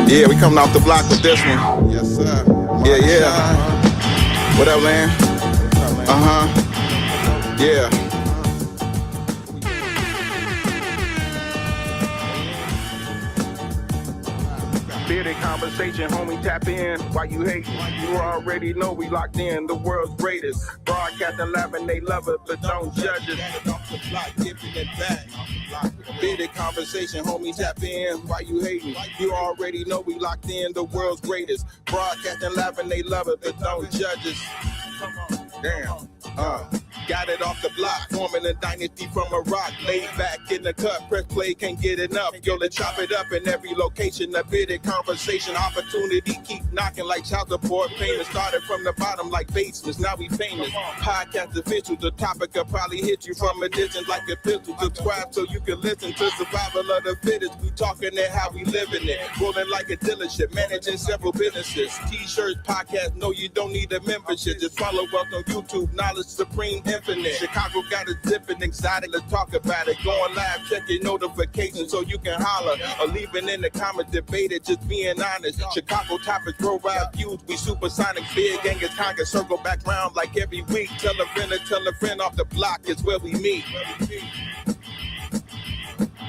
Yeah, we coming off the block with this one. Yes, sir. Yeah. What up, Lan? Yeah. Bearded conversation, homie, tap in. Why you hating? You already know we locked in. The world's greatest. Broadcasting, laughing, they love it, but don't judge it. Bearded conversation, homie, tap in. Why you hating? You already know we locked in. The world's greatest. Broadcasting, laughing, they love it, but don't judge us. Damn. Got it off the block, forming a dynasty from a rock. Laid back in the cut, press play, can't get enough. Yo, let's chop it up in every location. A bearded conversation, opportunity keep knocking like child support payments. Started from the bottom like basements, now we famous. Podcast official, the topic will probably hit you from a distance like a pistol. Subscribe so you can listen to survival of the fittest. We talking it how we living it. Rolling like a dealership, managing several businesses. T-shirts, podcasts, no, you don't need a membership. Just follow us on YouTube, knowledge supreme. Infinite. Chicago got a dipping exotic. Let's talk about it. Going live, check your notifications so you can holler. Or leave it in the comments, debate it, just being honest. Chicago topics, worldwide views. We supersonic, big gangers, conga, circle back round like every week. Tell a friend off the block is where we meet.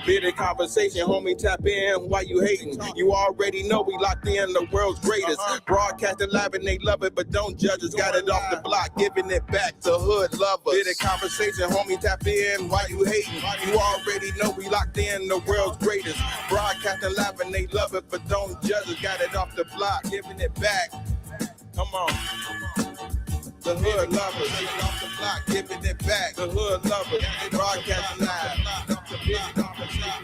Bearded conversation, homie, tap in. Why you hating? You already know we locked in. The world's greatest. Broadcasting live and they love it, but don't judge us. Got it off the block, giving it back to hood lovers. Bearded conversation, homie, tap in. Why you hating? You already know we locked in. The world's greatest. Broadcasting live and they love it, but don't judge us. Got it off the block, giving it back. Come on. The hood lovers, off the block, giving it back. The hood lovers, broadcasting live.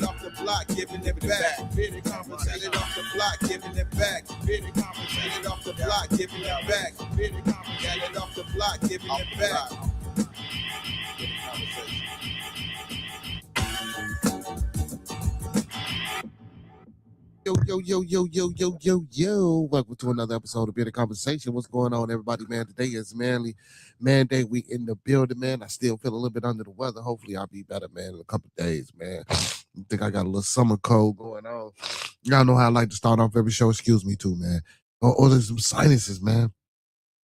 Off the block, giving it back. Bearded conversation off the block, giving it back. Bearded conversation off the block, giving it back. Bearded conversation off the block, giving it back. Yo. Welcome to another episode of Bearded Conversation. What's going on, everybody, man? Today is Manday. We in the building, man. I still feel a little bit under the weather. Hopefully, I'll be better, man, in a couple of days, man. I think I got a little summer cold going on. Y'all know how I like to start off every show. Excuse me, too, man. Or there's some sinuses, man.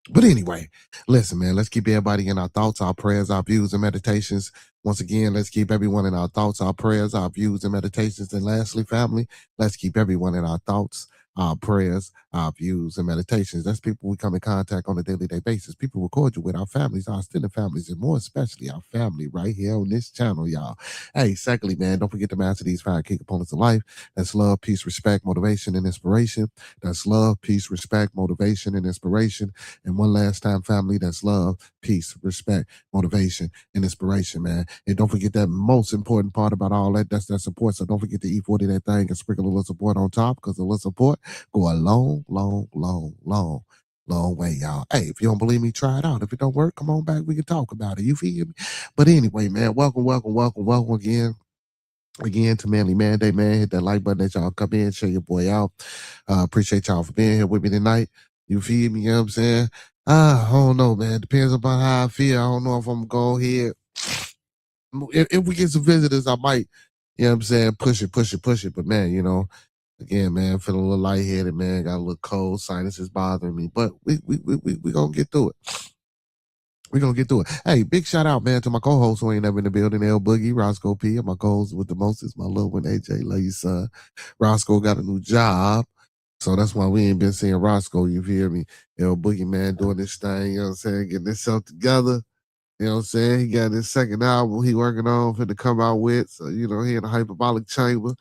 But anyway, listen, man, let's keep everybody in our thoughts, our prayers, our views, and meditations. Once again, let's keep everyone in our thoughts, our prayers, our views, and meditations. And lastly, family, let's keep everyone in our thoughts, our prayers, our views, and meditations. That's people we come in contact on a daily basis. People we cordial with, our families, our extended families, and more especially our family right here on this channel, y'all. Hey, secondly, man, don't forget to master these 5 key components of life. That's love, peace, respect, motivation, and inspiration. That's love, peace, respect, motivation, and inspiration. And one last time, family, that's love, peace, respect, motivation, and inspiration, man. And don't forget that most important part about all that, that's that support. So don't forget to E40 that thing and sprinkle a little support on top, because a little support go a long way, y'all. Hey, if you don't believe me, try it out. If it don't work, come on back. We can talk about it. You feel me? But anyway, man, welcome again to Manly Manday, man. Hit that like button that y'all come in, share your boy out. Appreciate y'all for being here with me tonight. You feel me? You know what I'm saying? I don't know, man. Depends upon how I feel. I don't know if I'm going to go ahead. If we get some visitors, I might, you know what I'm saying, push it. But, man, you know, again, man, feeling a little lightheaded, man. Got a little cold, sinuses bothering me. But we going to get through it. We're going to get through it. Hey, big shout out, man, to my co-host who ain't never in the building, L Boogie, Roscoe P, and my co-host with the mostest, my little one, AJ, love you, son. Roscoe got a new job, so that's why we ain't been seeing Roscoe, you hear me? L Boogie, man, doing this thing, you know what I'm saying, getting himself together. You know what I'm saying? He got his second album he working on for to come out with. So, you know, he in a hyperbolic chamber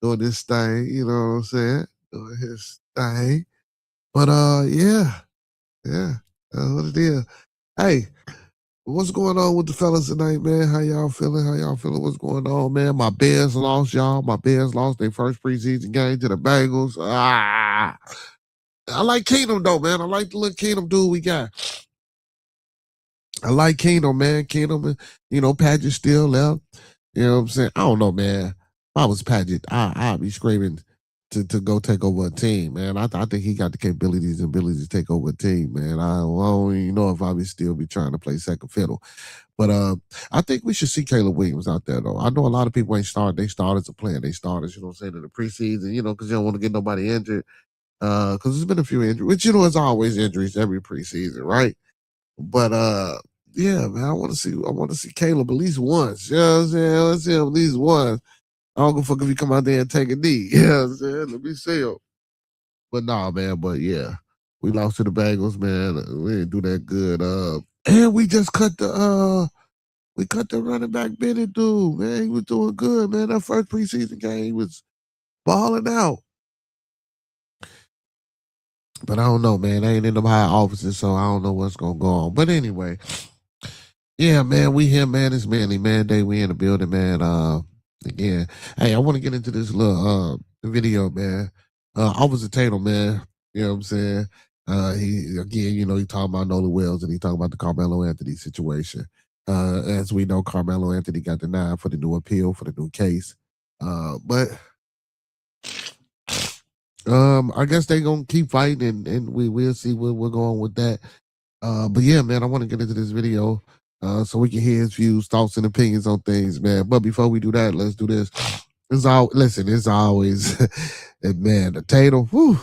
doing this thing, you know what I'm saying? Doing his thing. But yeah. That's what it is. Hey, what's going on with the fellas tonight, man? How y'all feeling? What's going on, man? My Bears lost, y'all. My Bears lost their first preseason game to the Bengals. I like Keenum, though, man. I like the little Keenum dude we got. I like Keenum, man. Keenum, you know, Paget still left. You know what I'm saying? I don't know, man. If I was Paget, I'd be screaming, to go take over a team, man. I think he got the capabilities and abilities to take over a team, man. I don't even know if I would still be trying to play second fiddle. But I think we should see Caleb Williams out there, though. I know a lot of people ain't started. They started as a player. They started, you know what I'm saying, in the preseason, because you don't want to get nobody injured. Because there's been a few injuries, which, it's always injuries every preseason, right? But yeah, man, I want to see Caleb at least once. You know what I'm saying? Let's see him at least once. I don't give a fuck if he come out there and take a knee. You know what I'm saying? Let me see him. But nah, man, but yeah. We lost to the Bengals, man. We didn't do that good. And we just cut the running back Bennett dude, man. He was doing good, man. That first preseason game, he was balling out. But I don't know, man. I ain't in them high offices, so I don't know what's gonna go on. But anyway, yeah, man, we here, man. It's Manly Manday. We in the building, man. Again, hey, I want to get into this little video, man. Officer Tatum, man. You know what I'm saying? He again, he talking about Nolan Wells and he talking about the Carmelo Anthony situation. As we know, Carmelo Anthony got denied for the new appeal for the new case. But I guess they gonna keep fighting and we'll see where we're going with that. But yeah, man, I want to get into this video so we can hear his views, thoughts, and opinions on things, man. But before we do that, let's do this. It's always, man, the Tatum. Whew.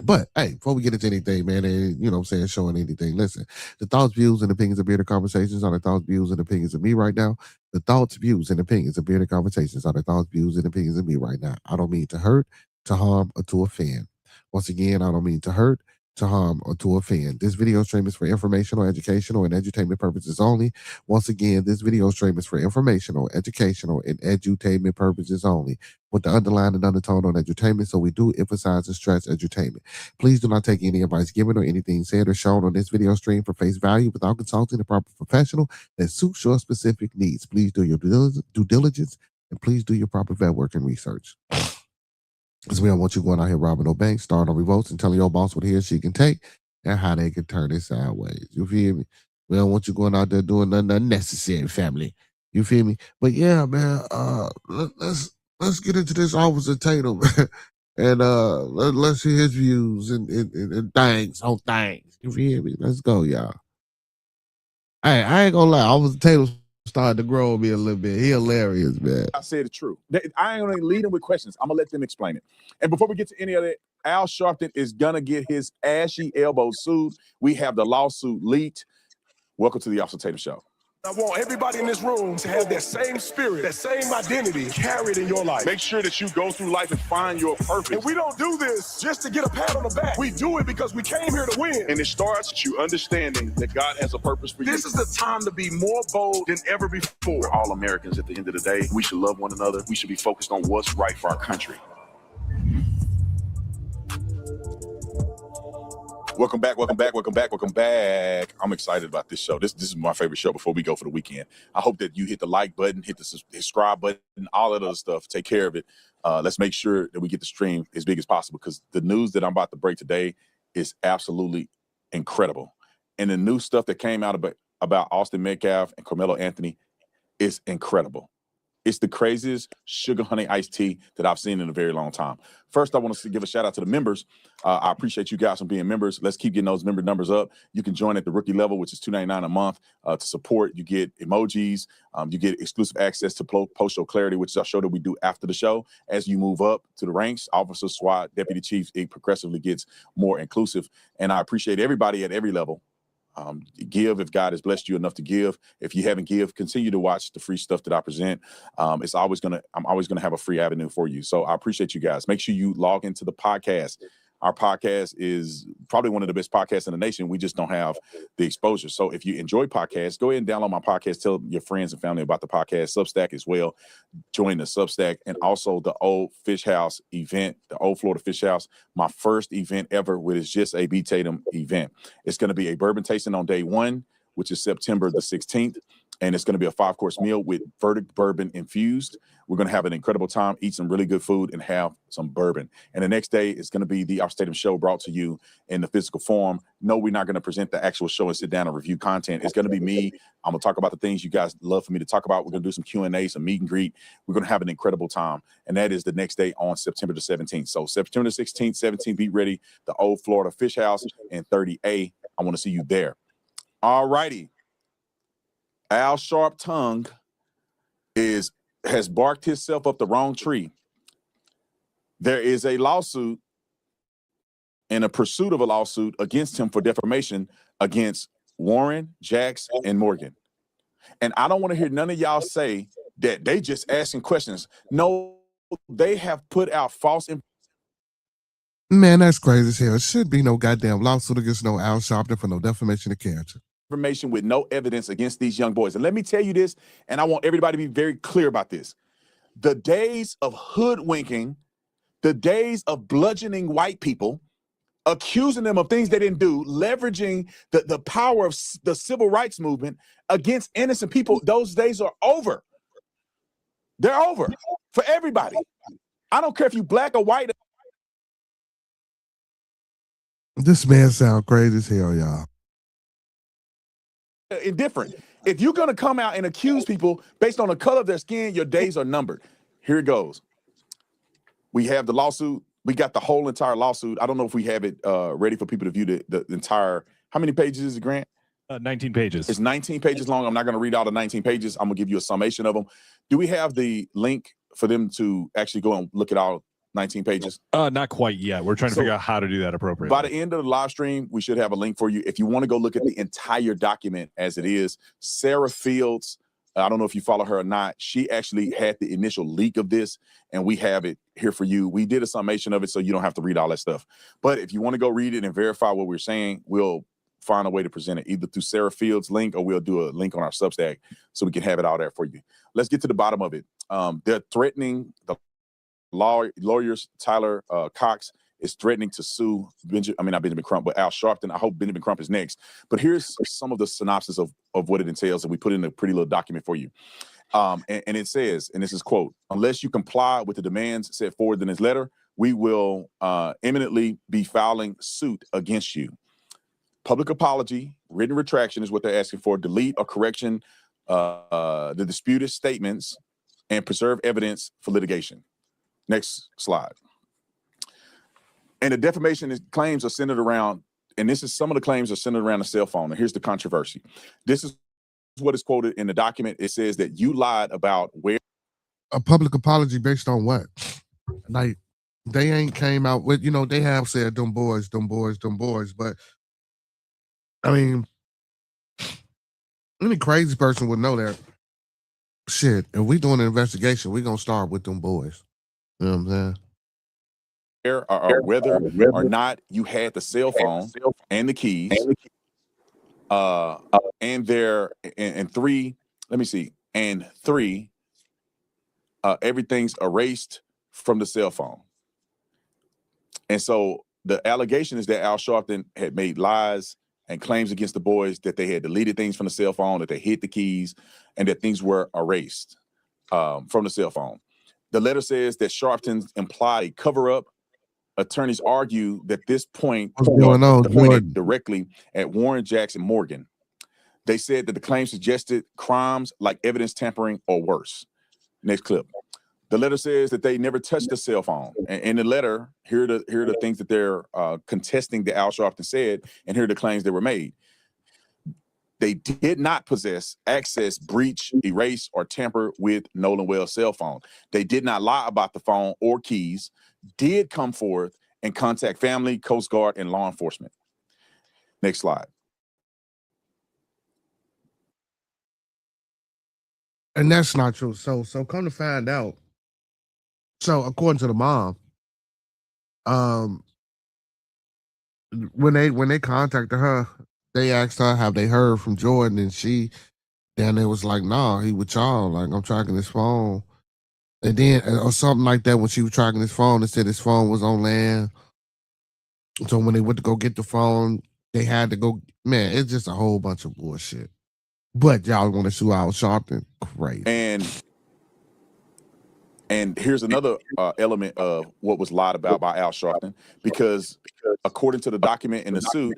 But hey, before we get into anything, man, and you know what I'm saying, showing anything, listen, the thoughts, views, and opinions of Bearded Conversations are the thoughts, views, and opinions of me right now. The thoughts, views, and opinions of Bearded Conversations are the thoughts, views, and opinions of me right now. I don't mean to hurt, to harm, or to offend. Once again, I don't mean to hurt, to harm, or to offend. This video stream is for informational, educational, and edutainment purposes only. Once again, this video stream is for informational, educational, and edutainment purposes only, with the underline and undertone on edutainment, so we do emphasize and stress edutainment. Please do not take any advice given or anything said or shown on this video stream for face value without consulting a proper professional that suits your specific needs. Please do your due diligence and please do your proper vet work and research. Because we don't want you going out here robbing no banks, starting on revolts, and telling your boss what he or she can take and how they can turn it sideways. You feel me? We don't want you going out there doing nothing unnecessary, family. You feel me? But yeah, man, let's get into this Officer Tatum and let's hear his views and things on things. You feel me? Let's go, y'all. Hey, I ain't gonna lie, Officer Tatum started to grow on me a little bit. He hilarious, man. I said it true. I ain't gonna lead them with questions. I'm gonna let them explain it. And before we get to any of that, Al Sharpton is gonna get his ashy elbow sued. We have the lawsuit leaked. Welcome to the Officer Tatum Show. I want everybody in this room to have that same spirit, that same identity carried in your life. Make sure that you go through life and find your purpose. And we don't do this just to get a pat on the back. We do it because we came here to win. And it starts with you understanding that God has a purpose for you. This is the time to be more bold than ever before. We're all Americans at the end of the day. We should love one another. We should be focused on what's right for our country. Welcome back. I'm excited about this show. This is my favorite show before we go for the weekend. I hope that you hit the like button, hit the subscribe button, all of those stuff. Take care of it. Let's make sure that we get the stream as big as possible because the news that I'm about to break today is absolutely incredible. And the new stuff that came out about Austin Metcalf and Carmelo Anthony is incredible. It's the craziest sugar honey iced tea that I've seen in a very long time. First, I want to give a shout out to the members. I appreciate you guys for being members. Let's keep getting those member numbers up. You can join at the rookie level, which is $2.99 a month to support. You get emojis. You get exclusive access to post show clarity, which is a show that we do after the show. As you move up to the ranks, officer, SWAT, deputy chiefs, it progressively gets more inclusive. And I appreciate everybody at every level. Give if God has blessed you enough to give. If you haven't give, continue to watch the free stuff that I present. I'm always gonna have a free avenue for you. So I appreciate you guys. Make sure you log into the podcast. Our podcast is probably one of the best podcasts in the nation. We just don't have the exposure. So if you enjoy podcasts, go ahead and download my podcast. Tell your friends and family about the podcast. Substack as well. Join the Substack and also the Old Fish House event, the Old Florida Fish House. My first event ever, which is just a B. Tatum event. It's going to be a bourbon tasting on day one, which is September the 16th. and it's going to be a 5-course meal with Verdict bourbon infused. We're going to have an incredible time, eat some really good food, and have some bourbon. And the next day is going to be the Our Stadium show brought to you in the physical form. No, we're not going to present the actual show and sit down and review content. It's going to be me. I'm going to talk about the things you guys love for me to talk about. We're going to do some Q&A, some meet and greet. We're going to have an incredible time. And that is the next day on September the 17th. So September the 16th, 17th, be ready. The Old Florida Fish House in 30A. I want to see you there. All righty. Al Sharp Tongue has barked himself up the wrong tree. There is a lawsuit and a pursuit of a lawsuit against him for defamation against Warren, Jax, and Morgan. And I don't want to hear none of y'all say that they just asking questions. No, they have put out false information. Man, that's crazy as hell. It should be no goddamn lawsuit against no Al Sharpton for no defamation of character. Information with no evidence against these young boys. And let me tell you this, and I want everybody to be very clear about this. The days of hoodwinking, the days of bludgeoning white people, accusing them of things they didn't do, leveraging the power of the civil rights movement against innocent people, those days are over. They're over for everybody. I don't care if you black or white. This man sound crazy as hell, y'all. Indifferent. If you're going to come out and accuse people based on the color of their skin, your days are numbered. Here it goes. We have the lawsuit. We got the whole entire lawsuit. I don't know if we have it ready for people to view the entire. How many pages is it, Grant? 19 pages. It's 19 pages long. I'm not going to read all the 19 pages. I'm going to give you a summation of them. Do we have the link for them to actually go and look at all 19 pages? Not quite yet. We're trying to figure out how to do that appropriately. By the end of the live stream, we should have a link for you. If you want to go look at the entire document as it is, Sarah Fields, I don't know if you follow her or not, she actually had the initial leak of this, and we have it here for you. We did a summation of it so you don't have to read all that stuff. But if you want to go read it and verify what we're saying, we'll find a way to present it, either through Sarah Fields' link or we'll do a link on our Substack so we can have it out there for you. Let's get to the bottom of it. They're threatening the lawyers. Tyler Cox is threatening to sue not Benjamin Crump, but Al Sharpton. I hope Benjamin Crump is next. But here's some of the synopsis of what it entails, and we put in a pretty little document for you. And it says, and this is quote, "Unless you comply with the demands set forward in this letter, we will imminently be filing suit against you. Public apology, written retraction is what they're asking for. Delete or correction the disputed statements and preserve evidence for litigation." Next slide. And the defamation claims are centered around, and this is some of the claims are centered around a cell phone. And here's the controversy. This is what is quoted in the document. It says that you lied about where. A public apology based on what? Like, they ain't came out with, they have said them boys, but I mean, any crazy person would know that shit. If we doing an investigation, we gonna start with them boys. You know what I'm saying? Or whether or not you had the cell phone and the keys, and three, everything's erased from the cell phone. And so the allegation is that Al Sharpton had made lies and claims against the boys that they had deleted things from the cell phone, that they hid the keys, and that things were erased from the cell phone. The letter says that Sharpton implied a cover-up. Attorneys argue that this point pointed directly at Warren, Jackson, Morgan. They said that the claim suggested crimes like evidence tampering or worse. Next clip. The letter says that they never touched the cell phone. And in the letter, here are the things that they're contesting that Al Sharpton said, and here are the claims that were made. They did not possess, access, breach, erase, or tamper with Nolan Wells' cell phone. They did not lie about the phone or keys, did come forth and contact family, Coast Guard, and law enforcement. Next slide. And that's not true. So come to find out. So according to the mom, when they contacted her, they asked her, have they heard from Jordan? And then it was like, nah, he with y'all. Like, I'm tracking his phone. And then, or something like that, when she was tracking his phone, they said his phone was on land. So when they went to go get the phone, they had to go, man, it's just a whole bunch of bullshit. But y'all want to sue Al Sharpton? Crazy. And here's another element of what was lied about by Al Sharpton, because according to the document in the suit,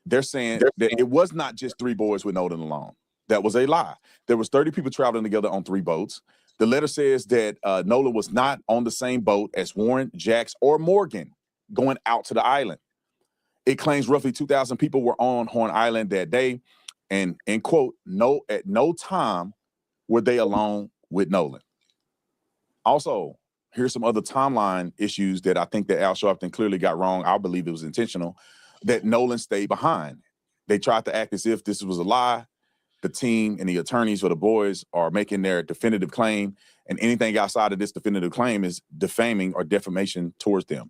they're saying that it was not just 3 boys with Nolan alone. That was a lie. There was 30 people traveling together on 3 boats. The letter says that Nolan was not on the same boat as Warren, Jax, or Morgan going out to the island. It claims roughly 2,000 people were on Horn Island that day, and in quote, at no time were they alone with Nolan. Also, here's some other timeline issues that I think that Al Sharpton clearly got wrong. I believe it was intentional, that Nolan stayed behind. They tried to act as if this was a lie. The team and the attorneys for the boys are making their definitive claim, and anything outside of this definitive claim is defaming or defamation towards them.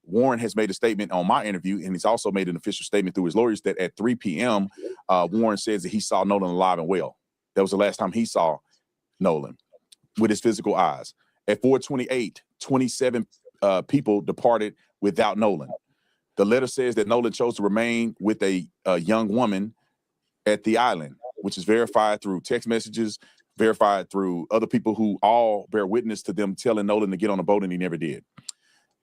Warren has made a statement on my interview, and he's also made an official statement through his lawyers that at 3 p.m., Warren says that he saw Nolan alive and well. That was the last time he saw Nolan with his physical eyes. At 4:28, 27 people departed without Nolan. The letter says that Nolan chose to remain with a young woman at the island, which is verified through text messages, verified through other people who all bear witness to them telling Nolan to get on a boat, and he never did.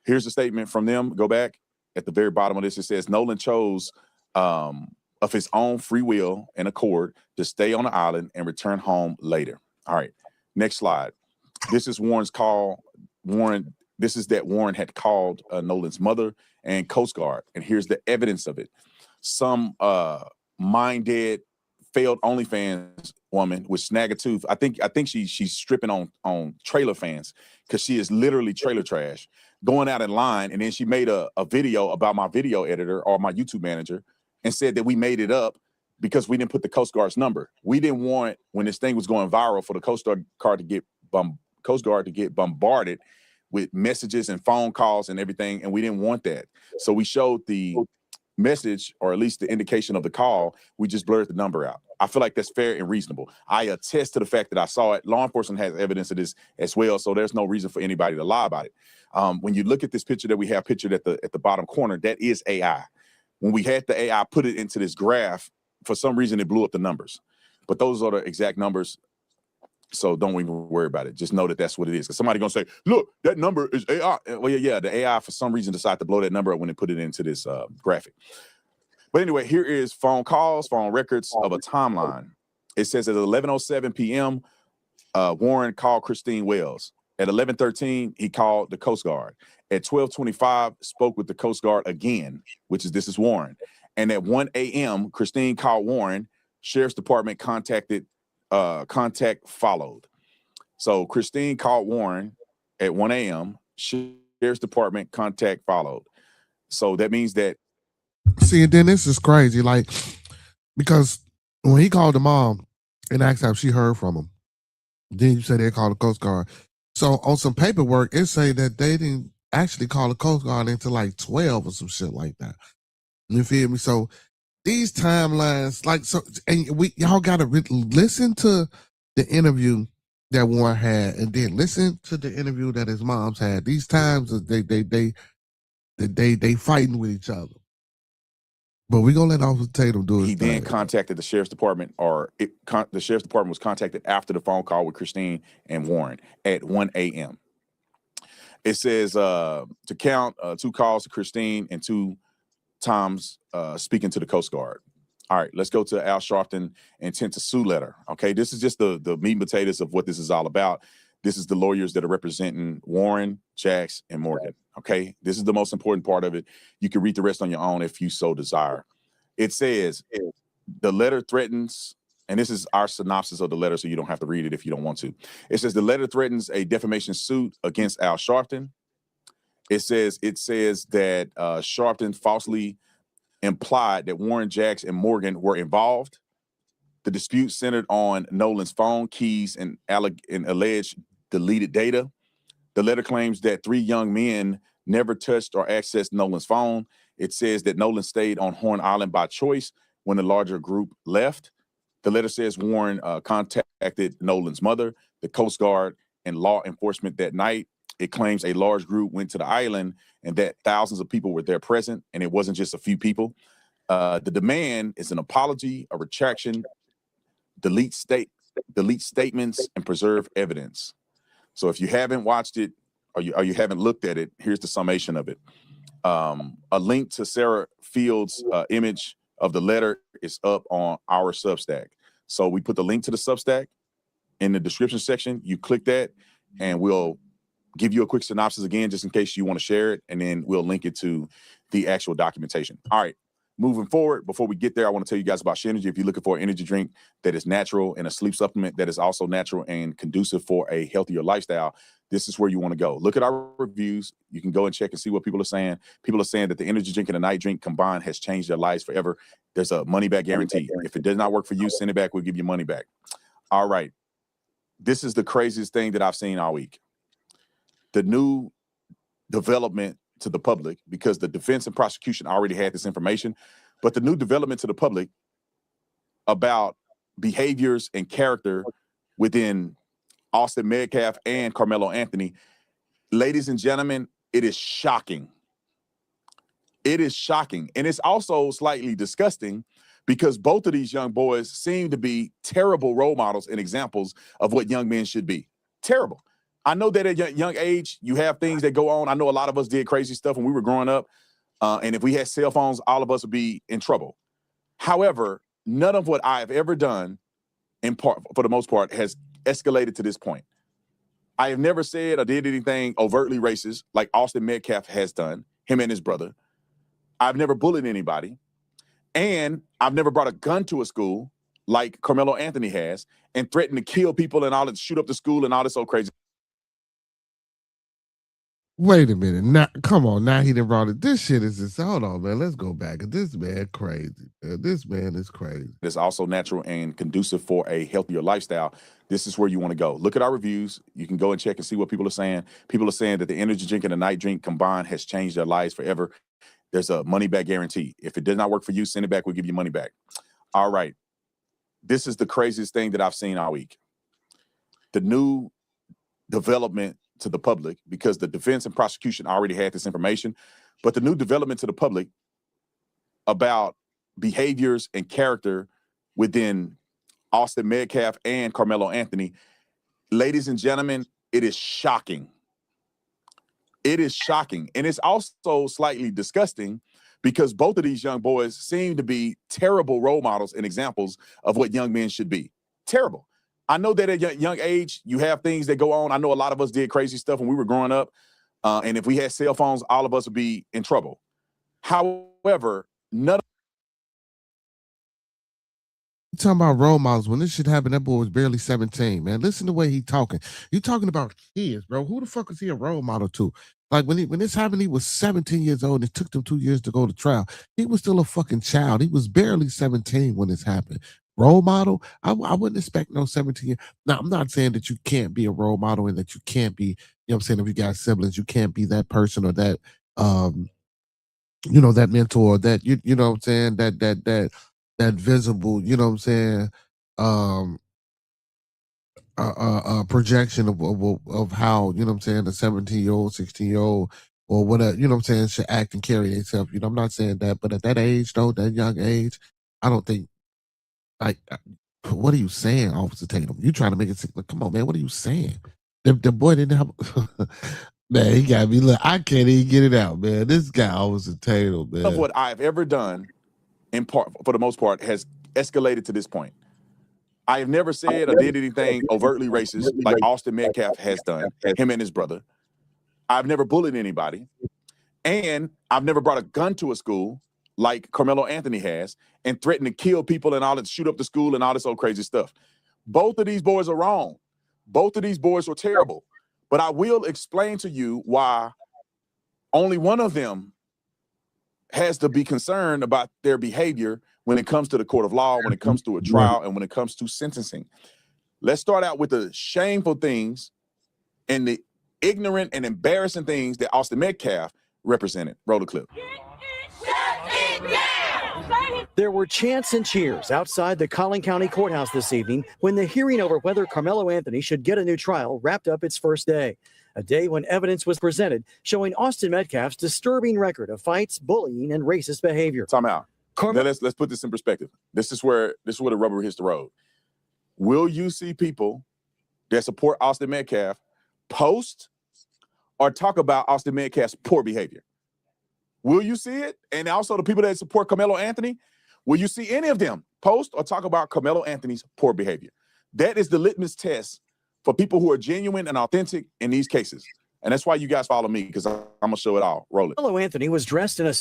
Here's a statement from them. Go back at the very bottom of this. It says Nolan chose of his own free will and accord to stay on the island and return home later. All right, next slide. This is Warren's call. This is that Warren had called Nolan's mother and Coast Guard, and here's the evidence of it. Some mind-dead, failed OnlyFans woman with snag a tooth. I think she's stripping on trailer fans, because she is literally trailer trash, going out in line. And then she made a video about my video editor or my YouTube manager and said that we made it up because we didn't put the Coast Guard's number. We didn't want, when this thing was going viral, for the Coast Guard to get bombarded with messages and phone calls and everything, and we didn't want that. So we showed the message, or at least the indication of the call. We just blurred the number out. I feel like that's fair and reasonable. I attest to the fact that I saw it. Law enforcement has evidence of this as well, so there's no reason for anybody to lie about it. When you look at this picture that we have pictured at the bottom corner, that is AI. When we had the AI put it into this graph, for some reason it blew up the numbers. But those are the exact numbers, so don't even worry about it. Just know that that's what it is. Because somebody's going to say, look, that number is AI. Well, yeah, the AI for some reason decided to blow that number up when they put it into this graphic. But anyway, here is phone calls, phone records of a timeline. It says at 11:07 p.m., Warren called Christine Wells. At 11:13, he called the Coast Guard. At 12:25, spoke with the Coast Guard again, this is Warren. And at 1 a.m., Christine called Warren. Sheriff's Department contact followed. So Christine called Warren at 1 a.m. Sheriff's Department contact followed. So that means that. See, and then this is crazy, like, because when he called the mom and asked how she heard from him, then you say they called the Coast Guard. So on some paperwork, it say that they didn't actually call the Coast Guard until like 12 or some shit like that. You feel me? So these timelines, like, so, and y'all gotta listen to the interview that Warren had, and then listen to the interview that his mom's had. These times they fighting with each other. But we're going to let Officer Tatum do it. He then contacted the Sheriff's Department, the Sheriff's Department was contacted after the phone call with Christine and Warren at 1 a.m. It says to count 2 calls to Christine and 2 times speaking to the Coast Guard. All right, let's go to Al Sharpton intent to sue letter. Okay, this is just the meat and potatoes of what this is all about. This is the lawyers that are representing Warren, Jax, and Morgan. Okay, this is the most important part of it. You can read the rest on your own if you so desire. It says the letter threatens, and this is our synopsis of the letter, so you don't have to read it if you don't want to. It says the letter threatens a defamation suit against Al Sharpton. It says that Sharpton falsely implied that Warren, Jax, and Morgan were involved. The dispute centered on Nolan's phone, keys, and alleged deleted data. The letter claims that 3 young men never touched or accessed Nolan's phone. It says that Nolan stayed on Horn Island by choice when the larger group left. The letter says Warren contacted Nolan's mother, the Coast Guard, and law enforcement that night. It claims a large group went to the island and that thousands of people were there present, and it wasn't just a few people. The demand is an apology, a retraction, delete statements, and preserve evidence. So if you haven't watched it or you haven't looked at it, here's the summation of it. A link to Sarah Field's image of the letter is up on our Substack. So we put the link to the Substack in the description section. You click that and we'll give you a quick synopsis again, just in case you want to share it. And then we'll link it to the actual documentation. All right. Moving forward, before we get there, I want to tell you guys about Shenergy. If you're looking for an energy drink that is natural and a sleep supplement that is also natural and conducive for a healthier lifestyle, this is where you want to go. Look at our reviews. You can go and check and see what people are saying. People are saying that the energy drink and the night drink combined has changed their lives forever. There's a money-back guarantee. If it does not work for you, send it back. We'll give you money back. All right. This is the craziest thing that I've seen all week. The new development to the public, because the defense and prosecution already had this information, but the new development to the public about behaviors and character within Austin Metcalf and Carmelo Anthony, ladies and gentlemen, it is shocking. It is shocking. And it's also slightly disgusting because both of these young boys seem to be terrible role models and examples of what young men should be. Terrible. I know that at a young age, you have things that go on. I know a lot of us did crazy stuff when we were growing up. And if we had cell phones, all of us would be in trouble. However, none of what I have ever done, in part, for the most part, has escalated to this point. I have never said or did anything overtly racist like Austin Metcalf has done, him and his brother. I've never bullied anybody. And I've never brought a gun to a school like Carmelo Anthony has and threatened to kill people and all that, shoot up the school and all this old crazy. Wait a minute. Now, come on. Now he done brought it. This shit is just, hold on, man. Let's go back. This man crazy. This man is crazy. It's also natural and conducive for a healthier lifestyle. This is where you want to go. Look at our reviews. You can go and check and see what people are saying. People are saying that the energy drink and the night drink combined has changed their lives forever. There's a money-back guarantee. If it does not work for you, send it back. We'll give you money back. All right. This is the craziest thing that I've seen all week. The new development to the public, because the defense and prosecution already had this information, but the new development to the public about behaviors and character within Austin Metcalf and Carmelo Anthony, ladies and gentlemen, it is shocking. It is shocking. And it's also slightly disgusting because both of these young boys seem to be terrible role models and examples of what young men should be. Terrible. I know that at a young age, you have things that go on. I know a lot of us did crazy stuff when we were growing up. And if we had cell phones, all of us would be in trouble. However, none of You talking about role models. When this shit happened, that boy was barely 17, man. Listen to the way he talking. You talking about kids, bro. Who the fuck is he a role model to? Like when this happened, he was 17 years old. It took them 2 years to go to trial. He was still a fucking child. He was barely 17 when this happened. Role model? I wouldn't expect no 17 year. Now, I'm not saying that you can't be a role model and that you can't be, you know what I'm saying, if you got siblings, you can't be that person or that you know, that mentor, that you know what I'm saying, that visible, you know what I'm saying, projection of how, you know what I'm saying, the 17-year-old, 16-year-old, or whatever, you know what I'm saying, should act and carry themselves. You know, I'm not saying that, but at that age, though, that young age, I don't think, like, what are you saying, Officer Tatum? You trying to make it seem like, come on, man, what are you saying? The boy didn't have, man, he got me, look, I can't even get it out, man. This guy, Officer Tatum, man. of what I've ever done, in part, for the most part, has escalated to this point. I have never said or did anything overtly racist like Austin Metcalf has done, him and his brother. I've never bullied anybody. And I've never brought a gun to a school like Carmelo Anthony has and threatened to kill people and all that, shoot up the school and all this old crazy stuff. Both of these boys are wrong. Both of these boys were terrible. But I will explain to you why only one of them has to be concerned about their behavior when it comes to the court of law, when it comes to a trial, and when it comes to sentencing. Let's start out with the shameful things and the ignorant and embarrassing things that Austin Metcalf represented. Roll the clip. There were chants and cheers outside the Collin County Courthouse this evening when the hearing over whether Carmelo Anthony should get a new trial wrapped up its first day. A day when evidence was presented showing Austin Metcalf's disturbing record of fights, bullying, and racist behavior. Time out. Let's put this in perspective. This is where the rubber hits the road. will you see people that support Austin Metcalf post or talk about Austin Metcalf's poor behavior? Will you see it? And also the people that support Carmelo Anthony, will you see any of them post or talk about Carmelo Anthony's poor behavior? That is the litmus test for people who are genuine and authentic in these cases. And that's why you guys follow me, because I'm going to show it all. Roll it. Carmelo Anthony was dressed in a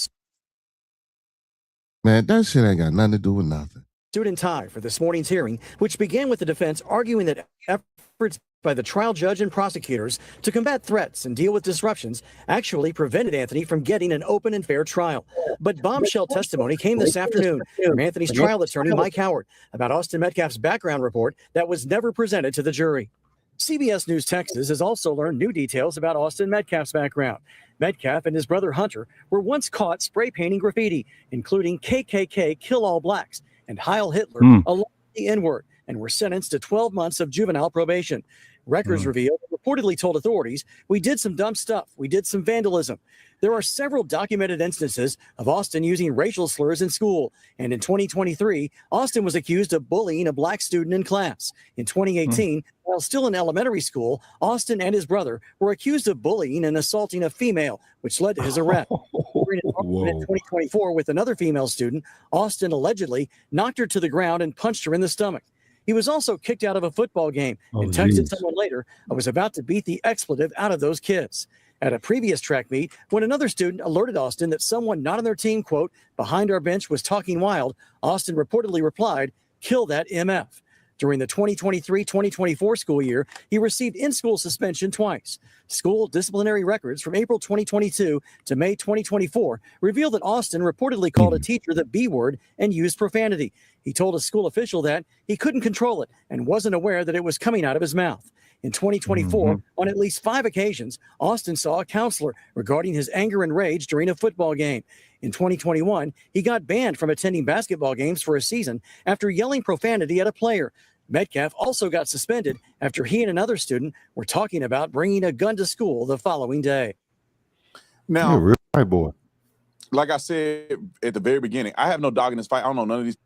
Man, that shit ain't got nothing to do with nothing. suit and tie for this morning's hearing, which began with the defense arguing that efforts by the trial judge and prosecutors to combat threats and deal with disruptions actually prevented Anthony from getting an open and fair trial. But bombshell testimony came this afternoon from Anthony's trial attorney, Mike Howard, about Austin Metcalf's background report that was never presented to the jury. CBS News Texas has also learned new details about Austin Metcalf's background. Metcalf and his brother Hunter were once caught spray painting graffiti, including KKK Kill All Blacks and Heil Hitler along the N-word, and were sentenced to 12 months of juvenile probation. Records revealed, reportedly told authorities, we did some dumb stuff. We did some vandalism. There are several documented instances of Austin using racial slurs in school. And in 2023, Austin was accused of bullying a black student in class. In 2018, while still in elementary school, Austin and his brother were accused of bullying and assaulting a female, which led to his arrest. During an argument in 2024 with another female student, Austin allegedly knocked her to the ground and punched her in the stomach. He was also kicked out of a football game and texted someone later, I was about to beat the expletive out of those kids. At a previous track meet, when another student alerted Austin that someone not on their team, quote, behind our bench was talking wild, Austin reportedly replied, kill that MF. During the 2023-2024 school year, he received in-school suspension twice. School disciplinary records from April 2022 to May 2024 reveal that Austin reportedly called a teacher the B word and used profanity. He told a school official that he couldn't control it and wasn't aware that it was coming out of his mouth. In 2024, on at least 5 occasions, Austin saw a counselor regarding his anger and rage during a football game. In 2021, he got banned from attending basketball games for a season after yelling profanity at a player. Metcalf also got suspended after he and another student were talking about bringing a gun to school the following day. Now, You're a real white boy. like I said at the very beginning, I have no dog in this fight. I don't know none of these.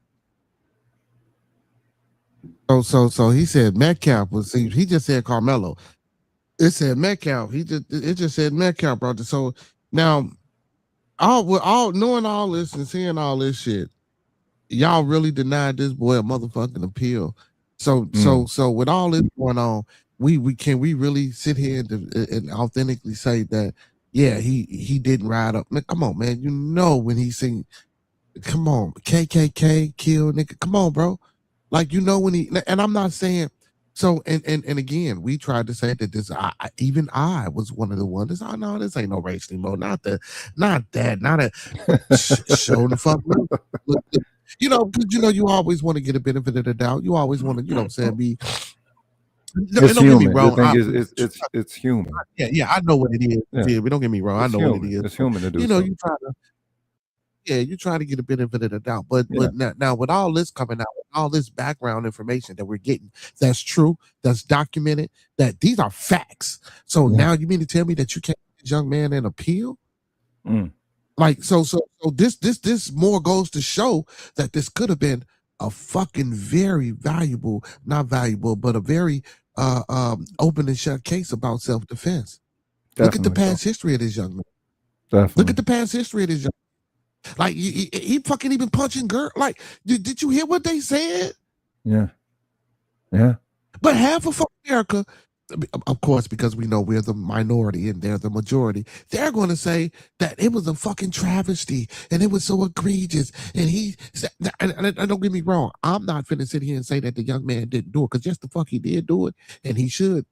So he said Metcalf was. He just said Carmelo. It said Metcalf. It just said Metcalf, brother. So now, all knowing all this and seeing all this shit, y'all really denied this boy a motherfucking appeal. So with all this going on, we really sit here and authentically say that he didn't ride up. Man, come on, man. You know when he sing, come on, KKK kill nigga. Come on, bro. Like, you know, when he, and I'm not saying, so, and again, we tried to say that this, even I was one of the ones, oh no, this ain't no race anymore. Not a, show the fuck. You know, because, you know, you always want to get a benefit of the doubt. You always want to, you know what I'm saying, be. It's don't human. get me wrong. It's human. Yeah, I know what it is. Yeah. Don't get me wrong. It's I know human. what it is. It's human to do. You know, so. you try to get a benefit of the doubt. But now with all this coming out, with all this background information that we're getting, that's true, that's documented, that these are facts. So now you mean to tell me that you can't get this young man an appeal? Like, so this more goes to show that this could have been a fucking very valuable, not valuable, but a very open and shut case about self-defense. Look at the past history of this young man. Definitely. Look at the past history of this young man. Like, he fucking even punching girl. Like, did you hear what they said? Yeah. But half of America, of course, because we know we're the minority and they're the majority, they're going to say that it was a fucking travesty and it was so egregious. And don't get me wrong, I'm not finna sit here and say that the young man didn't do it, because yes, the fuck he did do it, and he should.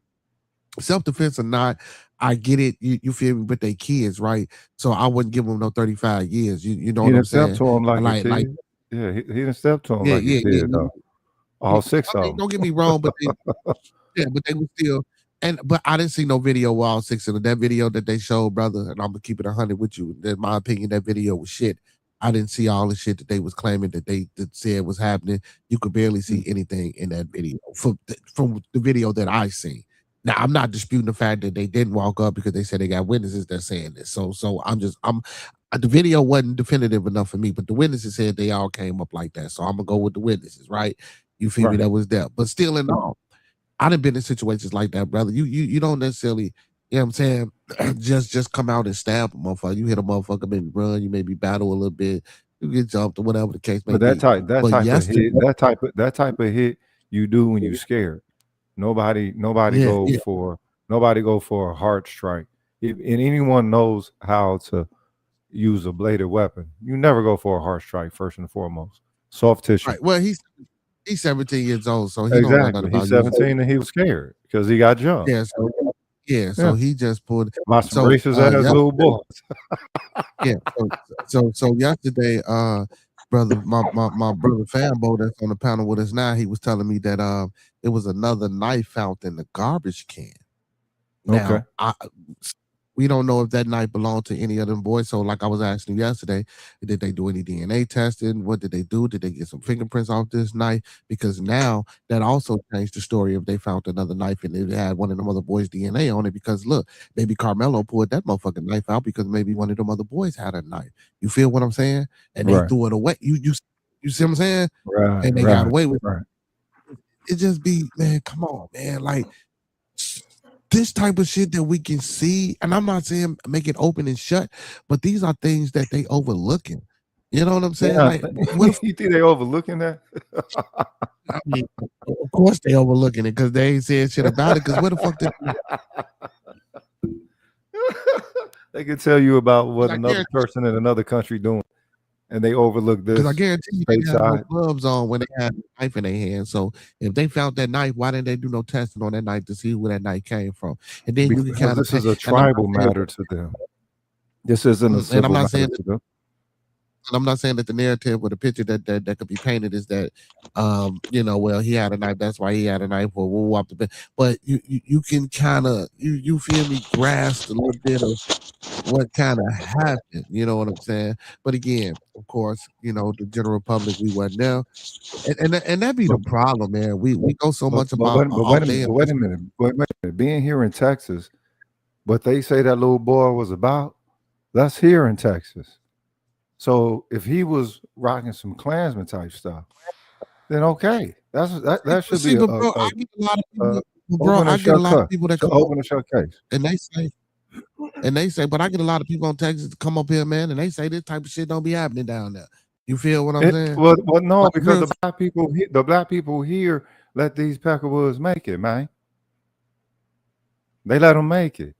Self-defense or not, I get it. You feel me? But they kids, right? So I wouldn't give them no 35 years. You know what I'm saying? To him like he didn't step to him like he did. All 6 of them. Don't get me wrong, but they were still. But I didn't see no video with all 6 of them. That video that they showed, brother, and I'm gonna keep it 100 with you. In my opinion, that video was shit. I didn't see all the shit that they was claiming that they said was happening. You could barely see anything in that video from the video that I seen. Now, I'm not disputing the fact that they didn't walk up because they said they got witnesses that saying this. So the video wasn't definitive enough for me, but the witnesses said they all came up like that. So I'm gonna go with the witnesses, right? You feel me? That was there. But still in all, I done been in situations like that, brother. You don't necessarily, you know what I'm saying, just come out and stab a motherfucker. You hit a motherfucker, maybe run, you maybe battle a little bit, you get jumped or whatever the case may But be. that type of hit you do when you scared. Nobody go for a hard strike. And anyone knows how to use a bladed weapon, you never go for a hard strike first and foremost. Soft tissue. Right. Well, he's 17 years old, so he don't know nothing about He's 17 and he was scared because he got jumped. So he just pulled by some racist ass little boys. So yesterday, brother, my brother Fambo that's on the panel with us now, he was telling me that it was another knife found in the garbage can. Now, we don't know if that knife belonged to any of them boys. So like I was asking you yesterday, did they do any DNA testing? What did they do? Did they get some fingerprints off this knife? Because now that also changed the story if they found another knife and it had one of them other boys' DNA on it. Because look, maybe Carmelo pulled that motherfucking knife out because maybe one of them other boys had a knife. You feel what I'm saying? And they threw it away. You see what I'm saying? Right. And they got away with it. It just be, man, come on, man. Like, this type of shit that we can see, and I'm not saying make it open and shut, but these are things that they overlooking. You know what I'm saying? Like, what if you think they overlooking that? I mean, of course they overlooking it because they ain't saying shit about it. Because where the fuck they can tell you about what another person in another country doing, and they overlook this. Because I guarantee you they had no gloves on when they had a knife in their hand. So if they found that knife, why didn't they do no testing on that knife to see where that knife came from? And then you can kind of this is a tribal matter to them. This isn't a civil matter to them. And I'm not saying that the narrative or the picture that could be painted is that, well, he had a knife, that's why he had a knife, or we'll up the bed. But you can kind of, you feel me, grasp a little bit of what kind of happened. You know what I'm saying? But again, of course, the general public, we wasn't there. And that be the problem, man. We go so much about. Wait a minute. Being here in Texas, what they say that little boy was about, that's here in Texas. So if he was rocking some Klansman type stuff, then okay, that should be. Bro, I get a lot of people. I get a lot of people that come open a showcase, and they say, but I get a lot of people on Texas to come up here, man, and they say this type of shit don't be happening down there. You feel what I'm saying? Well, no, because the black people here let these Peckerwoods make it, man. They let them make it.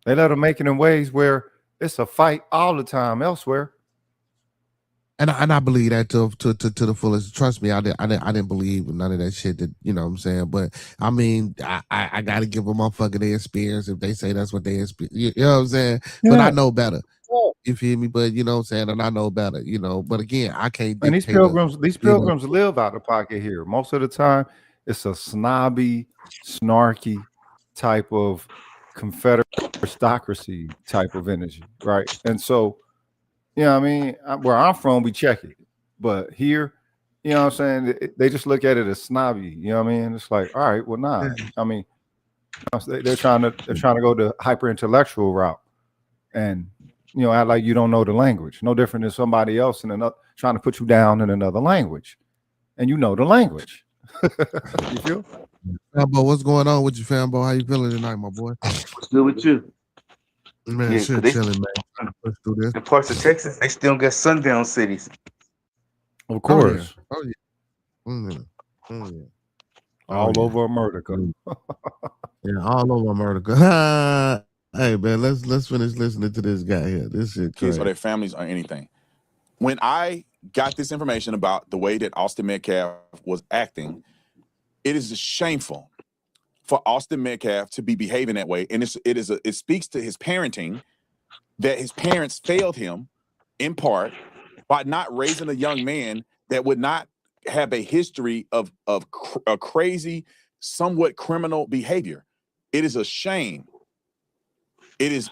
They let them make it in ways where it's a fight all the time elsewhere. And I believe that to the fullest. Trust me, I didn't believe none of that shit that, you know what I'm saying. But I mean, I gotta give them motherfucker their experience if they say that's what they experience. You know what I'm saying? Yeah. But I know better. You feel me? But you know what I'm saying, and I know better, But again, I can't. And these pilgrims live out of pocket here. Most of the time, it's a snobby, snarky type of Confederate aristocracy type of energy, right? And so, I mean, where I'm from, we check it. But here, you know what I'm saying? They just look at it as snobby. You know what I mean? It's like, all right, well, nah. I mean, they're trying to go the hyper intellectual route, and act like you don't know the language. No different than somebody else trying to put you down in another language, and you know the language. You feel? Fambo, what's going on with you, Fambo? How you feeling tonight, my boy? What's good with you? Man, shit chilling, man. Let's do this. In parts of Texas, they still got sundown cities. Of course. Oh yeah. All over America. Yeah, all over America. Hey man, let's finish listening to this guy here. This shit crazy. Kids or their families or anything. When I got this information about the way that Austin Metcalf was acting, it is shameful for Austin Metcalf to be behaving that way, and it speaks to his parenting, that his parents failed him in part by not raising a young man that would not have a history of a crazy, somewhat criminal behavior. It is a shame. It is.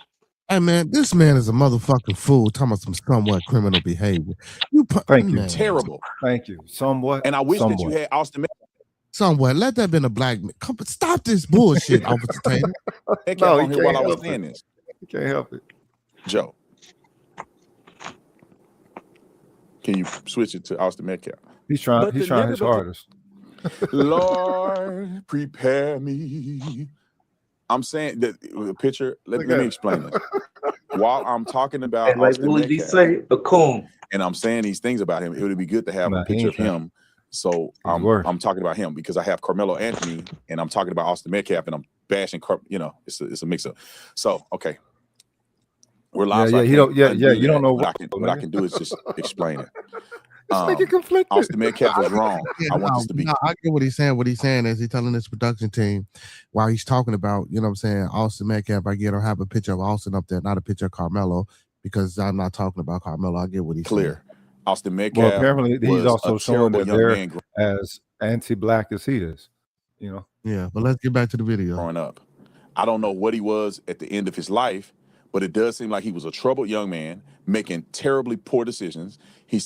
Hey man, this man is a motherfucking fool. Talking about some somewhat criminal behavior. Thank you. Terrible. Thank you. Somewhat. And I wish that you had Austin Metcalf. Somewhat. Let that have been a black man. Come stop this bullshit, Officer Taylor. No, on here while I was saying this. You can't help it. Joe, can you switch it to Austin Metcalf? He's trying his hardest. Lord, prepare me. I'm saying that the picture. Let me explain this. While I'm talking about Like Austin Willie D Metcalf, say, a coon. and I'm saying these things about him, it would be good to have Nah, a he picture ain't of him. So He's worse. I'm talking about him because I have Carmelo Anthony and I'm talking about Austin Metcalf and I'm bashing. It's a mix up. So okay, we're live. Yeah, so you don't know what I can do is just explain it. Make it conflicted. Austin Metcalf was wrong. Yeah, I want this to be. I get what he's saying. What he's saying is he's telling his production team while he's talking about, you know what I'm saying, Austin Metcalf. I get or have a picture of Austin up there, not a picture of Carmelo, because I'm not talking about Carmelo. I get what he's clear. saying. Austin Metcalf. Well, apparently he's was also a showing terrible that young they're man as anti-black as he is. You know. Yeah, but let's get back to the video. growing up. I don't know what he was at the end of his life, but it does seem like he was a troubled young man making terribly poor decisions. He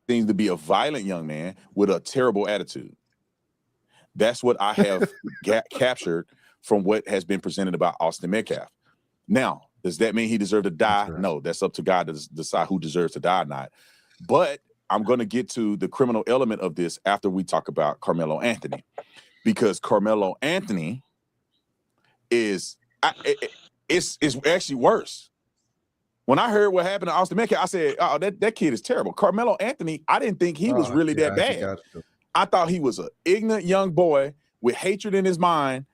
seems to be a violent young man with a terrible attitude. That's what I have captured from what has been presented about Austin Metcalf. Now, does that mean he deserved to die? Right. No, that's up to God to decide who deserves to die or not. But I'm going to get to the criminal element of this after we talk about Carmelo Anthony, because Carmelo Anthony is it's actually worse. When I heard what happened to Austin Metcalf, I said, "Oh, that kid is terrible." Carmelo Anthony, I didn't think he was really that bad. I thought he was an ignorant young boy with hatred in his mind.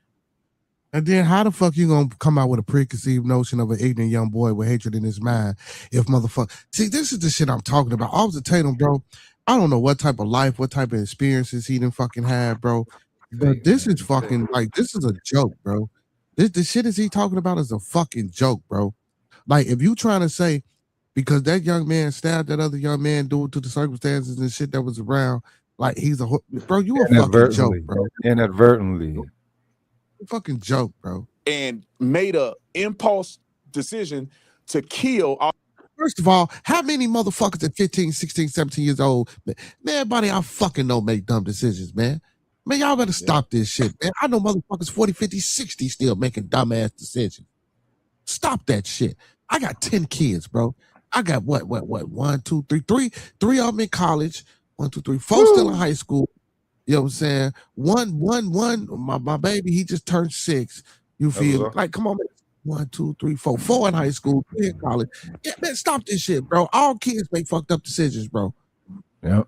And then how the fuck you gonna come out with a preconceived notion of an ignorant young boy with hatred in his mind if motherfucker? See, this is the shit I'm talking about. I was a Tatum, bro. I don't know what type of life, what type of experiences he didn't fucking have, bro. But this is fucking like, this is a joke, bro. The shit is he talking about is a fucking joke, bro. Like, if you trying to say because that young man stabbed that other young man due to the circumstances and shit that was around, like he's a bro, you a fucking joke, bro. Inadvertently. Fucking joke, bro. And made a impulse decision to kill. First of all, how many motherfuckers at 15, 16, 17 years old, man, everybody I fucking know make dumb decisions, man. Man, y'all better stop this shit, man. I know motherfuckers 40, 50, 60 still making dumbass decisions. Stop that shit. I got 10 kids, bro. I got what? 1, 2, 3, 3 of them in college. 1, 2, 3, 4 still in high school. You know what I'm saying? One, my baby, he just turned 6. You feel like, come on, man. 1, 2, 3, 4. 4 in high school, 3 in college. Yeah, man, stop this shit, bro. All kids make fucked up decisions, bro. Yep.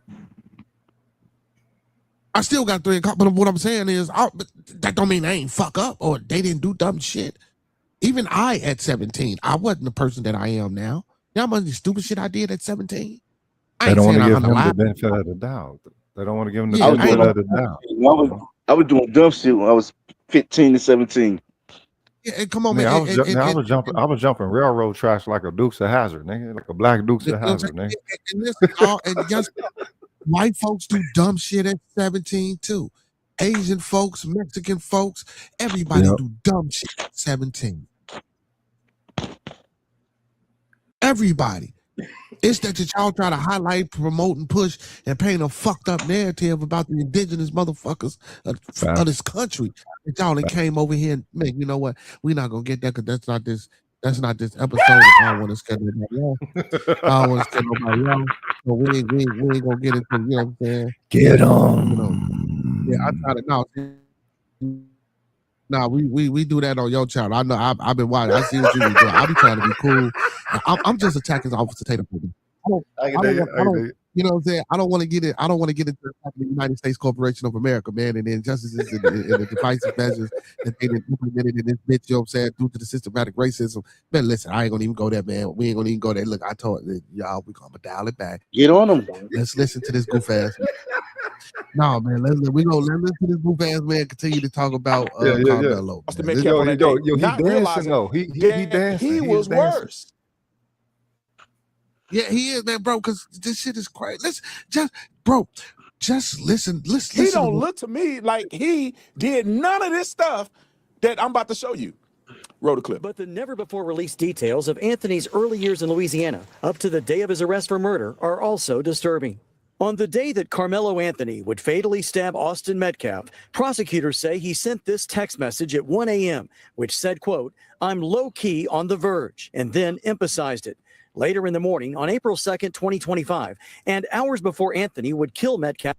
I still got 3 in college, but what I'm saying is, that don't mean they ain't fuck up or they didn't do dumb shit. Even I, at 17, I wasn't the person that I am now. Y'all know the stupid shit I did at 17. They don't want to give him the benefit of the doubt. They don't want to give him the benefit of the doubt. I was doing dumb shit when I was 15 to 17. Yeah, come on, man. Man, I was jumping railroad tracks like a Dukes of Hazzard, nigga, like a black Dukes of Hazzard, nigga. And this is all, and just white folks do dumb shit at 17 too. Asian folks, Mexican folks, everybody do dumb shit at 17. Everybody. It's that y'all try to highlight, promote, and push and paint a fucked up narrative about the indigenous motherfuckers of this country. And y'all that came over here and make, you know what? We're not gonna get that because that's not this episode. I don't want to scare nobody else. I don't want to scare nobody else. So we ain't gonna get into, you know what I'm saying? Get on. You know, yeah, I try to we do that on your channel. I know I've been watching. I see what you be doing. I be trying to be cool. I'm just attacking Officer Tatum. I don't, you know what I'm saying? I don't want to get it. I don't want to get into the United States Corporation of America, man, and the injustices and the divisive measures that they implemented in this bitch, you know what I'm saying, due to the systematic racism. Man, listen, I ain't gonna even go there, man. We ain't gonna even go there. Look, I told y'all we're gonna dial it back. Get on them. Let's listen to this goof ass. No, man, let's listen to this goof ass man continue to talk about Carmelo. He dancing though. He dancing. He was worse. Yeah, he is, man, bro, because this shit is crazy. Let's just listen. He don't look to me like he did none of this stuff that I'm about to show you. Roll the clip. But the never-before-released details of Anthony's early years in Louisiana up to the day of his arrest for murder are also disturbing. On the day that Carmelo Anthony would fatally stab Austin Metcalf, prosecutors say he sent this text message at 1 a.m., which said, quote, "I'm low-key on the verge," and then emphasized it. Later in the morning, on April 2nd, 2025, and hours before Anthony would kill Metcalf.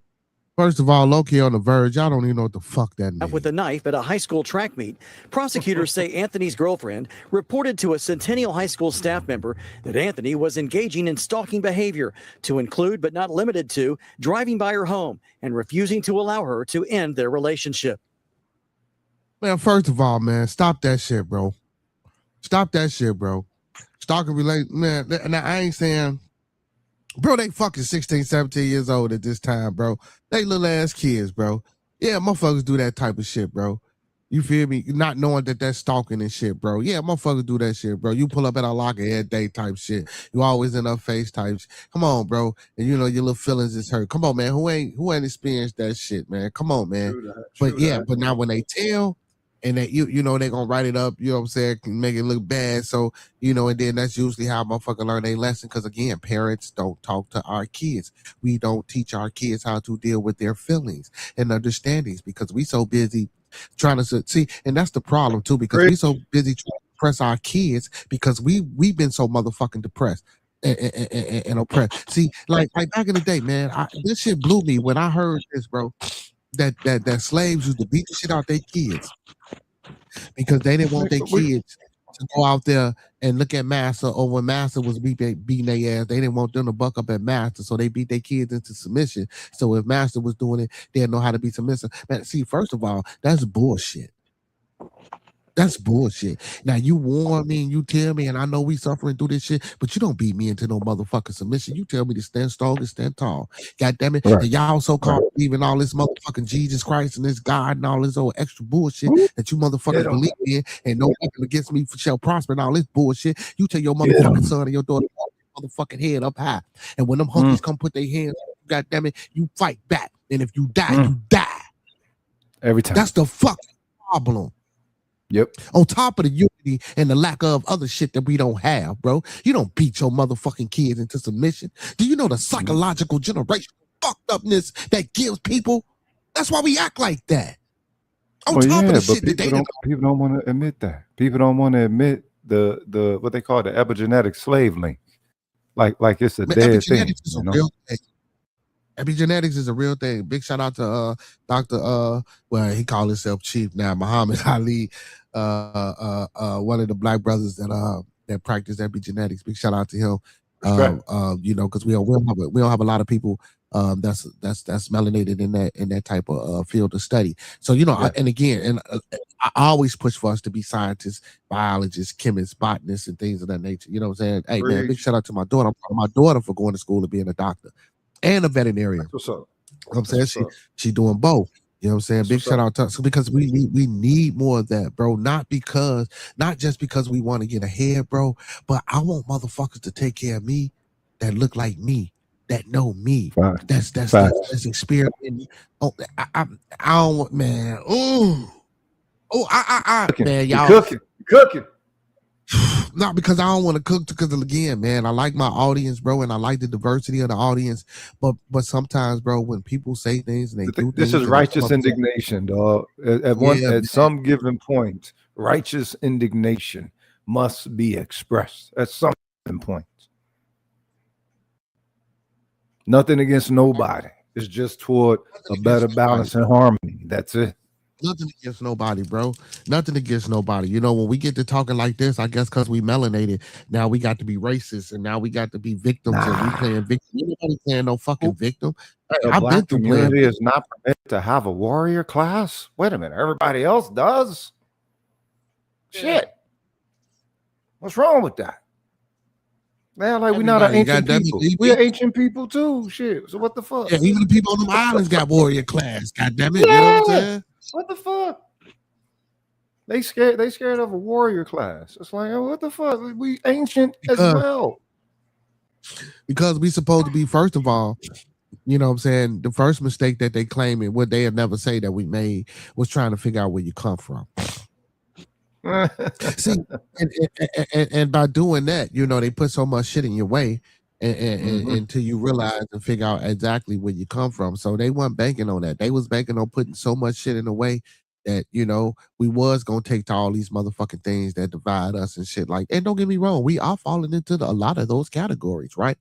First of all, low-key on the verge. Y'all don't even know what the fuck that means. With a knife at a high school track meet. Prosecutors say Anthony's girlfriend reported to a Centennial High School staff member that Anthony was engaging in stalking behavior, to include but not limited to driving by her home and refusing to allow her to end their relationship. Man, first of all, man, stop that shit, bro. Stop that shit, bro. Stalking man. Now, I ain't saying, bro, they fucking 16, 17 years old at this time, bro. They little ass kids, bro. Yeah, motherfuckers do that type of shit, bro. You feel me? Not knowing that that's stalking and shit, bro. Yeah, motherfuckers do that shit, bro. You pull up at a locker every day type shit. You always in her face type shit. Come on, bro. And you know your little feelings is hurt. Come on, man. Who ain't experienced that shit, man? Come on, man. But now when they tell, and that you know they gonna write it up, you know what I'm saying, make it look bad. So, you know, and then that's usually how motherfucker learn their lesson. Because again, parents don't talk to our kids. We don't teach our kids how to deal with their feelings and understandings because we so busy trying to see, and that's the problem too, because we so busy trying to oppress our kids because we've been so motherfucking depressed and oppressed. See, like back in the day, man, this shit blew me when I heard this, bro. That slaves used to beat the shit out their kids because they didn't want their kids to go out there and look at master, or when master was beating their ass, they didn't want them to buck up at master, so they beat their kids into submission. So if master was doing it, they didn't know how to be submissive. Man, see, first of all, that's bullshit. That's bullshit. Now you warn me and you tell me, and I know we suffering through this shit, but you don't beat me into no motherfucking submission. You tell me to stand strong and stand tall. God damn it. Right. And y'all so-called believing all this motherfucking Jesus Christ and this God and all this old extra bullshit that you motherfuckers believe in, and no weapon against me shall prosper and all this bullshit. You tell your motherfucking son and your daughter, motherfucking head up high. And when them hunkies come put their hands on you, God damn it, you fight back. And if you die, you die. Every time. That's the fucking problem. Yep. On top of the unity and the lack of other shit that we don't have, bro. You don't beat your motherfucking kids into submission. Do you know the psychological generation fucked upness that gives people? That's why we act like that. On top of the shit that people don't want to admit that. People don't want to admit the what they call the epigenetic slave link. Like it's a dead thing. Is a real thing. Epigenetics is a real thing. Big shout out to Dr. Well, he called himself Chief now, Muhammad Ali, one of the black brothers that practice epigenetics. Big shout out to him. You know, because we don't have a lot of people that's melanated in that type of field of study. So, you know, I always push for us to be scientists, biologists, chemists, botanists, and things of that nature. You know what I'm saying? Hey, man, big shout out to my daughter. I'm proud of my daughter for going to school and being a doctor and a veterinarian. What's up? You know what I'm saying? She doing both. You know what I'm saying? Big shout out to us because we need more of that, bro. Not just because we want to get ahead, bro, but I want motherfuckers to take care of me that look like me, that know me. That's experience. Oh, I don't want, man. Man, y'all cooking. Not because I don't want to cook, because again, man, I like my audience, bro, and I like the diversity of the audience. But sometimes, bro, when people say things and they do this things, is righteous indignation, dog. At some given point, righteous indignation must be expressed at some point. Nothing against nobody. It's just toward a better balance and harmony. That's it. Nothing against nobody, bro. Nothing against nobody. You know, when we get to talking like this, I guess because we melanated, now we got to be racist, and now we got to be victims, and we playing victim. Nobody playing no fucking victim. I've been through community is not permitted to have a warrior class. Wait a minute, everybody else does. Shit, what's wrong with that? Man, like we're not an ancient people. We're ancient people too. Shit. So what the fuck? Yeah, even the people on the islands got warrior class. God damn it. Yeah. You know what I'm saying? What the fuck? They scared of a warrior class. It's like, oh, what the fuck? We ancient as well. Because we supposed to be, first of all, you know what I'm saying, the first mistake that they claim and what they had never say that we made was trying to figure out where you come from. See, and by doing that, you know, they put so much shit in your way and until you realize and figure out exactly where you come from. So they weren't banking on that. They was banking on putting so much shit in the way that, you know, we was gonna take to all these motherfucking things that divide us and shit like. And don't get me wrong, we are falling into a lot of those categories, right?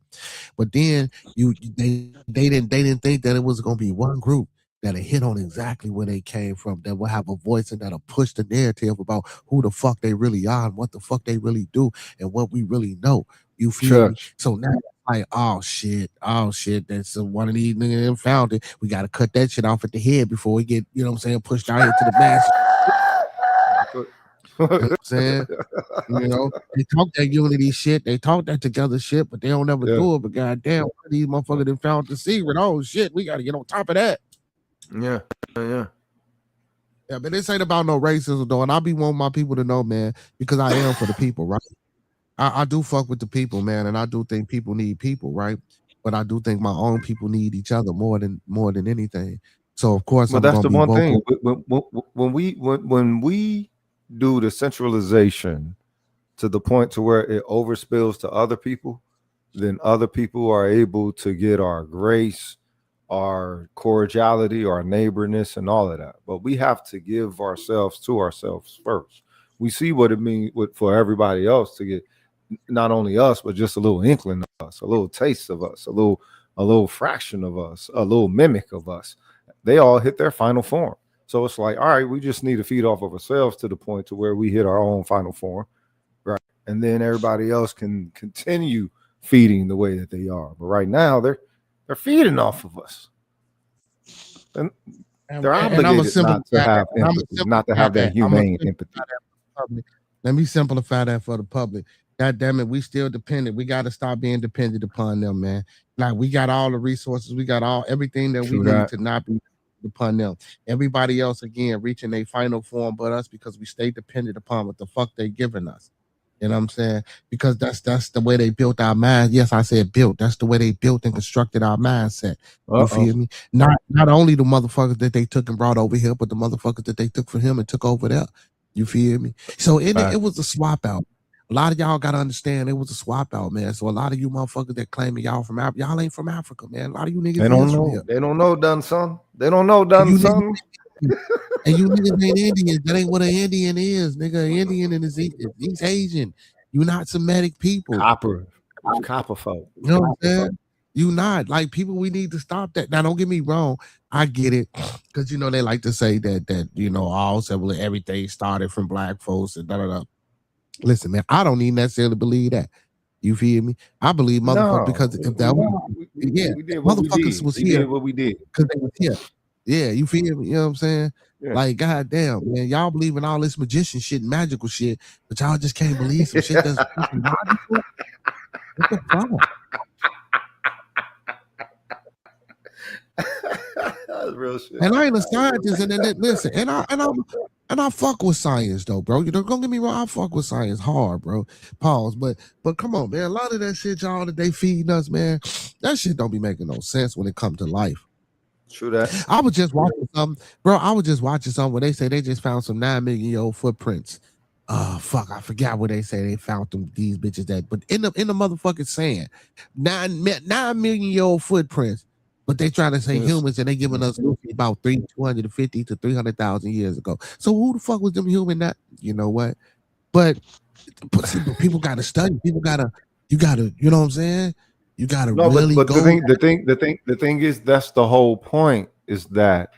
But then they didn't think that it was gonna be one group that'll hit on exactly where they came from, that will have a voice and that'll push the narrative about who the fuck they really are and what the fuck they really do and what we really know. You feel me? So now like, oh shit, that's one of these niggas found it. We gotta cut that shit off at the head before we get, you know what I'm saying, pushed out into the mass. You know what I'm saying? You know, they talk that unity shit, they talk that together shit, but they don't ever do it. But goddamn, these motherfuckers that found the secret. Oh shit, we gotta get on top of that. Yeah. Yeah, but this ain't about no racism though, and I be wanting my people to know, man, because I am for the people, right? I do fuck with the people, man, and I do think people need people, right? But I do think my own people need each other more than anything. So of course, I'm that's gonna the be one vocal. thing. When we do the centralization to the point to where it overspills to other people, then other people are able to get our grace, our cordiality, our neighborness, and all of that. But we have to give ourselves to ourselves first. We see what it means for everybody else to get not only us, but just a little inkling of us, a little taste of us, a little fraction of us, a little mimic of us. They all hit their final form. So it's like, all right, we just need to feed off of ourselves to the point to where we hit our own final form, right? And then everybody else can continue feeding the way that they are. But right now, they're feeding off of us, and they're obligated not to have empathy, not to have that humane empathy. Let me simplify that for the public. God damn it, we still dependent. We got to stop being dependent upon them, man. Like we got all the resources, we got everything that we need to not be upon them. Everybody else again reaching their final form, but us, because we stay dependent upon what the fuck they giving us. You know what I'm saying? Because that's the way they built our mind. Yes, I said built. That's the way they built and constructed our mindset. You feel me? Not only the motherfuckers that they took and brought over here, but the motherfuckers that they took from him and took over there. You feel me? So it was a swap out. A lot of y'all gotta understand it was a swap out, man. So a lot of you motherfuckers that claiming y'all from Africa, y'all ain't from Africa, man. A lot of you niggas They don't is know. from here. They don't know, done son. They don't know, done son. And you niggas ain't Indians. That ain't what an Indian is, nigga. An Indian and he's Asian. You not Semitic people. Copper folk. You know what I'm saying? You not like people. We need to stop that. Now, don't get me wrong. I get it, because you know they like to say that you know all several everything started from black folks and da da da. Listen, man, I don't even necessarily believe that. You feel me? I believe motherfuckers because if that was motherfuckers was here what we did because they was here. Yeah, you feel me? You know what I'm saying? Yeah. Like, goddamn, man, y'all believe in all this magician shit and magical shit, but y'all just can't believe some shit that's logical. What the fuck? That's real shit. And I ain't a scientist, and then listen, and I fuck with science though, bro. You don't get me wrong, I fuck with science hard, bro. Pause, but come on, man. A lot of that shit y'all that they feeding us, man, that shit don't be making no sense when it comes to life. True that. I was just watching something, bro. I was just watching something where they say they just found some 9 million old footprints. Fuck, I forgot what they say they found them, these bitches that, but in the motherfucking sand, 9 million old footprints. But they trying to say humans, and they giving us about 250 to 300,000 years ago. So who the fuck was them human? That you know what? But people got to study. You got to, you know what I'm saying? You got to really but go. The thing is, that's the whole point. Is that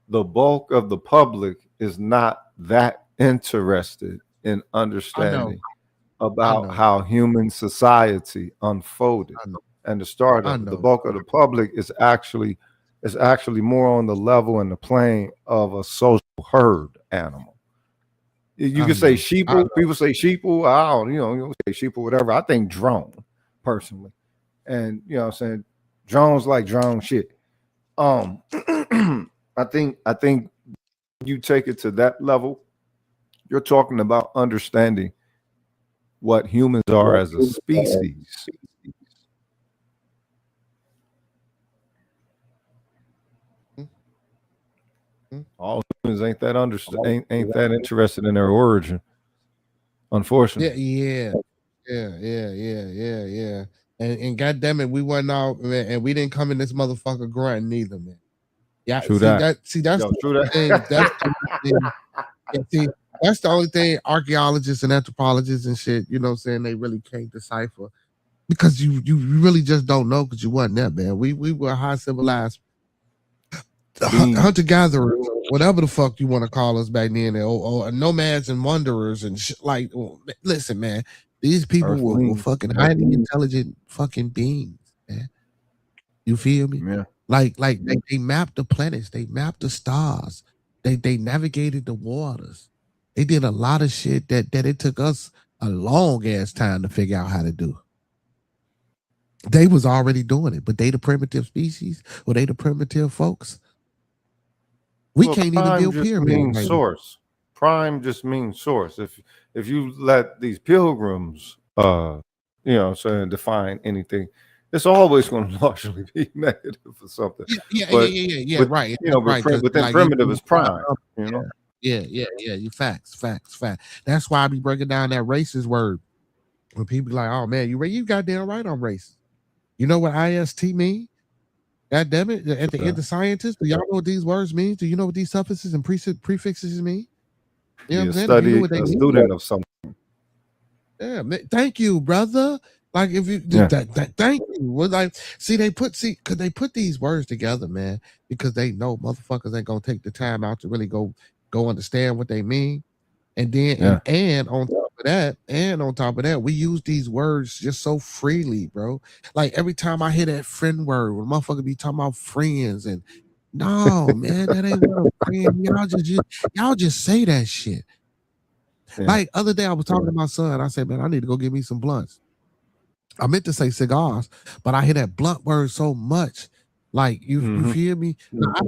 the bulk of the public is not that interested in understanding about how human society unfolded. And the start of the bulk of the public is actually more on the level and the plane of a social herd animal. You can say sheeple. People say sheeple. I don't, you say sheeple, whatever. I think drone, personally. And you know what I'm saying? Drones like drone shit. I think you take it to that level, you're talking about understanding what humans are as a species. All humans ain't that ain't that interested in their origin, unfortunately. Yeah. And goddamn it, we wasn't all, man, and we didn't come in this motherfucker grunting neither, man. Yeah, True see that. that. See that's Yo, the true that. thing. That's the thing. Yeah, see, that's the only thing archaeologists and anthropologists and shit, you know what I'm saying, they really can't decipher. Because you really just don't know because you wasn't there, man. We were high civilized hunter gatherers, whatever the fuck you want to call us back then, or nomads and wanderers and shit. Like, listen, man, these people were fucking highly intelligent fucking beings, man. You feel me? Yeah. Like they mapped the planets, they mapped the stars, they navigated the waters. They did a lot of shit that it took us a long ass time to figure out how to do. They was already doing it, but they the primitive species, or they the primitive folks. We can't even build pyramids. Means source. Prime just means source. If you let these pilgrims, you know what I'm saying, define anything, it's always going to largely be negative or something. Yeah, right. You know, right, but then like, primitive is prime. You know. Yeah. You facts. That's why I be breaking down that racist word. When people be like, "Oh man, you goddamn right, I'm racist." You know what IST mean? God damn it! At the end of scientists, do y'all know what these words mean? Do you know what these suffixes and prefixes mean? You know what I'm saying? Study a student of something. Yeah, thank you, brother. Like if you thank you. Well, like see, because they put these words together, man, because they know motherfuckers ain't gonna take the time out to really go understand what they mean. And then and on top of that, we use these words just so freely, bro. Like every time I hear that friend word, when motherfucker be talking about friends, and no, man, that ain't what a friend. Y'all just say that shit. Yeah. Like other day I was talking to my son, I said, man, I need to go get me some blunts. I meant to say cigars, but I hear that blunt word so much. Like you feel me?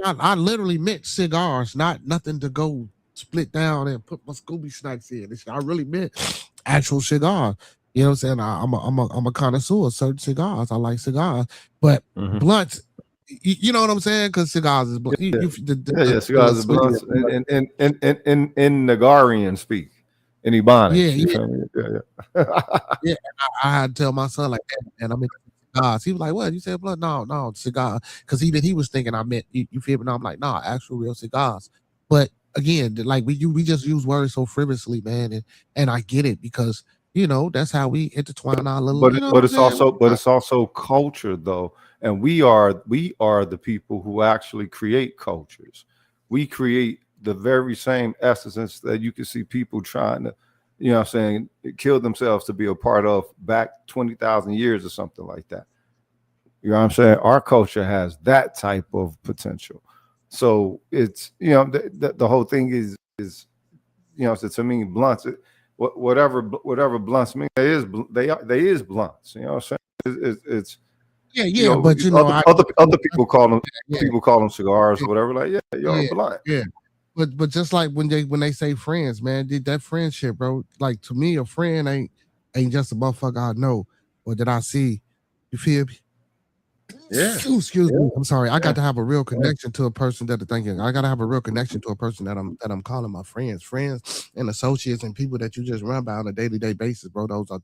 I literally meant cigars, not nothing to go split down and put my Scooby snacks in. I really meant actual cigars. You know what I'm saying? I'm a connoisseur of certain cigars. I like cigars, but blunts. You know what I'm saying? Because cigars is blunt. Cigars is blunts. In Nagarian speak. In Ebonics. Yeah. I had to tell my son like that, and I meant cigars. He was like, "What? You said blood? No, cigar." Because even he was thinking I meant you feel me? No, I'm like, "No, actual real cigars." But again, like we just use words so frivolously, man, and I get it because you know that's how we intertwine our little. But it's also culture though, and we are the people who actually create cultures. We create the very same essence that you can see people trying to, you know what I'm saying, kill themselves to be a part of back 20,000 years or something like that. You know what I'm saying? Our culture has that type of potential. So it's, you know, the whole thing is, you know, so to me, blunts, whatever blunts mean, they is blunts. You know what I'm saying? It's yeah, you know, but you know, other people call them cigars or whatever. Like, you're a blunt. Yeah. But just like when they say friends, man, that friendship, bro. Like to me, a friend ain't just a motherfucker I know or that I see. You feel me? Yeah. Excuse me. I'm sorry. I got to have a real connection to a person that I'm thinking. I got to have a real connection to a person that I'm calling my friends and associates and people that you just run by on a day-to-day basis, bro. Those are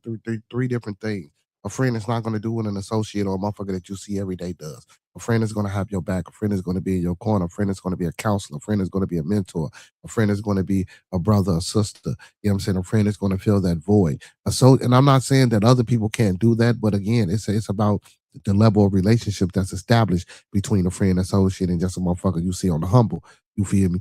three different things. A friend is not going to do what an associate or a motherfucker that you see every day does. A friend is going to have your back. A friend is going to be in your corner. A friend is going to be a counselor. A friend is going to be a mentor. A friend is going to be a brother, a sister. You know what I'm saying? A friend is going to fill that void. And I'm not saying that other people can't do that, but again, it's about the level of relationship that's established between a friend, associate, and just a motherfucker you see on the humble. You feel me?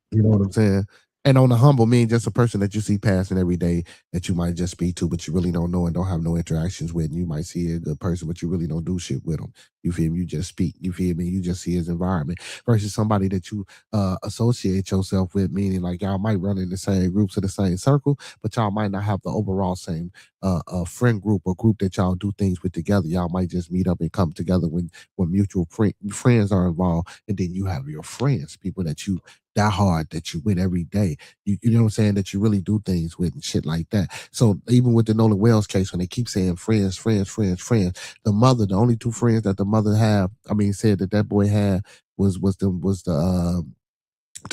You know what I'm saying? And on the humble mean just a person that you see passing every day that you might just speak to, but you really don't know and don't have no interactions with. And you might see a good person, but you really don't do shit with them. You feel me? You just speak. You feel me? You just see his environment versus somebody that you associate yourself with, meaning like y'all might run in the same groups of the same circle, but y'all might not have the overall same friend group or group that y'all do things with together. Y'all might just meet up and come together when mutual friends are involved. And then you have your friends, people that you that hard that you with every day. You know what I'm saying? That you really do things with and shit like that. So even with the Nolan Wells case, when they keep saying friends, the only two friends that the mother said that boy had was the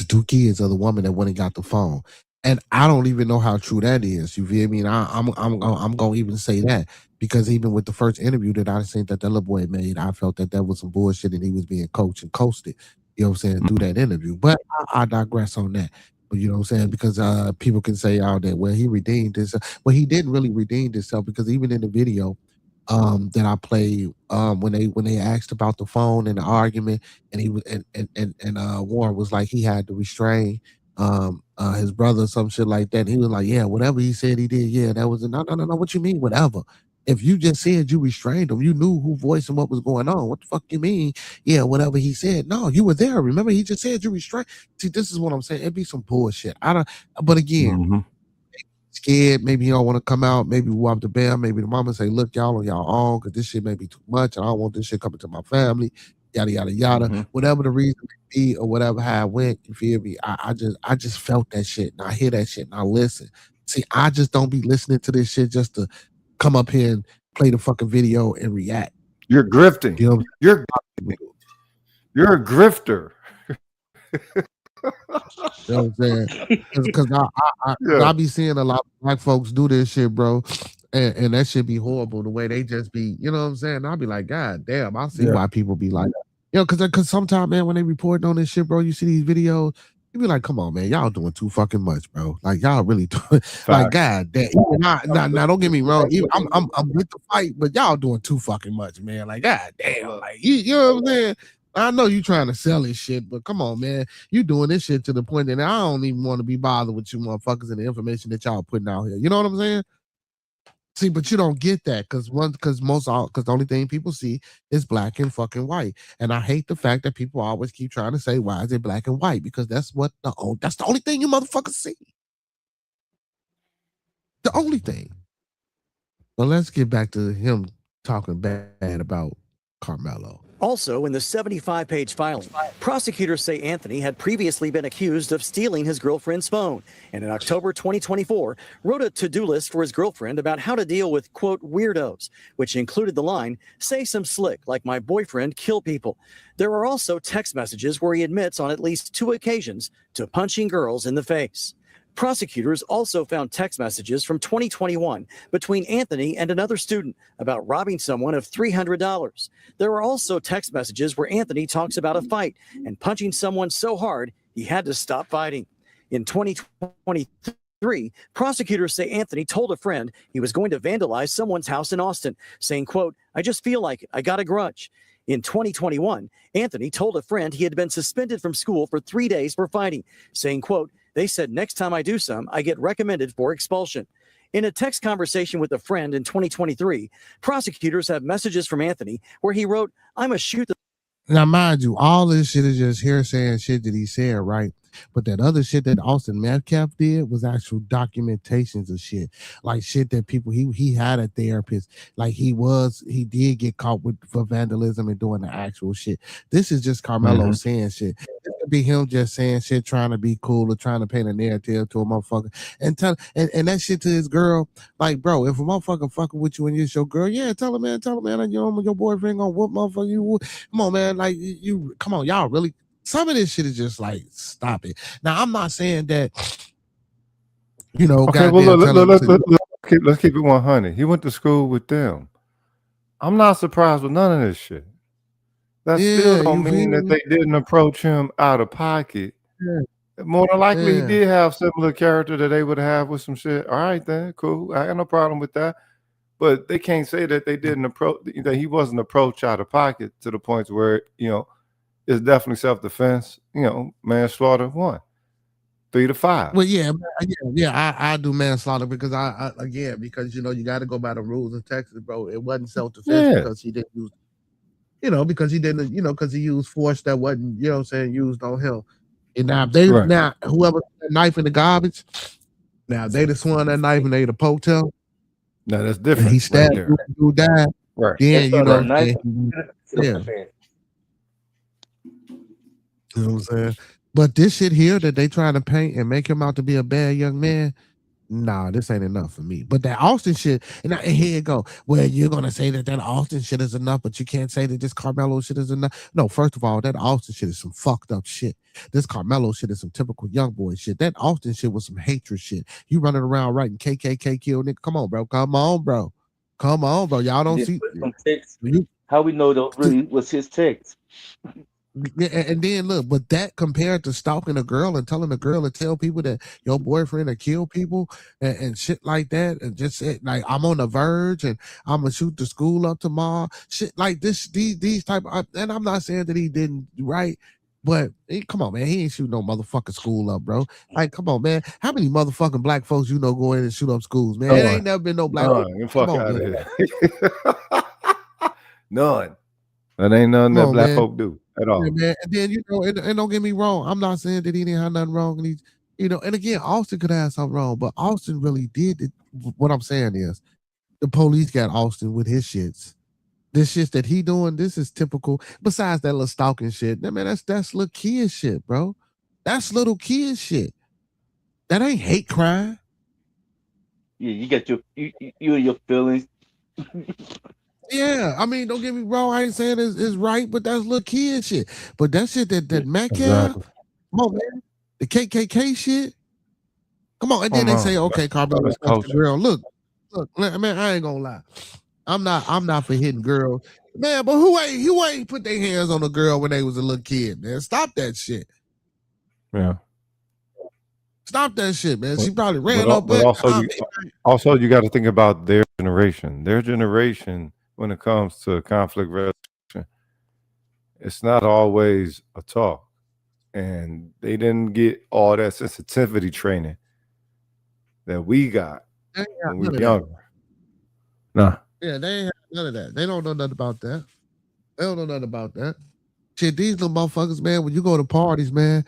two kids of the woman that went and got the phone. And I don't even know how true that is. You feel me? And I'm gonna even say that because even with the first interview that I seen that little boy made, I felt that was some bullshit and he was being coached and coasted. You know what I'm saying, through that interview. But I digress on that. But you know what I'm saying? Because people can say all that, well, he redeemed himself. Well, he didn't really redeem himself, because even in the video that I played, when they asked about the phone and the argument, and he was and Warren was like he had to restrain his brother or some shit like that. And he was like, yeah, whatever he said he did, yeah, that was no. What you mean, whatever? If you just said you restrained him, you knew who voiced and what was going on. What the fuck you mean? Yeah, whatever he said. No, you were there. Remember, he just said you restrained. See, this is what I'm saying. It'd be some bullshit. I don't. But again, scared. Maybe he don't want to come out. Maybe whoop the bell. Maybe the mama say, "Look, y'all on y'all own, because this shit may be too much. And I don't want this shit coming to my family." Yada yada yada. Whatever the reason may be, or whatever how it went. You feel me? I just felt that shit, and I hear that shit, and I listen. See, I just don't be listening to this shit just to come up here and play the fucking video and react. You're grifting. You know, you're a grifter. You know what I'm saying? Because I be seeing a lot of black folks do this shit, bro. And that shit be horrible, the way they just be, you know what I'm saying? I'll be like, God damn, I see why people be like, you know, because sometimes, man, when they reporting on this shit, bro, you see these videos, you be like, come on, man, y'all doing too fucking much, bro. Like, y'all really doing, like, God damn. Now, don't get me wrong. I'm with the fight, but y'all doing too fucking much, man. Like, God damn. Like, you know what I'm saying? I know you trying to sell this shit, but come on, man. You doing this shit to the point that I don't even want to be bothered with you motherfuckers and the information that y'all putting out here. You know what I'm saying? See, but you don't get that because the only thing people see is black and fucking white. And I hate the fact that people always keep trying to say, why is it black and white? Because that's the only thing you motherfuckers see. The only thing. But let's get back to him talking bad about Carmelo. Also, in the 75-page filing, prosecutors say Anthony had previously been accused of stealing his girlfriend's phone, and in October 2024, wrote a to-do list for his girlfriend about how to deal with, quote, weirdos, which included the line, say some slick, like my boyfriend, kill people. There are also text messages where he admits on at least 2 occasions to punching girls in the face. Prosecutors also found text messages from 2021 between Anthony and another student about robbing someone of $300. There are also text messages where Anthony talks about a fight and punching someone so hard he had to stop fighting. In 2023, prosecutors say Anthony told a friend he was going to vandalize someone's house in Austin, saying, quote, I just feel like it. I got a grudge. In 2021, Anthony told a friend he had been suspended from school for 3 days for fighting, saying, quote, they said next time I do some, I get recommended for expulsion. In a text conversation with a friend in 2023, prosecutors have messages from Anthony where he wrote, I'm a shooter. Now, mind you, all this shit is just hearsay and shit that he said, right? But that other shit that Austin Metcalf did was actual documentations of shit, like shit that people he had a therapist, like he did get caught for vandalism and doing the actual shit. This is just Carmelo saying shit. It could be him just saying shit, trying to be cool or trying to paint a narrative to a motherfucker and that shit to his girl. Like, bro, if a motherfucker fucking with you and you're your girl, yeah, tell him, man, and your boyfriend gonna whoop motherfucker. You come on, man, like you come on, y'all really. Some of this shit is just like, stop it. Now, I'm not saying that, you know, okay, well, let's keep it 100. He went to school with them. I'm not surprised with none of this shit. That still don't mean that they didn't approach him out of pocket. Yeah. More than likely, he did have similar character that they would have with some shit. All right, then, cool. I got no problem with that. But they can't say that they didn't approach, that he wasn't approached out of pocket to the point where, you know, it's definitely self-defense, you know, manslaughter 1, 3 to 5. Well, I do manslaughter because because you know you got to go by the rules in Texas, bro. It wasn't self-defense because he didn't use, you know, because he didn't, you know, because he used force that wasn't, you know what I'm saying, used on him. And now whoever that knife in the garbage, now they the swung that knife and they the hotel. No, that's different. And he stabbed who died. Right. Yeah, you know. You know what I'm saying? But this shit here that they trying to paint and make him out to be a bad young man, nah, this ain't enough for me. But that Austin shit, and here you go. Well, you're gonna say that Austin shit is enough, but you can't say that this Carmelo shit is enough. No, first of all, that Austin shit is some fucked up shit. This Carmelo shit is some typical young boy shit. That Austin shit was some hatred shit. You running around writing KKK kill nigga. Come on, bro. Y'all don't see. How we know those really was his text? And then look, but that compared to stalking a girl and telling a girl to tell people that your boyfriend had killed people and shit like that, and just said like I'm on the verge and I'm gonna shoot the school up tomorrow, shit like this, these type of, and I'm not saying that he didn't, right? But come on, man, he ain't shooting no motherfucking school up, bro. Like, come on, man. How many motherfucking black folks you know go in and shoot up schools, man? It ain't never been no black. None. Get the fuck Come on, out man. of here. None. That ain't nothing that black folk do at all. Yeah, man. And then and don't get me wrong, I'm not saying that he didn't have nothing wrong, and he's and again, Austin could have something wrong, but Austin really did it. What I'm saying is, the police got Austin with his shits. This shit that he doing, this is typical. Besides that little stalking shit, man, that's little kid shit, bro. That's little kid shit. That ain't hate crime. Yeah, you got you and your feelings. Yeah, I mean, don't get me wrong. I ain't saying it's right, but that's little kid shit. But that shit that Mac Exactly. come on, man. The KKK shit. Come on, and then they say, okay, Carmelo, That's culture. girl. Look, man, I ain't gonna lie. I'm not for hitting girls, man. But who ain't put their hands on a girl when they was a little kid, man? Stop that shit. Yeah. Stop that shit, man. She probably ran But up, but also you got to think about their generation. Their generation, when it comes to conflict resolution, it's not always a talk, and they didn't get all that sensitivity training that we got when we were younger. Nah. Yeah, they ain't have none of that. They don't know nothing about that. They don't know nothing about that. Shit, these little motherfuckers, man, when you go to parties, man,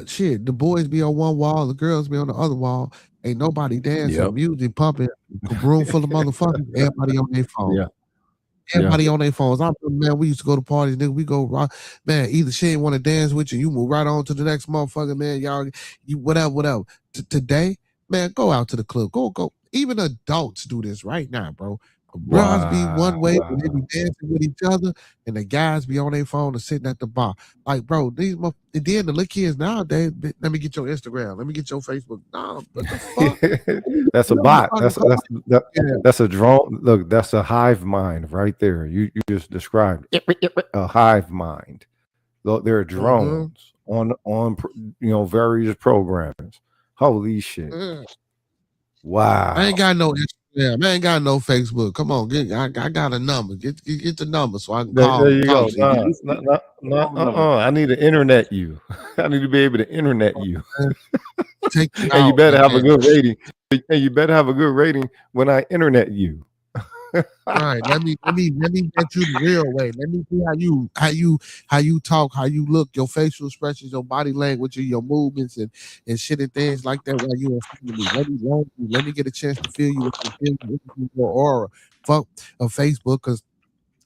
shit, the boys be on one wall, the girls be on the other wall. Ain't nobody dancing, Yep. music pumping, room full of motherfuckers, everybody on their phone. Yeah. Everybody on their phones. I remember, man, we used to go to parties, nigga. We go rock, man. Either she ain't want to dance with you move right on to the next motherfucker, man. Y'all, you whatever. Today, man, go out to the club. Go. Even adults do this right now, bro. Girls be one way and they be dancing with each other, and the guys be on their phone and sitting at the bar. Like, bro, and then the little kids nowadays, let me get your Instagram, let me get your Facebook. No, what the fuck? That's a bot. That's a drone. Look, that's a hive mind right there. You just described a hive mind. There are drones on various programs. Holy shit! Wow. I ain't got no Instagram. I ain't got no Facebook. Come on, I got a number. Get the number so I can call. There you go. I need to internet you. I need to be able to internet you. And you better have a good rating. And you better have a good rating when I internet you. Right. Let me get you the real way. Let me see how you talk, how you look, your facial expressions, your body language, and your movements and shit and things like that while you in front of me. Let me get a chance to feel you with your aura. Fuck a Facebook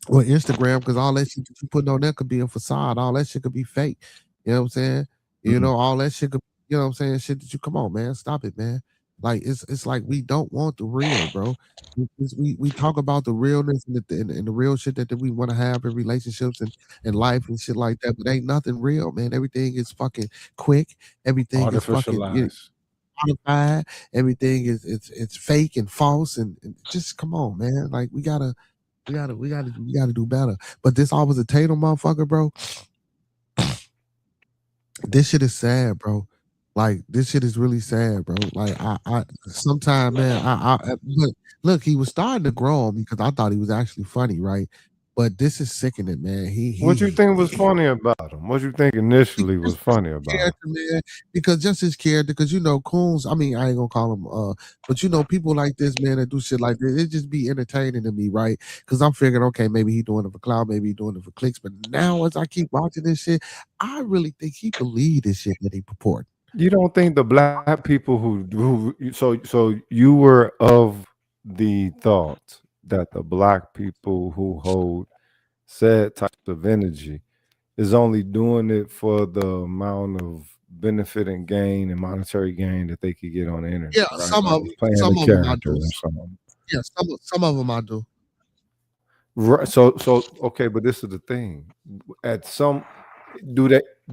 or Instagram, because all that shit that you putting on there could be a facade. All that shit could be fake. You know what I'm saying? You know, all that shit could, you know what I'm saying? Shit that you come on, man. Stop it, man. Like it's like we don't want the real, bro. We talk about the realness and the real shit that we want to have in relationships and life and shit like that, but ain't nothing real, man. Everything is fucking quick. Everything is fucking modified. Everything is it's fake and false and just come on, man. Like we gotta do better. But this always a Tatum motherfucker, bro. This shit is sad, bro. Like this shit is really sad, bro. Like I sometimes, man, look, he was starting to grow on me because I thought he was actually funny, right? But this is sickening, man. What you think was funny about him? What you think initially was funny about him? Man, because just his character, because Coons, I mean, I ain't gonna call him but people like this, man, that do shit like this, it just be entertaining to me, right? Because I'm figuring, okay, maybe he doing it for clout, maybe he doing it for clicks. But now as I keep watching this shit, I really think he believe this shit that he purport. You don't think the black people so you were of the thought that the black people who hold said types of energy is only doing it for the amount of benefit and gain and monetary gain that they could get on the internet? Yeah, right? some of them I do. Yeah, some of them I do. Right. So okay, but this is the thing.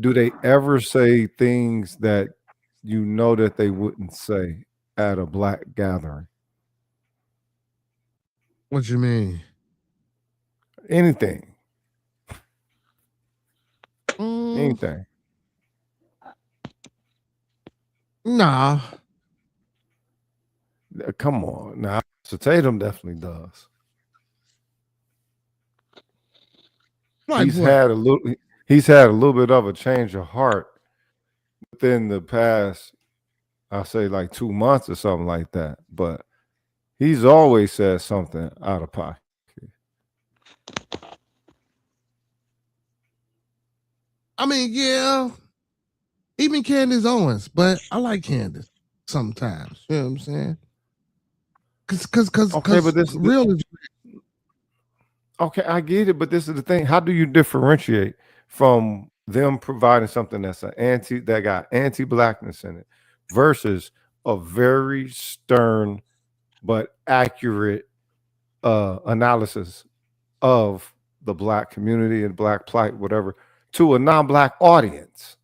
Do they ever say things that that they wouldn't say at a black gathering? What you mean? Anything. anything. Nah. Come on. Now, so Tatum definitely does. Like He's what? had a little bit of a change of heart within the past, I'll say like 2 months or something like that. But he's always said something out of pocket. I mean, yeah. Even Candace Owens, but I like Candace sometimes. You know what I'm saying? Cause Okay, but this real is okay, I get it, but this is the thing. How do you differentiate from them providing something that's that got anti-blackness in it versus a very stern but accurate analysis of the black community and black plight, whatever, to a non-black audience?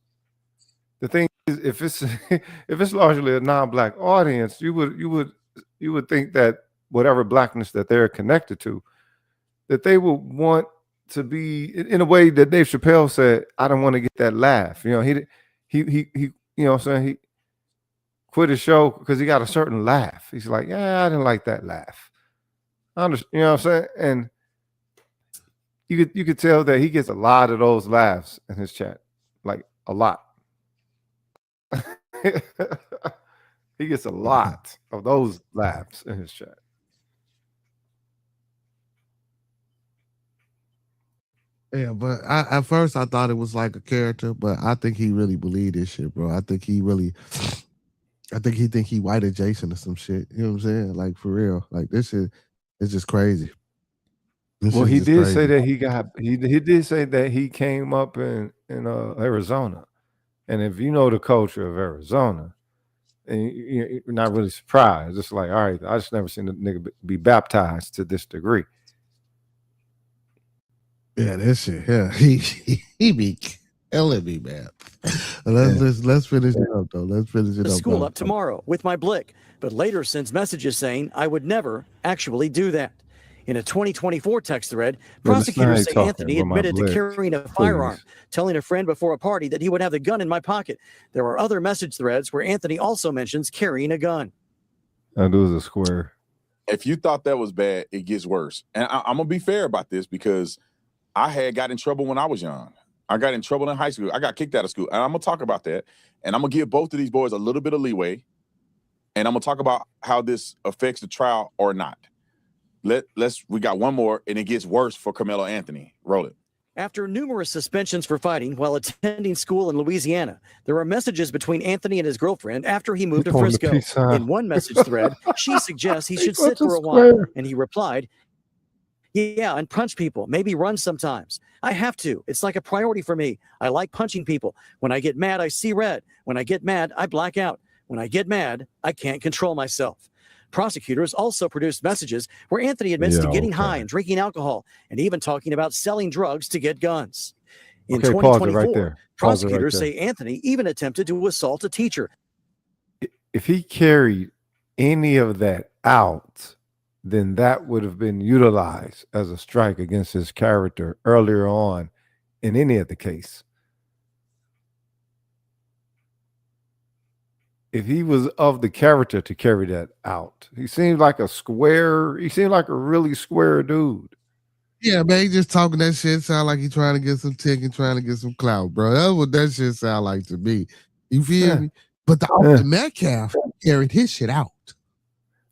The thing is, if it's if it's largely a non-black audience, you would think that whatever blackness that they're connected to, that they would want to be in a way that Dave Chappelle said, I don't want to get that laugh. You know, he you know what I'm saying? He quit his show because he got a certain laugh. He's like, yeah, I didn't like that laugh. I understand, you know what I'm saying? And you could tell that he gets a lot of those laughs in his chat. Like a lot. He gets a lot of those laughs in his chat. yeah, but at first I thought it was like a character, but I think he really believed this shit, bro. I think he think he white adjacent or some shit. You know what I'm saying? Like for real. Like this shit is just crazy. Well, he did say that he did say that he came up in Arizona. And if you know the culture of Arizona, and you're not really surprised, it's like, all right, I just never seen a nigga be baptized to this degree. Yeah, that shit. Yeah, he be killing me, man. Let's finish it up though. Let's finish it up. School up tomorrow with my blick, but later sends messages saying I would never actually do that. In a 2024 text thread, prosecutors say Anthony admitted to carrying a firearm, telling a friend before a party that he would have the gun in my pocket. There are other message threads where Anthony also mentions carrying a gun. That was a square. If you thought that was bad, it gets worse. And I'm going to be fair about this because I had got in trouble when I was young. I got in trouble in high school. I got kicked out of school. And I'm going to talk about that. And I'm going to give both of these boys a little bit of leeway. And I'm going to talk about how this affects the trial or not. We got one more, and it gets worse for Carmelo Anthony. Roll it. After numerous suspensions for fighting while attending school in Louisiana, there are messages between Anthony and his girlfriend after he moved to Frisco. In one message thread, she suggests he should sit for a while, and he replied, yeah, and punch people, maybe run sometimes. I have to. It's like a priority for me. I like punching people. When I get mad, I see red. When I get mad, I black out. When I get mad, I can't control myself. Prosecutors also produced messages where Anthony admits to getting high and drinking alcohol and even talking about selling drugs to get guns. In 2024, prosecutors say Anthony even attempted to assault a teacher. If he carried any of that out, then that would have been utilized as a strike against his character earlier on in any of the case. If he was of the character to carry that out, he seemed like a really square dude. Yeah, man, he just talking that shit. Sound like he trying to get some tick and trying to get some clout, bro. That's what that shit sound like to me. You feel me? But the Metcalf carried his shit out.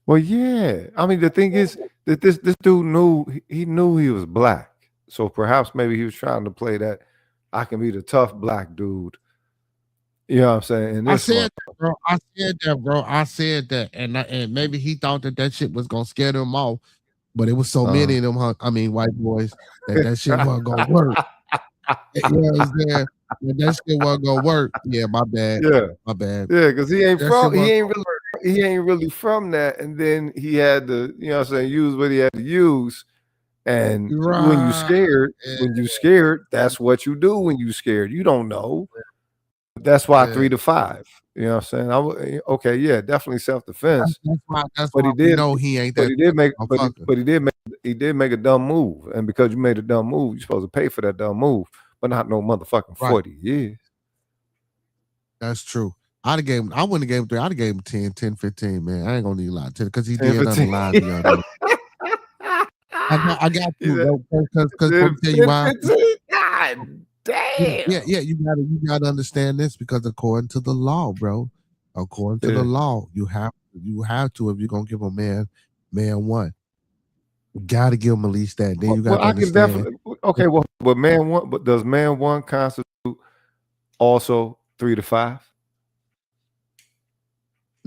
Well, yeah. I mean, the thing is that this dude knew he was black. So perhaps maybe he was trying to play that I can be the tough black dude. You know what I'm saying? And I said that. And maybe he thought that shit was going to scare them off. But it was so many of them, white boys, that shit wasn't going to work. You know what I'm saying? That shit wasn't going to work. Yeah, my bad. Yeah. My bad. Yeah, because he ain't really from that. And then he had to, you know what I'm saying, use what he had to use. And when you scared, that's what you do when you scared. You don't know. That's why 3 to 5. You know what I'm saying? Okay, yeah, definitely self-defense. That's why he did. No, he ain't that. But he did make a dumb move, and because you made a dumb move, you're supposed to pay for that dumb move. but not no motherfucking 40 years. That's true. I wouldn't have gave him 3. I'd have gave him 10, 15, man. I ain't gonna need a lot. Because he 10, did 15. underline beyond that. I got you, because let me tell you why. 15? God damn. Yeah, you gotta understand this, because according to the law, bro, according to the law, you have to, if you're gonna give a man 1, you gotta give him at least that. Then you gotta understand. Can definitely, okay, well, but man 1, but does man 1 constitute also 3 to 5?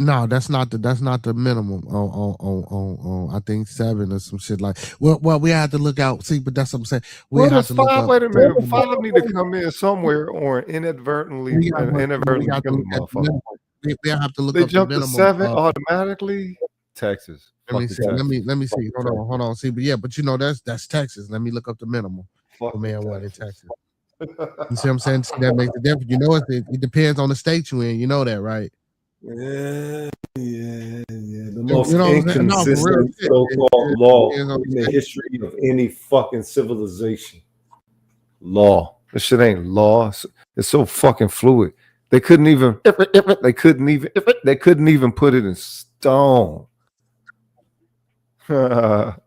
No, that's not the minimum on I think 7 or some shit like. Well, we have to look out. See, but that's what I'm saying. We have to look up. Wait a minute. 5 need to come in somewhere, or inadvertently we kill the motherfucker. We have to look They up jump the to minimum. 7 automatically. Texas. Let me see. Let me see. Hold on. See, but you know that's Texas. Let me look up the minimum for man 1 in Texas. You see what I'm saying? See, that makes a difference. You know, it depends on the state you're in. You know that, right? Yeah. The most You know inconsistent so-called law in the history of any fucking civilization. Law. This shit ain't law. It's so fucking fluid. They couldn't even put it in stone. Let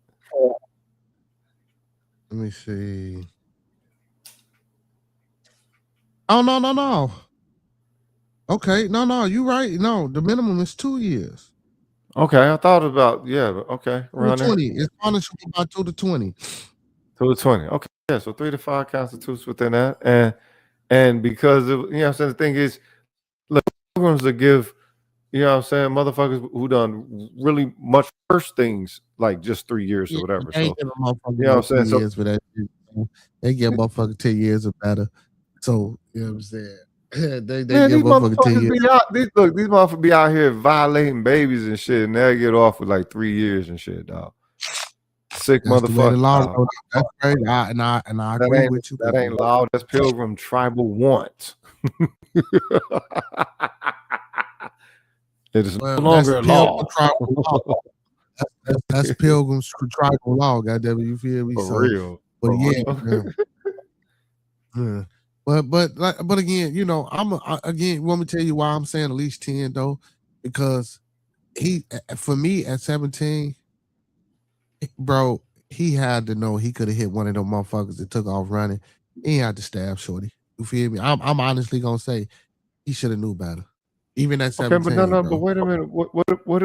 me see. Oh, no. Okay, no, you right. No, the minimum is 2 years. Okay, I thought about okay. Around 20. It's punishable by 2 to 20. 2 to 20. Okay, yeah. So 3 to 5 constitutes within that, and because you know what I'm saying, the thing is, look, programs that give, you know what I'm saying, motherfuckers who done really much worse things, like just 3 years or whatever. So you know what I'm saying. So for that, they give motherfucker 10 years or better. So you know what I'm saying. they give motherfuckers 10 years. These motherfuckers be out here violating babies and shit, and they'll get off with like 3 years and shit, dog. Sick That's motherfucker. The law, that's great. And I agree with you. That ain't law. That's Pilgrim tribal want. It is no longer law. That's Pilgrim's tribal law. Goddamn it, you feel me? For real. But yeah. But again, you know, let me tell you why I'm saying at least 10 though, because for me at 17, bro, he had to know he could have hit one of them motherfuckers that took off running. He had to stab shorty. You feel me? I'm honestly gonna say he should have knew better, even at 17. Okay, but wait a minute. What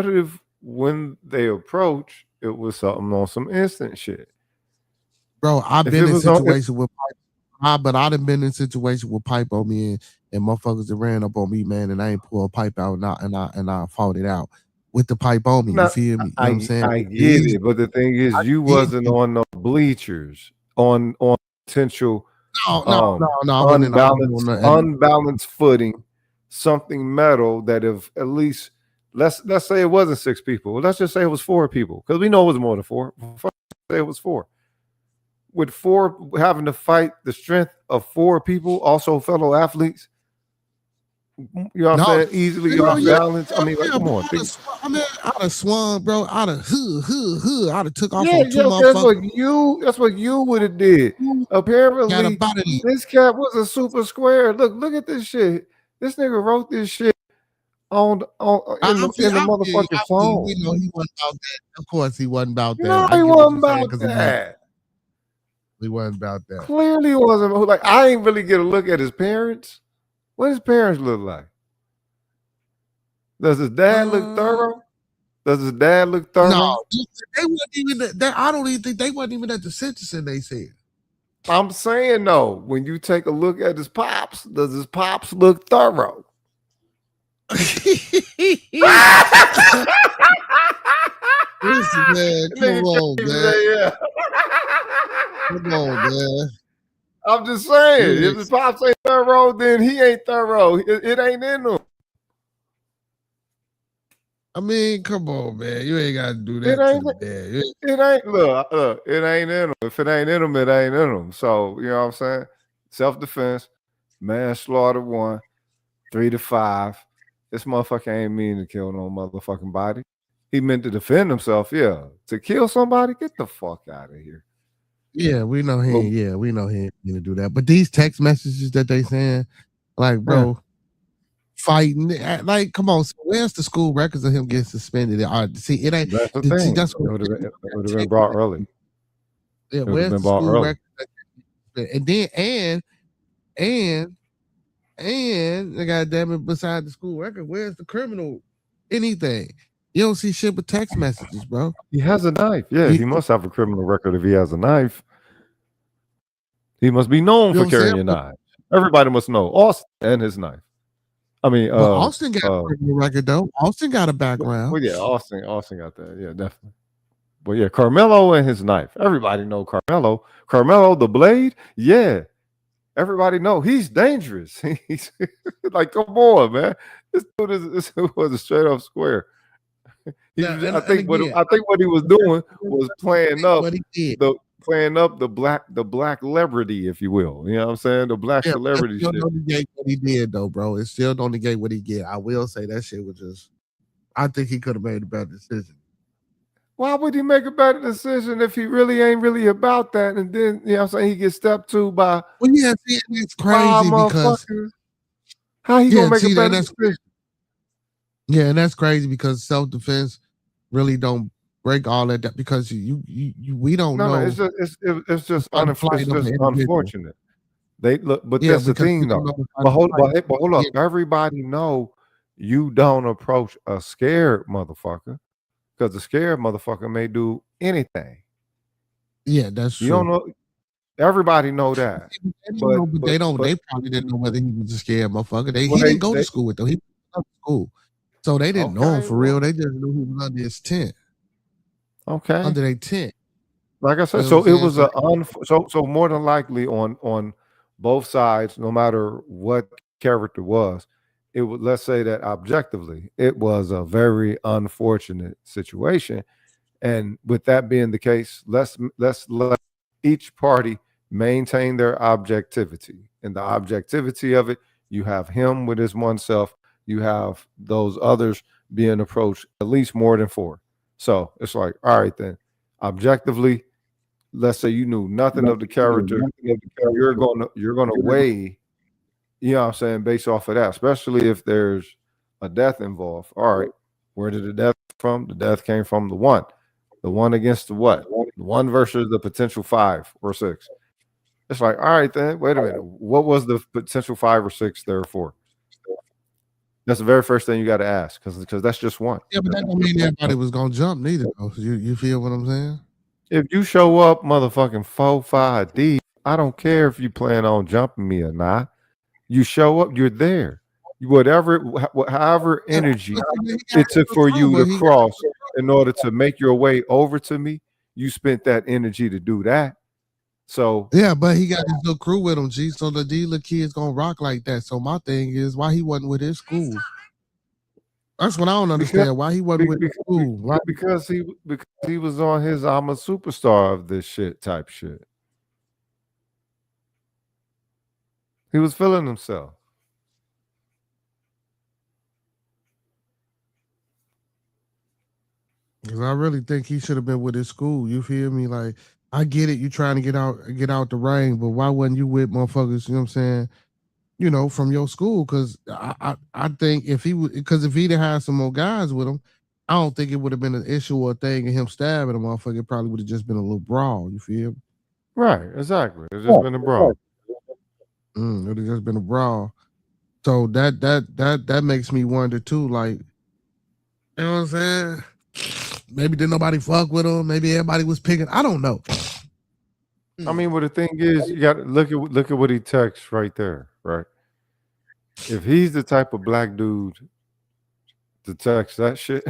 if when they approach, it was something on some instant shit? Bro, I've been in situations with pipe, but I done been in situations with pipe on me and motherfuckers that ran up on me, man, and I ain't pull a pipe out and I fought it out with the pipe on me. You feel me? You know what I'm saying? I get it, but the thing is, you wasn't on the bleachers on potential unbalanced footing, something metal that if at least let's say it wasn't 6 people. Well, let's just say it was 4 people, because we know it was more than 4. Say it was 4. With 4 having to fight the strength of 4 people, also fellow athletes, you know what I'm saying? Easily off balance. I mean, like, come on. I'd have swung, bro. I'd have I'd have took off on 2 motherfuckers. That's what you would have did. Apparently, this cat was a super square. Look at this shit. This nigga wrote this shit in the motherfucking phone. We know he wasn't about that. Of course, he wasn't about that. No, he wasn't about that. He wasn't about that. Clearly, he wasn't. Like, I ain't really get a look at his parents. What his parents look like? Does his dad look thorough? No, they wasn't even. I don't even think they wasn't even at the sentencing. They said. I'm saying though, when you take a look at his pops, does his pops look thorough? Listen, man, come on, man. Come on, man. I'm just saying, if his pops ain't thorough, then he ain't thorough. It ain't in him. I mean, come on, man. You ain't got to do that to the dad. It ain't, look, it ain't in him. If it ain't in him, it ain't in him. So, you know what I'm saying? Self-defense, manslaughter 1, 3 to 5. This motherfucker ain't mean to kill no motherfucking body. He meant to defend himself, yeah. To kill somebody, get the fuck out of here. Yeah, we know he. Well, Yeah, we know he ain't gonna do that. But these text messages that they send, like, bro, fighting, like, come on. So where's the school records of him getting suspended? See, it ain't. that's the See, thing. that's It what would have been brought early. Yeah, It would have where's been the brought school early. records? And then and goddamn it, beside the school record, where's the criminal anything? You don't see shit but text messages, bro. He has a knife. Yeah, he must have a criminal record if he has a knife. He must be known You know for what I'm saying? carrying knives. Everybody must know Austin and his knife. I mean, But Austin got a criminal record though. Austin got a background. Well, yeah, Austin got that. Yeah, definitely. But yeah, Carmelo and his knife. Everybody know Carmelo. Carmelo the Blade. Yeah, everybody know he's dangerous. He's like, come on, man. This dude was a straight up square. I think what he was doing was playing up the black celebrity, if you will. You know what I'm saying? The black celebrity still shit. don't negate what he did though, bro. It still don't negate what he did. I will say that shit was just. I think he could have made a better decision. Why would he make a better decision if he really ain't really about that? And then, you know what I'm saying, he gets stepped to by. Well, yeah, see, it's crazy because how he gonna make a better decision? Yeah, and that's crazy because self-defense really don't break all of that because we don't know. No, it's just unfortunate. They look, but that's the thing though. But hold up, everybody know you don't approach a scared motherfucker because the scared motherfucker may do anything. Yeah, that's true. You don't know. Everybody know that. They don't. They probably didn't know whether he was a scared motherfucker. He didn't go to school with them. He went to school. So they didn't know him for real. They just knew he was under his tent. Okay. Under their tent. Like I said, so it was so more than likely on both sides, no matter what character was, it would, let's say that objectively, it was a very unfortunate situation. And with that being the case, let's let each party maintain their objectivity. And the objectivity of it, you have him with his one self. You have those others being approached at least more than 4. So it's like, all right, then objectively, let's say you knew nothing of the character. You're gonna weigh, you know what I'm saying, based off of that, especially if there's a death involved. All right, where did the death come from? The death came from the one. The one against the what? The one versus the potential 5 or 6. It's like, all right, then, wait a minute. What was the potential 5 or 6 there for? That's the very first thing you got to ask, because that's just one. Yeah, but that don't mean everybody was gonna jump neither. Though. You feel what I'm saying? If you show up, motherfucking 4, 5 deep, I don't care if you plan on jumping me or not. You show up, you're there. However energy it took for you to cross in order to make your way over to me, you spent that energy to do that. So yeah, but he got his little crew with him, G. So the dealer kid's gonna rock like that. So my thing is why he wasn't with his school. That's what I don't understand. Why he wasn't with his school. Why? Because he was on his I'm a superstar of this shit type shit. He was feeling himself. Because I really think he should have been with his school. You feel me? Like, I get it. You trying to get out the rain, but why wasn't you with motherfuckers? You know what I'm saying? You know, from your school. Because I think if he didn't have some more guys with him, I don't think it would have been an issue or a thing of him stabbing a motherfucker. It probably would have just been a little brawl. You feel me? Right. Exactly. It's just been a brawl. It would have just been a brawl. So that makes me wonder too. Like, you know what I'm saying? Maybe didn't nobody fuck with him. Maybe everybody was picking. I don't know. I mean, well, the thing is, you got to look at what he texts right there, right? If he's the type of black dude to text that shit,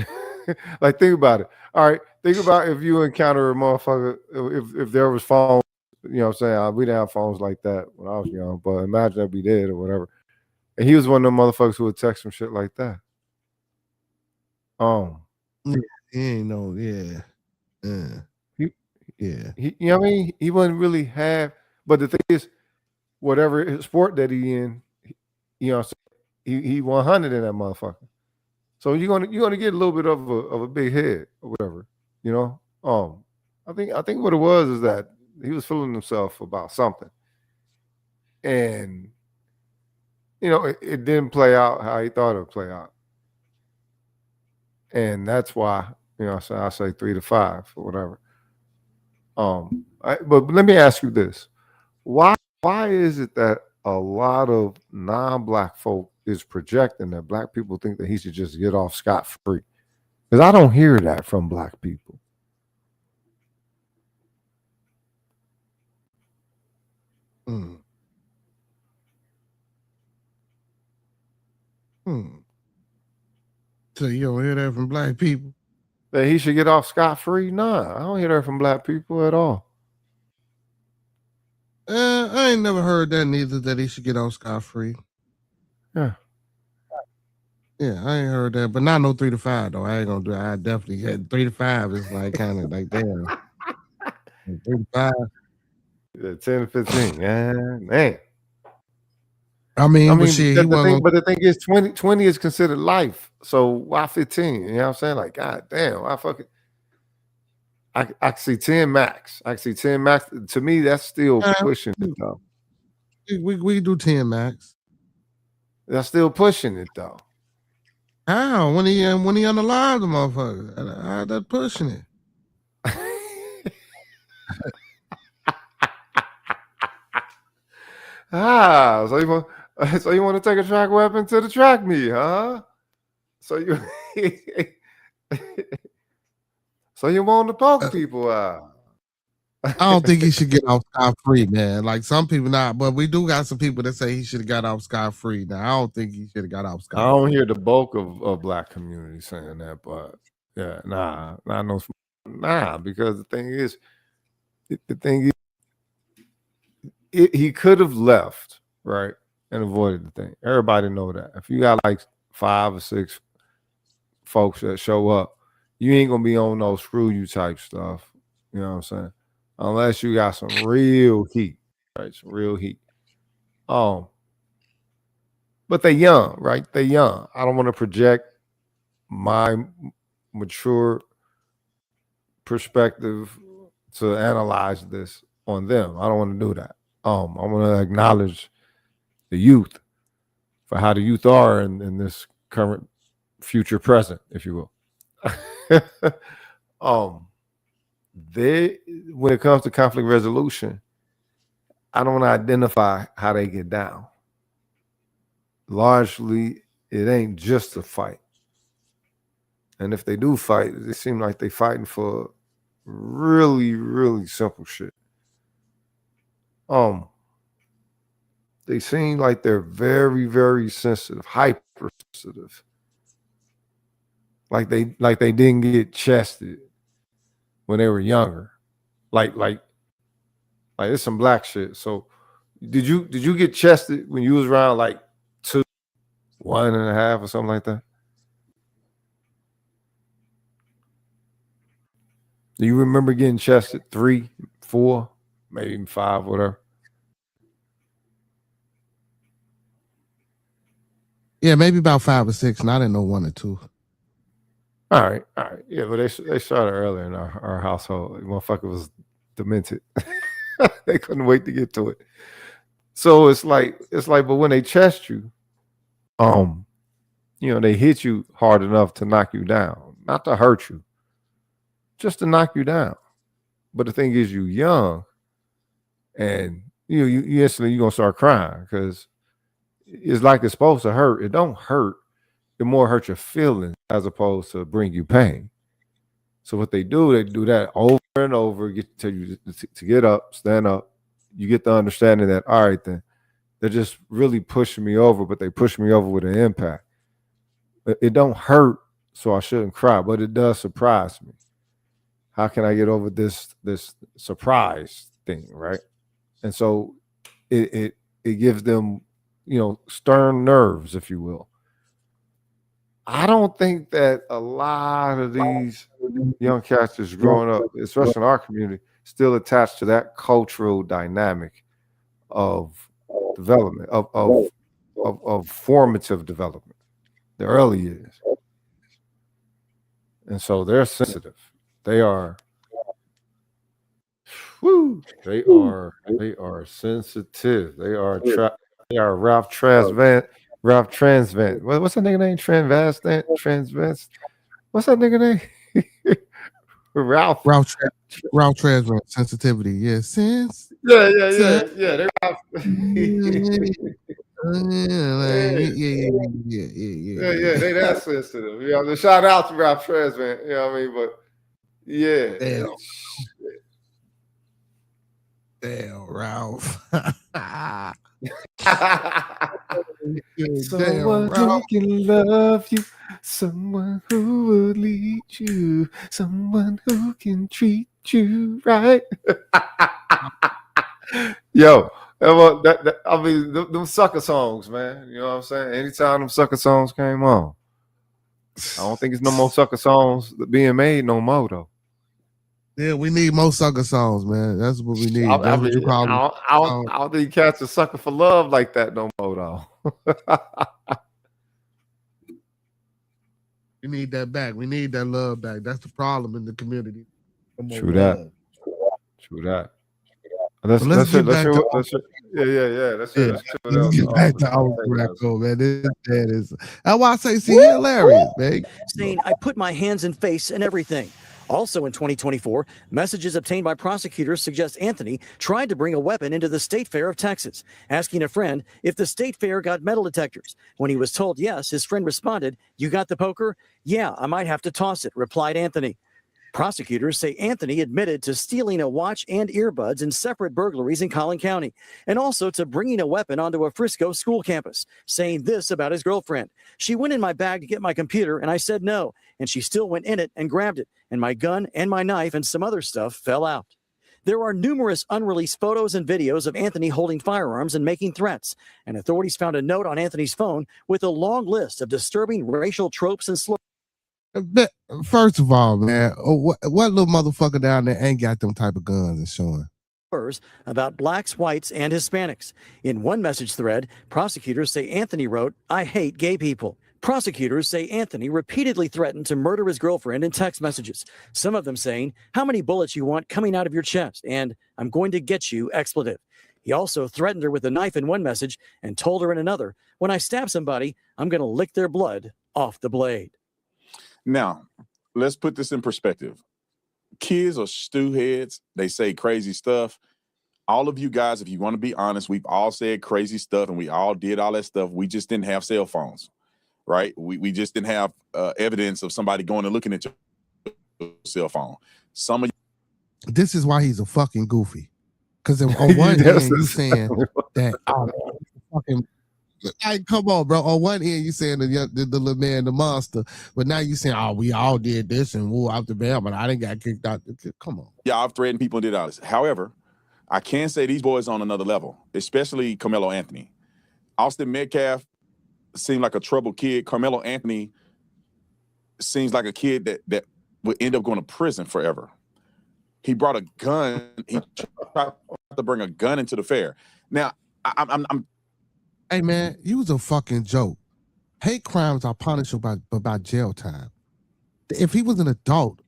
like think about it. All right, think about if you encounter a motherfucker. If there was phones, you know what I'm saying? We didn't have phones like that when I was young, but imagine if we did or whatever. And he was one of them motherfuckers who would text some shit like that. He ain't no, yeah. He you know what I mean? He wouldn't really have, but the thing is, whatever sport that he in, you know, he 100 in that motherfucker. So you're gonna get a little bit of a big head or whatever, you know. I think what it was is that He was feeling himself about something, and it didn't play out how he thought it would play out, and that's why I say 3 to 5 or whatever. But let me ask you this: why is it that a lot of non-black folk is projecting that black people think that he should just get off scot-free? Because I don't hear that from black people. So you don't hear that from black people? That he should get off scot-free? Nah, I don't hear that from black people at all. I ain't never heard that neither, that he should get off scot-free. Yeah. Yeah, I ain't heard that, but not no 3 to 5 though. I ain't gonna do it. I definitely had 3 to 5 is like kind of like damn. 3 to 5. Yeah, 10 to 15. Yeah, man. I mean, but shit, the thing is 20 is considered life. So why 15? You know what I'm saying? Like, God damn, why fucking I can see 10 max. I can see 10 max. To me, that's still pushing it though. We do 10 max. That's still pushing it though. How? When he unalive the motherfucker? How that pushing it? So you want to take a track weapon to the track meet, huh? So you so you want to poke people out? I don't think he should get off scot-free, man. Like some people not, but we do got some people that say he should have got off scot-free. Now I don't think he should have got off scot-free. I don't hear the bulk of black community saying that, but yeah, because the thing is, he could have left, right, and avoided the thing. Everybody know that. If you got like 5 or 6 folks that show up, you ain't gonna be on no screw you type stuff. You know what I'm saying? Unless you got some real heat, right? Some real heat. But they young, right? They young. I don't want to project my mature perspective to analyze this on them. I don't want to do that. I want to acknowledge the youth for how the youth are in this current future present, if you will. When it comes to conflict resolution, I don't identify how they get down. Largely, it ain't just a fight. And if they do fight, it seems like they fighting for really, really simple shit. They seem like they're very, very sensitive, hypersensitive. Like they didn't get chested when they were younger. Like it's some black shit. So did you get chested when you was around like 2, 1.5 or something like that? Do you remember getting chested 3, 4, maybe even 5, whatever? Yeah, maybe about 5 or 6, and I didn't know 1 or 2. All right. Yeah, but they started earlier in our household. The motherfucker was demented. They couldn't wait to get to it. So it's like, but when they chest you, they hit you hard enough to knock you down, not to hurt you, just to knock you down. But the thing is, you young, and you instantly you're gonna start crying because it's like it's supposed to hurt. It don't hurt. It more hurt your feelings as opposed to bring you pain. So what they do that over and over, get to you to get up, stand up. You get the understanding that, all right, then they're just really pushing me over, but they push me over with an impact. It don't hurt, so I shouldn't cry, but it does surprise me. How can I get over this surprise thing, right? And so it gives them, stern nerves, if you will. I don't think that a lot of these young cats that's growing up, especially in our community, still attached to that cultural dynamic of development, of formative development, the early years. And so they're sensitive. They are, Woo! They are sensitive. They are Ralph Transvant. What's that nigga name? Transvant. What's that nigga name? Ralph Transvant sensitivity. Yeah, sense. Yeah. They Ralph. Yeah. They that sensitive. You know, shout out to Ralph Transvant. You know what I mean? But yeah. Damn, Ralph. Someone who can love you, someone who will lead you, someone who can treat you right. Yo, I mean, them sucker songs, man. You know what I'm saying? Anytime them sucker songs came on, I don't think it's no more sucker songs being made no more though. Yeah, we need more sucker songs, man. That's what we need. That's what you call them. I don't think cats are sucker for love like that no more though. We need that back. We need that love back. That's the problem in the community. True that. Let's get back to our record, man. That's why I say, see, hilarious, man. Saying, I put my hands and face in everything. Also in 2024, messages obtained by prosecutors suggest Anthony tried to bring a weapon into the State Fair of Texas, asking a friend if the State Fair got metal detectors. When he was told yes, his friend responded, "You got the poker?" "Yeah, I might have to toss it," replied Anthony. Prosecutors say Anthony admitted to stealing a watch and earbuds in separate burglaries in Collin County, and also to bringing a weapon onto a Frisco school campus, saying this about his girlfriend: "She went in my bag to get my computer, and I said no, and she still went in it and grabbed it, and my gun and my knife and some other stuff fell out." There are numerous unreleased photos and videos of Anthony holding firearms and making threats, and authorities found a note on Anthony's phone with a long list of disturbing racial tropes and slurs. First of all, man, what little motherfucker down there ain't got them type of guns and showing about blacks, whites, and Hispanics. In one message thread, prosecutors say Anthony wrote, "I hate gay people." Prosecutors say Anthony repeatedly threatened to murder his girlfriend in text messages, some of them saying, "How many bullets you want coming out of your chest?" and "I'm going to get you," expletive. He also threatened her with a knife in one message and told her in another, "When I stab somebody, I'm going to lick their blood off the blade." Now, let's put this in perspective. Kids are stew heads. They say crazy stuff. All of you guys, if you want to be honest, we've all said crazy stuff and we all did all that stuff. We just didn't have cell phones, right? We just didn't have evidence of somebody going and looking at your cell phone. Some of you. This is why he's a fucking goofy. Because on one hand, you're saying that, fucking. Come on, bro. On one end, you saying the little man, the monster, but now you saying, "Oh, we all did this and woo out the bell, but I didn't get kicked out." Come on. Yeah, I've threatened people and did all this. However, I can say these boys on another level, especially Carmelo Anthony. Austin Metcalf seemed like a troubled kid. Carmelo Anthony seems like a kid that would end up going to prison forever. He brought a gun. He tried to bring a gun into the fair. Now, I'm Hey, man, you was a fucking joke. Hate crimes are punishable by jail time. If he was an adult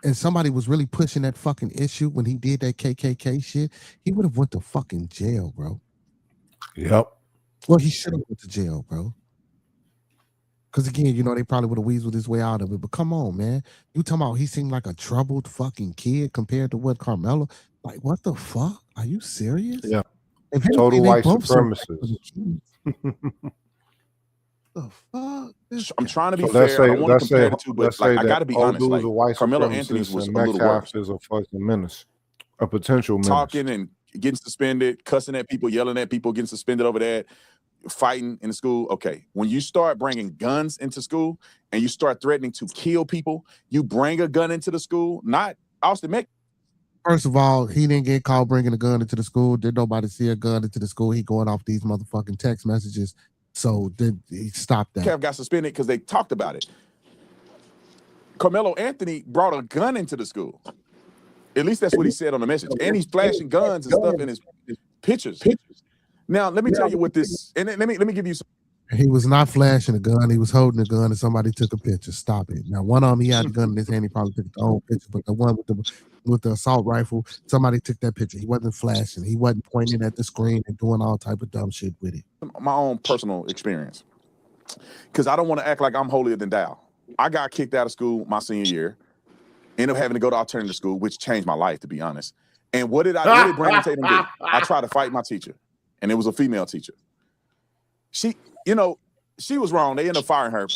and somebody was really pushing that fucking issue when he did that KKK shit, he would have went to fucking jail, bro. Yep. Well, he should have went to jail, bro. Because again, they probably would have weaseled his way out of it. But come on, man. You talking about he seemed like a troubled fucking kid compared to what Carmelo? Like, what the fuck? Are you serious? Yeah. Total white supremacist. The fuck? I'm trying to be fair. I want to compare the two, but like, I got to be honest. Like, Carmelo Anthony's was a little worse. Is a fucking menace, a potential menace. Talking and getting suspended, cussing at people, yelling at people, getting suspended over that, fighting in the school. Okay, when you start bringing guns into school and you start threatening to kill people, you bring a gun into the school. Not Austin Metcalf. First of all, he didn't get caught bringing a gun into the school. Did nobody see a gun into the school? He going off these motherfucking text messages. So he stopped that. Kev got suspended because they talked about it. Carmelo Anthony brought a gun into the school. At least that's what he said on the message. And he's flashing guns and stuff in his pictures. Now, let me tell you what this, and let me give you some. He was not flashing a gun. He was holding a gun and somebody took a picture. Stop it. Now, one of them, he had a gun in his hand. He probably took his own picture, but the one with the with the assault rifle. Somebody took that picture. He wasn't flashing. He wasn't pointing at the screen and doing all type of dumb shit with it. My own personal experience, because I don't want to act like I'm holier than thou. I got kicked out of school my senior year, ended up having to go to alternative school, which changed my life, to be honest. And what did Brandon Tatum do? I tried to fight my teacher, and it was a female teacher. She was wrong. They ended up firing her,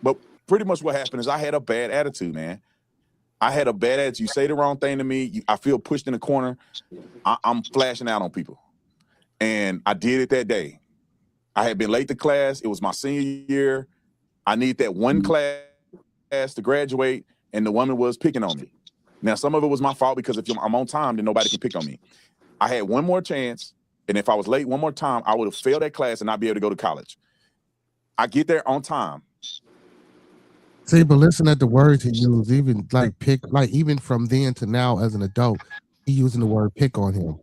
but pretty much what happened is I had a bad attitude, man. I had a bad attitude. You say the wrong thing to me, I feel pushed in the corner. I'm flashing out on people. And I did it that day. I had been late to class. It was my senior year. I needed that one class to graduate, and the woman was picking on me. Now, some of it was my fault, because if I'm on time, then nobody can pick on me. I had one more chance, and if I was late one more time, I would have failed that class and not be able to go to college. I get there on time. See, but listen at the words he used, even even from then to now as an adult, he using the word pick on him.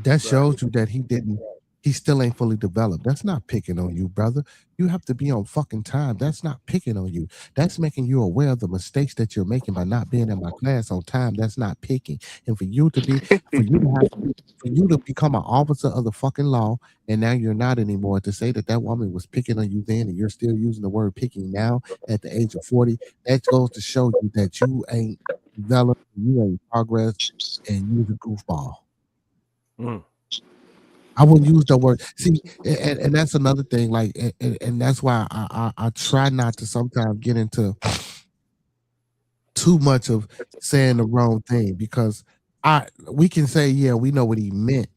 That shows you that he still ain't fully developed. That's not picking on you, brother. You have to be on fucking time. That's not picking on you. That's making you aware of the mistakes that you're making by not being in my class on time. That's not picking. And for you to become an officer of the fucking law, and now you're not anymore, to say that woman was picking on you then and you're still using the word picking now at the age of 40, that goes to show you that you ain't developed, you ain't progressed, and you're the goofball. I wouldn't use the word. See, and that's another thing. Like, and that's why I try not to sometimes get into too much of saying the wrong thing, because we can say, yeah, we know what he meant,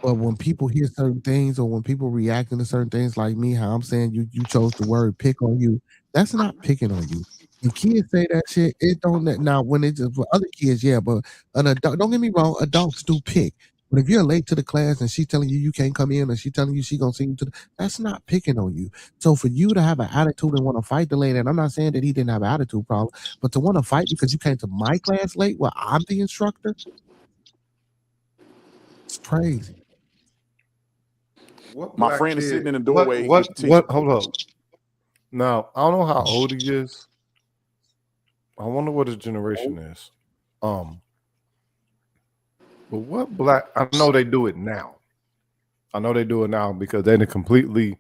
but when people hear certain things, or when people reacting to certain things, like me, how I'm saying you chose the word pick on you, that's not picking on you. When kids say that shit, it don't. Now, when it's just for other kids, yeah, but an adult, don't get me wrong, adults do pick. But if you're late to the class and she's telling you can't come in, or she's telling you she's going to send you that's not picking on you. So for you to have an attitude and want to fight the lady, and I'm not saying that he didn't have an attitude problem, but to want to fight because you came to my class late while I'm the instructor, it's crazy. My friend is sitting in the doorway. What? Hold up. Now, I don't know how old he is. I wonder what his generation is. But what black? I know they do it now. I know they do it now because they completely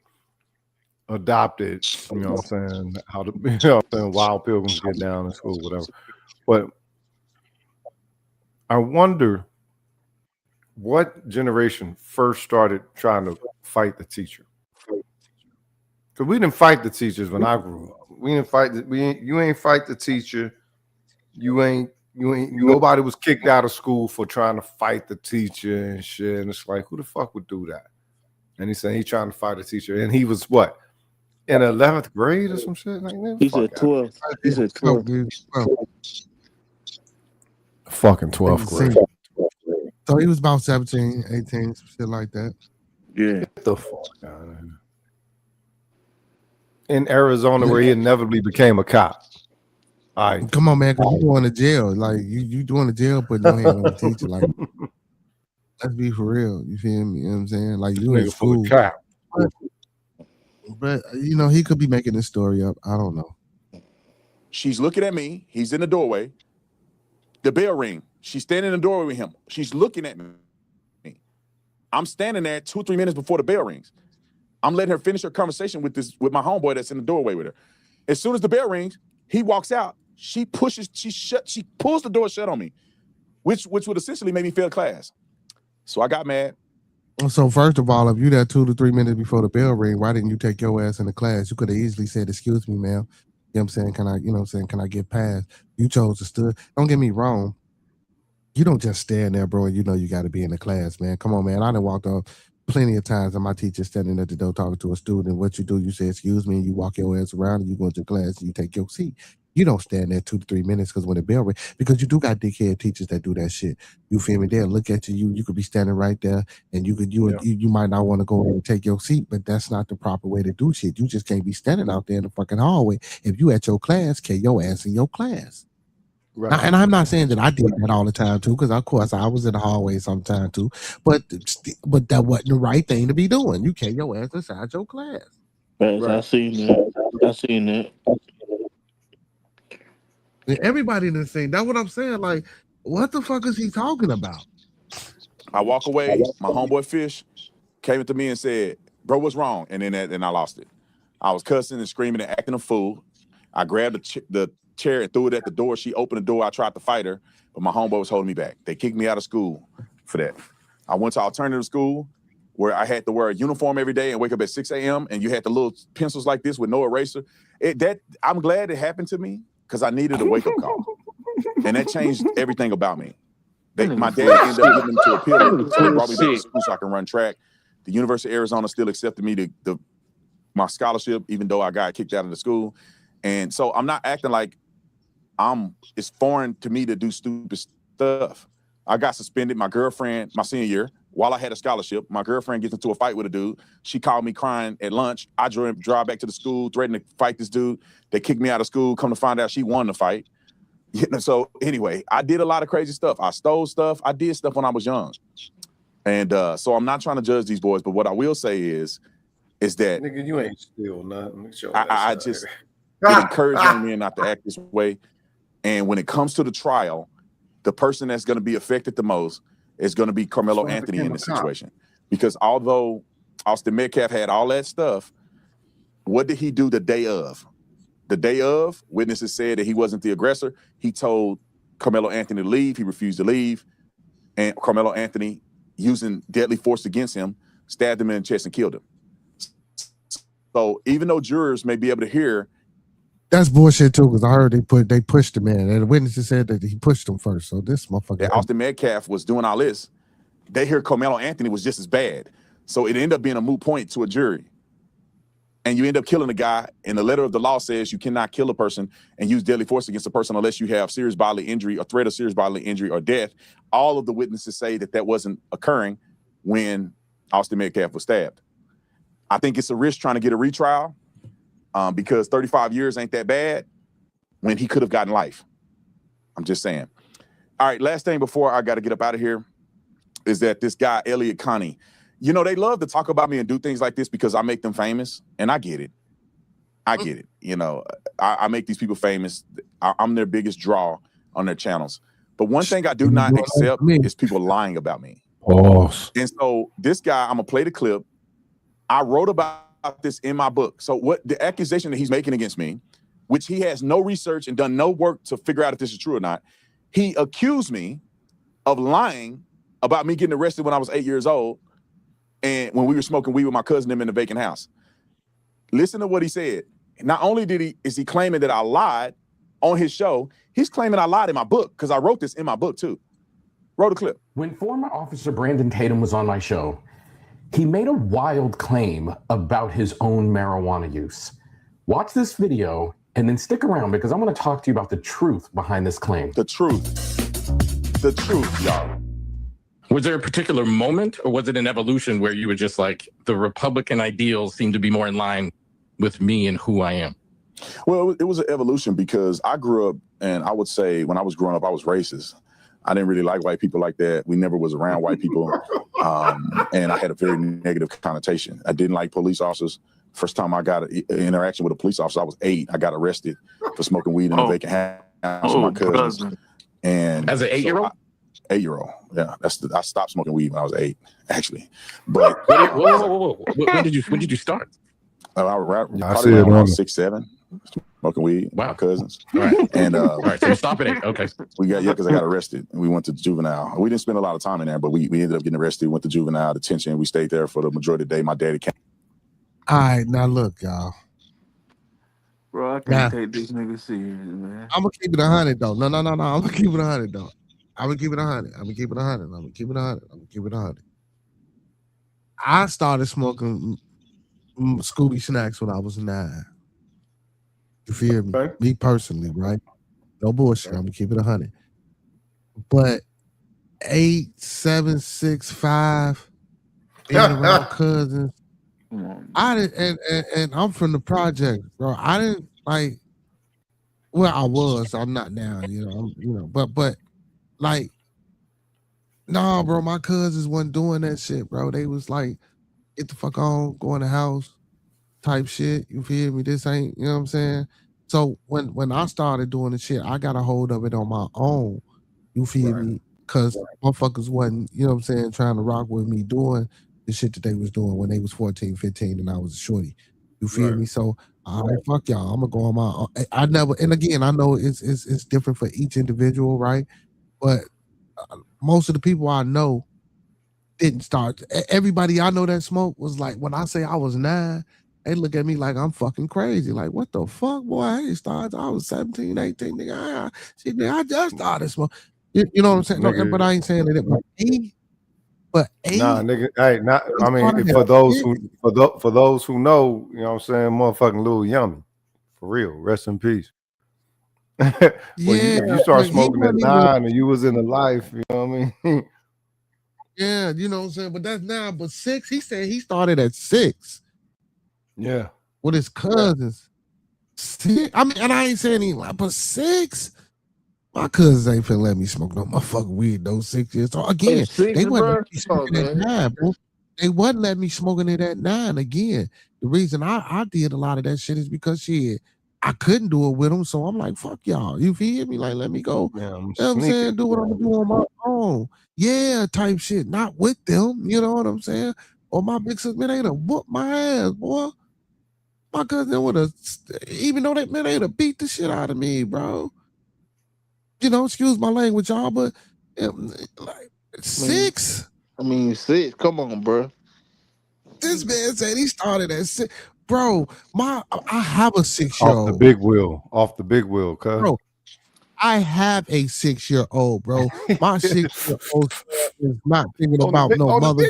adopted. You know what I'm saying? How to, you know what I'm saying? Wild pilgrims get down in school, whatever. But I wonder what generation first started trying to fight the teacher. Because we didn't fight the teachers when I grew up. We didn't fight. You ain't fight the teacher. You ain't. Nobody was kicked out of school for trying to fight the teacher and shit. And it's like, who the fuck would do that? And he's saying he's trying to fight a teacher. And he was what? In 11th grade or some shit like that? He's at 12. He's at 12. Fucking 12th grade. So he was about 17, 18, shit like that. Yeah. Get the fuck out of here. In Arizona, where he inevitably became a cop. All right. Come on, man, because you going to jail. Like, you doing the jail, putting your hand on the teacher. Like, let's be for real. You feel me? You know what I'm saying? Like, you in school. But, you know, he could be making this story up. I don't know. She's looking at me. He's in the doorway. The bell ring. She's standing in the doorway with him. She's looking at me. I'm standing there 2-3 minutes before the bell rings. I'm letting her finish her conversation with my homeboy that's in the doorway with her. As soon as the bell rings, he walks out. She pulls the door shut on me, which would essentially make me fail class. So I got mad. So first of all, if you there 2 to 3 minutes before the bell ring, why didn't you take your ass in the class? You could have easily said, "Excuse me, ma'am. You know what I'm saying? Can I get past?" You chose to stood. Don't get me wrong. You don't just stand there, bro, and you know you got to be in the class, man. Come on, man. I done walked up plenty of times and my teacher standing at the door talking to a student. What you do, you say, "Excuse me," and you walk your ass around and you go into class and you take your seat. You don't stand there 2 to 3 minutes because when the bell rings, because you do got dickhead teachers that do that shit. You feel me? They'll look at you. You could be standing right there, and you might not want to go in and take your seat, but that's not the proper way to do shit. You just can't be standing out there in the fucking hallway. If you at your class, carry your ass in your class. Right. Now, and I'm not saying that I did that all the time too, because of course I was in the hallway sometime too. But that wasn't the right thing to be doing. You carry your ass inside your class. Right. I seen that. Everybody in this thing. That's what I'm saying. Like, What the fuck is he talking about? I walk away. My homeboy Fish came up to me and said, "Bro, what's wrong?" And then I lost it. I was cussing and screaming and acting a fool. I grabbed the chair and threw it at the door. She opened the door. I tried to fight her, but my homeboy was holding me back. They kicked me out of school for that. I went to alternative school where I had to wear a uniform every day and wake up at 6 a.m. and you had the little pencils like this with no eraser. I'm glad it happened to me because I needed a wake-up call. And that changed everything about me. My dad ended up getting them to appeal, so he brought me back to school so I can run track. The University of Arizona still accepted me my scholarship, even though I got kicked out of the school. And so I'm not acting like it's foreign to me to do stupid stuff. I got suspended. My girlfriend, my senior year, while I had a scholarship, my girlfriend gets into a fight with a dude. She called me crying at lunch. I drive back to the school, threatened to fight this dude. They kicked me out of school. Come to find out she won the fight. So anyway, I did a lot of crazy stuff. I stole stuff. I did stuff when I was young. And so I'm not trying to judge these boys, but what I will say is that nigga, you ain't steal nothing. I just encourage young men not to act this way. And when it comes to the trial, the person that's going to be affected the most is going to be Carmelo Anthony in this situation. Because although Austin Metcalf had all that stuff, what did he do the day of? The day of, witnesses said that he wasn't the aggressor. He told Carmelo Anthony to leave. He refused to leave. And Carmelo Anthony, using deadly force against him, stabbed him in the chest and killed him. So even though jurors may be able to hear, that's bullshit too, because I heard they pushed the man, and the witnesses said that he pushed him first. So this motherfucker, that Austin Metcalf was doing all this, they hear Carmelo Anthony was just as bad. So it ended up being a moot point to a jury. And you end up killing a guy, and the letter of the law says you cannot kill a person and use deadly force against a person unless you have serious bodily injury or threat of serious bodily injury or death. All of the witnesses say that wasn't occurring when Austin Metcalf was stabbed. I think it's a risk trying to get a retrial because 35 years ain't that bad when he could have gotten life. I'm just saying. All right, last thing before I got to get up out of here is that this guy, Elliot Connie, you know, they love to talk about me and do things like this because I make them famous, and I get it. I get it. You know, I make these people famous. I'm their biggest draw on their channels. But one thing I do not accept is people lying about me. Oh. And so this guy, I'm going to play the clip. I wrote about this in my book. So what the accusation that he's making against me, which he has no research and done no work to figure out if this is true or not, he accused me of lying about me getting arrested when I was 8 years old and when we were smoking weed with my cousin in the vacant house. Listen to what he said. Not only is he claiming that I lied on his show, he's claiming I lied in my book because I wrote this in my book too. Roll the clip. When former Officer Brandon Tatum was on my show, he made a wild claim about his own marijuana use. Watch this video and then stick around because I'm going to talk to you about the truth behind this claim. The truth. The truth, y'all. Was there a particular moment or was it an evolution where you were just like, the Republican ideals seem to be more in line with me and who I am? Well, it was an evolution because I grew up, and I would say when I was growing up, I was racist. I didn't really like white people like that. We never was around white people. And I had a very negative connotation. I didn't like police officers. First time I got an interaction with a police officer, I was 8. I got arrested for smoking weed in a vacant house with my cousins. And as an 8-year-old? 8-year-old. Yeah. I stopped smoking weed when I was 8, actually. But whoa. When did you start? I probably around 6, 7. Smoking weed, my cousins. Right. And all right, so you stop at 8. Okay. Because I got arrested and we went to juvenile. We didn't spend a lot of time in there, but we ended up getting arrested, went to juvenile detention. We stayed there for the majority of the day. My daddy came. All right, now look, y'all. Bro, I can't take this nigga serious, man. I'm gonna keep it 100 though. No. I'm gonna keep it 100 though. I'm gonna keep it 100. I'm gonna keep it 100. I'm gonna keep it 100. I'm gonna keep it 100. I started smoking Scooby snacks when I was 9. You feel me? Okay. Me personally, right? No bullshit. I'm gonna keep it 100. But 8, 7, 6, 5, being around cousins. I didn't, and I'm from the project, bro. I didn't like. Well, I was. I'm not now. But like, nah, bro. My cousins wasn't doing that shit, bro. They was like, get the fuck on, go in the house, type shit. You feel me? This ain't. You know what I'm saying? So when I started doing the shit, I got a hold of it on my own You feel me? Because motherfuckers wasn't, you know what I'm saying, trying to rock with me doing the shit that they was doing when they was 14, 15, and I was a shorty. You feel me? So, all right, fuck y'all. I'm gonna go on my. I never, and again, I know it's different for each individual, right? But most of the people I know didn't start. Everybody I know that smoked was like, when I say I was 9, they look at me like I'm fucking crazy. Like, what the fuck, boy? I ain't started. I was 17, 18, nigga. I just started smoking. You know what I'm saying? No, but I ain't saying that. But Nah, nigga. Hey, not. I mean, for those who know, you know what I'm saying, motherfucking Lil Yummy, for real. Rest in peace. Well, if you start smoking at 9 and you was in the life, you know what I mean? Yeah, you know what I'm saying? But that's 9. But 6, he said he started at 6. Yeah. With his cousins. 6, I mean, and I ain't saying he like, but 6. My cousins ain't finna let me smoke no motherfucking weed those 6 years. So again, they wasn't letting me smoking at 9, bro. They wasn't letting me smoking it at 9 again. The reason I did a lot of that shit is because shit, I couldn't do it with them. So I'm like, fuck y'all. You feel me? Like, let me go. Yeah, You know what I'm saying? Do what I'm gonna do on my own. Yeah, type shit. Not with them. You know what I'm saying? Or my big sister, man, they'd have whooped my ass, boy. My cousin would have, even though they'd have beat the shit out of me, bro. You know, excuse my language, y'all, but like 6. I mean 6. Come on, bro. This man said he started at 6. Bro, I have a 6-year-old. Off the big wheel, cuz. Bro, I have a 6-year-old, bro. My 6-year-old is not thinking about no mother.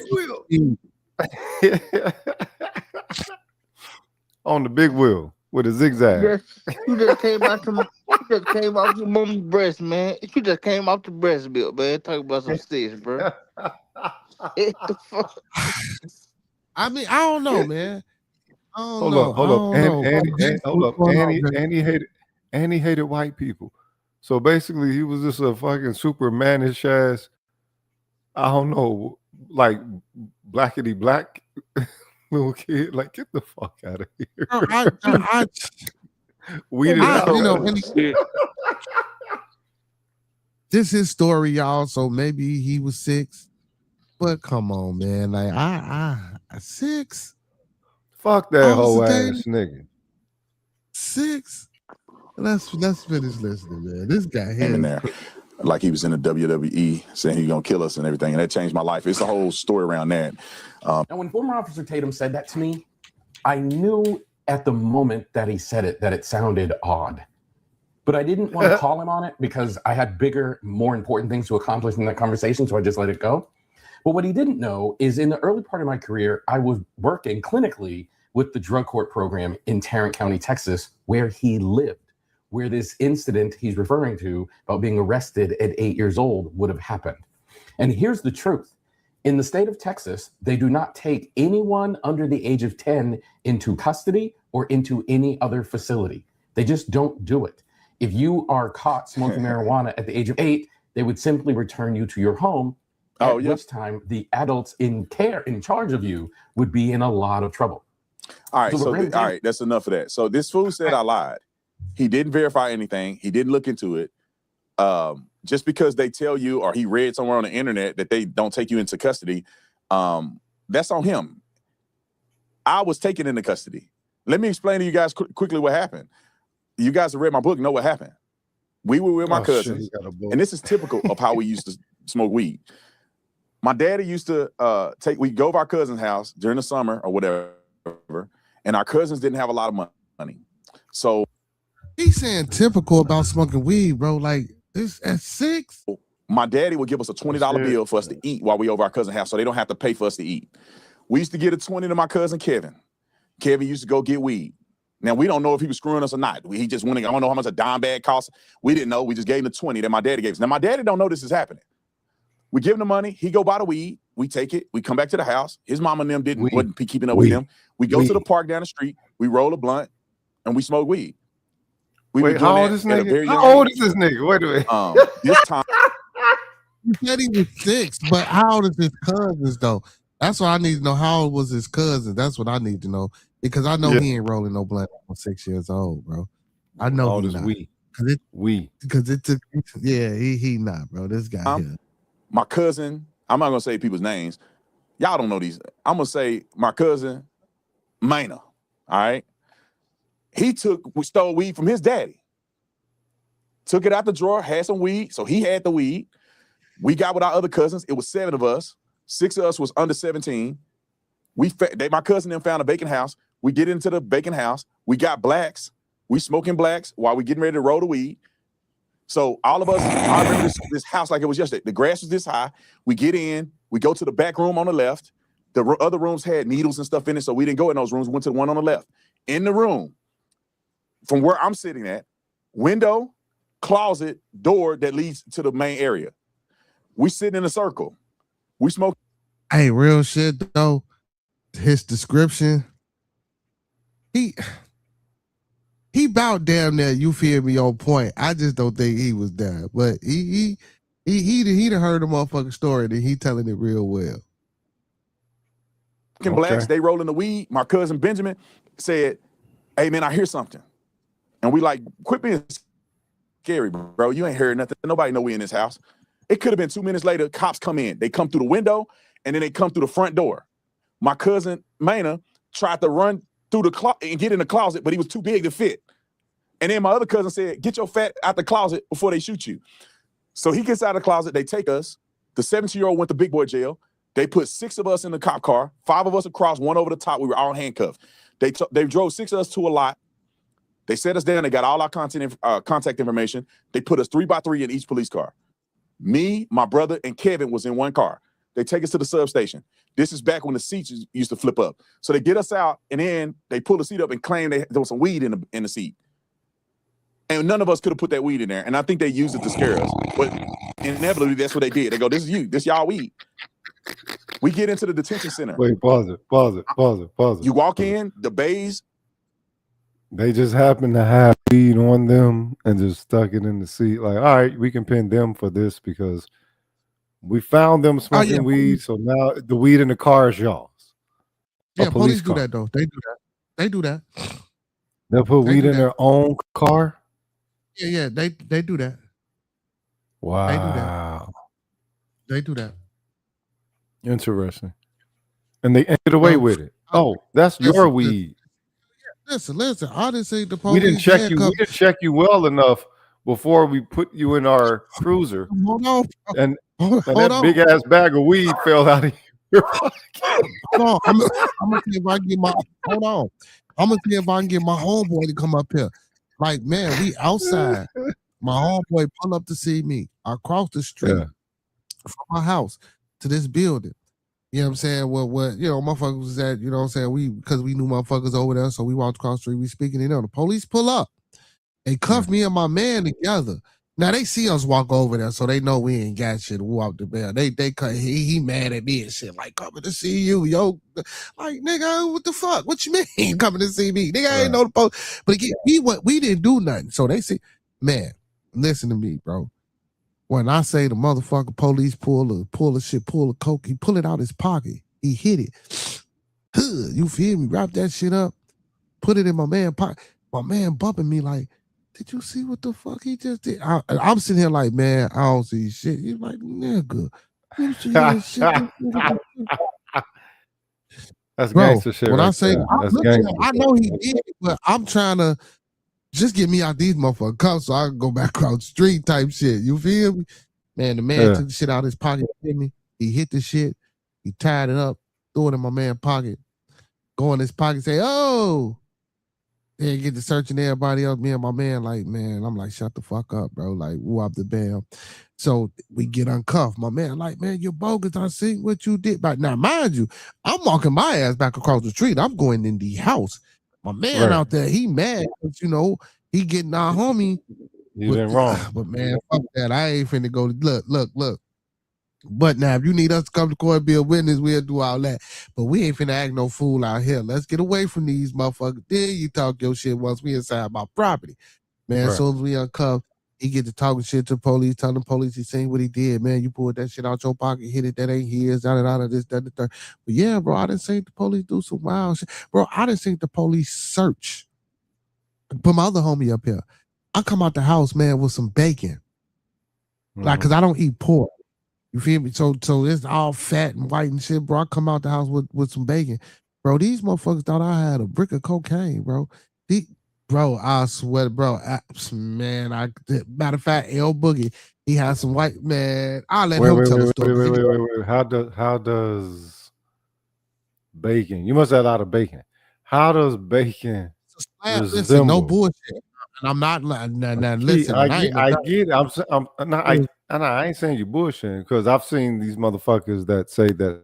On the big wheel with a zigzag. You just came out your mom's breast, man. You just came off the breast milk, man. Talk about some sticks, bro. What the fuck? I mean, I don't know, man. Hold up. And he hated white people. So basically, he was just a fucking super mannish ass, I don't know, like blackety black little kid. Like, get the fuck out of here. This is story, y'all. So maybe he was 6, but come on, man. Like, I 6. Fuck that whole ass nigga. 6. Let's finish listening, man. This guy here in there, like he was in the WWE, saying he's gonna kill us and everything, and that changed my life. It's a whole story around that. Now, when former Officer Tatum said that to me, I knew at the moment that he said it that it sounded odd. But I didn't want to call him on it because I had bigger, more important things to accomplish in that conversation, so I just let it go. But what he didn't know is in the early part of my career, I was working clinically with the drug court program in Tarrant County, Texas, where he lived, where this incident he's referring to about being arrested at 8 years old would have happened. And here's the truth. In the state of Texas, they do not take anyone under the age of 10 into custody or into any other facility. They just don't do it. If you are caught smoking marijuana at the age of 8, they would simply return you to your home, at which time the adults in charge of you would be in a lot of trouble. All right, all right, that's enough of that. So this fool said I lied. He didn't verify anything. He didn't look into it. Just because they tell you, or he read somewhere on the internet that they don't take you into custody, that's on him. I was taken into custody. Let me explain to you guys quickly what happened. You guys have read my book, know what happened. We were with my cousins, and this is typical of how we used to smoke weed. My daddy used to we'd go to our cousin's house during the summer or whatever, and our cousins didn't have a lot of money. So he's saying typical about smoking weed, bro. Like, this at 6. My daddy would give us a $20 bill for us to eat while we over our cousin's house, so they don't have to pay for us to eat. We used to get a 20 to my cousin Kevin. Kevin used to go get weed. Now, we don't know if he was screwing us or not. He just went, I don't know how much a dime bag costs. We didn't know. We just gave him the 20 that my daddy gave us. Now, my daddy don't know this is happening. We give him the money. He go buy the weed. We take it. We come back to the house. His mom and them wasn't keeping up with him. We go to the park down the street. We roll a blunt, and we smoke weed. Wait, how old is this nigga? How old is this nigga? Wait a minute. This time. He said he was 6, but how old is his cousins, though? That's what I need to know. How old was his cousin? That's what I need to know. Because I know he ain't rolling no blunt at 6 years old, bro. I know he's not. Because it took, yeah, he not, bro. This guy here. My cousin, I'm not gonna say people's names. Y'all don't know these. I'm gonna say my cousin, Maynard. All right. We stole weed from his daddy. Took it out the drawer, had some weed. So he had the weed. We got with our other cousins. It was 7 of us. 6 of us was under 17. My cousin then found a vacant house. We get into the vacant house. We got blacks. We smoking blacks while we getting ready to roll the weed. So all of us, I remember this house like it was yesterday. The grass was this high. We get in. We go to the back room on the left. The other rooms had needles and stuff in it, so we didn't go in those rooms. We went to the one on the left. In the room, from where I'm sitting at, window, closet, door that leads to the main area. We sitting in a circle. We smoke. Hey, real shit though. His description, he about damn near, you feel me, on point. I just don't think he was there, but he done heard the motherfucking story and he telling it real well. Blacks, they rolling the weed. My cousin Benjamin said, "Hey man, I hear something," and we like, quit being scary, bro. You ain't heard nothing. Nobody know we in this house. It could have been 2 minutes later. Cops come in. They come through the window and then they come through the front door. My cousin Maynard tried to run through the closet and get in the closet, but he was too big to fit. And then my other cousin said, "Get your fat out the closet before they shoot you." So he gets out of the closet. They take us. The 17-year-old went to big boy jail. They put 6 of us in the cop car, 5 of us across, 1 over the top. We were all handcuffed. They drove 6 of us to a lot. They set us down. They got all our contact information. They put us 3x3 in each police car. Me, my brother, and Kevin was in one car. They take us to the substation. This is back when the seats used to flip up. So they get us out, and then they pull the seat up and claim there was some weed in the seat. And none of us could have put that weed in there. And I think they used it to scare us. But inevitably, that's what they did. They go, "This is you. This y'all weed." We get into the detention center. Wait, pause it. You walk in, the bays. They just happen to have weed on them and just stuck it in the seat. Like, all right, we can pin them for this because we found them smoking weed. So now the weed in the car is y'all's. Yeah, police do that though. They do that. They'll put weed in their own car? Yeah, they do that. Wow. They do that. Interesting. And they ended away with it. Oh, that's your weed. Listen. I didn't say the police. We didn't check you well enough before we put you in our cruiser. Hold on. And that big ass bag of weed fell out of your pocket. Hold on. I'm gonna see if I can get my homeboy to come up here. Like, man, we outside. My homeboy pull up to see me. I cross the street from my house to this building. You know what I'm saying? What motherfuckers was at, you know what I'm saying? Because we knew motherfuckers over there, so we walked across the street, we speaking, the police pull up. They cuff me and my man together. Now they see us walk over there, so they know we ain't got shit to walk the bell. They he mad at me and shit, like, coming to see you, yo. Like, nigga, what the fuck? What you mean coming to see me? Nigga, I ain't know the post. But again, we didn't do nothing. So they say, man, listen to me, bro. When I say the motherfucker police pull the coke, he pull it out his pocket. He hit it. You feel me? Wrap that shit up, put it in my man pocket. My man bumping me like, did you see what the fuck he just did? I'm sitting here like, man, I don't see shit. He's like, nigga, you see that shit? That's gangster shit. When right I say, I know he did, but I'm trying to just get me out these motherfucking cuffs so I can go back across the street type shit. You feel me? Man, the man took the shit out of his pocket, hit me. He hit the shit. He tied it up, threw it in my man's pocket. Go in his pocket, say, "Oh." Then get to searching everybody else. Me and my man, like, man, I'm like, shut the fuck up, bro. Like, whoop the bell. So we get uncuffed. My man, like, man, you're bogus. I see what you did. But now, mind you, I'm walking my ass back across the street. I'm going in the house. My man out there, he mad because, he getting our homie. You did wrong. But man, fuck that. I ain't finna go. Look. But now, if you need us to come to court and be a witness, we'll do all that. But we ain't finna act no fool out here. Let's get away from these motherfuckers. Then you talk your shit once we inside my property. Man, as soon as we uncuffed, he get to talking shit to the police, telling the police he seen what he did. Man, you pulled that shit out your pocket, hit it, that ain't his, out of this, that, the third. But yeah, bro, I didn't see the police do some wild shit. Bro, I didn't see the police search. Put my other homie up here. I come out the house, man, with some bacon. Like, cause I don't eat pork. You feel me? So it's all fat and white and shit, bro. I come out the house with some bacon. Bro, these motherfuckers thought I had a brick of cocaine, bro. Bro, I swear, bro. Man, matter of fact, L Boogie, he has some white, man. I'll let him tell the story. Wait. How does bacon? You must have a lot of bacon. How does bacon resemble? Listen, no bullshit. And I'm not listen. I get it. I ain't saying you bullshitting, because I've seen these motherfuckers that say that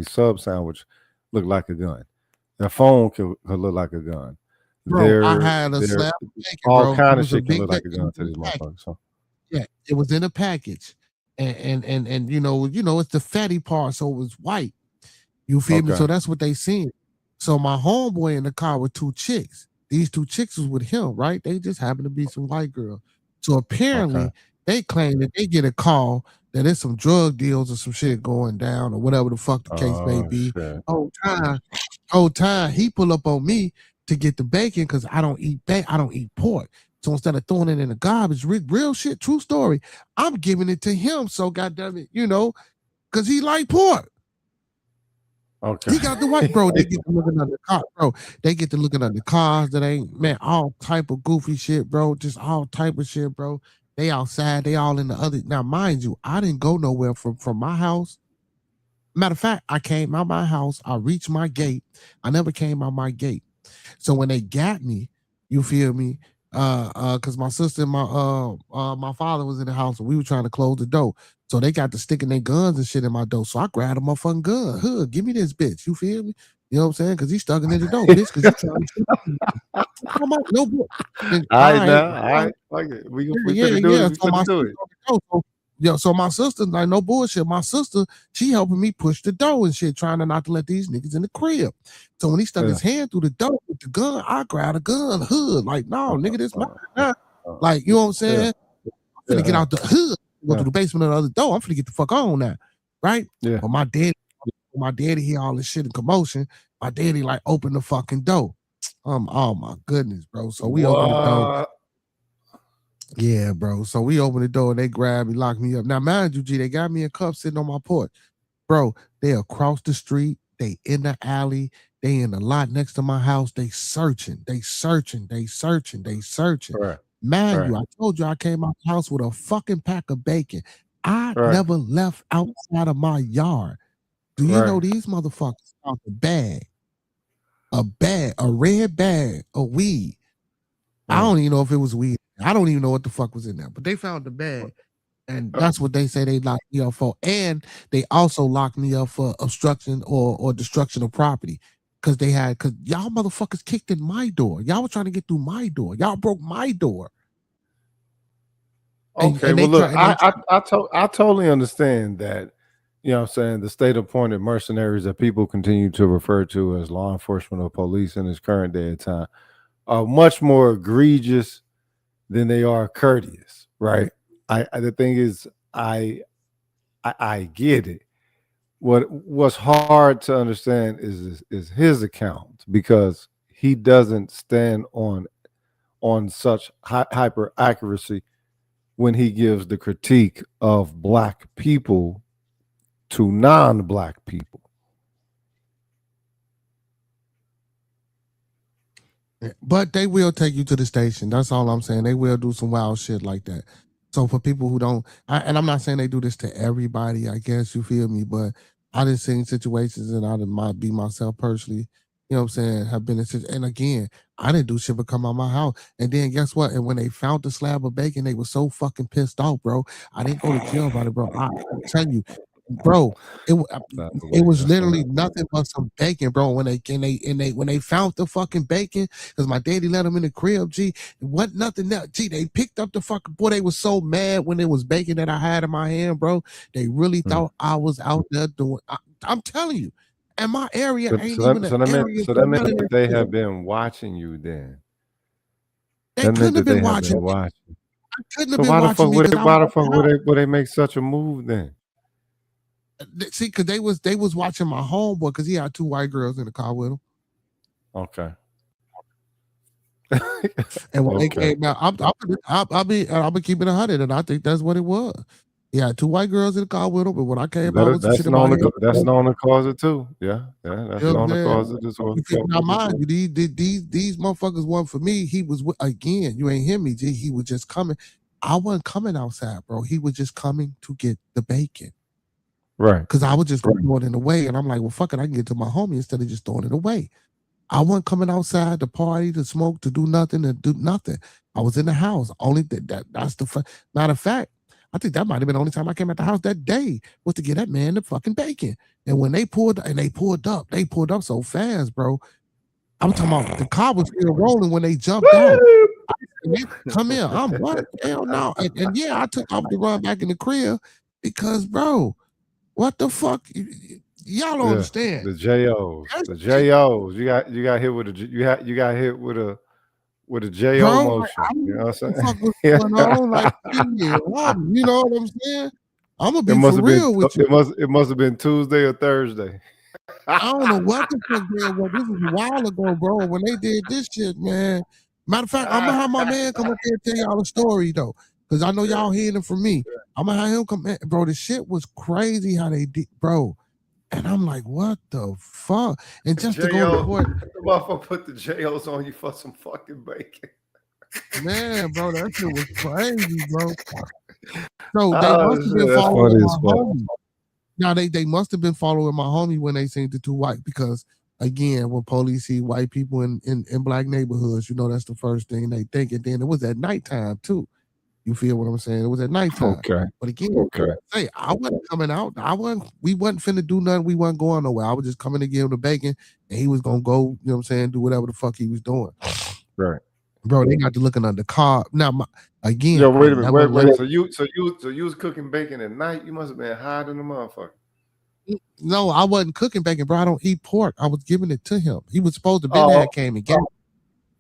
sub sandwich look like a gun. Their phone could look like a gun. Bro, I had a slab of bacon, all bro. kind of shit can look like a gun to these motherfuckers. So. Yeah, it was in a package, and you know it's the fatty part, so it was white. You feel me? So that's what they seen. So my homeboy in the car with two chicks. These two chicks was with him, right? They just happened to be some white girl. So apparently they claim that they get a call that there's some drug deals or some shit going down or whatever the fuck the case may be. Whole time he pull up on me to get the bacon because I don't eat pork. So instead of throwing it in the garbage, real shit, true story, I'm giving it to him. So goddamn it, because he like pork. Okay. He got the white, bro. They get to looking under the car, bro. They get to looking under cars that ain't, man, all type of goofy shit, bro. Just all type of shit, bro. They outside, they all in the other. Now, mind you, I didn't go nowhere from my house. Matter of fact, I came out my house. I reached my gate. I never came out my gate. So when they got me, you feel me? Because my sister and my father was in the house and we were trying to close the door. So they got to sticking their guns and shit in my door. So I grabbed a motherfucking gun. Hood, give me this bitch. You feel me? You know what I'm saying? Because he's stuck in the door, bitch. Because you trying to shoot me. Come on, no boy. All right. Like it. We finna do it. So my sister, like, no bullshit. My sister, she helping me push the door and shit, trying to not to let these niggas in the crib. So when he stuck his hand through the door with the gun, I grabbed a gun, hood. Like, no, nigga, this mine. Like, you know what I'm saying? I'm finna get out the hood, go to the basement of the other door. I'm finna get the fuck on now. Right? Yeah. But my daddy hear all this shit in commotion. My daddy like opened the fucking door. Oh my goodness, bro. So we opened the door. Yeah, bro. So we opened the door and they grabbed me, locked me up. Now, mind you, G, they got me in cuffs sitting on my porch. Bro, they across the street. They in the alley. They in the lot next to my house. They searching. Right. Man, you, I told you I came out the house with a fucking pack of bacon. I never left outside of my yard. Do you know these motherfuckers found a red bag of weed. I don't even know if it was weed. I don't even know what the fuck was in there, but they found the bag. And that's what they say they locked me up for. And they also locked me up for obstruction or destruction of property. Because y'all motherfuckers kicked in my door. Y'all were trying to get through my door. Y'all broke my door. Okay, well, look, I totally understand that, you know what I'm saying, the state-appointed mercenaries that people continue to refer to as law enforcement or police in this current day of time are much more egregious than they are courteous, right? The thing is, I get it. What's hard to understand is his account, because he doesn't stand on such hyper accuracy when he gives the critique of black people to non-black people. But they will take you to the station. That's all I'm saying. They will do some wild shit like that. So for people who don't, and I'm not saying they do this to everybody, I guess, you feel me, but I done seen situations, and I might be myself personally, you know what I'm saying, have been in situations. And again, I didn't do shit but come out my house. And then guess what? And when they found the slab of bacon, they were so fucking pissed off, bro. I didn't go to jail about it, bro. I'm telling you, bro, it was literally nothing but some bacon, bro. When they found the fucking bacon, because my daddy let them in the crib, G, it wasn't nothing else. G, they picked up the fucking, boy, they was so mad when it was bacon that I had in my hand, bro. They really thought I was out there doing, I'm telling you. And my area ain't even an area. So that meant that they have been watching you then. They couldn't have been watching. I couldn't have been watching me. Why the fuck would they make such a move then? See, because they was watching my homeboy, because he had two white girls in the car with him. Okay. And when they Okay. came out, I'll be keeping 100, and I think that's what it was. Yeah, 2 white girls in the car with him, but when I came out, was That's sitting in my known head. that's known to cause it too. Yeah, that's You know known what to I'm cause saying? it as well. Now, mind you, these motherfuckers weren't for me. He was again. You ain't hear me. G. He was just coming. I wasn't coming outside, bro. He was just coming to get the bacon. Right. Because I was just throwing it away, and I'm like, well, fuck it, I can get to my homie instead of just throwing it away. I wasn't coming outside to party, to smoke, to do nothing, I was in the house. Only that's the matter of fact. I think that might have been the only time I came at the house that day was to get that man the fucking bacon. And when they pulled up so fast, bro. I'm talking about the car was still rolling when they jumped out. Come here, I'm what? Hell no. And yeah, I took off to run back in the crib because, bro, what the fuck? Y'all don't understand. The JOs. The JOs. You got hit with you got hit with a JO Bro, motion. You know what I'm saying? What was going on? Like, you know what I'm saying? I'm gonna be for real with you. It must have been Tuesday or Thursday. I don't know what the fuck they were. This was a while ago, bro. When they did this shit, man. Matter of fact, I'm gonna have my man come up here and tell y'all a story though, because I know y'all hearing it from me. I'm gonna have him come in. Bro, the shit was crazy how they did, bro. And I'm like, what the fuck? And just to go to court, the motherfucker put the JOs on you for some fucking bacon. Man, bro, that shit was crazy, bro. So they must have been following my homie. Now they must have been following my homie when they seen the 2 white, because again, when police see white people in black neighborhoods, you know that's the first thing they think. And then it was at nighttime too. You feel what I'm saying? It was at nighttime. Okay. But again, hey, I wasn't coming out. We wasn't finna do nothing. We wasn't going nowhere. I was just coming to give him the bacon, and he was gonna go, you know what I'm saying, do whatever the fuck he was doing. Right. Bro, they got to looking under the car. Now, again. Yo, wait a minute. Wait. So you was cooking bacon at night? You must have been high than the motherfucker. No, I wasn't cooking bacon, bro. I don't eat pork. I was giving it to him. He was supposed to be there, came and got it.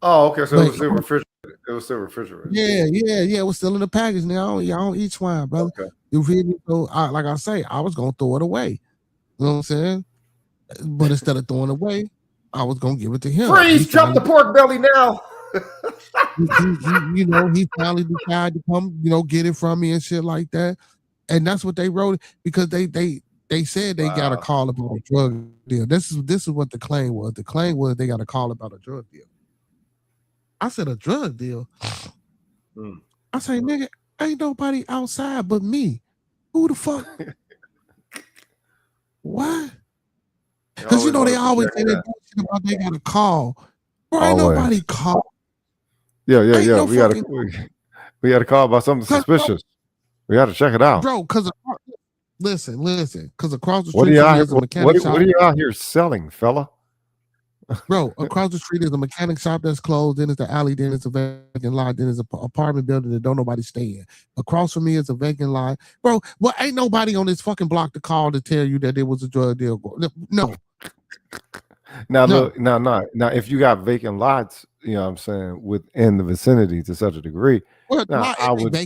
Oh, okay. So it was still refrigerated. It was still refrigerated. Yeah. It was still in the package. Now I don't eat swine, brother. Okay. You feel me? So, like I say, I was gonna throw it away. You know what I'm saying? But instead of throwing it away, I was gonna give it to him. Freeze! Chop the pork belly now. He finally decided to come, get it from me and shit like that. And that's what they wrote, because they said they got a call about a drug deal. This is what the claim was. The claim was they got a call about a drug deal. I said, a drug deal? I say, nigga, ain't nobody outside but me. Who the fuck? What? Because they always say that shit about they got a call. Bro, ain't nobody call. Yeah. No we got a call about something suspicious. We got to check it out, bro. Because listen. Because across the street, what are you out here selling, fella? Bro, across the street is a mechanic shop that's closed. Then it's the alley. Then it's a vacant lot. Then it's an apartment building that don't nobody stay in. Across from me is a vacant lot, bro. Well, ain't nobody on this fucking block to call to tell you that there was a drug deal. No. Look, if you got vacant lots, you know what I'm saying, within the vicinity to such a degree, I would.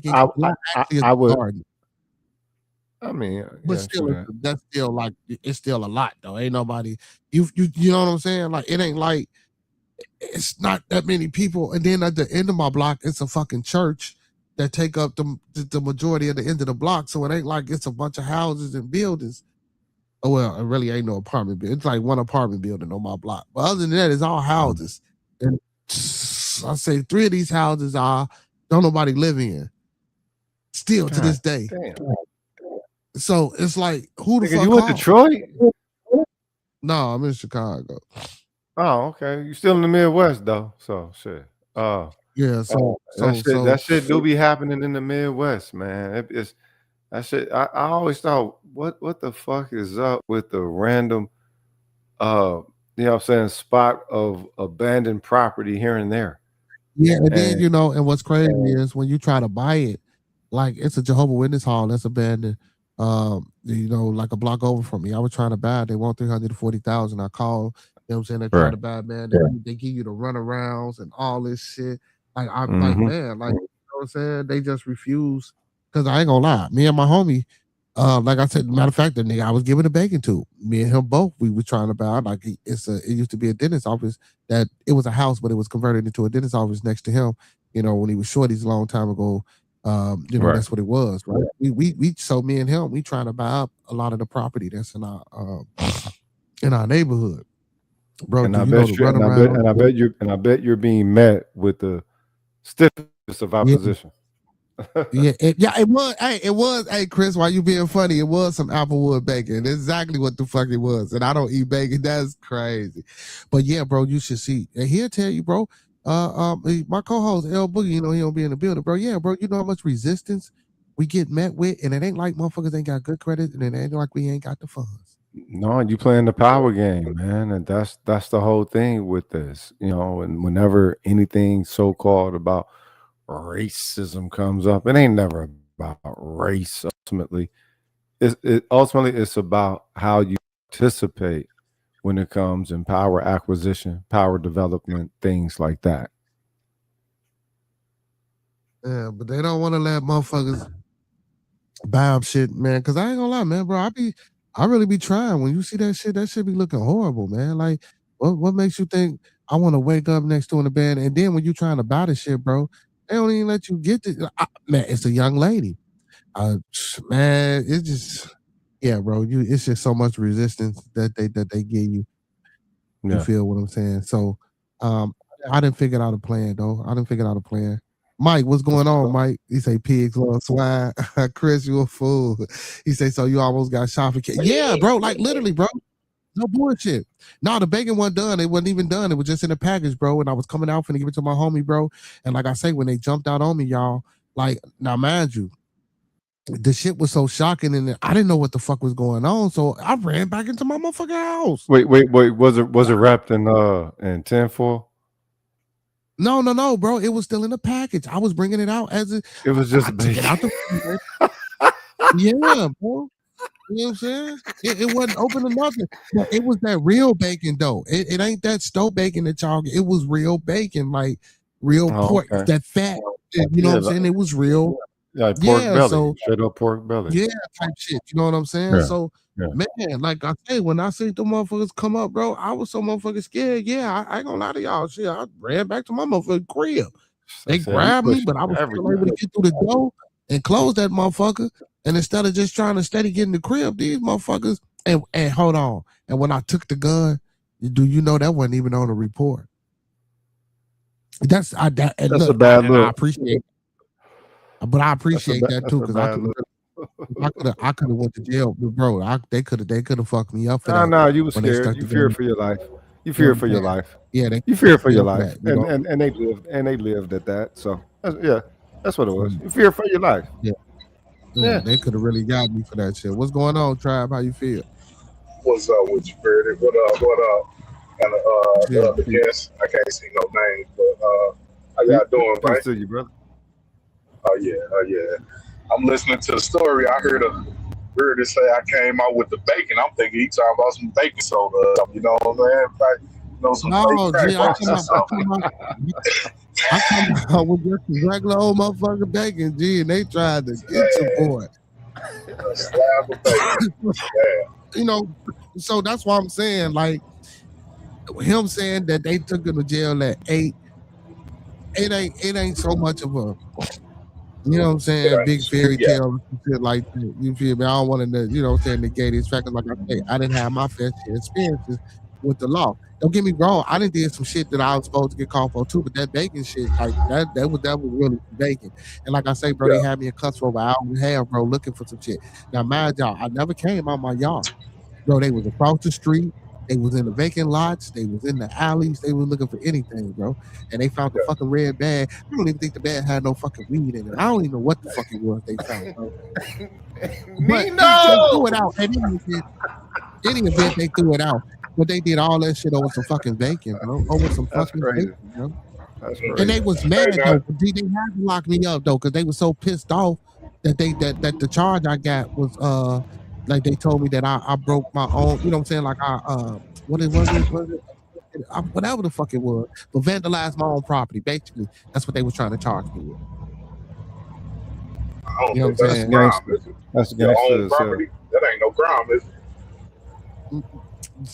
I mean, but still, that's still like, it's still a lot though. Ain't nobody, you know what I'm saying? Like, it ain't like, it's not that many people. And then at the end of my block, it's a fucking church that take up the majority of the end of the block. So it ain't like it's a bunch of houses and buildings. Oh, well, it really ain't no apartment building. It's like one apartment building on my block. But other than that, it's all houses. And I say 3 of these houses don't nobody live in. Still to this day. Damn. So it's like, who the fuck? You in Detroit? No, I'm in Chicago. Oh, okay. You still in the Midwest though, so shit. Yeah. So that shit do be happening in the Midwest, man. It's that shit. I always thought, what the fuck is up with the random, you know what I'm saying, spot of abandoned property here and there. Yeah, and then and what's crazy is when you try to buy it, like it's a Jehovah's Witness hall that's abandoned. Like a block over from me. I was trying to buy it. They want $340,000. I called, you know what I'm saying? They try to buy it, man. They give you the runarounds and all this shit. Like, I'm like, man, like, you know what I'm saying? They just refuse. Because I ain't gonna lie, me and my homie, like I said, matter of fact, the nigga I was giving the bacon to, me and him both, we were trying to buy out. Like it used to be a dentist office that it was a house, but it was converted into a dentist office next to him. You know, when he was shorties a long time ago. You know, that's what it was, right? We so me and him, we trying to buy up a lot of the property that's in our neighborhood, bro. And I bet you're being met with the stiffness of opposition. It was. Hey, it was. Hey, Chris, why you being funny? It was some Applewood bacon. Exactly what the fuck it was. And I don't eat bacon. That's crazy. But yeah, bro, you should see. And he'll tell you, bro. My co-host L Boogie, you know, he don't be in the building, bro. Yeah, bro, you know how much resistance we get met with, and it ain't like motherfuckers ain't got good credit, and it ain't like we ain't got the funds. No, you playing the power game, man, and that's the whole thing with this, you know. And whenever anything so-called about racism comes up, it ain't never about race. Ultimately, it's about how you participate when it comes in power acquisition, power development, things like that. Yeah, but they don't want to let motherfuckers buy up shit, man. Cause I ain't gonna lie, man, bro. I really be trying. When you see that shit be looking horrible, man. Like, what makes you think I want to wake up next to in the bed? And then when you trying to buy the shit, bro, they don't even let you get the man. It's a young lady. Man, it's just. Yeah, bro. It's just so much resistance that they give you. You feel what I'm saying? So, I didn't figure out a plan though. Mike, what's going on, Mike? He say pigs love swine. Chris, you a fool. He say so. You almost got shot for kids. Yeah, bro. Like literally, bro. No bullshit. No, the bacon wasn't done. It wasn't even done. It was just in the package, bro. And I was coming out finna give it to my homie, bro. And like I say, when they jumped out on me, y'all, like now, mind you. The shit was so shocking, and I didn't know what the fuck was going on, so I ran back into my motherfucking house. Wait. Was it wrapped in tinfoil? No, bro. It was still in the package. I was bringing it out as it was just bacon. Yeah, bro. You know what I'm saying? It wasn't open or nothing. But it was that real bacon though. It ain't that stove bacon that y'all get. It was real bacon, like real pork, that fat. You know what I'm saying? It was real. Yeah, pork belly. So, straight up pork belly. Yeah, type shit. You know what I'm saying? Yeah, so, man, like I say, when I see the motherfuckers come up, bro, I was so motherfucking scared. Yeah, I ain't gonna lie to y'all. Shit, I ran back to my motherfucking crib. They grabbed me, but I was still able to get through the door and close that motherfucker. And instead of just trying to steady get in the crib, these motherfuckers, and hold on. And when I took the gun, do you know that wasn't even on the report? That's a bad look. I appreciate it. But I appreciate that too, because I could have went to jail, bro. They could have fucked me up for that. No, you was scared. You feared for your life. You feared for your life. Yeah, you feared for your life, and they lived at that. So that's what it was. You feared for your life. Yeah. They could have really got me for that shit. What's going on, Tribe? How you feel? What's up with you, Freddie? What up? And the other guest, I can't see no names, but how y'all doing, right? Nice to you, brother. Oh yeah. I'm listening to the story. I heard it say I came out with the bacon. I'm thinking he talking about some baking soda. You know what I'm saying? Some I come out with just regular old motherfucking bacon, G, and they tried to get your boy. A slab of bacon. You know, so that's why I'm saying, like, him saying that they took him to jail at 8, it ain't so much of a, you know what I'm saying, big fairy tale and shit like that. You feel me? I don't want to, you know what I'm saying, negate his fact. Like I say, I didn't have my fair share experiences with the law. Don't get me wrong, I done did some shit that I was supposed to get called for too, but that bacon shit, like that was really bacon. And like I say, bro, they had me in cuss for about an hour and a half, bro, looking for some shit. Now, mind y'all, I never came out my yard. Bro, they was across the street. They was in the vacant lots. They was in the alleys. They was looking for anything, bro. And they found the fucking red bag. I don't even think the bag had no fucking weed in it. I don't even know what the fuck it was they found, bro. But they threw it out. In any event, they threw it out. But they did all that shit over some fucking bacon, bro. Over some fucking bacon, bro. And they was mad, though. They had to lock me up, though, because they were so pissed off that that the charge I got was, like they told me that I broke my own, you know what I'm saying? Like what it was whatever the fuck it was, but vandalized my own property. Basically, that's what they were trying to charge me with. You know what I'm saying? That's your gangster own as hell. property. That ain't no crime, is it?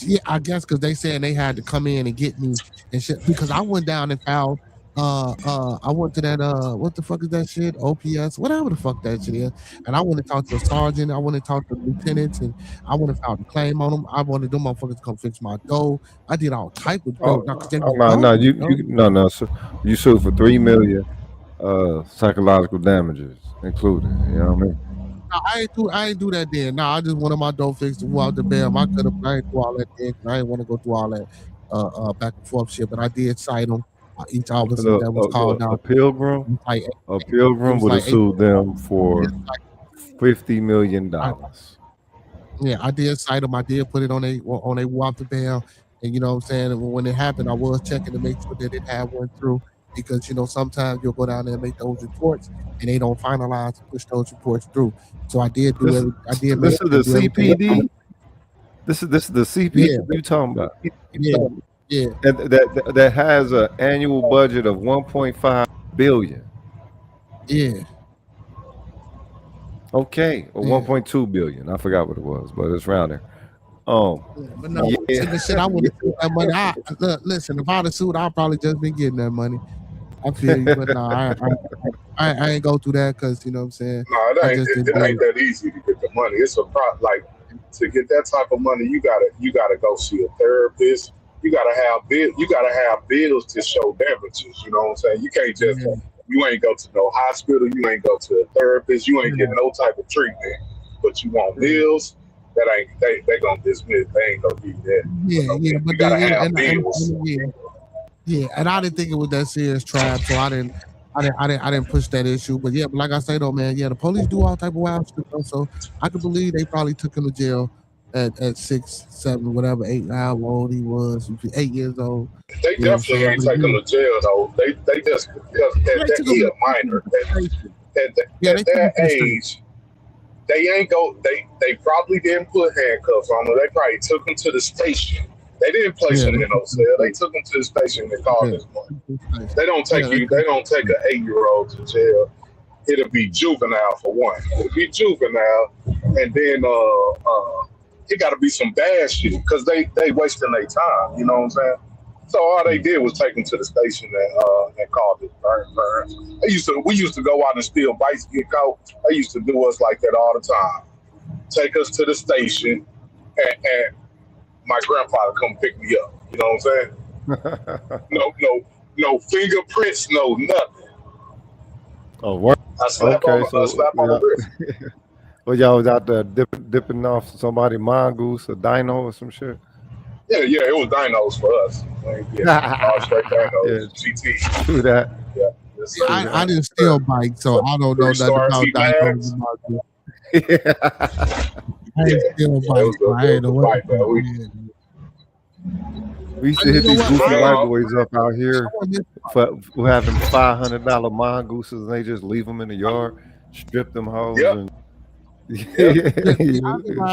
Yeah, I guess because they saying they had to come in and get me and shit. Because I went down and found I went to that what the fuck is that shit? OPS, whatever the fuck that shit is. And I went and talked to a sergeant, I went and talked to lieutenants, and I went and filed a claim on them. I wanted them motherfuckers to come fix my dough. I did all type of dope. No, sir. You sued for $3 million psychological damages included. You know what I mean? No, I ain't do that then. No, I just wanted my dough fixed to out the bail. I could have. I ain't do all that then. I didn't want to go through all that back and forth shit. But I did cite them. Each officer that was called out. A pilgrim would have sued them for $50 million. Yeah, I did cite them. I did put it on a walk the bail. And you know what I'm saying? And when it happened, I was checking to make sure that it had went through. Because you know sometimes you'll go down there and make those reports and they don't finalize and push those reports through. So I did do it. I did. This is the CPD. This is the CPD you talking about? Yeah. That has an annual budget of $1.5 billion. Yeah. Okay, or 1.2 billion. I forgot what it was, but it's around there. But no, shit, I wouldn't have that money. Listen, if I'd have sued, I'd probably just been getting that money. I feel you, but no, I ain't go through that because you know what I'm saying. No, it ain't that easy to get the money. It's a like to get that type of money, you gotta go see a therapist. You gotta have bills to show damages. You know what I'm saying? You can't just you ain't go to no hospital, you ain't go to a therapist, you ain't getting no type of treatment, but you want bills. That ain't they gonna dismiss. They ain't gonna give you that. But you gotta have bills. Yeah, and I didn't think it was that serious, Trap. So I didn't push that issue. But yeah, but like I say though, man, the police do all type of wild shit. So I could believe they probably took him to jail at 6, 7, whatever, 8, how old he was, 8 years old. They definitely ain't taking him to jail though. They just that he a minor. At that age. They ain't go. They probably didn't put handcuffs on him. They probably took him to the station. They didn't place him in no cell. They took him to the station and called his money. They don't take you. They don't take an 8-year-old to jail. It'll be juvenile for one. It'll be juvenile, and then it got to be some bad shit because they wasting their time. You know what I'm saying? So all they did was take him to the station and called it burns. We used to go out and steal bikes, get caught. They used to do us like that all the time. Take us to the station, and my grandfather come pick me up. You know what I'm saying? No fingerprints, no nothing. Oh, what? I slap on the wrist. Well, y'all was out there dipping off somebody mongoose, a dino, or some shit. Yeah, it was dinos for us. All straight dinos, GT. Do that. Yeah. I didn't steal bikes, so I don't know nothing about dinos. I didn't steal bikes, so I ain't know what. We used to hit these goofy white boys up out here for having $500 mongooses, and they just leave them in the yard, strip them hoes, and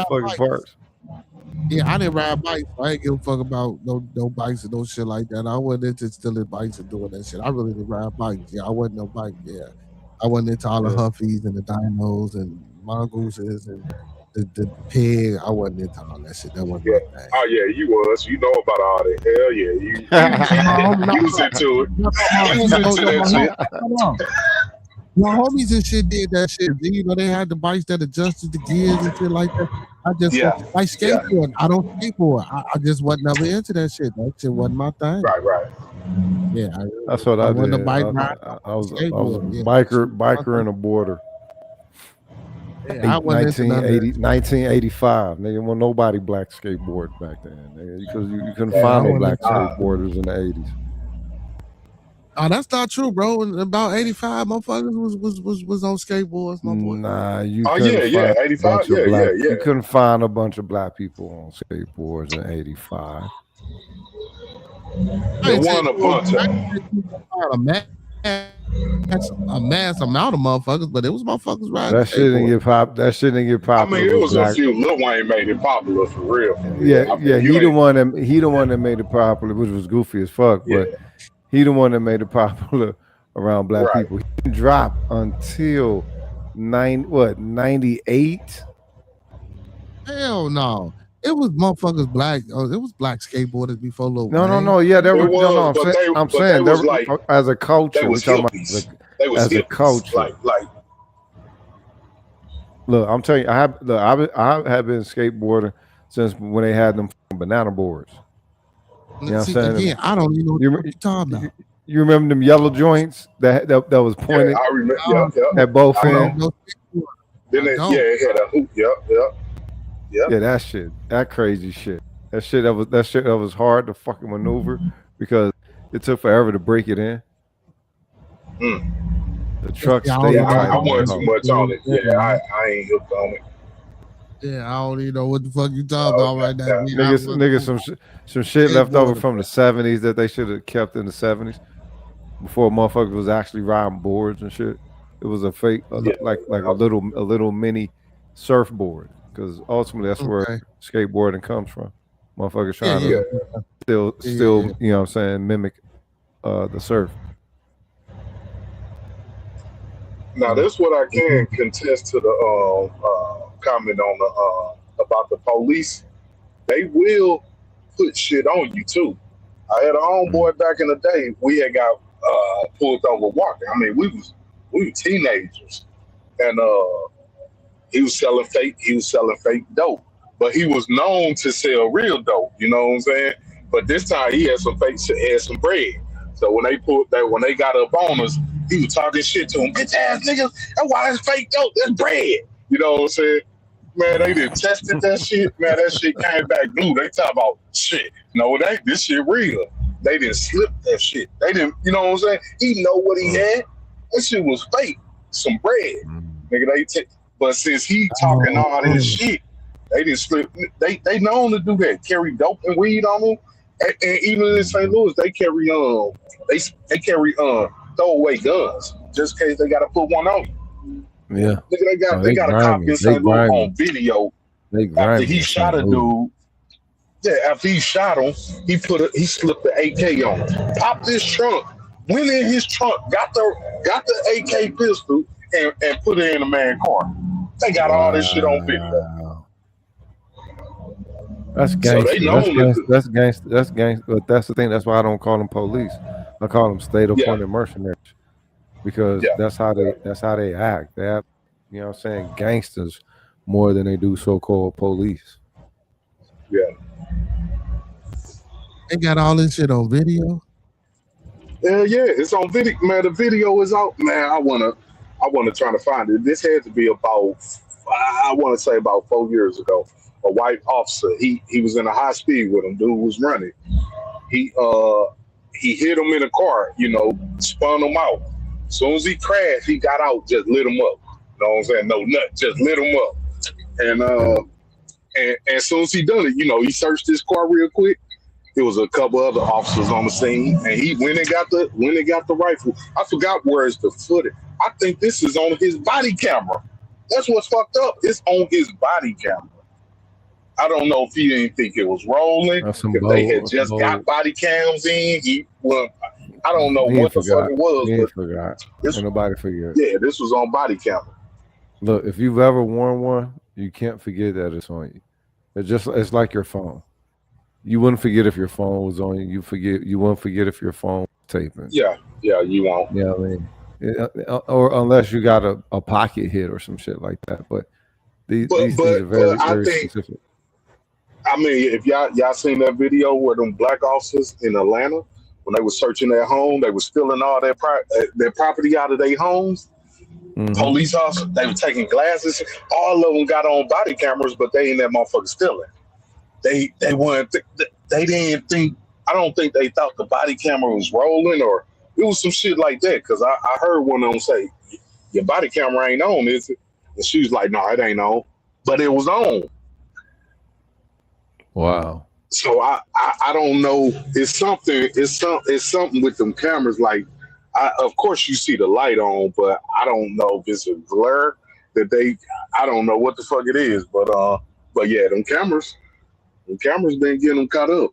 fucking parts. Yeah, I didn't ride bikes. So I ain't give a fuck about no bikes and no shit like that. I wasn't into stealing bikes and doing that shit. I really didn't ride bikes. Yeah, I wasn't no bike. Yeah, I wasn't into all the Huffies and the dinos and mongooses and the pig. I wasn't into all that shit. That wasn't my thing. Oh yeah, you was. You know about all that. Hell yeah, you was into it. You was into that shit. My homies and shit did that shit. You know, they had the bikes that adjusted the gears and shit like that. I just like skateboard. Yeah. I don't skateboard. I just wasn't never into that shit. That shit wasn't my thing. Right. Yeah, that's what I did. A bike I was a biker in a border. Yeah, 1985. Nigga, well, nobody black skateboard back then. Nigga, because you couldn't find no black skateboarders in the 80s. Oh, that's not true, bro. In about 85, motherfuckers was on skateboards, my boy. Nah, you. Oh yeah, 85. Yeah. You couldn't find a bunch of black people on skateboards in 85. There wasn't a bunch a mass amount of motherfuckers, but it was motherfuckers riding. That shit didn't get popular. I mean, it was a few. Lil Wayne made it popular for real. Yeah. He the one that made it popular, which was goofy as fuck, but. He the one that made it popular around black people. He didn't drop until 98? Hell no. It was motherfuckers black. Oh, it was black skateboarders before Lil No, Wayne. Yeah, there It were. was, No. I'm saying was there, like as a they culture. was We're talking hippies. about They was as a hippies. culture. Like Look, I'm telling you, I have been skateboarding since when they had them banana boards. You know what I'm See, saying? again, I don't even know what you're talking about. You remember them yellow joints that was pointed I remember. at both I know. ends? Then it had a hoop. Yep. Yeah, that shit, that crazy shit. That shit that was hard to fucking maneuver because it took forever to break it in. The truck stayed tight. I wasn't too much on it. Yeah, I ain't hooked on it. Yeah, I don't even know what the fuck you talking about right now. Niggas, some shit left over from the 70s that they should have kept in the 70s before motherfuckers was actually riding boards and shit. It was a fake, like a little mini surfboard, because ultimately that's where skateboarding comes from. Motherfuckers trying to still, you know what I'm saying, mimic the surf. Now, that's what I can contest to the comment on the about the police. They will put shit on you too. I had a homeboy back in the day. We had got pulled over walking. I mean, we were teenagers, and he was selling fake dope. But he was known to sell real dope. You know what I'm saying? But this time he had some bread. So when they got up on us, he was talking shit to them. Bitch ass niggas, that's why it's fake dope. That's bread. You know what I'm saying? Man, they done tested that shit. Man, that shit came back blue. They talk about shit. No, this shit real. They didn't slip that shit. They didn't, you know what I'm saying? He know what he had. That shit was fake. Some bread. Nigga, but since he talking all this shit, they didn't slip. They known to do that. Carry dope and weed on them. And even in St. Louis, they carry throwaway guns just in case they gotta put one on you. Yeah. They got a cop in St. Louis on video after he shot a dude. Yeah, after he shot him, he slipped the AK on him, popped his trunk, went in his trunk, got the AK pistol, and put it in the man's car. They got all this shit on video. That's gangster. So that's gangster. That's gangster. But that's the thing. That's why I don't call them police. I call them state-appointed mercenaries, because that's how they act. They have, you know what I'm saying, gangsters more than they do so-called police. Yeah. They got all this shit on video. Yeah, it's on video, man. The video is out, man. I wanna try to find it. This had to be about, I want to say about 4 years ago. A white officer. He was in a high speed with him. Dude was running. He hit him in a car. You know, spun him out. As soon as he crashed, he got out, just lit him up. You know what I'm saying? No nut, just lit him up. And as soon as he done it, you know, he searched his car real quick. There was a couple other officers on the scene, and he went and got the rifle. I forgot where is the footage. I think this is on his body camera. That's what's fucked up. It's on his body camera. I don't know if he didn't think it was rolling. If they had just got body cams in, I don't know what the fuck it was. He forgot. Nobody forget. Yeah, this was on body camera. Look, if you've ever worn one, you can't forget that it's on you. It's like your phone. You wouldn't forget if your phone was on you. You wouldn't forget if your phone was taping. Yeah, you won't. Yeah, I mean, or unless you got a pocket hit or some shit like that. But these things are very, very specific. I mean, if y'all seen that video where them black officers in Atlanta, when they were searching their home, they were stealing all their property out of their homes. Mm-hmm. Police officers, they were taking glasses. All of them got on body cameras, but they ain't that motherfucker stealing. They weren't. They didn't think. I don't think they thought the body camera was rolling, or it was some shit like that. Because I heard one of them say, "Your body camera ain't on, is it?" And she was like, "No, it ain't on," but it was on. Wow. So I don't know. It's something with them cameras. Like, of course you see the light on, but I don't know if it's a glare that I don't know what the fuck it is. But yeah, them cameras been getting them caught up.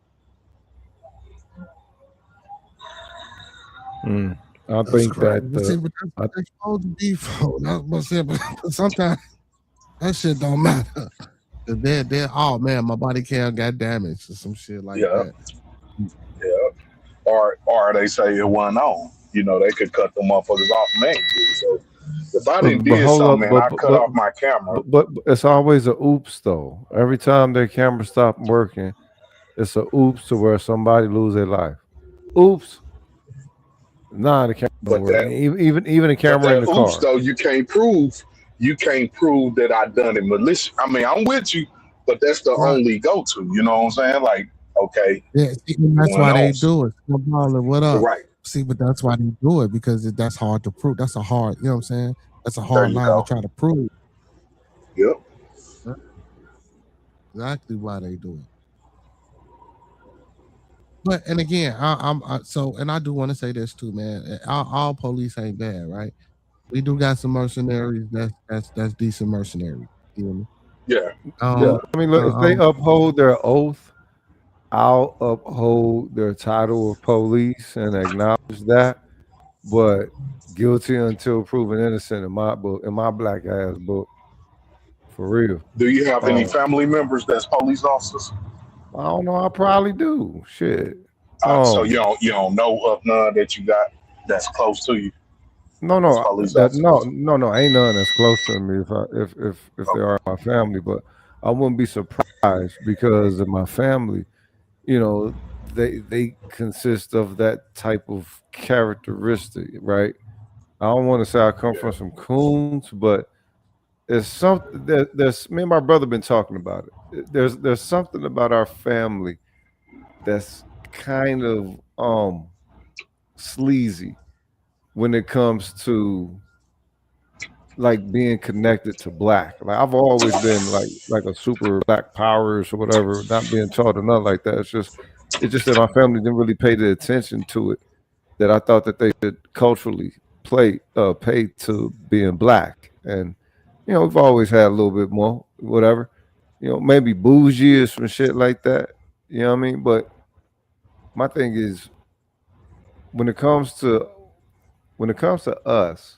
I That's think crazy. that But see, but that's what they supposed to be for. But sometimes that shit don't matter. They're my body cam got damaged or some shit like that. Yeah. Or they say it wasn't on. You know, they could cut the motherfuckers off manually. So if I didn't But did hold up, something and I cut off my camera. but it's always a oops though. Every time their camera stop working, it's a oops to where somebody lose their life. Oops. Nah, the camera don't work. Even the camera in the oops car. though, you can't prove that I done it malicious. I mean, I'm with you, but that's the only go-to. You know what I'm saying? Like, okay. Yeah, see, that's why they do it. What up? Right. See, but that's why they do it because that's hard to prove. That's a hard, you know what I'm saying? That's a hard line to try to prove. Yep. Exactly why they do it. But and again, I do want to say this too, man. All police ain't bad, right? We do got some mercenaries. That's decent mercenaries. You know? Yeah. Yeah. I mean, look, if they uphold their oath, I'll uphold their title of police and acknowledge that. But guilty until proven innocent in my book, in my black ass book, for real. Do you have any family members that's police officers? I don't know. I probably do. Shit. So you don't know of none that you got that's close to you. No, ain't none that's close to me if they are my family, but I wouldn't be surprised because of my family, you know, they consist of that type of characteristic, right? I don't want to say I come from some coons, but there's something there's me and my brother been talking about it. There's something about our family that's kind of sleazy when it comes to like being connected to black. Like I've always been like a super black powers or whatever, not being taught or nothing like that. It's just that my family didn't really pay the attention to it that I thought that they should culturally pay to being black. And you know, we've always had a little bit more, whatever. You know, maybe bougie is some shit like that. You know what I mean? But my thing is when it comes to us,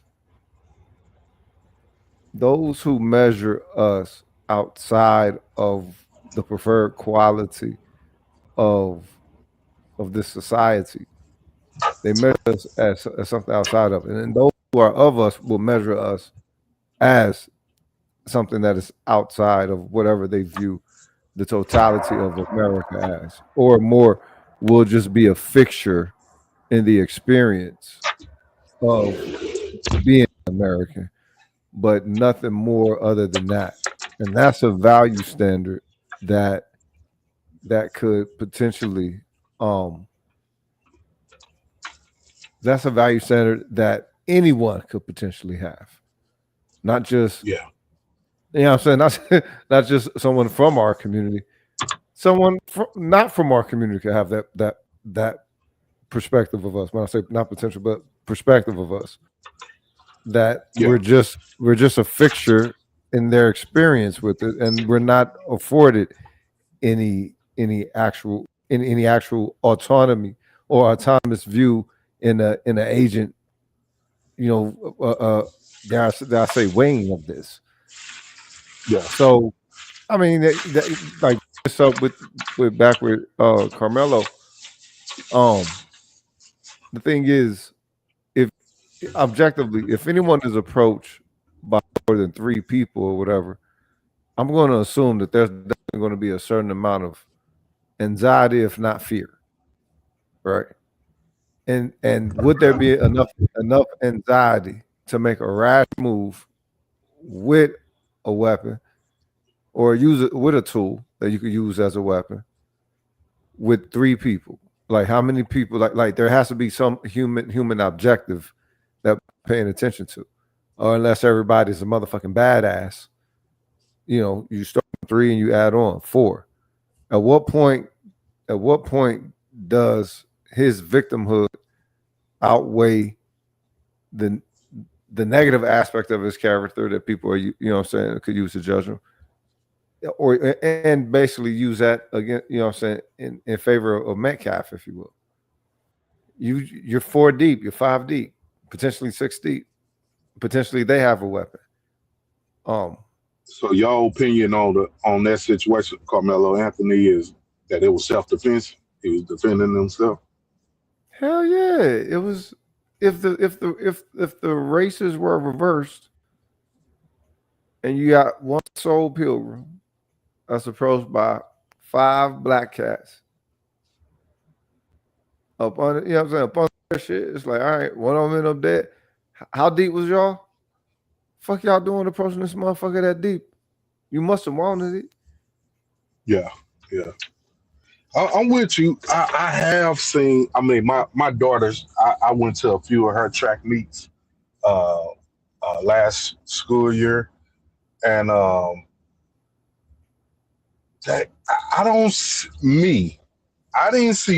those who measure us outside of the preferred quality of this society, they measure us as something outside of it. And those who are of us will measure us as something that is outside of whatever they view the totality of America as, or more will just be a fixture in the experience of being American, but nothing more other than that. And that's a value standard that could potentially that's a value standard that anyone could potentially have. Not just you know what I'm saying, not just someone from our community. Someone not from our community could have that perspective of us. When I say not potential, but perspective of us. That we're just a fixture in their experience with it, and we're not afforded any actual autonomy or autonomous view in an agent, you know, dare I say weighing of this. Yeah. So, I mean, like this up with Carmelo. The thing is, if objectively, if anyone is approached by more than 3 people or whatever, I'm going to assume that there's definitely going to be a certain amount of anxiety, if not fear, right? And would there be enough anxiety to make a rash move with a weapon, or use it with a tool that you could use as a weapon with 3 people? Like how many people? Like there has to be some human objective that we're paying attention to, or unless everybody's a motherfucking badass. You know, you start with 3 and you add on 4. At what point does his victimhood outweigh the negative aspect of his character that people are, you know what I'm saying, could use to judge him, or and basically use that again, you know what I'm saying, in favor of Metcalf, if you will. You're 4 deep, you're 5 deep. potentially 6 deep. Potentially they have a weapon. So your opinion on that situation, Carmelo Anthony, is that it was self-defense. He was defending himself. Hell yeah, it was. If the races were reversed, and you got one sole pilgrim that's approached by 5 black cats up on it, you know what I'm saying? Up on that shit, it's like, all right, one of them end up dead. How deep was y'all? Fuck y'all doing approaching this motherfucker that deep? You must have wanted it. Yeah. I'm with you. I have seen. I mean, my daughters. I went to a few of her track meets last school year, and I didn't see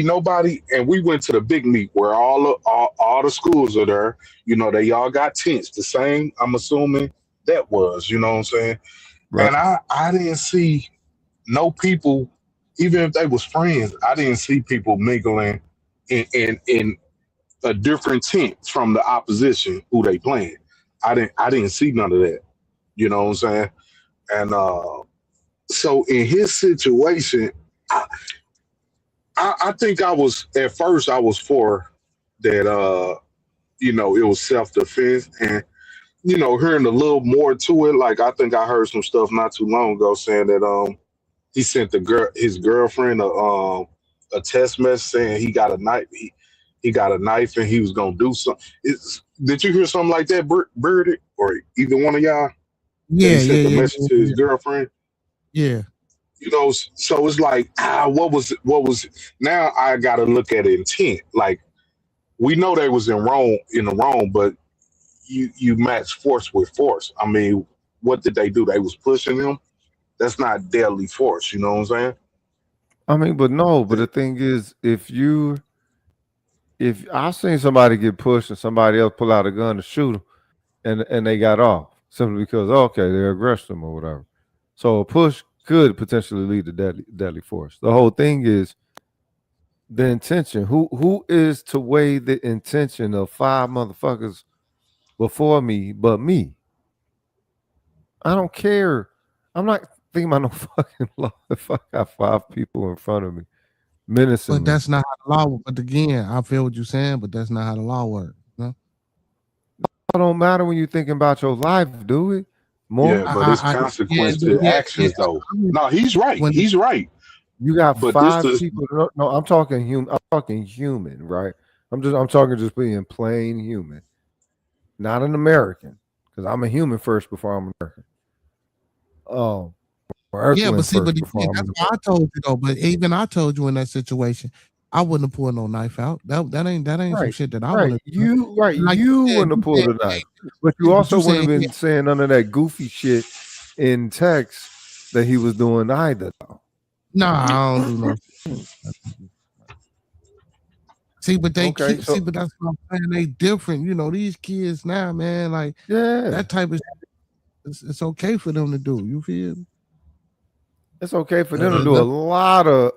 nobody. And we went to the big meet where all the schools are there. You know, they all got tents. The same. I'm assuming that was. You know what I'm saying? Right. And I didn't see no people. Even if they was friends, I didn't see people mingling in a different tent from the opposition who they playing. I didn't see none of that. You know what I'm saying? And so in his situation, I think at first I was for that. You know, it was self-defense, and you know, hearing a little more to it. Like I think I heard some stuff not too long ago saying that he sent his girlfriend a text message saying he got a knife. He got a knife and he was gonna do something. Did you hear something like that, Birdie, or either one of y'all? Yeah, he sent the message to his girlfriend. Yeah. You know, so it's like, what was? Now I got to look at intent. Like we know they was in the wrong, but you match force with force. I mean, what did they do? They was pushing him. That's not deadly force, you know what I'm saying? I mean, but the thing is, if I've seen somebody get pushed and somebody else pull out a gun to shoot them, and they got off simply because they aggressed them or whatever. So a push could potentially lead to deadly force. The whole thing is the intention. Who is to weigh the intention of 5 motherfuckers before me but me? I don't care. I'm not thinking about no fucking law if I got 5 people in front of me menacing But that's not how the law works. But again, I feel what you're saying, but that's not how the law works. No? It don't matter when you're thinking about your life, do it? More? Yeah, but it's consequence to actions, though. No, he's right. He's right. You got 5 people. No, I'm talking human. I'm talking human, right? I'm talking just being plain human, not an American, because I'm a human first before I'm American. Oh, yeah, but see, but again, that's what I told you though. But even I told you in that situation, I wouldn't have pulled no knife out. That ain't some shit that I would have. You wouldn't have pulled a knife, but you also wouldn't have been saying none of that goofy shit in text that he was doing either. No, I don't do no. See, but but that's what I'm saying. They different. You know, these kids now, man. Like that type of shit, it's okay for them to do. You feel me? It's okay for them to do a lot of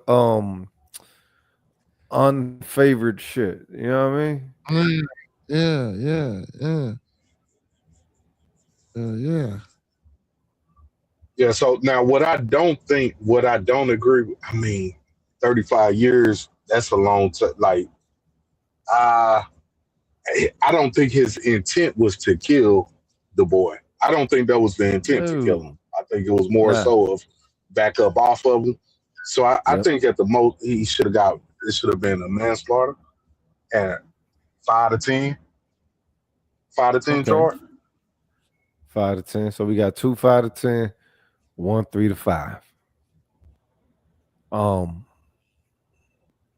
unfavored shit. You know what I mean? Yeah. Yeah. So now, what I don't agree with. I mean, 35 years. That's a long time. Like, I don't think his intent was to kill the boy. I don't think that was the intent to kill him. I think it was more so of back up off of him. So I think at the most it should have been a manslaughter and 5 to 10 charge. 5 to 10. So we got 2 5 to 10, 1 3 to 5.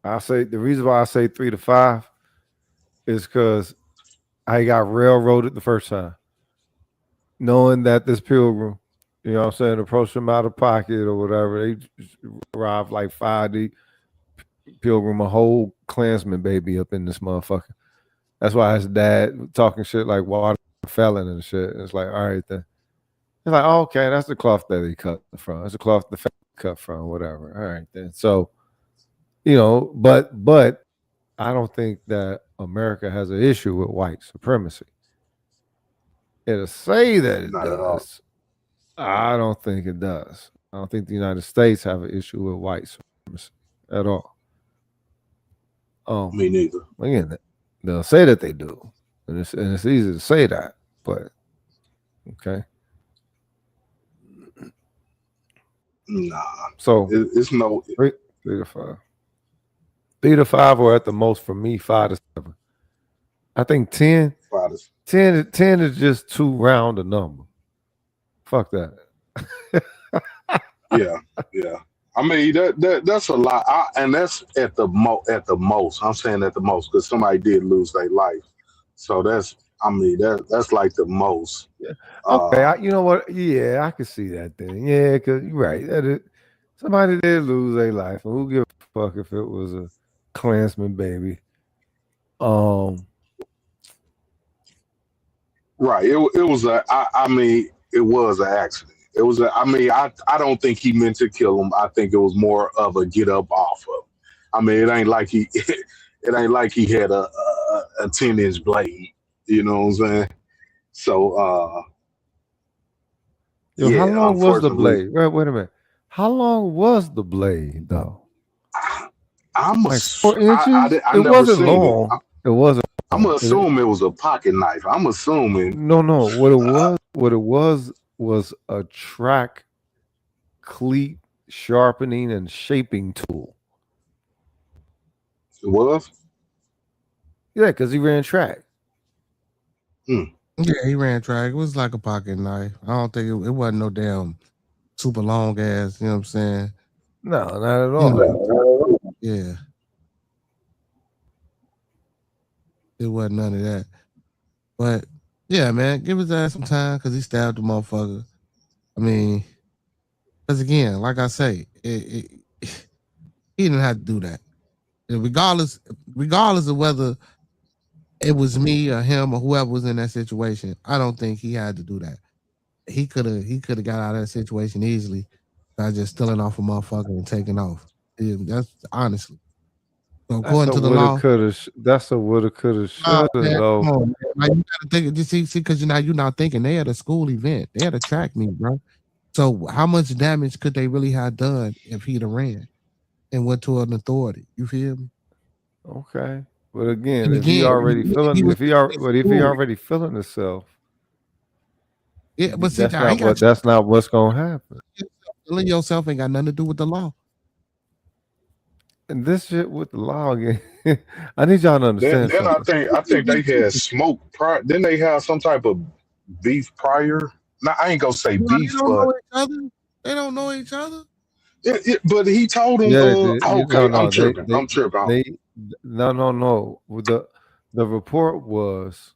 I say the reason why I say 3 to 5 is because I got railroaded the first time, knowing that this pilgrim, you know what I'm saying, approached him out of pocket or whatever. They arrived like 5 deep. Pilgrim, a whole Klansman baby up in this motherfucker. That's why his dad talking shit like water felon and shit. It's like, all right then. It's like, oh, okay, that's the cloth that he cut from. That's the cloth the cut from, whatever. All right then. So, you know, but I don't think that America has an issue with white supremacy. It'll say that it Not at all. does. I don't think it does. I don't think the United States have an issue with white supremacy at all. Me neither. Again, they'll say that they do, and it's easy to say that, but okay. Nah. So it's no 3 to 5. 3 to 5, or at the most for me 5 to 7. I think 10. 10 is just too round a number. Fuck that. yeah. I mean that's a lot, and that's at the most. I'm saying at the most because somebody did lose their life, so that's like the most. Yeah. Okay, you know what? Yeah, I can see that then. Yeah, because you're right. Somebody did lose their life, and who gives a fuck if it was a Klansman baby? Right. It was it was an accident. It was I don't think he meant to kill him. I think it was more of a get up off of. I mean, it ain't like he had a 10-inch blade. You know what I'm saying? So how long was the blade? Wait a minute. How long was the blade though? I'm like 4 inches. I it wasn't long. It wasn't. I'm gonna assume it was a pocket knife. I'm assuming. No. What it was a track cleat sharpening and shaping tool. It was? Yeah, because he ran track. Yeah, he ran track. It was like a pocket knife. I don't think it wasn't no damn super long ass, you know what I'm saying? No, not at all. Yeah. It wasn't none of that. But yeah, man, give his ass some time because he stabbed the motherfucker. I mean, because again, like I say, he didn't have to do that. And regardless of whether it was me or him or whoever was in that situation, I don't think he had to do that. He could have got out of that situation easily by just stealing off a motherfucker and taking off. Yeah, that's honestly. So according to the law, that's a woulda, coulda, shoulda. Though. Come on, man. Like, you gotta think. You see, because you're not thinking. They had a school event. They had a track meet, bro. So how much damage could they really have done if he'd have ran and went to an authority? You feel me? Okay, but again, if he already feeling himself, yeah, but see, that's not what's gonna happen. Feeling yourself ain't got nothing to do with the law. And this shit with the law again, I need y'all to understand. Then I think they had smoke prior. Then they have some type of beef prior. Now I ain't gonna say beef, but they don't know each other. But he told him, I'm tripping. No. The report was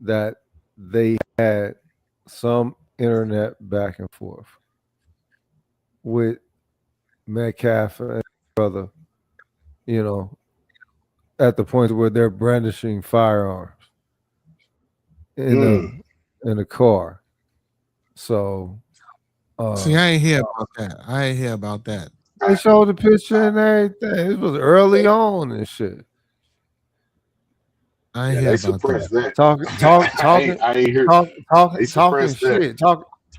that they had some internet back and forth with Metcalf and brother, at the point where they're brandishing firearms in a car. So see, I ain't hear about that. They showed the picture and everything. It was early on and shit. I ain't hear about that.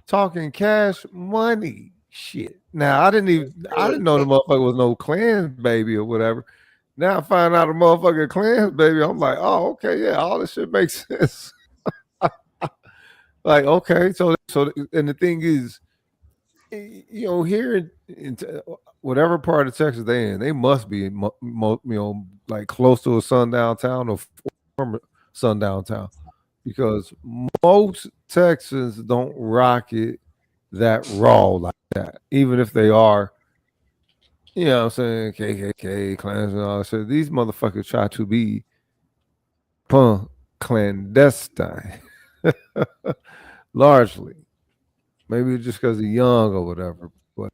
Talking cash money shit. Now I didn't know the motherfucker was no Klans baby or whatever. Now I find out a motherfucker Klans baby. I'm like, oh, okay, yeah, all this shit makes sense. Like, okay, so and the thing is, here in whatever part of Texas they in, they must be like close to a sundown town or former sundown town, because most Texans don't rock it that raw like that, even if they are, you know what I'm saying, KKK, Klans and all that shit. These motherfuckers try to be clandestine, largely. Maybe just because they're young or whatever. But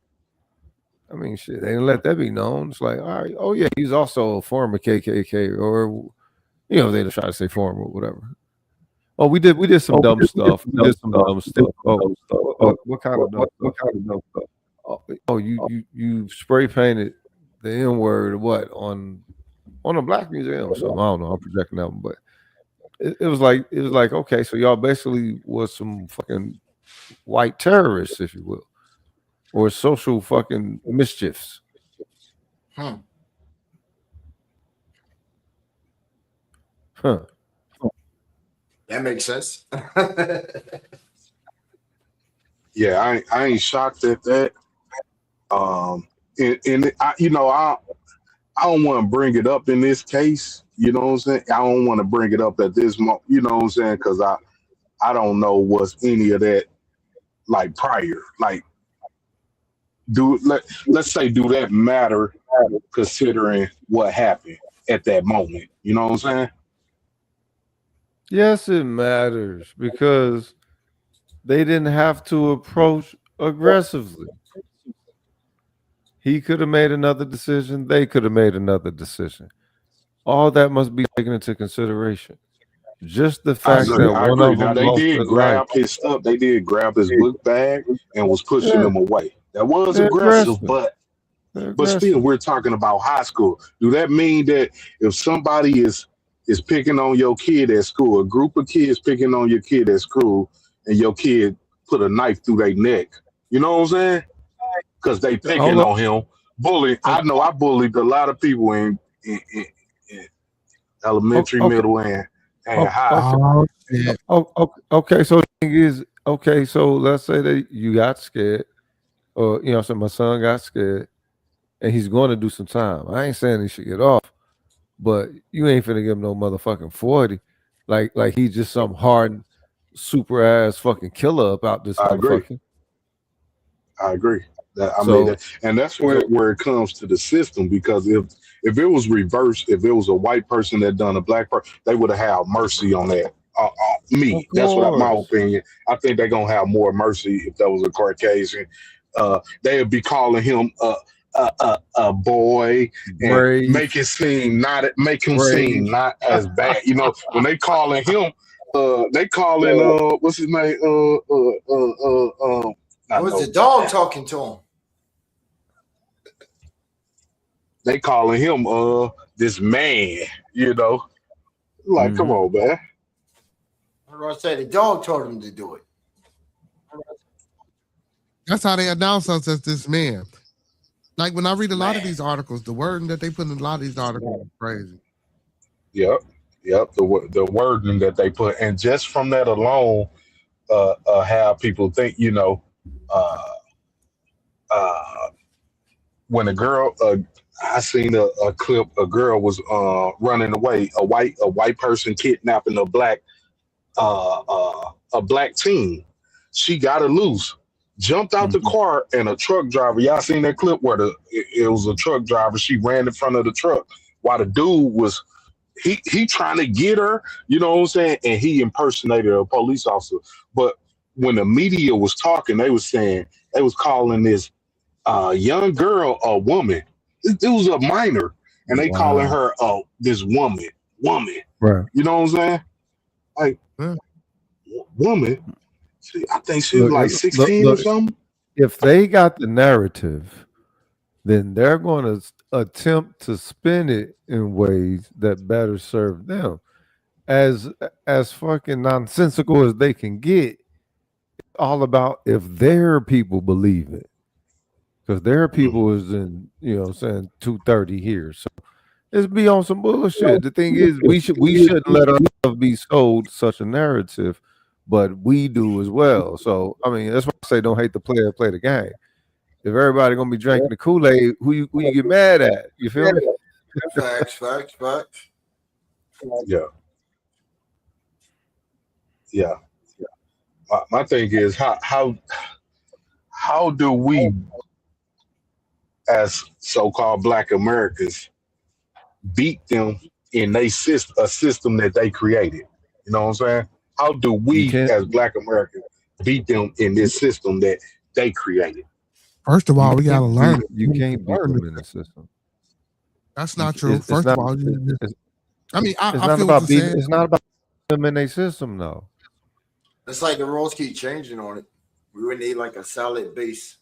I mean, shit, they didn't let that be known. It's like, all right, oh yeah, he's also a former KKK, or they just try to say former or whatever. Oh, we did some dumb stuff. We did some dumb stuff. What kind of dumb stuff? Oh, you spray painted the N-word what on on a black museum or something. I don't know. I'm projecting that one, but it was like okay, so y'all basically was some fucking white terrorists, if you will, or social fucking mischiefs. Huh. That makes sense. Yeah, I ain't shocked at that. And I, you know, I don't want to bring it up in this case. You know what I'm saying? I don't want to bring it up at this moment. You know what I'm saying? Because I don't know what's any of that like prior. Like, let's say, do that matter considering what happened at that moment? You know what I'm saying? Yes, it matters because they didn't have to approach aggressively. He could have made another decision. They could have made another decision. All that must be taken into consideration. Just the fact that I one agree. of Now them they lost did his life. grab his stuff. They did grab his book bag and was pushing Yeah, him away. That was they're aggressive, aggressive. but still, we're talking about high school. Do that mean that if somebody is picking on your kid at school, a group of kids picking on your kid at school, and your kid put a knife through their neck? You know what I'm saying? Because they picking on him, bullying. I know I bullied a lot of people in elementary, middle, and high. Okay. So the thing is, okay. So let's say that you got scared, or so my son got scared, and he's going to do some time. I ain't saying he should get off, but you ain't finna give him no motherfucking 40, like he's just some hard, super ass fucking killer about this motherfucker. I agree. I So- mean, and that's where it comes to the system, because if it was reversed, if it was a white person that done a black person, they would have had mercy on that. Me, that's what my opinion. I think they're gonna have more mercy if that was a Caucasian. They would be calling him a boy and Brave. make him seem not as bad. You know, when they calling him, they calling what's his name? Was the dog talking to him? They calling him this man, you know. Like, come on, man. I was gonna say the dog told him to do it. That's how they announce us as this man. Like when I read a lot of these articles, the wording that they put in a lot of these articles is crazy. Yep. The wording that they put, and just from that alone, how people think, you know, when a girl, I seen a clip, a girl was running away, a white person kidnapping a black teen. She got her loose, jumped out the car, and a truck driver. Y'all seen that clip where it was a truck driver. She ran in front of the truck while the dude was he trying to get her. You know what I'm saying? And he impersonated a police officer. But when the media was talking, they was calling this young girl a woman. It was a minor, and they calling her this woman. Right. You know what I'm saying? Like, woman. I think she was like 16 or something. If they got the narrative, then they're going to attempt to spin it in ways that better serve them. As fucking nonsensical as they can get, it's all about if their people believe it. Because their people is in, 230 here. So it's be on some bullshit. The thing is, we shouldn't let ourselves be sold such a narrative, but we do as well. So I mean, that's why I say don't hate the player, play the game. If everybody gonna be drinking the Kool-Aid, who you get mad at? You feel me? Facts. Yeah. My thing is how do we, as so-called Black Americans, beat them in a system that they created? You know what I'm saying? How do we, as Black Americans, beat them in this system that they created? First of all, we gotta learn. You can't beat them in the system. That's not true. First of all, I mean, I not feel about what you're saying. It's not about them in their system, though. It's like the rules keep changing on it. We would need like a solid base.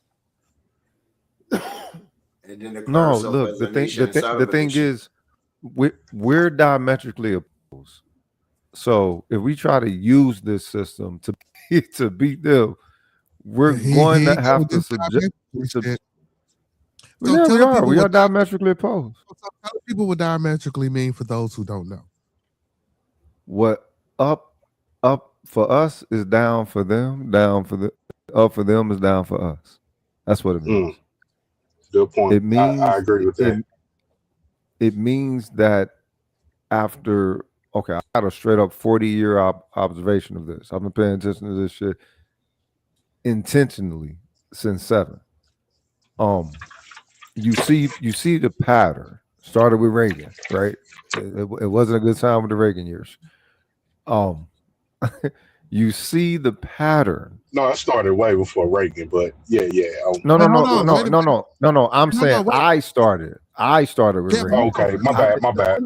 And then No, look, the thing is, we're diametrically opposed. So if we try to use this system to beat them, we're going to have to subject. Yeah, we are diametrically opposed. Tell people what diametrically mean for those who don't know. What up for us is down for them, up for them is down for us. That's what it means. Good point. It means I agree with that. It means that after I got a straight up 40-year observation of this. I've been paying attention to this shit intentionally since 7. You see the pattern. Started with Reagan, right? It wasn't a good time with the Reagan years. You see the pattern. No, it started way before Reagan, but yeah. No. I'm saying I started with Reagan. Okay, my bad.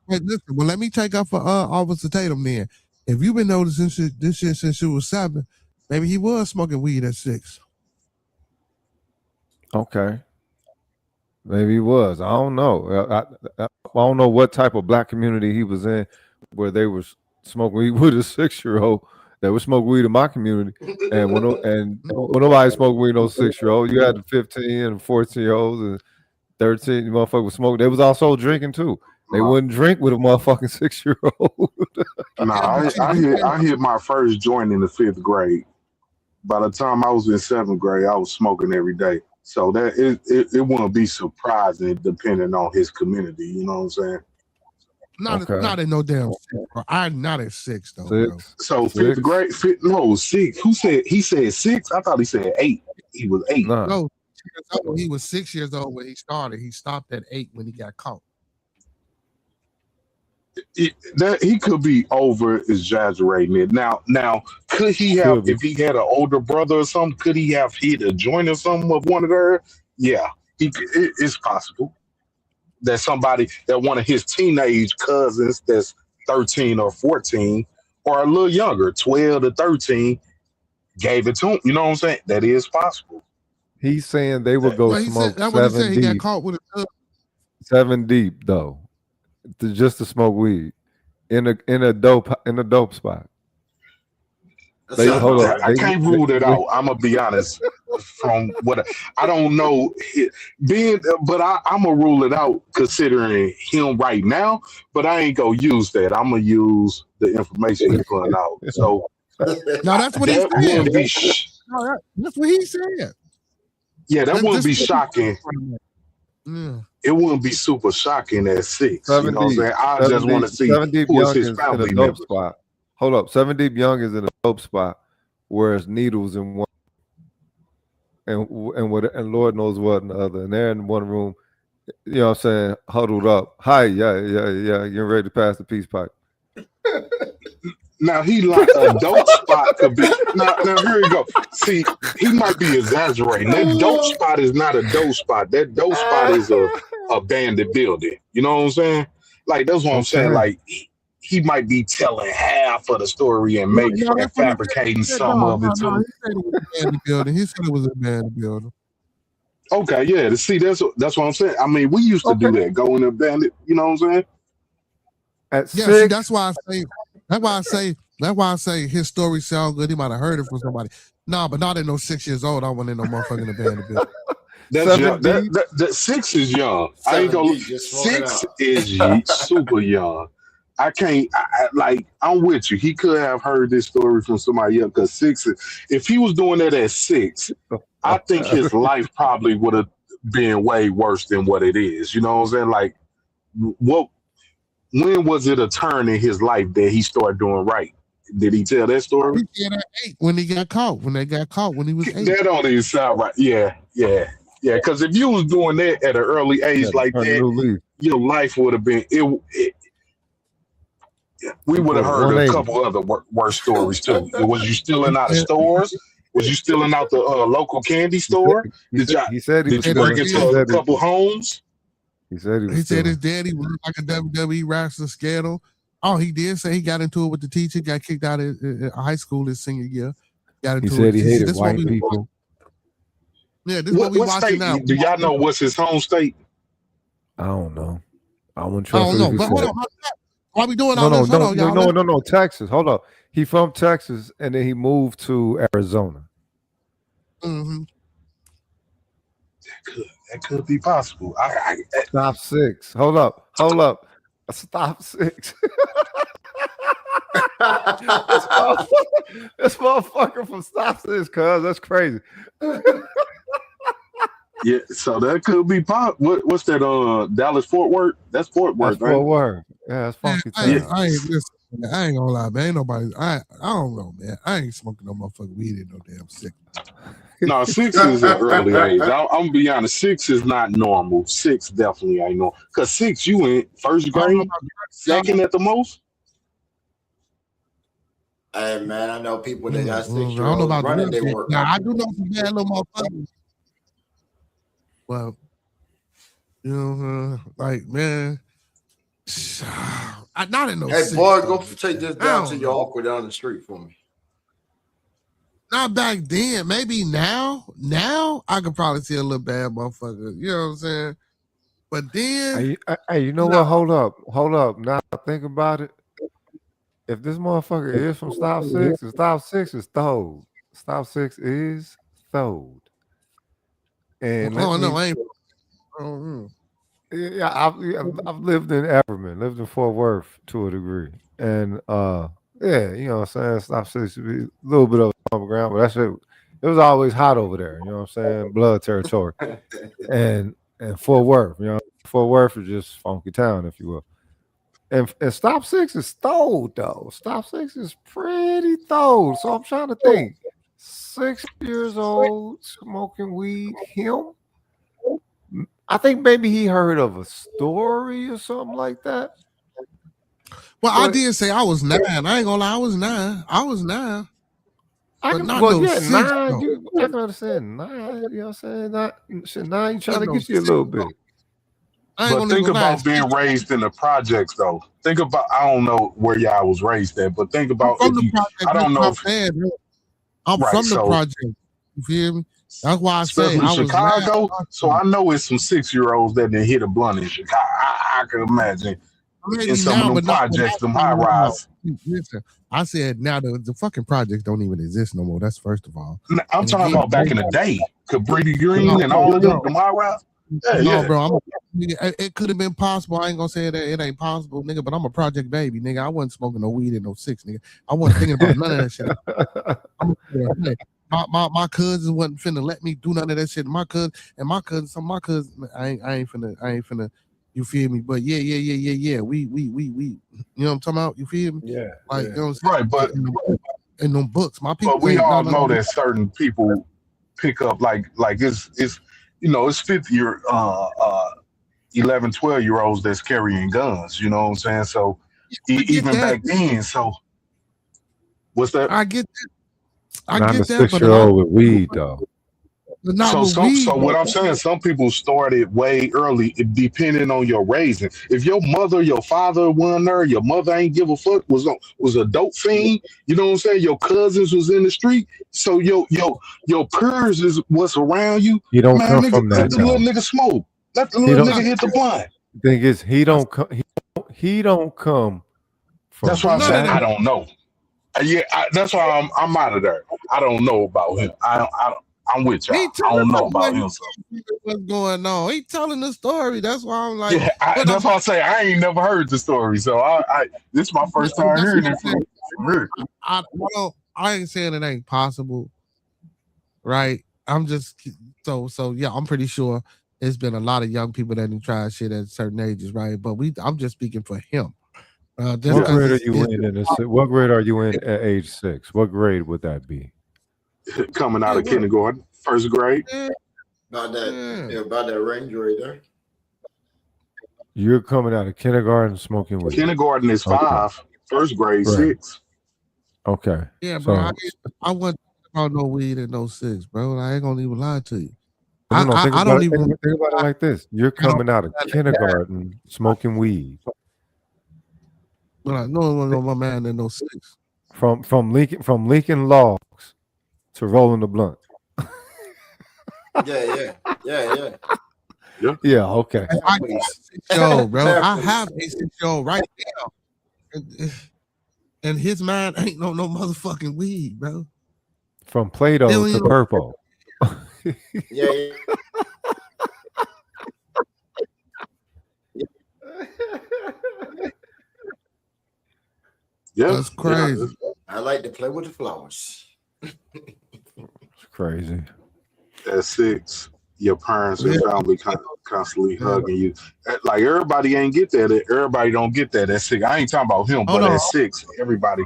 Hey, listen, well, let me take up for Officer Tatum then. If you've been noticing this shit since you was 7, maybe he was smoking weed at 6. Okay. Maybe he was. I don't know. I don't know what type of black community he was in where they were smoking weed with a 6-year-old that would smoke weed in my community. And when nobody smoked weed, no 6-year-old, you had the 15 and 14-year-olds and 13 motherfuckers would smoke. They was also drinking too. They wouldn't drink with a motherfucking 6-year-old. I hit my first joint in the 5th grade. By the time I was in 7th grade, I was smoking every day. So that it wouldn't be surprising depending on his community. You know what I'm saying? Not in no damn 6, bro. I'm not at 6 though. 6. Bro. So 5th grade, 6. He said 6? I thought he said 8. He was 8. No, he was 6 years old when he started. He stopped at 8 when he got caught. He could be over exaggerating it. Now, could he have, if he had an older brother or something, could he have hit a joint or something of one of theirs? Yeah, it's possible that one of his teenage cousins that's 13 or 14 or a little younger, 12 to 13, gave it to him. You know what I'm saying? That is possible. He's saying they would go smoke 7 deep. He got caught with a 7 deep though. Just to smoke weed in a dope spot. I can't rule that out. I'm gonna be honest. From what I don't know, but I'm gonna rule it out considering him right now. But I ain't gonna use that. I'm gonna use the information he's putting out. So no, that's what he said. That's what he said. Yeah, that wouldn't be shocking. It wouldn't be super shocking at 6. You know what I'm saying? I just want to see who is his family member. Spot. Hold up. 7 Deep Young is in a dope spot, whereas Needles in one, and Lord knows what in the other. And they're in one room, you know what I'm saying, huddled up. Hi, yeah. Getting ready to pass the peace pipe. Now he like a dope spot could be. Now here you go. See, he might be exaggerating. That dope spot is not a dope spot. That dope spot is a abandoned building. You know what I'm saying? Like that's what I'm saying. Like he might be telling half of the story and fabricating some of it too. He said it was a abandoned building. Okay, yeah. To see, that's what I'm saying. I mean, we used to do that, go in abandoned. You know what I'm saying? At 6, see, that's why I say his story sound good. He might have heard it from somebody. No, but not at no 6 years old. I went in no motherfucking abandoned building. That's young. That 6 is young. I ain't gonna. 6 is super young. I can't. I'm with you. He could have heard this story from somebody else. Because 6, if he was doing that at 6, I think his life probably would have been way worse than what it is. You know what I'm saying? Like, when was it a turn in his life that he started doing right? Did he tell that story? He said at 8 when he got caught. When they got caught when he was 8. That don't even sound right. Yeah. Because if you was doing that at an early age like that, your life would have been we would have heard a couple other worse stories too. Was you stealing out of stores? Was you stealing out the local candy store? Did you break into a couple homes? He said his daddy was like a WWE wrestler, scared him. Oh, he did say he got into it with the teacher, got kicked out of high school his senior year. He said he hated white people. Yeah, this is what we watching now. Do y'all know what's his home state? I don't know. I wouldn't I trust don't it if know. he But hold said on. Why we doing all this? Hold on, y'all. no. Texas. Hold up. He from Texas, and then he moved to Arizona. Mm-hmm. That could be possible. Stop 6. Hold up. Stop 6. this motherfucker from Stop 6, cuz that's crazy. Yeah, so that could be pop. What's that? Dallas Fort Worth. That's Fort Worth, That's Fort Worth. Yeah, that's funky town. I ain't listen. I ain't gonna lie, man. Ain't nobody. I don't know, man. I ain't smoking no motherfucking weed in no damn 6. No, 6 is an early age. I'm gonna be honest. 6 is not normal. 6 definitely ain't normal. Cause 6, you in first grade, second at the most. Hey man, I know people that got I don't know 6-year-olds about running the their work. Now I do know some bad little motherfuckers. Well, you know, like man, I not in no. Hey 6, boy, though. go take this down to your uncle down the street for me. Not back then. Maybe now. Now I could probably see a little bad motherfucker. You know what I'm saying? But then, Hey, you know what? Hold up. Now think about it. If this motherfucker is from Stop 6, Stop 6 is throwed. Stop 6 is throwed. And I ain't. Oh, yeah, I've lived in Everman, lived in Fort Worth to a degree, and yeah, you know what I'm saying. Stop 6 to be a little bit of a ground, but that shit, it was always hot over there. You know what I'm saying? Blood territory, and Fort Worth. You know, Fort Worth is just funky town, if you will. And Stop 6 is throwed though. Stop 6 is pretty throwed. So I'm trying to think. 6 years old, smoking weed. Him? I think maybe he heard of a story or something like that. Well, I did say I was 9. I ain't gonna lie, I was 9. But not no 6. 9. I can understand 9. You know what I'm saying? 9. You trying to get you a little bit. But think about being raised in the projects, though. Think about, I don't know where y'all was raised at, but think about if you, I don't know. I'm from the project. You feel me? That's why I say I was Chicago. So I know it's some 6-year-olds that didn't hit a blunt in Chicago. I can imagine in some of them projects, them high rise. Listen, I said now the fucking projects don't even exist no more. That's first of all. I'm talking about back in the day, Cabrini Green and all of them high rise. No, bro, it could have been possible. I ain't gonna say that it ain't possible, nigga. But I'm a project baby, nigga. I wasn't smoking no weed in no 6, nigga. I wasn't thinking about none of that shit. My cousins wasn't finna let me do none of that shit. My cousins, I ain't finna. You feel me? But yeah. We. You know what I'm talking about? You feel me? Yeah. Like you know what Right, I'm saying? but in them books, my people. But we all know that certain people pick up like it's you know, it's 50-year 11, 12-year-olds that's carrying guns, you know what I'm saying? So even back then, so what's that? I get that. Not a 6-year-old with weed though. So what I'm saying, some people started way early, depending on your raising. If your mother, your father wasn't there, your mother ain't give a fuck, was a dope fiend, you know what I'm saying? Your cousins was in the street, so your peers is what's around you. He don't come nigga, from that. Let the little nigga smoke. Let the little nigga hit the blunt. Thing is, he don't come from. That's why I said I don't know. Yeah, that's why I'm out of there. I don't know about him. I'm with y'all. I don't know about him. What's going on? He telling the story. That's why I'm like. Yeah, that's why I say I ain't never heard the story. So this is my first time hearing it from her. I ain't saying it ain't possible, right? I'm just so yeah. I'm pretty sure there's been a lot of young people that didn't try shit at certain ages, right? But I'm just speaking for him. What grade are you in? What grade are you in at age 6? What grade would that be? Coming out of kindergarten, first grade. About that range right there. You're coming out of kindergarten smoking weed. Kindergarten is 5, first grade 6. Okay. Yeah, bro. I wasn't about no weed in no 6, bro. I ain't gonna even lie to you. I don't even think about it like this. You're coming out of kindergarten smoking weed. But no, my man in no 6. From leaking logs to rolling the blunt. Yeah. Yeah, okay. I got a 6-year-old, bro. I have a 6-year-old right now. And his mind ain't no motherfucking weed, bro. From Play-Doh to purple. Yeah. Yeah, that's crazy. I like to play with the flowers. It's crazy. At 6, your parents and family constantly hugging you. Like everybody ain't get that. Everybody don't get that at 6. I ain't talking about him, but at 6, everybody.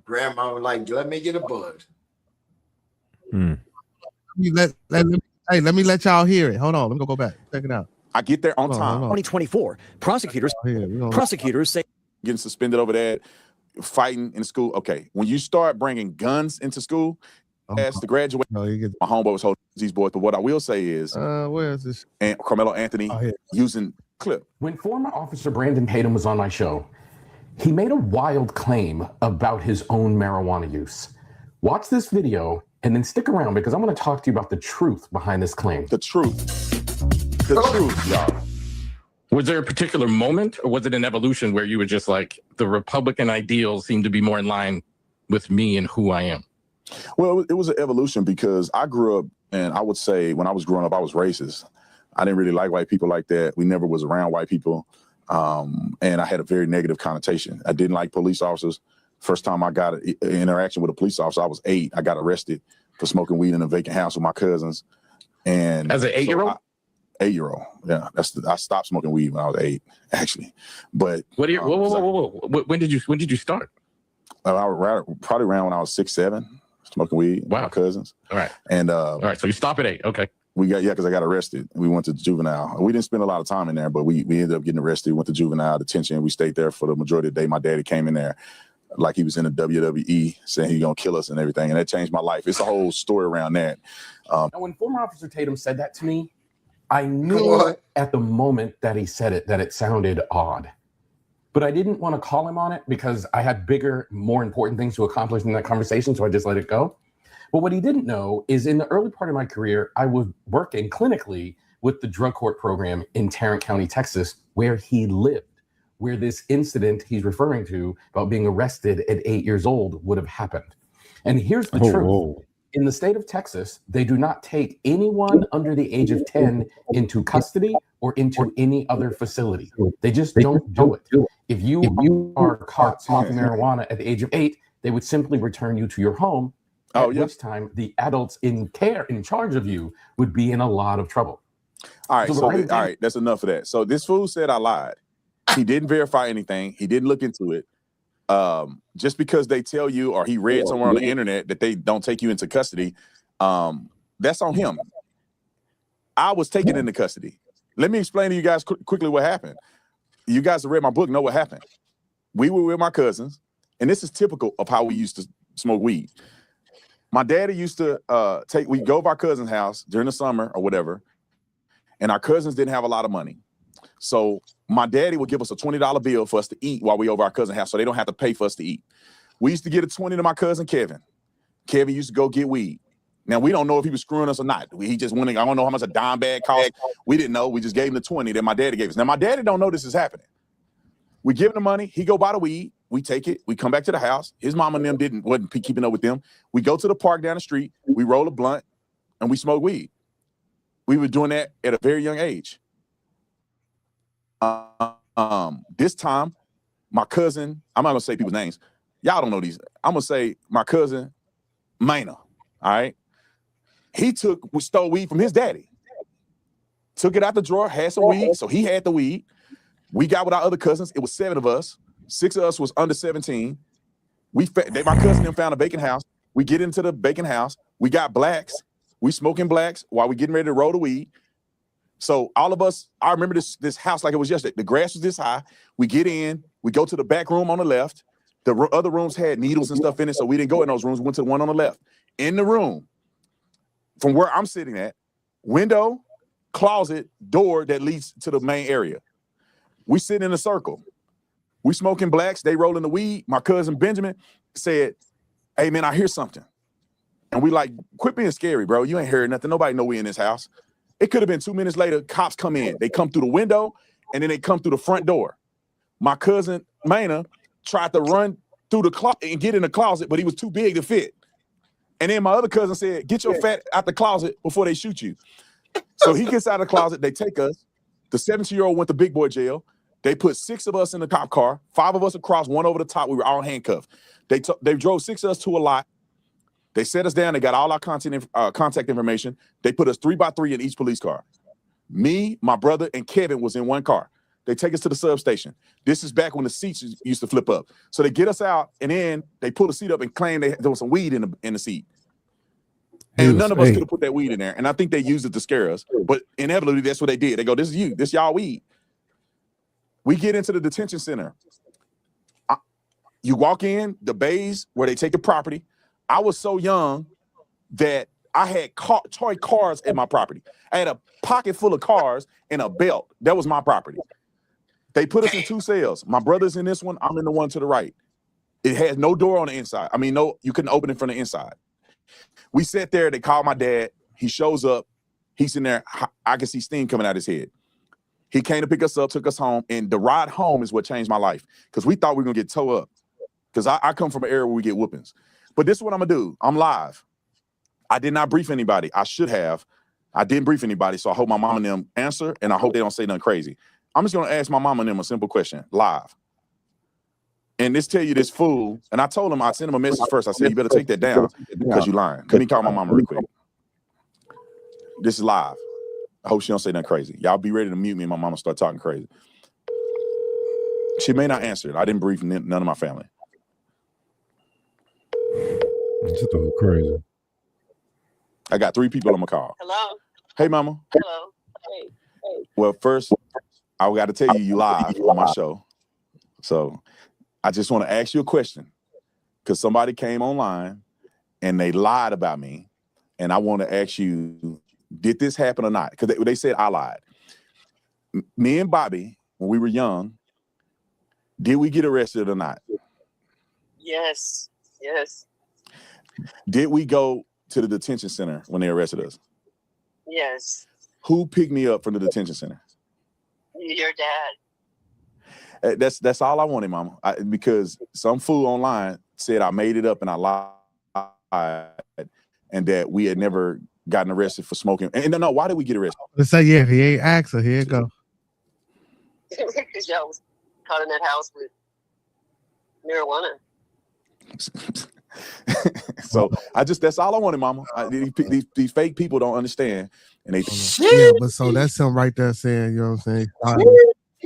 Grandma was like, let me get a bud. Let me let y'all hear it. Hold on. Let me go back. Check it out. I get there on time. 2024. Prosecutors say getting suspended over that, fighting in school. Okay, when you start bringing guns into school, as to graduate, my homeboy was holding these boys. But what I will say is, where is this? And Carmelo Anthony using clip. When former officer Brandon Tatum was on my show, he made a wild claim about his own marijuana use. Watch this video and then stick around because I'm going to talk to you about the truth behind this claim. The truth. The truth, y'all. Was there a particular moment or was it an evolution where you were just like, the Republican ideals seem to be more in line with me and who I am? Well, it was an evolution because I grew up, and I would say when I was growing up, I was racist. I didn't really like white people like that. We never was around white people. And I had a very negative connotation. I didn't like police officers. First time I got an interaction with a police officer, I was 8. I got arrested for smoking weed in a vacant house with my cousins. And as an 8-year-old? 8-year-old, yeah. I stopped smoking weed when I was 8, actually. But what? Whoa. When did you start? I was probably around when I was 6, 7, smoking weed with my cousins. All right. And all right. So you stop at 8. Okay. Because I got arrested. We went to juvenile. We didn't spend a lot of time in there, but we ended up getting arrested. We went to juvenile detention. We stayed there for the majority of the day. My daddy came in there like he was in the WWE, saying he's gonna kill us and everything, and that changed my life. It's a whole story around that. Now, when former Officer Tatum said that to me, I knew at the moment that he said it that it sounded odd. But I didn't want to call him on it because I had bigger, more important things to accomplish in that conversation, so I just let it go. But what he didn't know is in the early part of my career, I was working clinically with the drug court program in Tarrant County, Texas, where he lived, where this incident he's referring to about being arrested at 8 years old would have happened. And here's the truth. Whoa. In the state of Texas, they do not take anyone under the age of 10 into custody or into any other facility. They just don't do it. If you are caught smoking marijuana at the age of 8, they would simply return you to your home, at which time the adults in charge of you would be in a lot of trouble. All right, all right, that's enough of that. So this fool said I lied. He didn't verify anything. He didn't look into it. Just because they tell you or he read somewhere on the internet that they don't take you into custody, that's on him. I was taken into custody. Let me explain to you guys quickly what happened. You guys that read my book know what happened. We were with my cousins, and this is typical of how we used to smoke weed. My daddy used to we'd go to our cousin's house during the summer or whatever, and our cousins didn't have a lot of money. So my daddy would give us a $20 bill for us to eat while we over our cousin's house so they don't have to pay for us to eat. We used to get a 20 to my cousin Kevin. Kevin used to go get weed. Now, we don't know if he was screwing us or not. He just went, I don't know how much a dime bag cost. We didn't know. We just gave him the 20 that my daddy gave us. Now, my daddy don't know this is happening. We give him the money. He go buy the weed. We take it. We come back to the house. His mom and them wasn't keeping up with them. We go to the park down the street. We roll a blunt, and we smoke weed. We were doing that at a very young age. This time, my cousin, I'm not gonna say people's names. Y'all don't know these. I'm gonna say my cousin, Maina. All right. We stole weed from his daddy. Took it out the drawer, had some weed. So he had the weed. We got with our other cousins. It was 7 of us. 6 of us was under 17. My cousin then found a vacant house. We get into the vacant house. We got blacks. We smoking blacks while we getting ready to roll the weed. So all of us, I remember this house like it was yesterday. The grass was this high. We get in, we go to the back room on the left. The other rooms had needles and stuff in it, so we didn't go in those rooms. We went to the one on the left. In the room, from where I'm sitting at, window, closet, door that leads to the main area. We sit in a circle. We smoking blacks, they rolling the weed. My cousin Benjamin said, "Hey man, I hear something." And we like, quit being scary, bro. You ain't hearing nothing. Nobody know we in this house. It could have been 2 minutes later, cops come in. They come through the window, and then they come through the front door. My cousin, Maynard, tried to run through the closet and get in the closet, but he was too big to fit. And then my other cousin said, get your fat out the closet before they shoot you. So he gets out of the closet. They take us. The 17-year-old went to big boy jail. They put 6 of us in the cop car, 5 of us across, 1 over the top. We were all handcuffed. They drove 6 of us to a lot. They set us down. They got all our contact information. They put us 3 by 3 in each police car. Me, my brother, and Kevin was in one car. They take us to the substation. This is back when the seats used to flip up. So they get us out, and then they pull the seat up and claim there was some weed in the seat. And none of us could have put that weed in there. And I think they used it to scare us. But inevitably, that's what they did. They go, this is you. This y'all weed. We get into the detention center. You walk in, the bays where they take the property. I was so young that I had toy cars at my property. I had a pocket full of cars and a belt. That was my property. They put us in 2 cells. My brother's in this one. I'm in the one to the right. It has no door on the inside. I mean, no, you couldn't open it from the inside. We sat there. They called my dad. He shows up. He's in there. I can see steam coming out his head. He came to pick us up, took us home. And the ride home is what changed my life because we thought we were going to get towed up because I come from an area where we get whoopings. But this is what I'm going to do. I'm live. I did not brief anybody. I should have. I didn't brief anybody, so I hope my mom and them answer, and I hope they don't say nothing crazy. I'm just going to ask my mom and them a simple question, live. And this tell you this fool, and I told him, I sent him a message first. I said, you better take that down because you lying. Let me call my mama real quick. This is live. I hope she don't say nothing crazy. Y'all be ready to mute me and my mama start talking crazy. She may not answer it. I didn't brief none of my family. It's just crazy. I got 3 people on my call. Hello. Hey, mama. Hello. Hey. Well, first, I got to tell you live on my show. So I just want to ask you a question because somebody came online and they lied about me. And I want to ask you, did this happen or not? Because they said I lied. Me and Bobby, when we were young, did we get arrested or not? Yes. Yes. Did we go to the detention center when they arrested us? Yes. Who picked me up from the detention center? Your dad. That's all I wanted, mama. Because some fool online said I made it up and I lied and that we had never gotten arrested for smoking. And no, why did we get arrested? Let's say, yeah, he ain't asked her. Here you go. Because y'all was caught in that house with marijuana. So that's all I wanted, mama. These fake people don't understand. And they yeah, but so that's him right there saying, you know what I'm saying?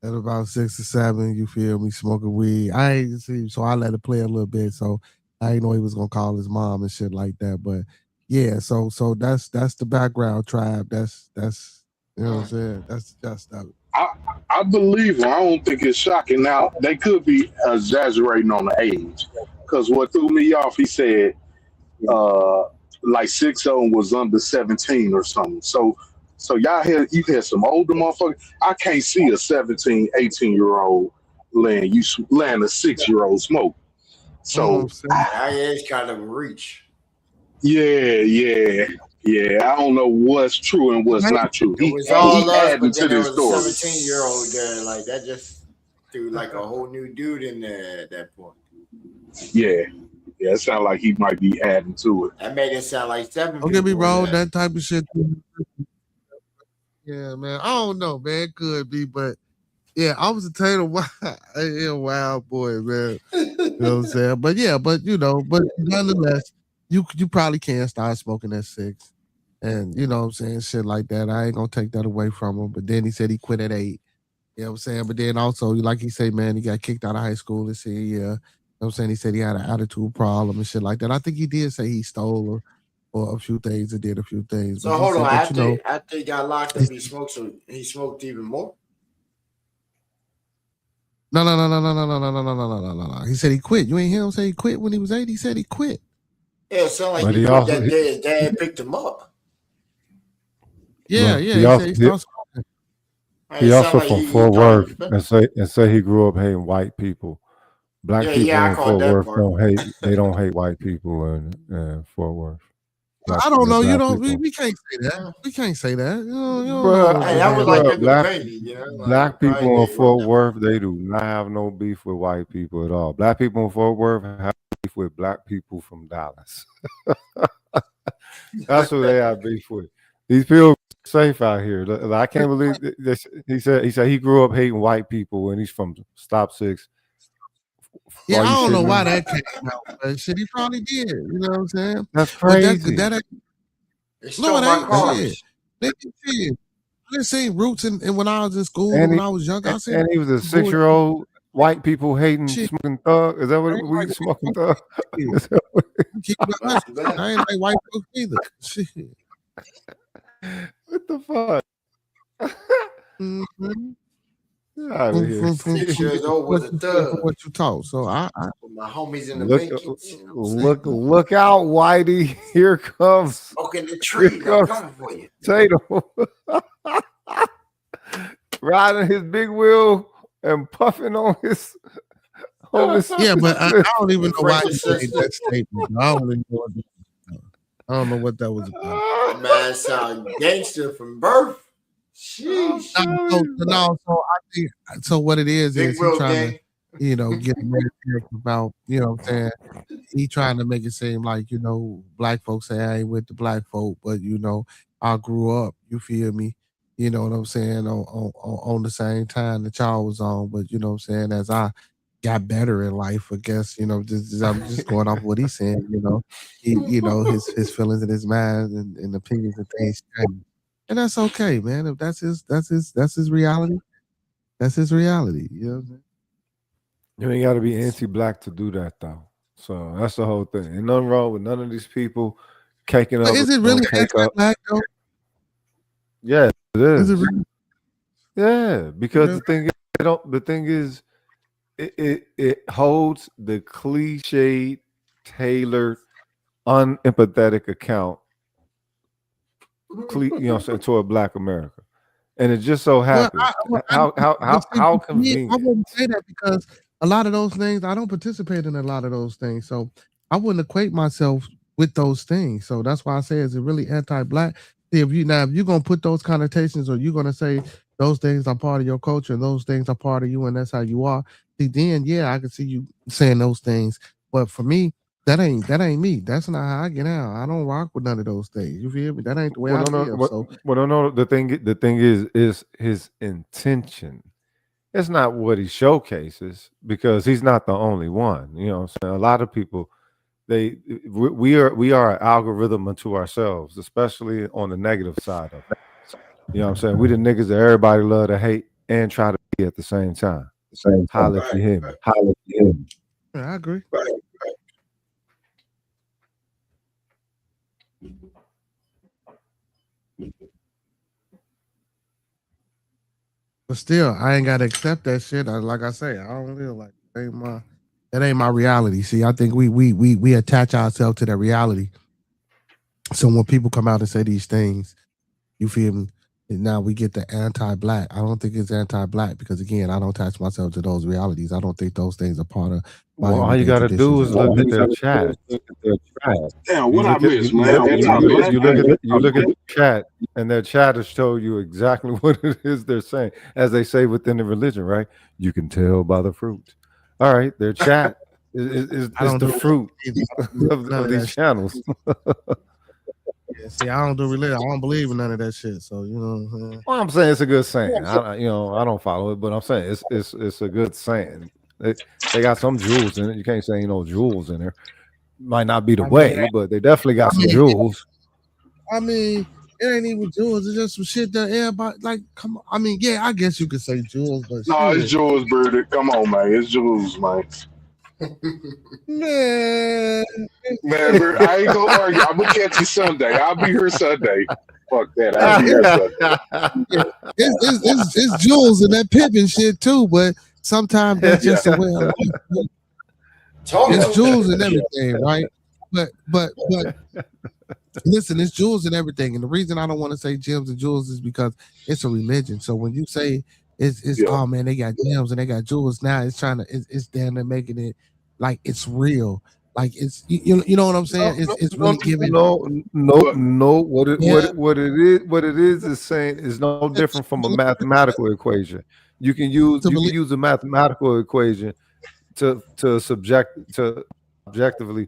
At about 6 or 7, you feel me, smoking weed. I ain't see, so I let it play a little bit. So I didn't know he was gonna call his mom and shit like that. But yeah, so that's the background, Tribe. That's you know what I'm saying? That's stuff. I believe him. I don't think it's shocking. Now they could be exaggerating on the age, because what threw me off, he said like 6 of them was under 17 or something. So you had some older motherfuckers. I can't see a 17, 18-year-old letting a 6-year-old smoke. So that is kind of a reach. Yeah. I don't know what's true and what's not true. It was all us, but then there was story. a 17-year-old there. Like that just threw like a whole new dude in there at that point. Yeah, it sounded like he might be adding to it. That made it sound like 7 Don't get me wrong, that type of shit. Yeah, man. I don't know, man. It could be, but yeah, I was a Taylor wild boy, man. You know what I'm saying? But yeah, but nonetheless, you probably can start smoking at 6. And you know what I'm saying, shit like that. I ain't gonna take that away from him. But then he said he quit at 8. You know what I'm saying? But then also, like he said, man, he got kicked out of high school this year. You know what I'm saying? He said he had an attitude problem and shit like that. I think he did say he stole or a few things and did a few things. So hold on, after he got locked up, he smoked even more? No. He said he quit. You ain't hear him say he quit when he was 8? He said he quit. Yeah, it sounded like he quit that day his dad picked him up. Yeah. He also from Fort Worth and say he grew up hating white people. Black people in Fort Worth don't hate white people in Fort Worth. I don't know. You know, we can't say that. We can't say that. You don't Bruh, know. Hey, that was like bruh, an black, opinion, you know. Like, black people probably in they Fort wrote Worth, they do not have no beef with white people at all. Black people in Fort Worth have beef with black people from Dallas. That's who they have beef with. These people are safe out here. I can't believe this. He said he grew up hating white people and he's from Stop 6. Yeah, Are I you don't know shitting why me? that came out, but shit, he probably did. You know what I'm saying? That's But crazy. that ain't. They No, stole it my ain't. cars. Shit. They shit. I didn't see Roots and when I was in school and And when he I was young, I seen and he was a bullshit. 6-year-old white people hating Shit. smoking thug. Is that what I ain't weed like smoking white thug? folks. Is that what- Keep it 100. I ain't like white folks either. Shit. What the fuck? Mm-hmm. Get out of here. 6 years old was a From thug. what you taught. So I With my homies in the Look, Matrix. You know what I'm saying? look out, Whitey! Here comes, Smoking the here tree. I'm comes coming for you. Tatum, riding his big wheel and puffing on his yeah, but I don't even know why Frank he made sister. that statement. I don't even know what that was about. I don't know what that was about. That man sound gangster from birth. Sheesh. No, so I think so. What it is Big he Will trying gang. to, get American about, what I'm saying. He trying to make it seem like, black folks say I ain't with the black folk, but I grew up. You feel me? You know what I'm saying? On the same time that y'all was on, but you know what I'm saying. As I got better in life, I guess I'm just going off what he's saying. His feelings and his mind and opinions and things change. And that's okay, man. If that's his reality, that's his reality. You know what I'm saying? You ain't got to be anti-black to do that, though. So that's the whole thing. Ain't nothing wrong with none of these people caking up. But is it really anti-black though? Yeah, it is. Is it really? Yeah, because the thing is, it holds the cliched, tailored, unempathetic account, toward Black America, and it just so happens how convenient. I wouldn't say that because a lot of those things I don't participate in a lot of those things, so I wouldn't equate myself with those things. So that's why I say, is it really anti-black? See, if you're gonna put those connotations, or you're gonna say those things are part of your culture, and those things are part of you, and that's how you are, see, then yeah, I can see you saying those things. But for me, that ain't me. That's not how I get out. I don't rock with none of those things. You feel me? That ain't the way I live. No. The thing is his intention. It's not what he showcases, because he's not the only one. You know what I'm saying? A lot of people, we are an algorithm unto ourselves, especially on the negative side of it. You know what I'm saying? We the niggas that everybody love to hate and try to be at the same time. Holla if you hear me. Holla if you hear me. Yeah, I agree. But still, I ain't gotta accept that shit. Like I say, I don't feel like that ain't my reality. See, I think we attach ourselves to that reality. So when people come out and say these things, you feel me? And now we get the anti-black. I don't think it's anti-black because, again, I don't attach myself to those realities. I don't think those things are part of my all you gotta do is look at their chat. Damn, what I missed, man? You look at the chat, and their chat will show you exactly what it is they're saying. As they say within the religion, right? You can tell by the fruit. All right, their chat is the fruit of these channels. Yeah, see, I don't do religion. I don't believe in none of that shit. So you know what I'm saying? Well, I'm saying it's a good saying. I don't follow it, but I'm saying it's a good saying. They got some jewels in it. You can't say ain't no jewels in there. Might not be the way, but they definitely got some jewels. I mean, it ain't even jewels. It's just some shit that everybody like. Come on. I mean, yeah, I guess you could say jewels, but No, it's Jules, Birdie. Come on, man. It's Jules, man. Man, Bert, I ain't gonna argue. I'm gonna catch you Sunday. I'll be here Sunday. Fuck that. I'll be here Sunday. It's jewels in that pimping shit too, but sometimes that's just a way of life. It's jewels and everything, right? But listen, it's jewels and everything. And the reason I don't want to say gems and jewels is because it's a religion. So when you say it's oh man, they got gems and they got jewels, now it's damn near making it like it's real. Like it's you know what I'm saying? It's really giving. No. What it is saying is no different from a mathematical equation. You can use a mathematical equation to objectively, you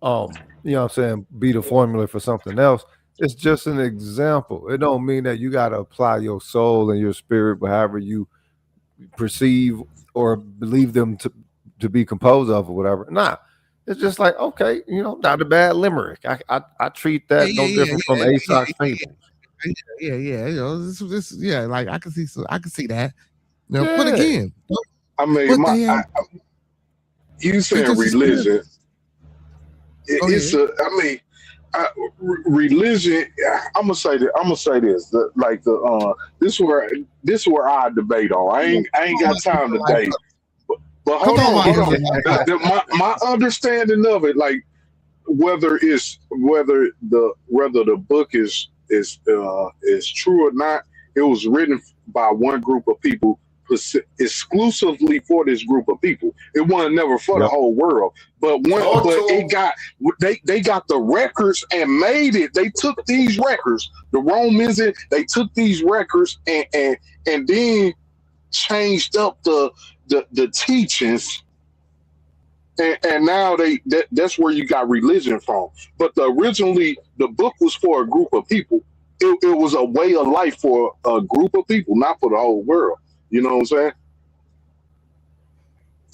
know what I'm saying, be the formula for something else. It's just an example. It don't mean that you got to apply your soul and your spirit, however you perceive or believe them to be composed of or whatever. Nah. It's just like, okay, not a bad limerick. I treat that no different from Aesop's fables. Yeah, like I can see that. But again, I mean, you saying religion? Religion. I'm gonna say this. This is where I debate on. I ain't got time to debate. But hold on. My understanding of it, like whether the book is true or not, it was written by one group of people exclusively for this group of people. It wasn't never for the whole world. But they got the records and made it. They took these records, the Romans, they took these records and then changed up the teachings, and now that's where you got religion from. But originally the book was for a group of people. It was a way of life for a group of people, not for the whole world. You know what I'm saying?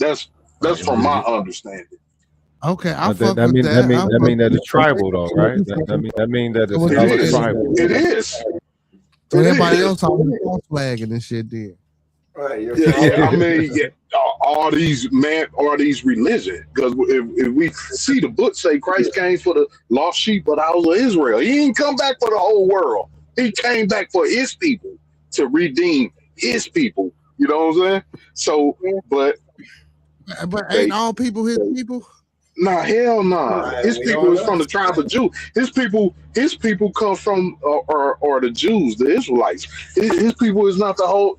That's from my understanding. Okay, that mean that it's tribal though, right? That mean that it's tribal. It is. So everybody else on the flag and this shit did. Right. I mean, all these religions. Because if we see the book say Christ came for the lost sheep of the house of Israel, he didn't come back for the whole world. He came back for his people to redeem his people. You know what I'm saying? So, but ain't all people his people? Nah, hell nah. His people is from the tribe of Jew. His people come from or the Jews, the Israelites. His people is not the whole.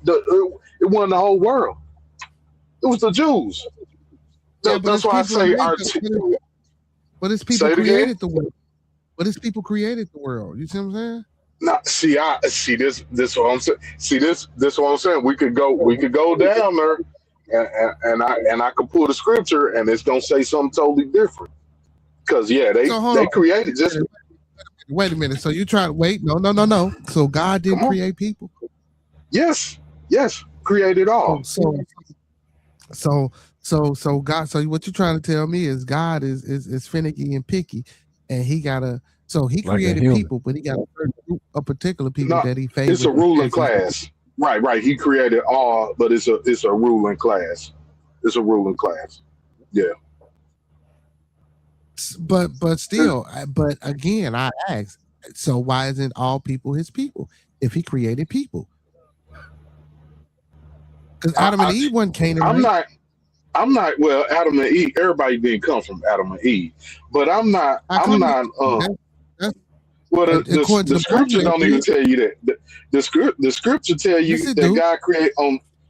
It wasn't the whole world. It was the Jews. That's why I say but his people created the world. But his people created the world. You see what I'm saying? Nah, see this what I'm saying. See this what I'm saying. We could go down there. And I can pull the scripture and it's gonna say something totally different. Because they created just. Wait a minute. So you try to wait? No. So God didn't create people. Yes, created all. So God. So what you're trying to tell me is God is finicky and picky, and he gotta. So he created people, but he got a particular people that he favored. It's a ruling class. Right. He created all, but it's a ruling class. It's a ruling class. Yeah. But still, but again, I ask. So why isn't all people his people? If he created people, because Adam and Eve wasn't Canaanite. I'm not. Well, Adam and Eve. Everybody didn't come from Adam and Eve, but I'm not. Well, the scripture don't even tell you that. The scripture tell you that God created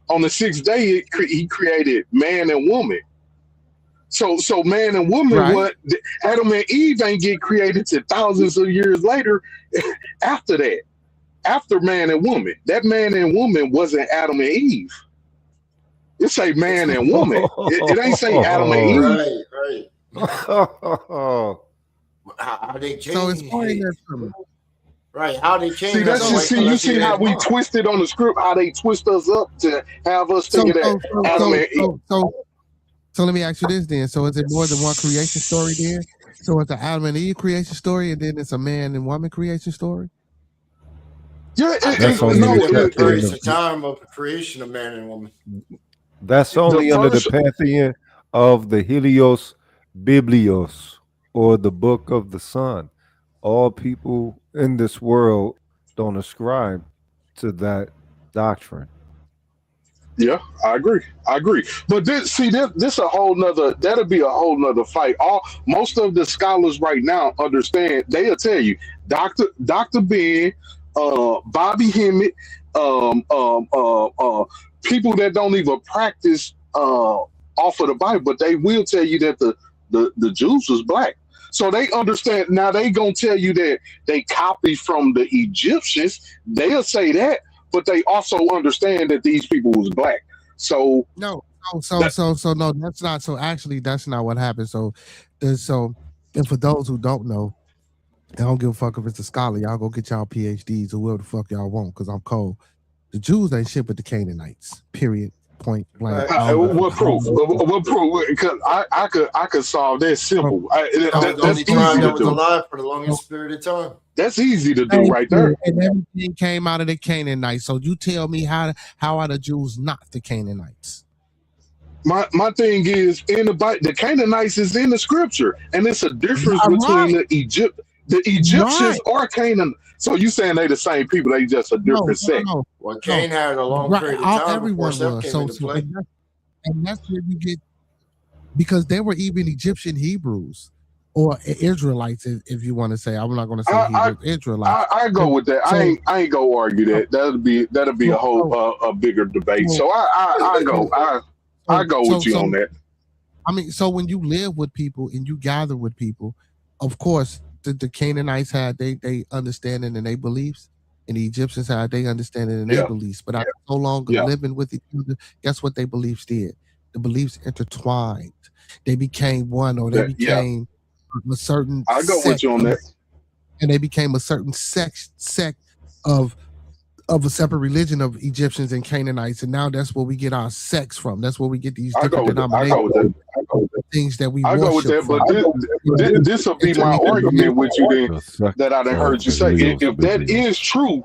on the sixth day. He created man and woman. So man and woman. Right. What Adam and Eve ain't get created till thousands of years later. After that, after man and woman, that man and woman wasn't Adam and Eve. It say man and woman. It ain't say Adam and Eve. Right. How they change? So explain that to me. Right? How they change? See, that's just you see how we twisted on the script. How they twist us up to have us thinking that Adam and Eve. So let me ask you this then. So is it more than one creation story then? So it's an Adam and Eve creation story, and then it's a man and woman creation story. Yeah, it's the time of the creation of man and woman. That's only under the pantheon of the Helios Biblios, or the book of the sun. All people in this world don't ascribe to that doctrine. Yeah, I agree. But this a whole nother. That'll be a whole nother fight. Most of the scholars right now understand. They'll tell you, Dr. Ben, Bobby Hemmett, people that don't even practice off of the Bible, but they will tell you that The Jews was black. So they understand now. They gonna tell you that they copied from the Egyptians. They'll say that, but they also understand that these people was black. So no, no, that's not. So actually, that's not what happened. So, and for those who don't know, I don't give a fuck if it's a scholar. Y'all go get y'all PhDs or whatever the fuck y'all want, because I'm cold. The Jews ain't shit but the Canaanites. Period. Point blank. What proof? What proof? Because I could solve that simple. That's easy to do. Alive for the longest period of time. That's easy to do right there. And everything came out of the Canaanites. So you tell me how are the Jews not the Canaanites? My thing is in the Canaanites is in the scripture, and it's a difference between the Egyptians or Canaan. So you saying they the same people? They just a different sect. Well, Cain had a long period of time everyone before was. Seth came into play. And that's where you get, because there were even Egyptian Hebrews or Israelites, if you want to say. I'm not going to say Hebrews, Israelites. I go with that. I ain't go argue that. That'll be a whole a bigger debate. So I go with you on that. I mean, so when you live with people and you gather with people, of course, the Canaanites had they understanding and they beliefs, and the Egyptians had they understanding and their beliefs. But after so long living with each other, guess what their beliefs did? The beliefs intertwined. They became one, or they became a certain. I go with you on that. And they became a certain sect of a separate religion of Egyptians and Canaanites, and now that's where we get our sects from. That's where we get these different denominations. Things that we I go with that, but this will be my argument with you then that I done heard you say. If that is true,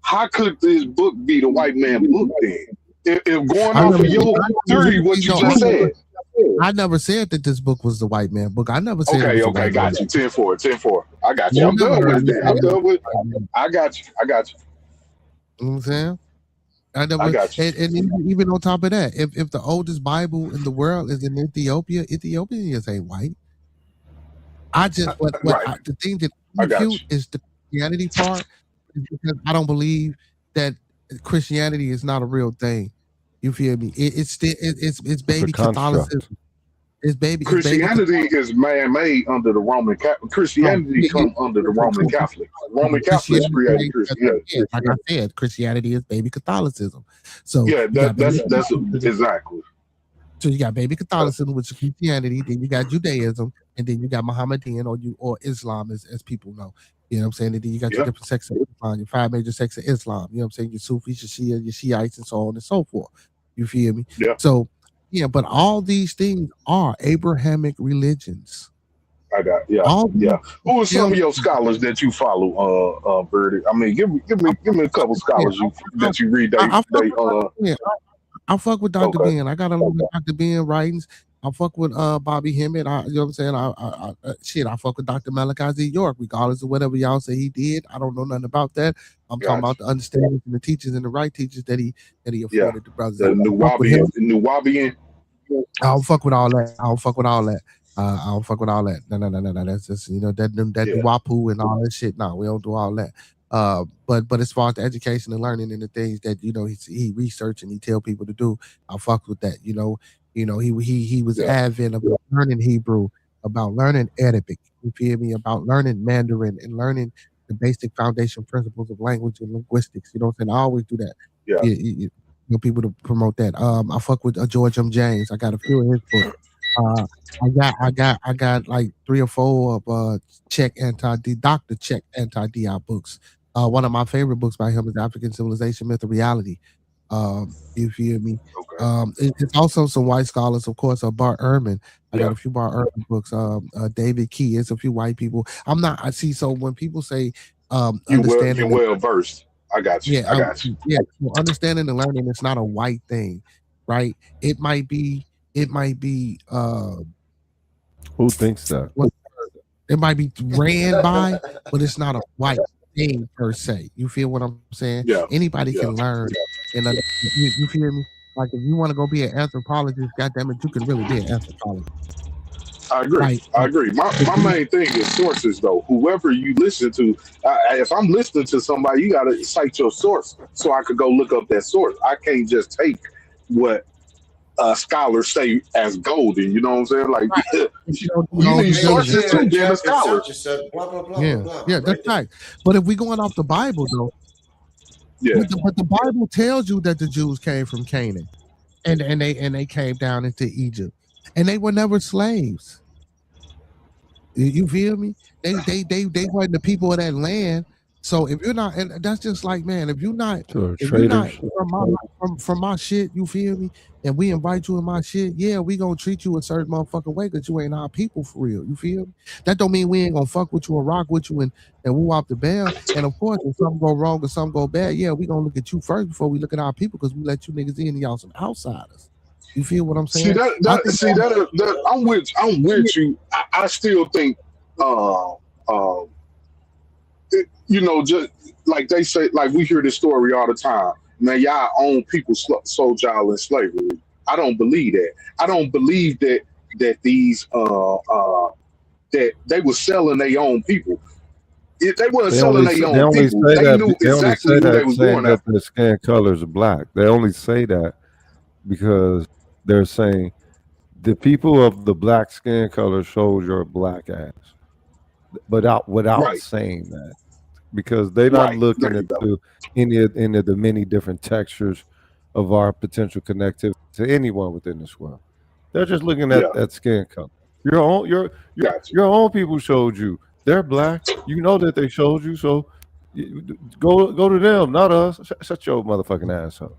how could this book be the white man book then? If going off of your theory, what you just said. I never said that this book was the white man book. I never said. Okay, got you. 10-4. I got you. I'm done with that. I got you. You know what I'm saying? I got you. And even on top of that, if the oldest Bible in the world is in Ethiopia, Ethiopians ain't white. The thing that I refute is the Christianity part, because I don't believe that Christianity is not a real thing. You feel me? It's baby Catholicism. Christianity is man-made under the Roman Catholic. Christianity come under the Roman Catholic. Roman Catholics created Christianity. Like I said, Christianity is baby Catholicism. So that's exactly. So you got baby Catholicism, which is Christianity. Then you got Judaism, and then you got Mohammedan or Islam, as people know. You know what I'm saying? And then you got your different sects of Islam, your 5 major sects of Islam. You know what I'm saying? Your Sufis, your Shia, your Shiites, and so on and so forth. You feel me? Yeah. So, but all these things are Abrahamic religions. I got Who are some of your scholars that you follow, Birdie? I mean, give me a couple scholars that you read. I fuck with Dr. Ben. I got a lot of Dr. Ben writings. I fuck with Bobby Hemmett. You know what I'm saying? I fuck with Dr. Malachi Z. York, regardless of whatever y'all say he did. I don't know nothing about that. I'm talking about the understanding and the teachers and the right teachers that he afforded the brothers. The Nuwabian. I don't fuck with all that. I don't fuck with all that. No. That's just that Nuwapu and all that shit. No, we don't do all that. But as far as the education and learning and the things that he research and he tell people to do, I fuck with that. He was advent about learning Hebrew, about learning Arabic. You feel me? About learning Mandarin and learning the basic foundation principles of language and linguistics. You know what I'm saying? I always do that. Yeah. People to promote that. I fuck with George M. James. I got a few of his books. I got like 3 or 4 of Dr. Czech anti-DI books. One of my favorite books by him is African Civilization, Myth, and Reality. You feel me? Okay. It's also some white scholars, of course. Bart Ehrman. I got a few Bart Ehrman books. David Key. It's a few white people. I see. So when people say you're well versed. I got you. I got you. Yeah. Well, understanding and learning, it's not a white thing, right? It might be. Who thinks that? It might be ran by, but it's not a white thing per se. You feel what I'm saying? Yeah. Anybody can learn. And you feel me? Like if you want to go be an anthropologist, goddammit, you can really be an anthropologist. I agree. Right. I agree. My main thing is sources, though. Whoever you listen to, if I'm listening to somebody, you got to cite your source so I could go look up that source. I can't just take what scholars say as golden. You know what I'm saying? Like you No, need sources too, being a scholar. Blah, blah, blah, Yeah, blah, yeah, that's right. But if we're going off the Bible, though, but the Bible tells you that the Jews came from Canaan, and they came down into Egypt, and they were never slaves. You feel me? They weren't the people of that land. So if you're not, and that's just like, man, if you're not from my shit, you feel me? And we invite you in my shit, yeah, we gonna treat you a certain motherfucking way because you ain't our people for real. You feel me? That don't mean we ain't gonna fuck with you or rock with you and woo off the bell. And of course, if something go wrong or something go bad, yeah, we gonna look at you first before we look at our people because we let you niggas in and y'all some outsiders. You feel what I'm saying? I'm with you. I still think, you know, just like they say, like we hear this story all the time. Man, y'all own people sold y'all in slavery. I don't believe that. I don't believe that these that they were selling their own people. If they weren't selling their own people, they knew exactly who they was going after. Their skin color is black. They only say that because they're saying the people of the black skin color showed your black ass, without saying that, because they're not looking into any of the many different textures of our potential connectivity to anyone within this world. They're just looking at that skin color. Your own people showed you. They're black. You know that they showed you. So go to them, not us. Shut your motherfucking ass up.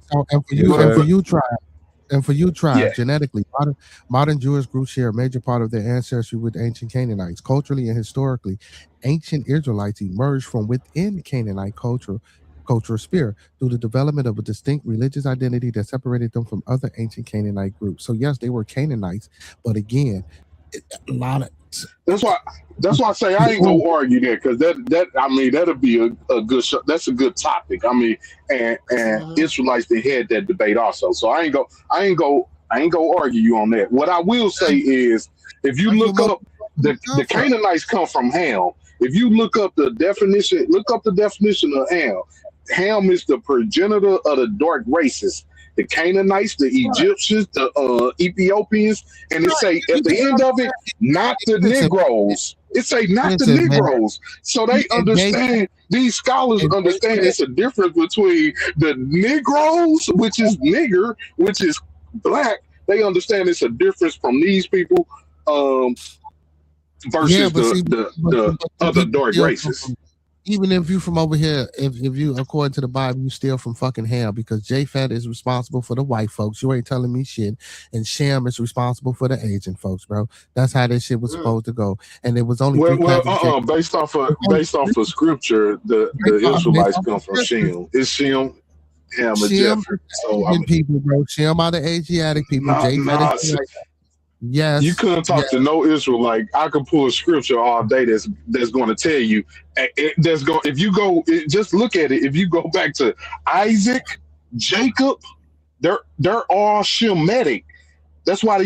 And for you, tribe, genetically, modern Jewish groups share a major part of their ancestry with ancient Canaanites. Culturally and historically, ancient Israelites emerged from within Canaanite cultural sphere through the development of a distinct religious identity that separated them from other ancient Canaanite groups. So yes, they were Canaanites, but again, a lot of that's why I say I ain't gonna argue that, because that'll be a good show. That's a good topic. I mean, and Israelites, they had that debate also. So I ain't go argue you on that. What I will say is, if you look up the Canaanites come from Ham. If you look up the definition of Ham. Ham is the progenitor of the dark races. The Canaanites, the Egyptians, the Ethiopians, and it say at the end of it, not the Negroes. It say not the Negroes. So they understand, these scholars understand it's a difference between the Negroes, which is nigger, which is black. They understand it's a difference from these people versus the other dark races. Even if you from over here, if you, according to the Bible, you steal from fucking Ham, because Japhet is responsible for the white folks. You ain't telling me shit. And Shem is responsible for the Asian folks, bro. That's how this shit was supposed to go. And it was only based off of scripture, the Israelites come from Shem. It's Shem, Ham, and Japheth. So Asian people, bro. Shem are the Asiatic people. Yes. You couldn't talk to no Israelite. I could pull a scripture all day that's going to tell you. If you go, just look at it. If you go back to Isaac, Jacob, they're all Shemitic. That's why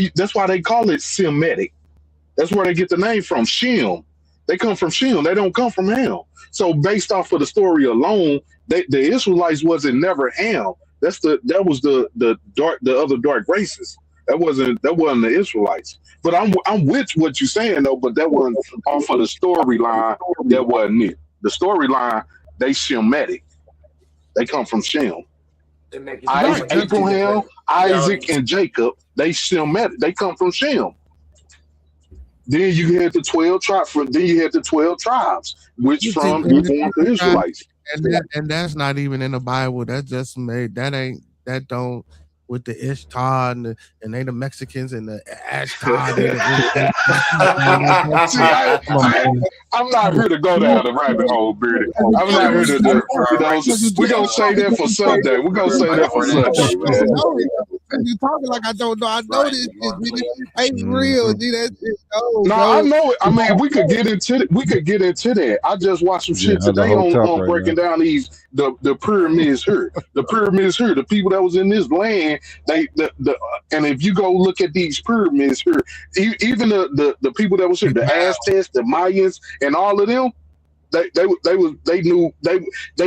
they call it Semitic. That's where they get the name from. Shem. They come from Shem. They don't come from Ham. So based off of the story alone, the Israelites wasn't never Ham. That was the other dark races. That wasn't the Israelites. But I'm with what you're saying though. But that wasn't off of the storyline. That wasn't it. The storyline, they Shemitic. They come from Shem. Abraham, Isaac, and Jacob, they Shemitic. They come from Shem. Then you had the 12 tribes. Which formed the Israelites. And that's not even in the Bible. That's just made. That don't. With the Ishtar and they the Mexicans and the Ashtar. I'm not here to go down the rabbit hole, Beardy. I'm not here to we're going to say that for Sunday. We're going to say that for Sunday, man. You talking like I don't know. I know this shit. Ain't real. No, I know it. I mean, we could get into that. I just watched some shit today on breaking down the pyramids here. The pyramids here. The people that was in this land. And if you go look at these pyramids here, even the people that was here, the Aztecs, the Mayans, and all of them, they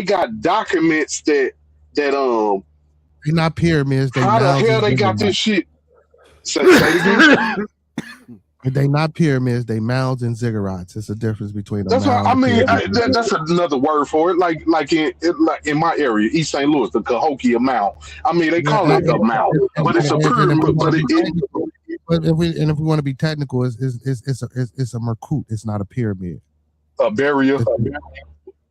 got documents that they're not pyramids. How the hell they got this shit? Say it again. They not pyramids. They mounds and ziggurats. It's a difference between. That's what I mean. That's another word for it. Like in my area, East St. Louis, the Cahokia Mound. I mean, they call it a mound, but it's a pyramid. But if we want to be technical, it's a merkut. It's not a pyramid. A barrier.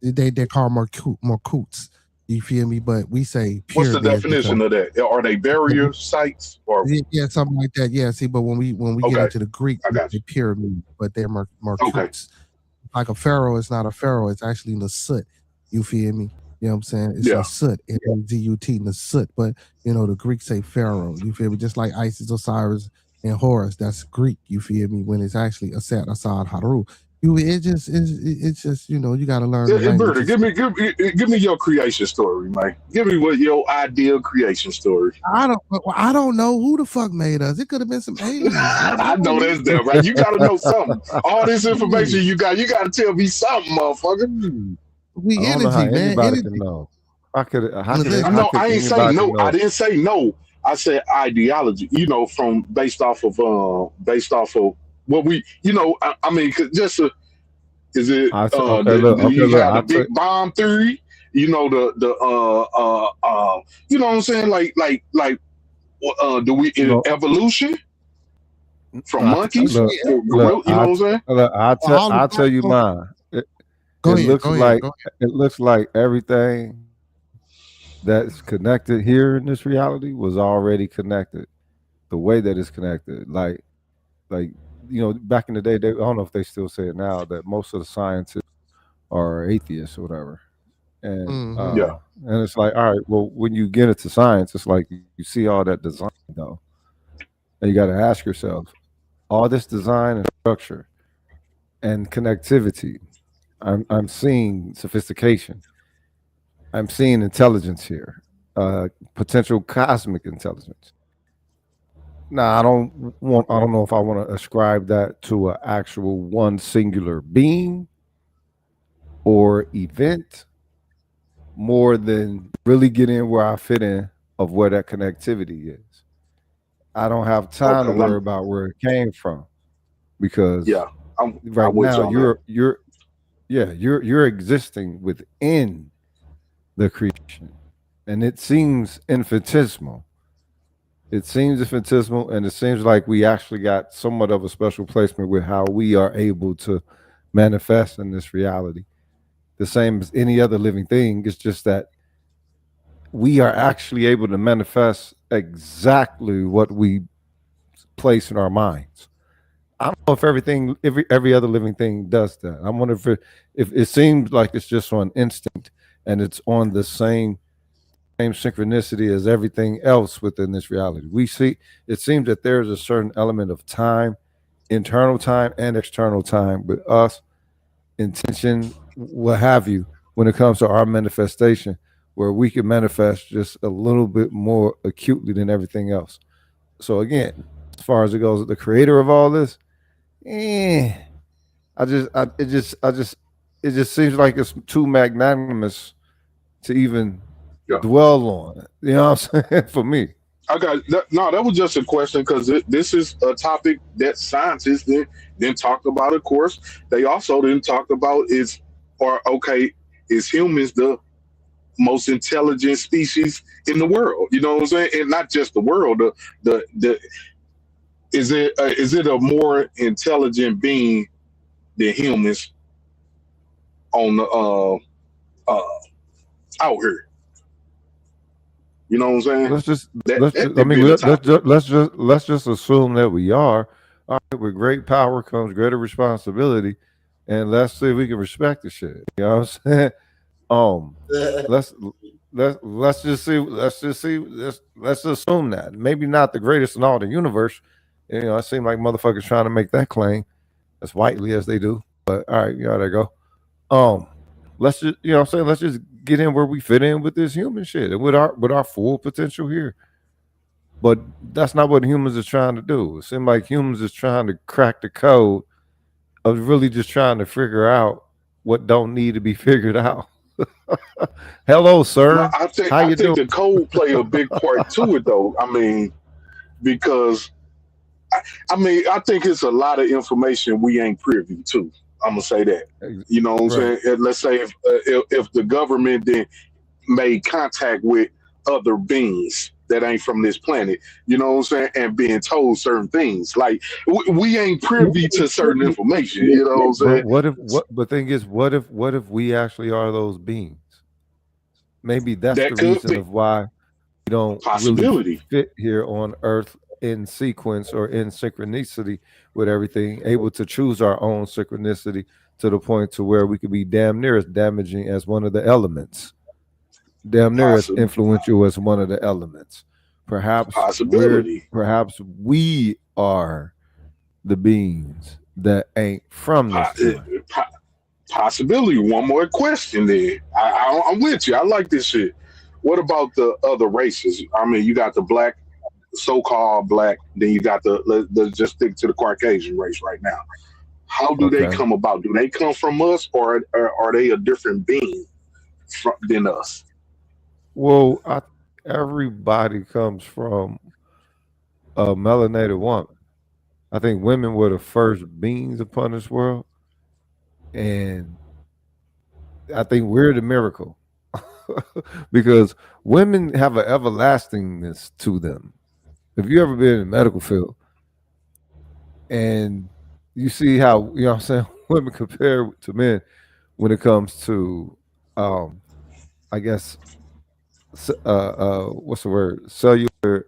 They call merkuts. You feel me? But we say pyramid. What's the definition of that? Are they barrier sites or yeah, something like that? Yeah. See, but when we get into the Greek, it's a pyramid, but they're merkuts. Okay. Like a pharaoh is not a pharaoh. It's actually Nasut. You feel me? You know what I'm saying? It's Nasut. N-A-Z-U-T, Nasut. But, the Greeks say pharaoh. You feel me? Just like Isis, Osiris, and Horus. That's Greek. You feel me? When it's actually Aset, Assad, Haru. It's just you got to learn. Berta, give me your creation story, man. Give me what your ideal creation story. I don't know who the fuck made us. It could have been some aliens. I know that's them, right? You got to know something. All this information you got to tell me something, motherfucker. We energy, man. Anybody can know. I ain't say no. I didn't say no. I said ideology. From based off of what we, I mean, is it? Do you have the big bomb theory? You know what I'm saying? Do we evolution from monkeys? Look, you know what I'm saying? I'll tell you mine. It looks like everything that's connected here in this reality was already connected. The way that it's connected, like back in the day, I don't know if they still say it now, that most of the scientists are atheists or whatever. And and it's like, all right, well, when you get into science, it's like you see all that design though. And you got to ask yourself, all this design and structure and connectivity, I'm seeing sophistication. I'm seeing intelligence here, potential cosmic intelligence. Now, I don't know if I want to ascribe that to an actual one singular being or event, more than really get in where I fit in of where that connectivity is. I don't have time to worry about where it came from, because right now you're existing within the creation, and it seems infinitesimal. It seems infinitesimal, and it seems like we actually got somewhat of a special placement with how we are able to manifest in this reality. The same as any other living thing. It's just that we are actually able to manifest exactly what we place in our minds. I don't know if every other living thing does that. I wonder if it seems like it's just on instinct, and it's on the same synchronicity as everything else within this reality. We see it seems that there's a certain element of time, internal time and external time with us, intention, what have you, when it comes to our manifestation, where we can manifest just a little bit more acutely than everything else. So again, as far as it goes, the creator of all this, it just seems like it's too magnanimous to even dwell on it. You know what I'm saying? For me, that was just a question, because this is a topic that scientists then talked about. Of course, they also didn't talk about is humans the most intelligent species in the world? You know what I'm saying? And not just the world. Is it a more intelligent being than humans on the out here? You know what I'm saying? Let's just assume that we are. All right, with great power comes greater responsibility, and let's see if we can respect the shit. You know what I'm saying? Let's just assume that maybe not the greatest in all the universe. It seems like motherfuckers trying to make that claim as widely as they do. But all right, there you go. Let's just let's just get in where we fit in with this human shit and with our full potential here. But that's not what humans is trying to do. It seems like humans is trying to crack the code of really just trying to figure out what don't need to be figured out. Hello, sir. I think the code play a big part to it, though. I mean, because I mean, I think it's a lot of information we ain't privy to. I'm gonna say that. You know what I'm saying? Let's say if the government then made contact with other beings that ain't from this planet, you know what I'm saying, and being told certain things, like we ain't privy to certain information. You know what I'm saying? But the thing is, what if we actually are those beings? Maybe that's That the could reason be. of why we don't really fit here on Earth in sequence or in synchronicity with everything, able to choose our own synchronicity to the point to where we could be damn near as damaging as one of the elements, damn near as influential as one of the elements. Perhaps we are the beings that ain't from this joint. Possibility. One more question then. I'm with you. I like this shit. What about the other races? I mean, you got the black, so-called black, then you got let's just stick to the Caucasian race right now. How do they come about? Do they come from us, or are they a different being than us? Well, everybody comes from a melanated woman. I think women were the first beings upon this world, and I think we're the miracle because women have an everlastingness to them. If you ever been in the medical field and you see how, you know what I'm saying, women compare to men when it comes to, I guess, what's the word? Cellular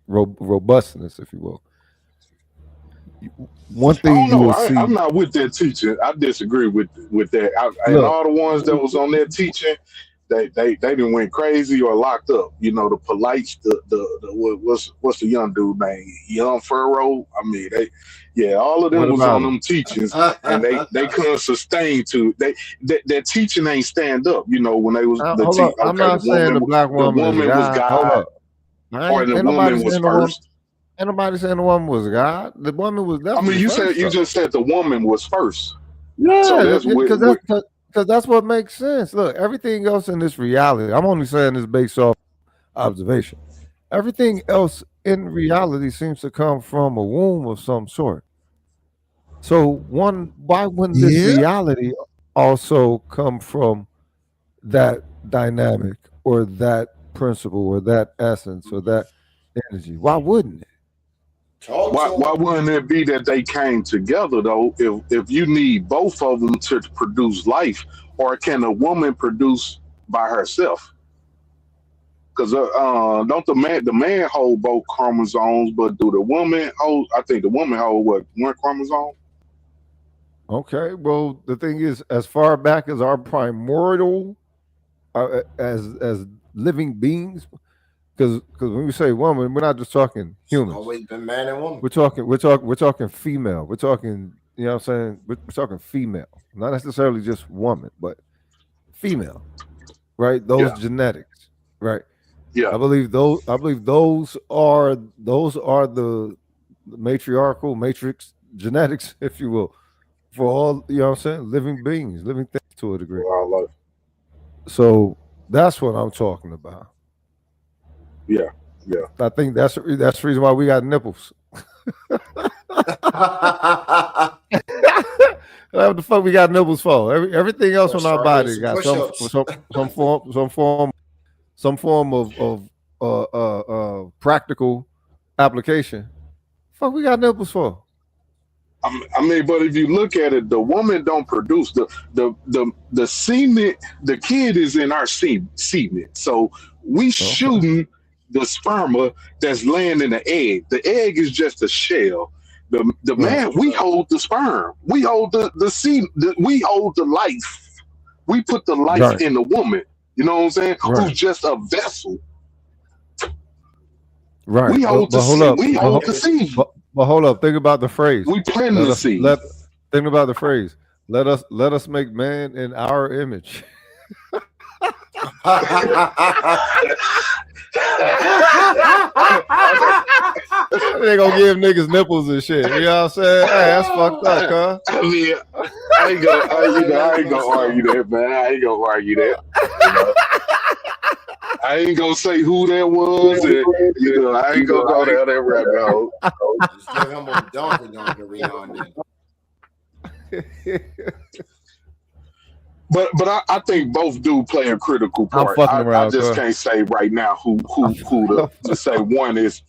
robustness, if you will. One thing you will see. I'm not with that teaching. I disagree with that. And all the ones that was on that teaching, they didn't went crazy or locked up. You know, the polites, what's the young dude name? Young Furrow. I mean, all of them was on them teachings, and they couldn't sustain to that teaching ain't stand up. You know, when they was I'm not saying the black woman was God, or the woman was first. Ain't nobody saying the woman was God. The woman was definitely. I mean, you just said the woman was first. Yeah, so because that's what makes sense. Look, everything else in this reality, I'm only saying this based off observation. Everything else in reality seems to come from a womb of some sort. So why wouldn't this reality also come from that dynamic or that principle or that essence or that energy? Why wouldn't it? Why wouldn't it be that they came together though? If you need both of them to produce life, or can a woman produce by herself? Because don't the man hold both chromosomes, but do the woman hold? I think the woman hold one chromosome. Okay, well the thing is, as far back as our primordial, as living beings. Because when we say woman, we're not just talking humans. Always been man and woman. We're talking female. We're talking, you know what I'm saying? We're talking female, not necessarily just woman, but female, right? Those genetics, right? Yeah, I believe those are the matriarchal matrix genetics, if you will, for all, you know what I'm saying, living beings, living things to a degree. So that's what I'm talking about. Yeah. I think that's the reason why we got nipples. What the fuck we got nipples for? Everything else on our body got some form of practical application. Fuck, we got nipples for. I mean, but if you look at it, the woman don't produce the semen. The kid is in our semen, so we shooting the sperma that's laying in the egg. The egg is just a shell. The man, we hold the sperm. We hold the seed. We hold the life. We put the life in the woman. You know what I'm saying? Who's just a vessel. Right. We hold the seed. We hold the seed. But hold up. Think about the phrase. We planting the seed. Think about the phrase. Let us make man in our image. They gonna give niggas nipples and shit. You know what I'm saying? Hey, that's fucked up, huh? I mean, I ain't gonna argue that, man. I ain't gonna argue that. I I ain't gonna say who that was, and I ain't gonna go down that rabbit hole. Just give him a donkey Rihanna. But I think both do play a critical part. I just can't say right now who to say one is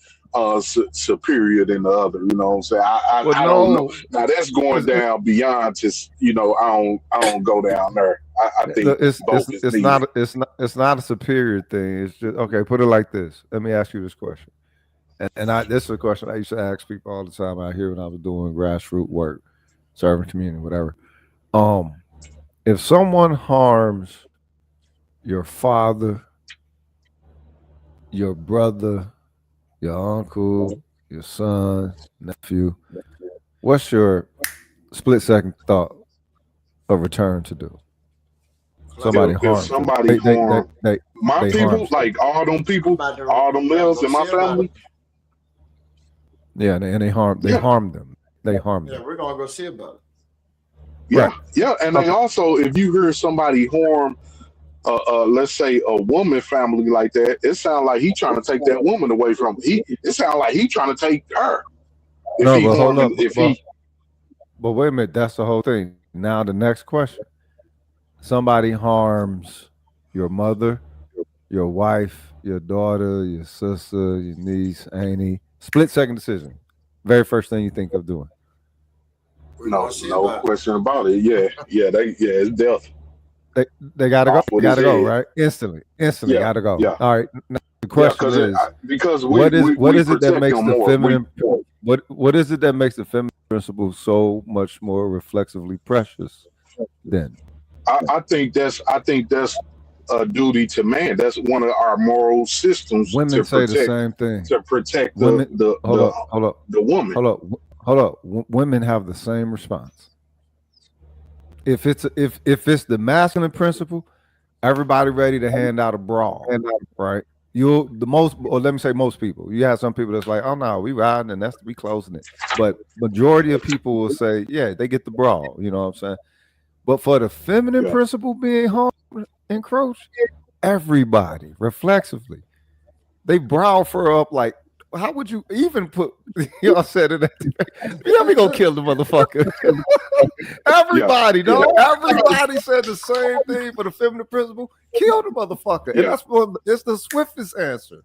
superior than the other. You know what I'm saying? I don't know. Now that's going down beyond just I don't go down there. I think it's not a superior thing. It's just okay. Put it like this. Let me ask you this question. And this is a question I used to ask people all the time out here when I was doing grassroots work, serving community, whatever. If someone harms your father, your brother, your uncle, your son, nephew, what's your split-second thought of return to do? Somebody harmed. Somebody harmed my people, like all them people, all them males in my family. Yeah, and they harmed them. They harmed them. Yeah, we're gonna go see about it. Yeah, right. Yeah, and they also, if you hear somebody harm, let's say a woman family like that, it sounds like he trying to take that woman away from him. It sounds like he trying to take her. But hold up. But wait a minute, that's the whole thing. Now the next question: somebody harms your mother, your wife, your daughter, your sister, your niece, auntie. Split-second decision. Very first thing you think of doing. No question about it. It's death. They gotta go. They gotta go, right? Instantly, gotta go. Yeah. All right. Now, the question is, because what is it that makes the feminine? What is it that makes the feminine principle so much more reflexively precious? Then, I think that's a duty to man. That's one of our moral systems. Women say the same thing. To protect the woman. Hold up. Women have the same response. If it's the masculine principle, everybody ready to hand out a bra, right? Let me say most people. You have some people that's like, oh no, we riding and we closing it. But majority of people will say, yeah, they get the bra. You know what I'm saying? But for the feminine principle being harmed, encroached, everybody reflexively, they brow for up like, how would you even put? Y'all said it. Yeah, we gonna kill the motherfucker. Everybody, everybody said the same thing for the feminine principle. Kill the motherfucker, and it's the swiftest answer.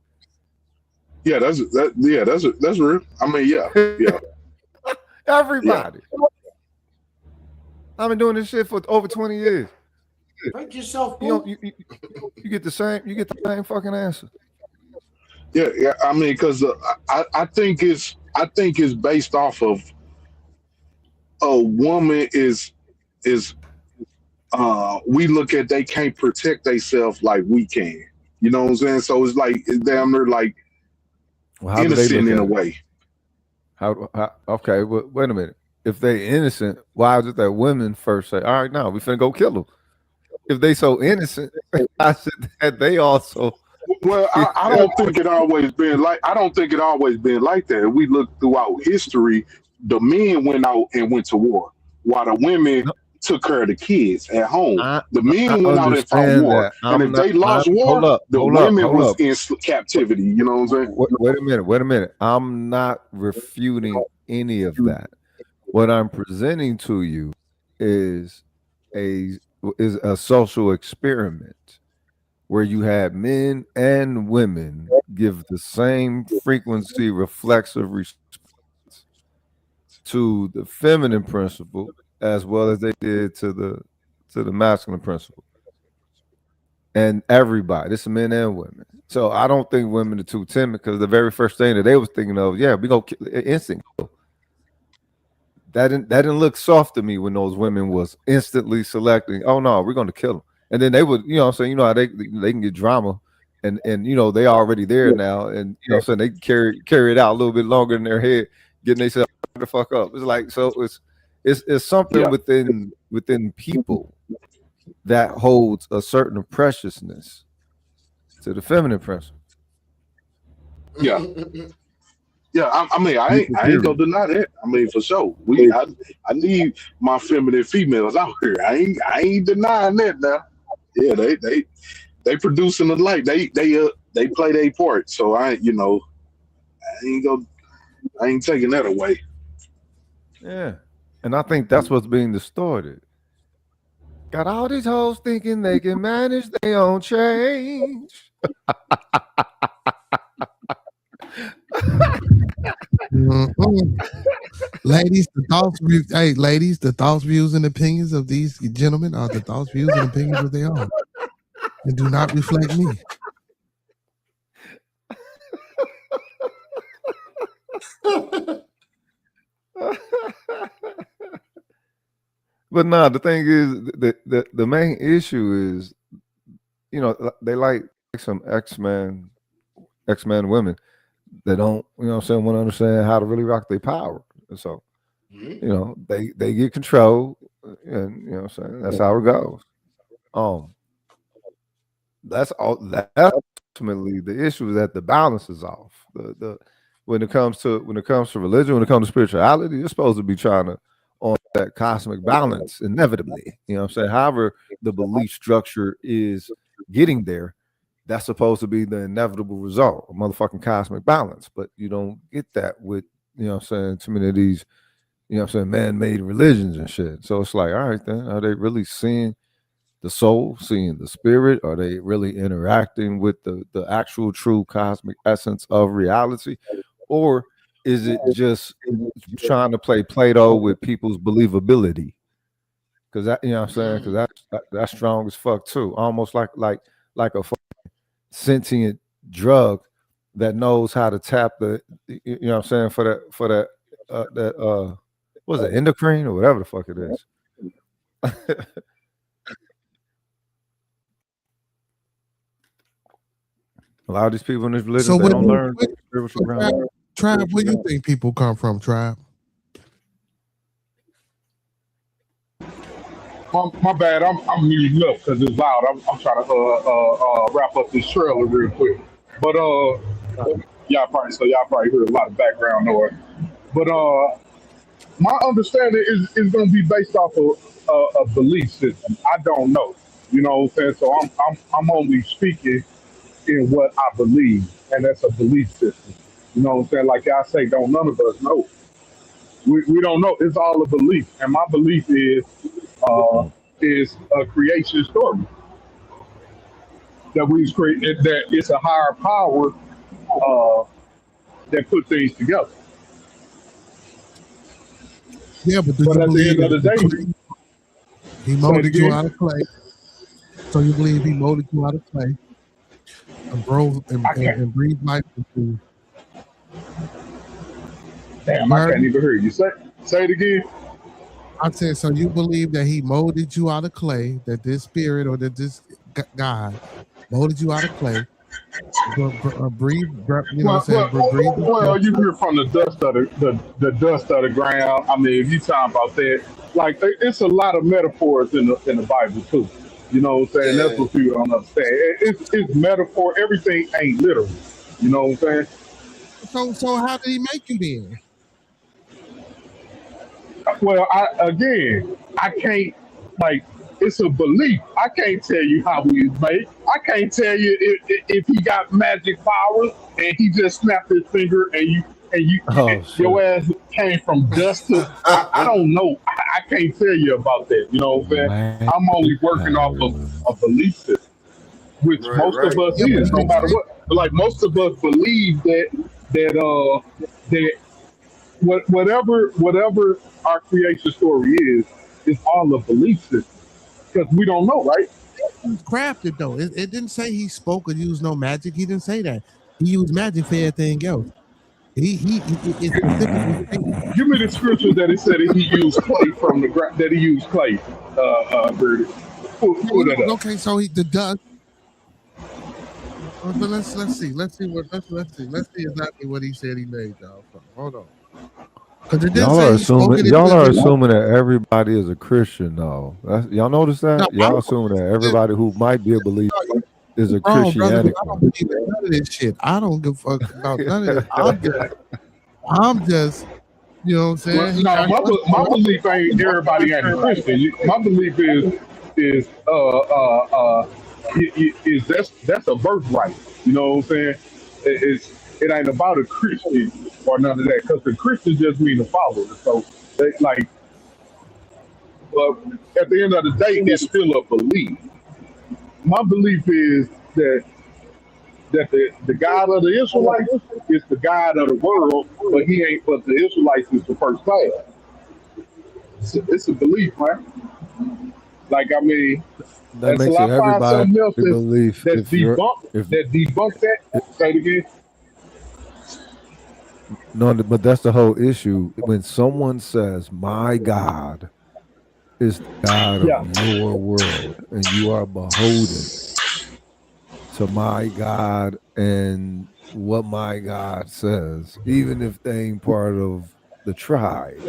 Yeah, that's real. I mean, yeah. Everybody. I've been doing this shit for over 20 years. Break yourself. You get the same. You get the same fucking answer. Yeah. I mean, because I think it's based off of a woman is we look at they can't protect themselves like we can. You know what I'm saying? So it's like it's damn near like innocent in a way. How okay, well, wait a minute. If they innocent, why is it that women first say, all right, now we finna go kill them? If they so innocent, I said that they also. Well, I don't think it always been like that. We look throughout history, the men went out and went to war, while the women took care of the kids at home. The men went out and fought war, and if they lost war, the women was in captivity. You know what I'm saying? Wait a minute. I'm not refuting any of that. What I'm presenting to you is a social experiment where you had men and women give the same frequency reflexive response to the feminine principle as well as they did to the masculine principle. And everybody, this is men and women. So I don't think women are too timid, because the very first thing that they was thinking of, we go instant kill. That didn't look soft to me when those women was instantly selecting, oh no, we're going to kill them. And then they would, you know what I'm saying, you know how they can get drama and you know, they already there now, and you know what I'm saying, they carry it out a little bit longer in their head, getting themselves the fuck up. It's like, so it's something within people that holds a certain preciousness to the feminine principle. Yeah. Yeah, I mean, I ain't gonna deny that. I mean, for sure. I need my feminine females out here. I ain't denying that now. Yeah, they producing the light. They play their part. So I ain't taking that away. Yeah. And I think that's what's being distorted. Got all these hoes thinking they can manage their own change. Ladies, the thoughts, views, and opinions of these gentlemen are the thoughts, views, and opinions of their own, and do not reflect me. But no, the thing is, the main issue is, they like some X-Men women that don't, want to understand how to really rock their power. And so, they get control, and that's how it goes. That's all. That's ultimately the issue, is that the balance is off. When it comes to religion, when it comes to spirituality, you're supposed to be trying to on that cosmic balance inevitably. However, the belief structure is getting there, that's supposed to be the inevitable result, a motherfucking cosmic balance. But you don't get that with, too many of these, man-made religions and shit. So it's like, all right, then, are they really seeing the soul, seeing the spirit? Are they really interacting with the actual true cosmic essence of reality? Or is it just trying to play Play-Doh with people's believability? Because that, because that's strong as fuck too. Almost like a sentient drug that knows how to tap the, for that what's it, endocrine or whatever the fuck it is. A lot of these people in this religion, they don't learn spiritual ground. Tribe, where do you think people come from, Tribe? My bad. I'm muting up because it's loud. I'm trying to wrap up this trailer real quick. But y'all probably hear a lot of background noise. But my understanding is going to be based off of a belief system. I don't know. You know what I'm saying? So I'm only speaking in what I believe, and that's a belief system. You know what I'm saying? Like I say, don't none of us know. We don't know. It's all a belief, and my belief is a creation story that we created. That it's a higher power that put things together. Yeah, but at the end of the day, he molded you out of clay. So you believe he molded you out of clay and breathed life into you. Damn, I can't even hear you. Say it again. I said, so you believe that he molded you out of clay, that this spirit or that this God molded you out of clay, breathe, Well, you hear from the dust of the dust of the ground. I mean, if you talking about that, like it's a lot of metaphors in the Bible too. You know what I'm saying? That's what people don't understand. It's metaphor. Everything ain't literal. You know what I'm saying? So how did he make you then? Well, I can't, like, it's a belief. I can't tell you how he was made. I can't tell you if he got magic powers and he just snapped his finger and your ass came from dust to. I don't know. I can't tell you about that. You know what I'm saying? I'm only working off of a belief system, which most of us is, no matter what. Like most of us believe that whatever our creation story is all a belief system, because we don't know, right? It was crafted though. It didn't say he spoke or used no magic. He didn't say that. He used magic for everything else. He specifically. Give me the scripture that it said that he used clay from the ground. That he used clay. Birdie. Pull that up. Okay, so the dust. But let's see exactly what he said he made, y'all. Hold on. Y'all are assuming that everybody is a Christian, though. Y'all notice that? No, y'all assuming that everybody who might be a believer is a Christianity. I don't believe in none of this shit. I don't give a fuck about none of this. I'm just, you know what I'm saying? Well, my belief ain't everybody ain't a Christian. My belief is that's a birthright. You know what I'm saying? It ain't about a Christian or none of that, because the Christian just mean a follower. So like, but at the end of the day, it's still a belief. My belief is that the God of the Israelites is the God of the world, but he ain't. But the Israelites is the first class. It's a belief, man. Like, I mean, That makes until it I find everybody something else belief. that's If you're, if debunk that. Say it again. no, but that's the whole issue. When someone says, "My God is the God of Yeah. your world," and you are beholden to my God and what my God says, even if they ain't part of the tribe.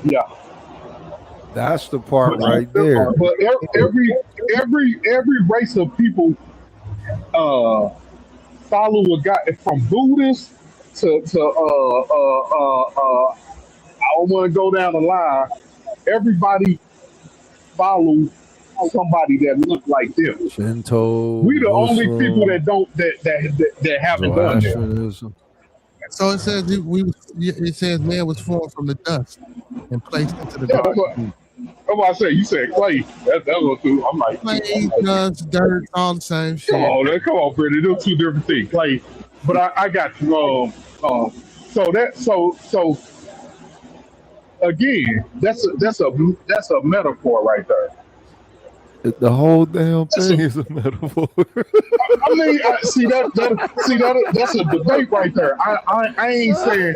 Yeah. That's the part right there. But every race of people follow a guy from Buddhists to I don't want to go down the line. Everybody follows somebody that look like them. Shinto, We the only people Muslim, that don't that haven't done that. Zoroastrianism. So it says it says man was formed from the dust and placed into the Yeah, garden. that's what I said. You said clay. That was too. I'm like, Clay, dust, dirt, all the same shit. come on, Brittany. Those two different things. Clay, but I got you. So again, that's a metaphor right there. The whole damn thing is a metaphor. I mean, see that that's a debate right there. I ain't saying,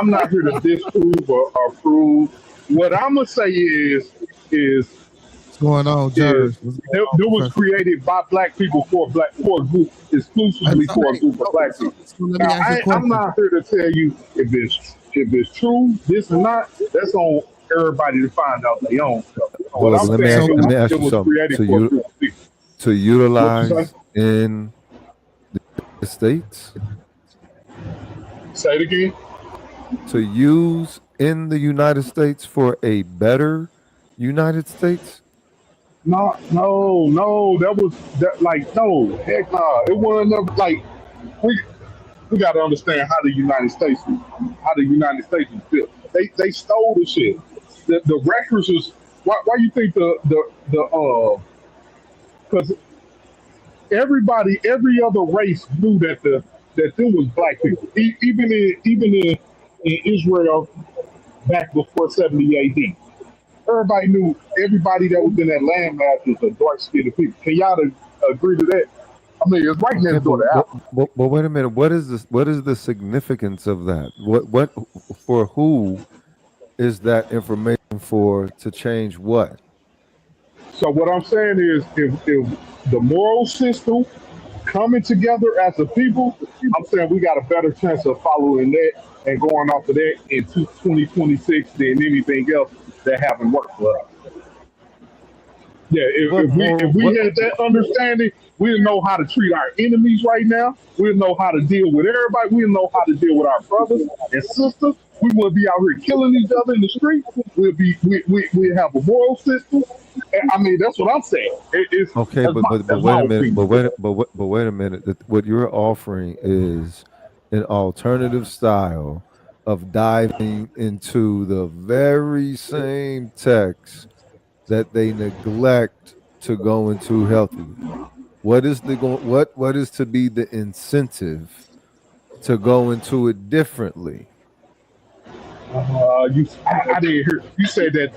I'm not here to disprove or prove. What I'm gonna say is what's going on, Jerry? It was created by black people for a group, exclusively for a group of black people. Now, I'm not here to tell you if it's true, this or not. That's on everybody to find out their own stuff. Well, let me ask you something. To utilize in the States? Say it again. To use in the United States for a better United States? No, that was no, heck no. It wasn't like we got to understand how the United States was built. They stole the shit. The records was why you think because every other race knew that there was black people. Even in Israel back before 70 AD. Everybody knew everybody that was in that landmass was a dark skinned people. Can y'all agree to that? I mean, it's right next door to Africa. But wait a minute. What is this? What is the significance of that? What for who is that information for to change what? So what I'm saying is, if the moral system coming together as a people, I'm saying we got a better chance of following that and going off of that in 2026 than anything else that haven't worked for us. Yeah, if we had that understanding, we'll know how to treat our enemies right now. We'll know how to deal with everybody. We'll know how to deal with our brothers and sisters. We won't be out here killing each other in the street. We'll have a moral system. I mean, that's what I'm saying. Okay, but wait a minute. But wait a minute. What you're offering is an alternative style of diving into the very same text that they neglect to go into healthy. What is what is to be the incentive to go into it differently? I didn't hear you say that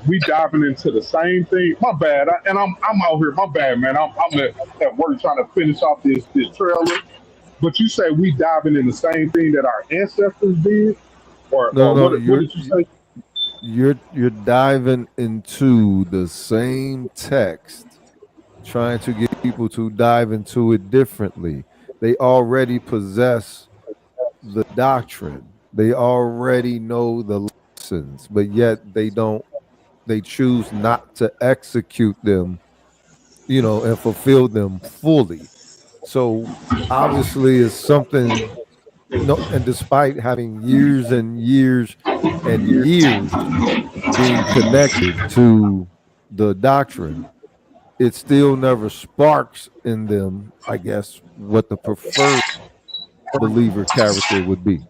we diving into the same thing. My bad. I'm out here. My bad, man. I'm at work trying to finish off this trailer. But you say we diving in the same thing that our ancestors did, or what did you say? You're diving into the same text, trying to get people to dive into it differently. They already possess the doctrine. They already know the lessons, but yet they choose not to execute them, and fulfill them fully. So obviously it's something, and despite having years and years and years being connected to the doctrine, it still never sparks in them, I guess, what the preferred believer character would be.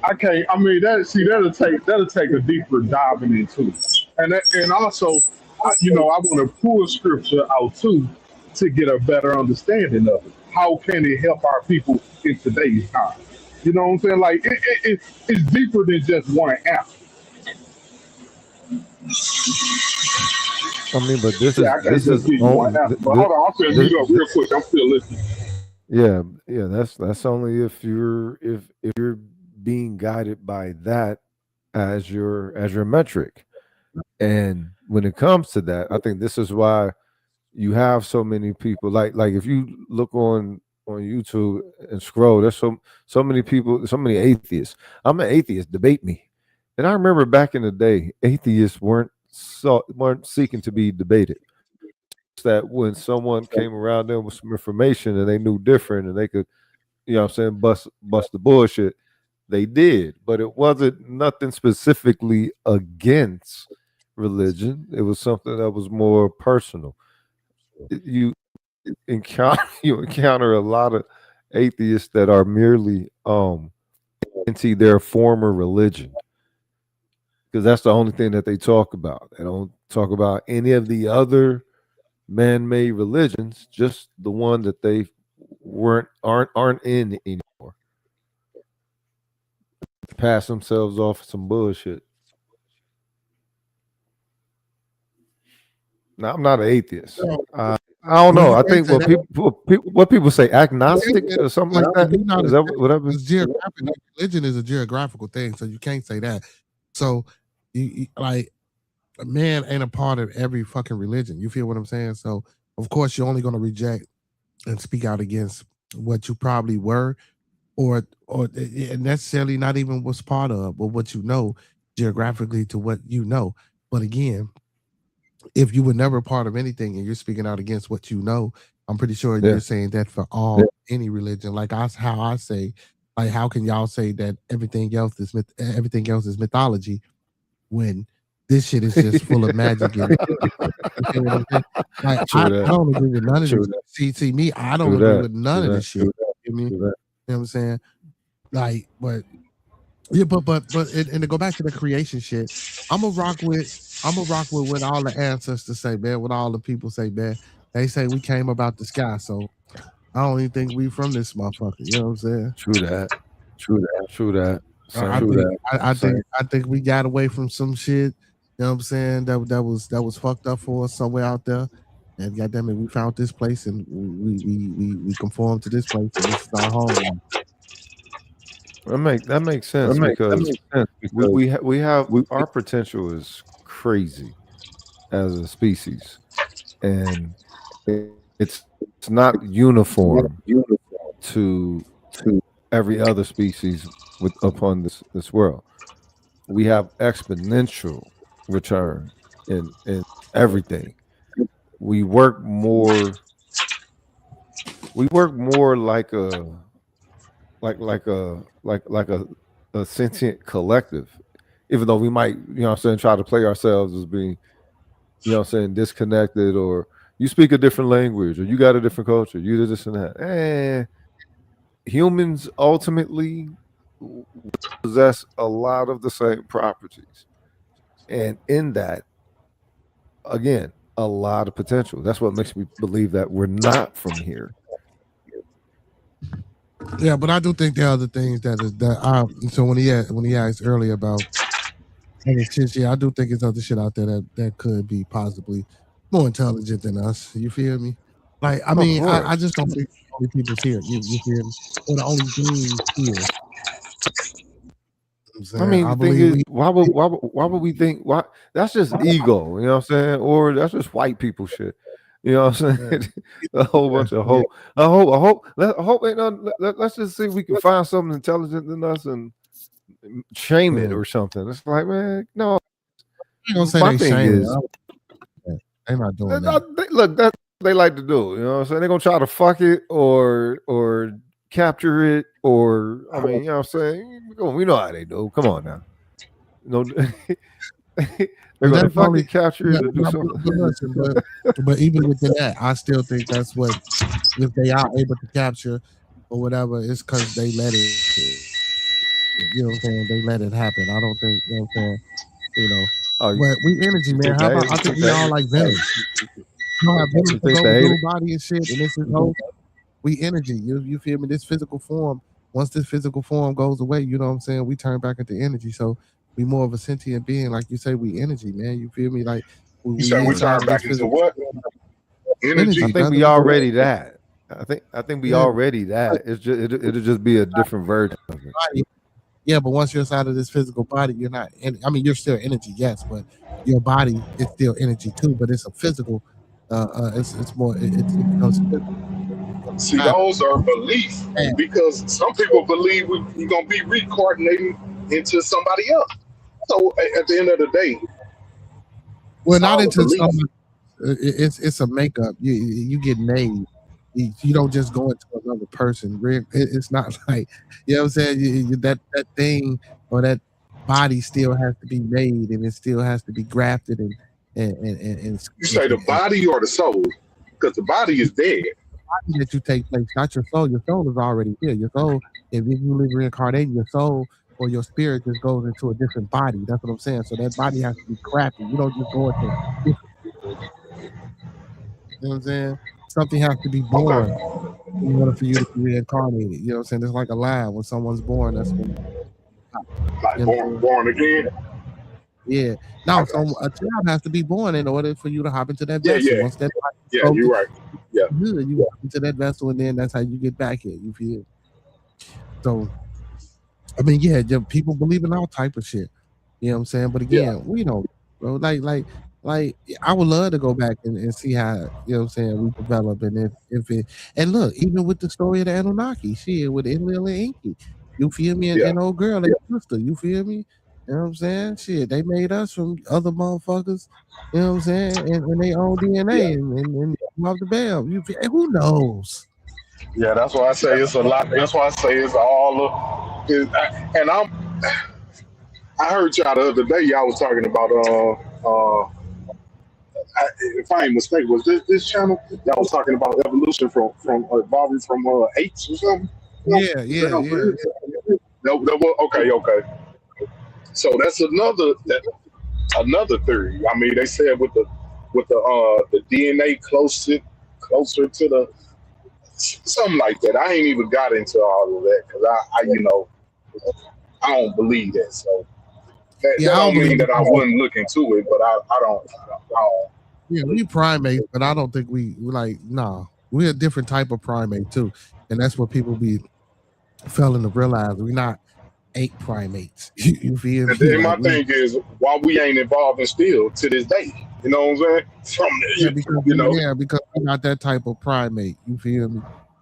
I can't. I mean, that'll take a deeper diving into it, and also, I want to pull scripture out too to get a better understanding of it. How can it help our people in today's time? You know what I'm saying? Like it's deeper than just one app. I mean, but this Yeah, I can't is just give you one app. But hold on, I'm finna mute up real quick. I'm still listening. yeah, that's only if you're being guided by that as your metric. And when it comes to that, I think this is why you have so many people like if you look on YouTube and scroll, there's so many people, so many atheists. I'm an atheist, debate me. And I remember back in the day, atheists weren't seeking to be debated. It's that when someone came around them with some information and they knew different and they could, bust the bullshit, they did. But it wasn't nothing specifically against religion. It was something that was more personal. You encounter a lot of atheists that are merely into their former religion, because that's the only thing that they talk about. They don't talk about any of the other man-made religions, just the one that they aren't in anymore. Pass themselves off some bullshit. Now, I'm not an atheist. I don't know. I think what people say, agnostic or something like that. Is that whatever? Religion is a geographical thing, so you can't say that. So, you like, a man ain't a part of every fucking religion. You feel what I'm saying? So, of course, you're only going to reject and speak out against what you probably were, or necessarily not even what's part of, but what you know geographically to what you know. But again, if you were never part of anything and you're speaking out against what you know, I'm pretty sure you're saying that for any religion. Like how I say, like, how can y'all say that everything else is mythology when this shit is just full of magic? And, you know what I'm saying? Like, I don't agree with none of this. See me, I don't agree with none of this shit. You know what I'm saying? Like, but yeah, but and to go back to the creation shit, I'm gonna rock with what all the ancestors say, man. What all the people say, man. They say we came about the sky, so I don't even think we from this motherfucker. You know what I'm saying? True that. I think we got away from some shit. You know what I'm saying? That was fucked up for us somewhere out there. And goddamn it, we found this place and we conformed to this place, and this is our home. That makes sense because we have our potential is crazy as a species, and it's not uniform to every other species upon this world. We have exponential return in everything. We work more like a sentient collective, even though we might, try to play ourselves as being, disconnected, or you speak a different language, or you got a different culture, you do this and that. Humans ultimately possess a lot of the same properties, and in that, again, a lot of potential. That's what makes me believe that we're not from here. Yeah, but I do think there are other things so when he asked earlier about other shit, yeah, I do think there's other shit out there that could be possibly more intelligent than us. You feel me? Like, I mean, I just don't think the only people's here. You feel me? Or the only beings here. I mean, the thing is, why would we think? Why? That's just ego, you know what I'm saying? Or that's just white people shit, you know what I'm saying? A whole bunch of hope. I hope ain't none. Let's just see if we can find something intelligent than us and shame it or something. It's like, man, no. My thing is, they're not doing that. Look, that's what they like to do. You know what I'm saying? They're gonna try to fuck it or capture it, or I mean, you know what I'm saying? We know how they do. Come on now. no. They're gonna fucking capture it to do something. But even with that, I still think that's what, if they are able to capture or whatever, it's because they let it. You know what I'm saying? They let it happen. I don't think, you know what I'm saying? You know. But we energy, man. How about, I think we all like Venom. You have Venom to go through body and shit, and this is whole. We energy. You feel me? This physical form. Once this physical form goes away, you know what I'm saying? We turn back into energy. So we more of a sentient being, like you say. We energy, man. You feel me? Like you said we turn back into what? Energy. I think we already that. I think we already that. It's just it'll just be a different version of it. Yeah, but once you're inside of this physical body, you're not. I mean, you're still energy, yes, but your body is still energy too. But it's a physical. It's more. It becomes physical. See, those are beliefs, because some people believe we're gonna be reincarnating into somebody else. So at the end of the day, well, not into somebody. It's a makeup. You get made. You don't just go into another person. It's not like, you know what I'm saying? That thing or that body still has to be made, and it still has to be grafted and you say the body or the soul, because the body is dead. The body that you take place, not your soul. Your soul is already here. Your soul, if you live reincarnated, your soul or your spirit just goes into a different body. That's what I'm saying. So that body has to be crafted. You don't just go into. You know what I'm saying? Something has to be born in order for you to be reincarnated. You know what I'm saying? It's like a line. When someone's born, that's when. Like born again? Yeah. No, so a child has to be born in order for you to hop into that vessel. Yeah. Once that You're right. Yeah. You hop into that vessel, and then that's how you get back here. You feel? So, I mean, yeah, people believe in all type of shit. You know what I'm saying? But again, we don't, bro. Like, I would love to go back and see how, you know what I'm saying, we develop, and if it, and look, even with the story of the Anunnaki, shit, with Enlil and Enki, you feel me? And old girl, and sister, you feel me? You know what I'm saying? Shit, they made us from other motherfuckers, you know what I'm saying, and they own DNA and love the bell. Who knows? Yeah, that's why I say it's a lot. That's why I say it's all of. And I heard y'all the other day. Y'all was talking about if I ain't mistaken, was this channel? Y'all was talking about evolution from evolving from apes or something. Yeah. Okay. So that's another theory. I mean, they said with the DNA closer to the something like that. I ain't even got into all of that because I don't believe that. So that don't mean that I wouldn't look into it, but I don't. Yeah, we primates, but I don't think we're a different type of primate too, and that's what people be failing to realize. We're not ape primates. You feel me? And then my thing is why we ain't evolving still to this day. You know what I'm saying? Because we're not that type of primate. You feel me?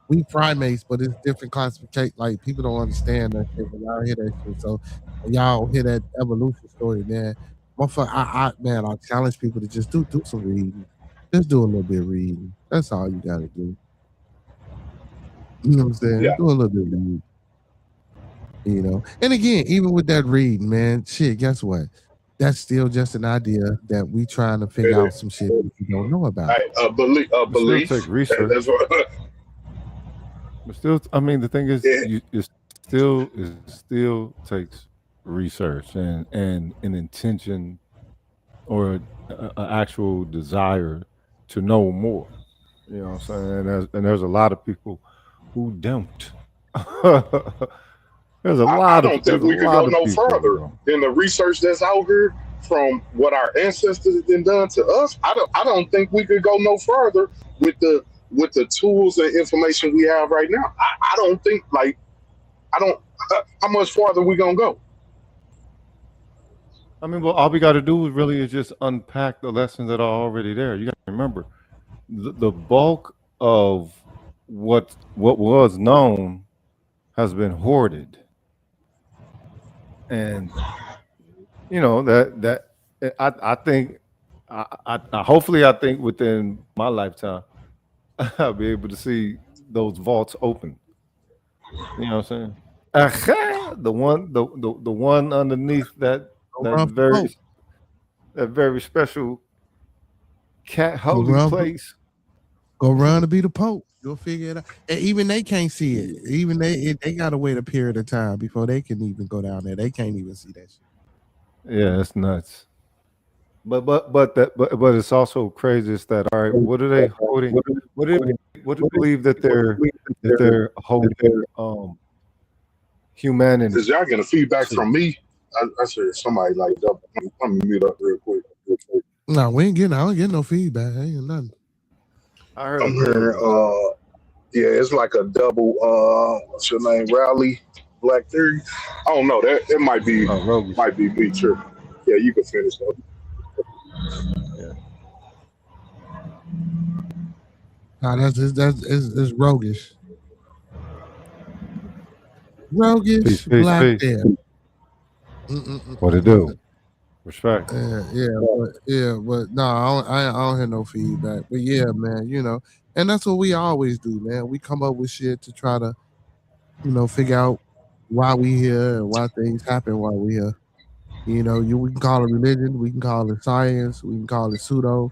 We primates, but it's different classification. Like, people don't understand that shit when y'all hear that shit. So when y'all hear that evolution story, man. I challenge people to just do some reading. Just do a little bit of reading. That's all you gotta do. You know what I'm saying? Yeah. Do a little bit of reading. You know, and again, even with that reading, man, shit, guess what? That's still just an idea that we trying to figure out some shit that we don't know about. Belief. Still take research. That's what. But still, I mean, the thing is, it still takes research and an intention or an actual desire to know more. You know what I'm saying? And there's a lot of people who don't. There's a lot I don't think we could go no further than the research that's out here from what our ancestors have been done to us. I don't think we could go no further with the tools and information we have right now. I don't think how much farther we gonna go? I mean, well, all we got to do is just unpack the lessons that are already there. You got to remember, the bulk of what was known has been hoarded, and you know that I think hopefully I think within my lifetime I'll be able to see those vaults open. You know what I'm saying? The one underneath that that very special cat holy place. Go run to be the Pope. You'll figure it out. And even they can't see it. Even they gotta wait a period of time before they can even go down there. They can't even see that shit. Yeah, it's nuts. But it's also crazy. Is that all right? What are they holding? What do you believe that they're holding? Humanity. Is y'all getting feedback from me? I said somebody like that. Let me mute up real quick. No, I ain't getting no feedback. I ain't nothing. I'm hearing yeah, it's like a double what's your name? Rally Black Theory. I don't know. That it might be me tripping. Yeah, you can finish though. Yeah. Nah, that's roguish. Roguish Black there. What it do? Respect. But no, I don't hear no feedback. But yeah, man, and that's what we always do, man. We come up with shit to try to, figure out why we here and why things happen while we here. We can call it religion, we can call it science, we can call it pseudo,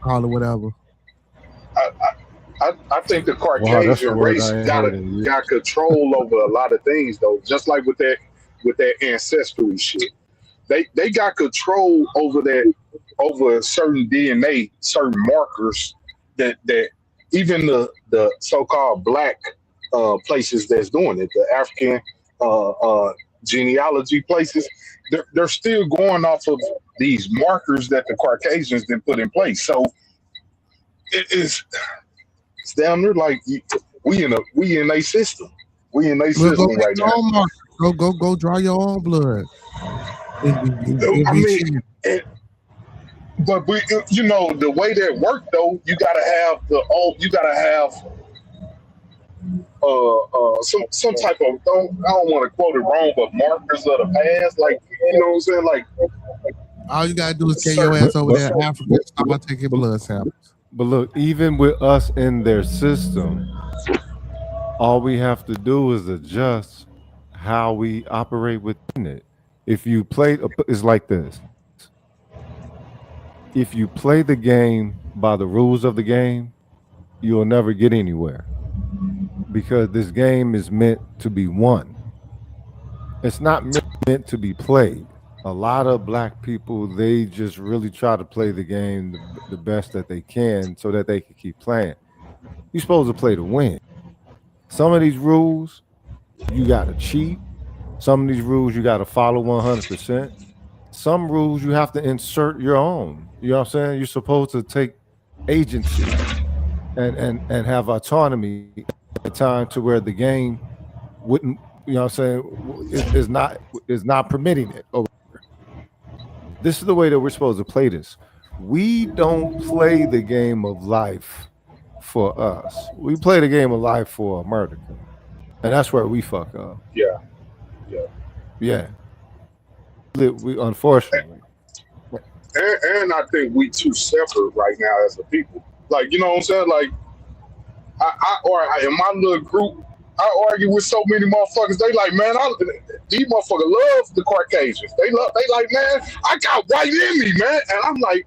call it whatever. I think the Caucasian race got control over a lot of things though, just like with that ancestry shit. They got control over certain DNA, certain markers that even the so-called black places that's doing it, the African genealogy places, they're still going off of these markers that the Caucasians then put in place. So it's down there like we in a system. We in a system right now. Go draw your own blood. I mean, but the way that worked though, you gotta have some type of I don't want to quote it wrong, but markers of the past, like you know what I'm saying, like all you gotta do is get your ass over there in Africa and start taking blood samples. But look, even with us in their system, all we have to do is adjust how we operate within it. If you play, it's like this. If you play the game by the rules of the game, you'll never get anywhere. Because this game is meant to be won. It's not meant to be played. A lot of black people, they just really try to play the game the best that they can so that they can keep playing. You're supposed to play to win. Some of these rules, you got to cheat. Some of these rules you got to follow 100%. Some rules you have to insert your own. You know what I'm saying? You're supposed to take agency and have autonomy at a time to where the game wouldn't, you know what I'm saying, is not permitting it. This is the way that we're supposed to play this. We don't play the game of life for us. We play the game of life for America. And that's where we fuck up. Yeah. We unfortunately. And I think we too separate right now as a people. Like, you know what I'm saying? Like, in my little group, I argue with so many motherfuckers. They like, man, these motherfuckers love the Caucasians. They like, man, I got white in me, man. And I'm like,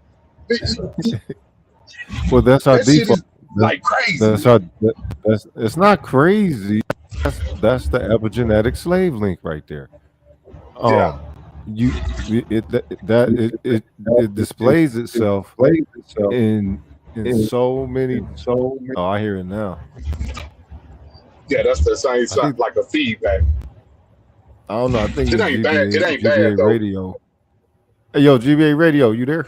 well, that's our default. Like crazy. It's not crazy. That's the epigenetic slave link right there. It displays itself in so many. Oh, I hear it now. Yeah, that's the same sound, like a feedback. I don't know. I think it ain't bad. It ain't GBA bad Radio. Hey, yo, GBA Radio, you there?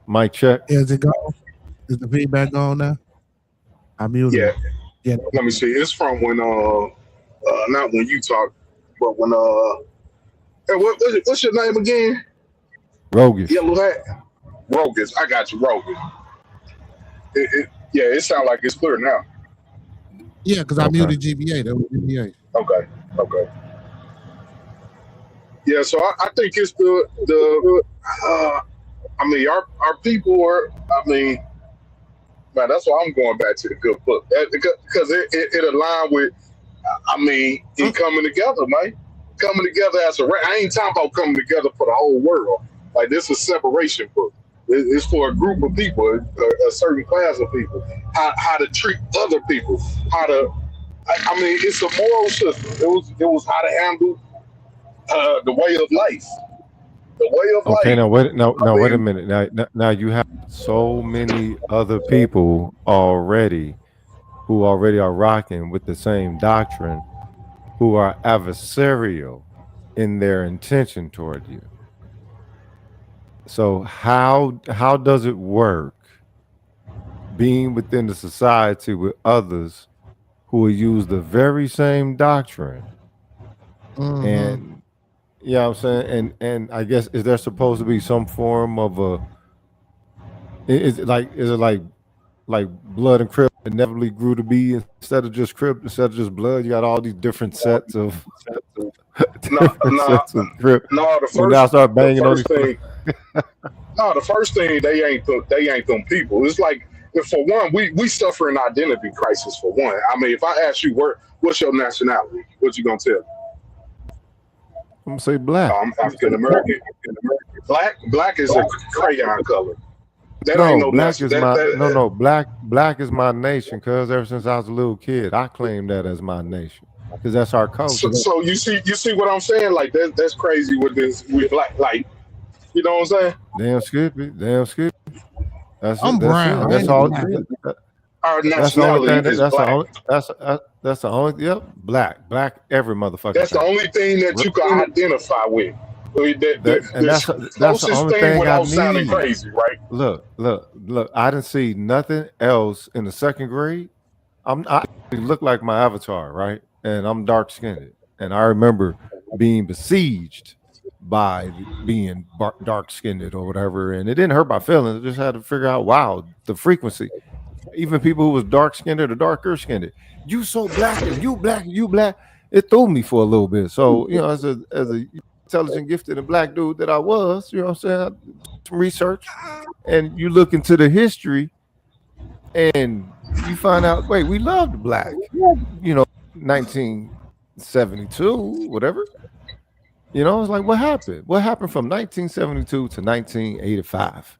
Mic check. Is it gone? Is the feedback gone now? I muted. Yeah. Let me see. It's from when not when you talk, but when hey, what's your name again? Rogus. Yellow hat. Rogus. I got you, Rogus. It sounds like it's clear now. Yeah, because I muted GBA. That was GBA. Okay. Yeah, so I think it's I mean, our people are, I mean, Man, that's why I'm going back to the good book. Because it aligned with, I mean, it coming together, man. Coming together as a I ain't talking about coming together for the whole world. Like, this is a separation book. It's for a group of people, a certain class of people. How to treat other people. How to, I mean, it's a moral system. It was how to handle the way of life. The way of Okay, life. wait a minute. Now you have so many other people already who already are rocking with the same doctrine, who are adversarial in their intention toward you. So how does it work being within the society with others who will use the very same doctrine? And you know what I'm saying? And I guess, is there supposed to be some form of a, is it like blood and Crip inevitably grew to be, instead of just Crip, instead of just blood, you got all these different sets of sets of Crip. No, we now start banging on these thing. No, the first thing, they ain't them people. It's like, for one, we suffer an identity crisis, for one. I mean, if I ask you what's your nationality, what you gonna tell me? I'm gonna say black. I'm African American. Black is a crayon color. That No, ain't no black is black. black is my nation, cause ever since I was a little kid, I claim that as my nation, because that's our culture. So you see what I'm saying? Like, that's crazy with black, like, you know what I'm saying? Damn Skippy. That's I'm brown. That's all. Our That's the only nationality thing. is That's the black. only. That's the only. Yep, black. Every motherfucker. That's the only thing that you can identify with. That's the Closest only thing thing I without sounding need. crazy, right? Look. I didn't see nothing else in the second grade. I look like my avatar, right? And I'm dark skinned, and I remember being besieged by being dark skinned or whatever, and it didn't hurt my feelings. I just had to figure out, wow, the frequency. Even people who was dark skinned or darker skinned, you so black and you black and you black. It threw me for a little bit. So, you know, as a intelligent, gifted, and black dude that I was, you know what I'm saying, I did some research, and you look into the history, and you find out, wait, we loved black, you know, 1972, whatever. You know, it's like, what happened? What happened from 1972 to 1985?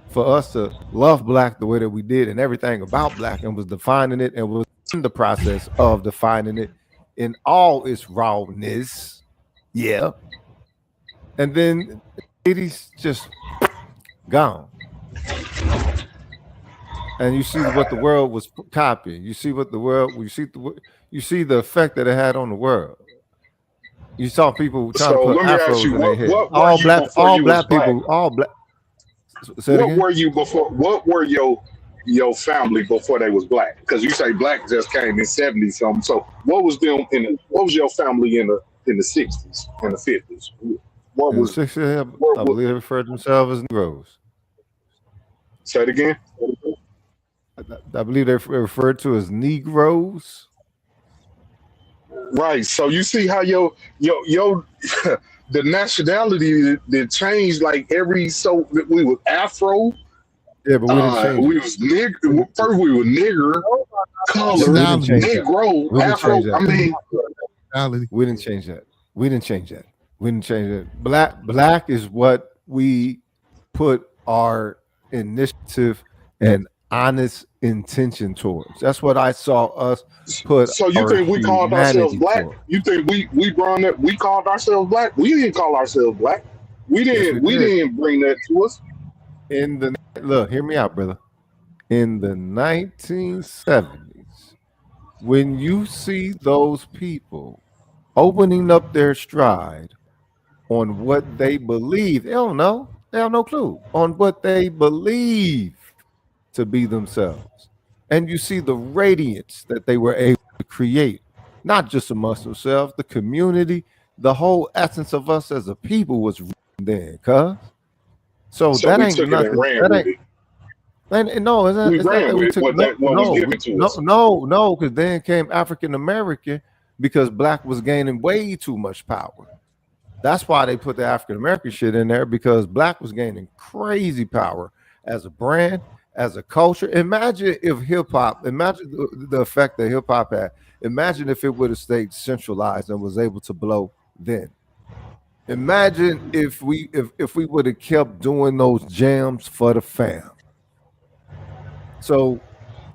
For us to love black the way that we did, and everything about black, and was defining it, and was in the process of defining it in all its rawness. Yeah. And then 80s just gone. And you see what the world was copying. You see what the world, you see the effect that it had on the world. You saw people trying to put afros in their head. All black people. What were you before? What were your family before they was black? Because you say black just came in 70 something. So what was them what was your family in the 60s and the 50s? What was? I believe they referred to themselves as Negroes. Say it again. I believe they're referred to as Negroes. Right. So you see how your the nationality that changed, like we was Afro. Yeah, but we didn't change. We was nigger. First we were nigger, color, Negro, Afro. I mean, we didn't change that. We didn't change that. Black is what we put our initiative and honest intention towards. That's what I saw us put. So you think we called ourselves black? Towards. You think we called ourselves black? We didn't call ourselves black. We didn't. Yes, we didn't bring that to us. Look, hear me out, brother. In the 1970s, when you see those people opening up their stride on what they believe, they don't know. They have no clue on what they believe to be themselves. And you see the radiance that they were able to create, not just amongst themselves, the community, the whole essence of us as a people was then, cuz. So that ain't nothing. No, because then came African American, because black was gaining way too much power. That's why they put the African American shit in there, because black was gaining crazy power as a brand, as a culture. Imagine if hip hop, imagine the effect that hip hop had. Imagine if it would have stayed centralized and was able to blow then. Imagine if we would have kept doing those jams for the fam. So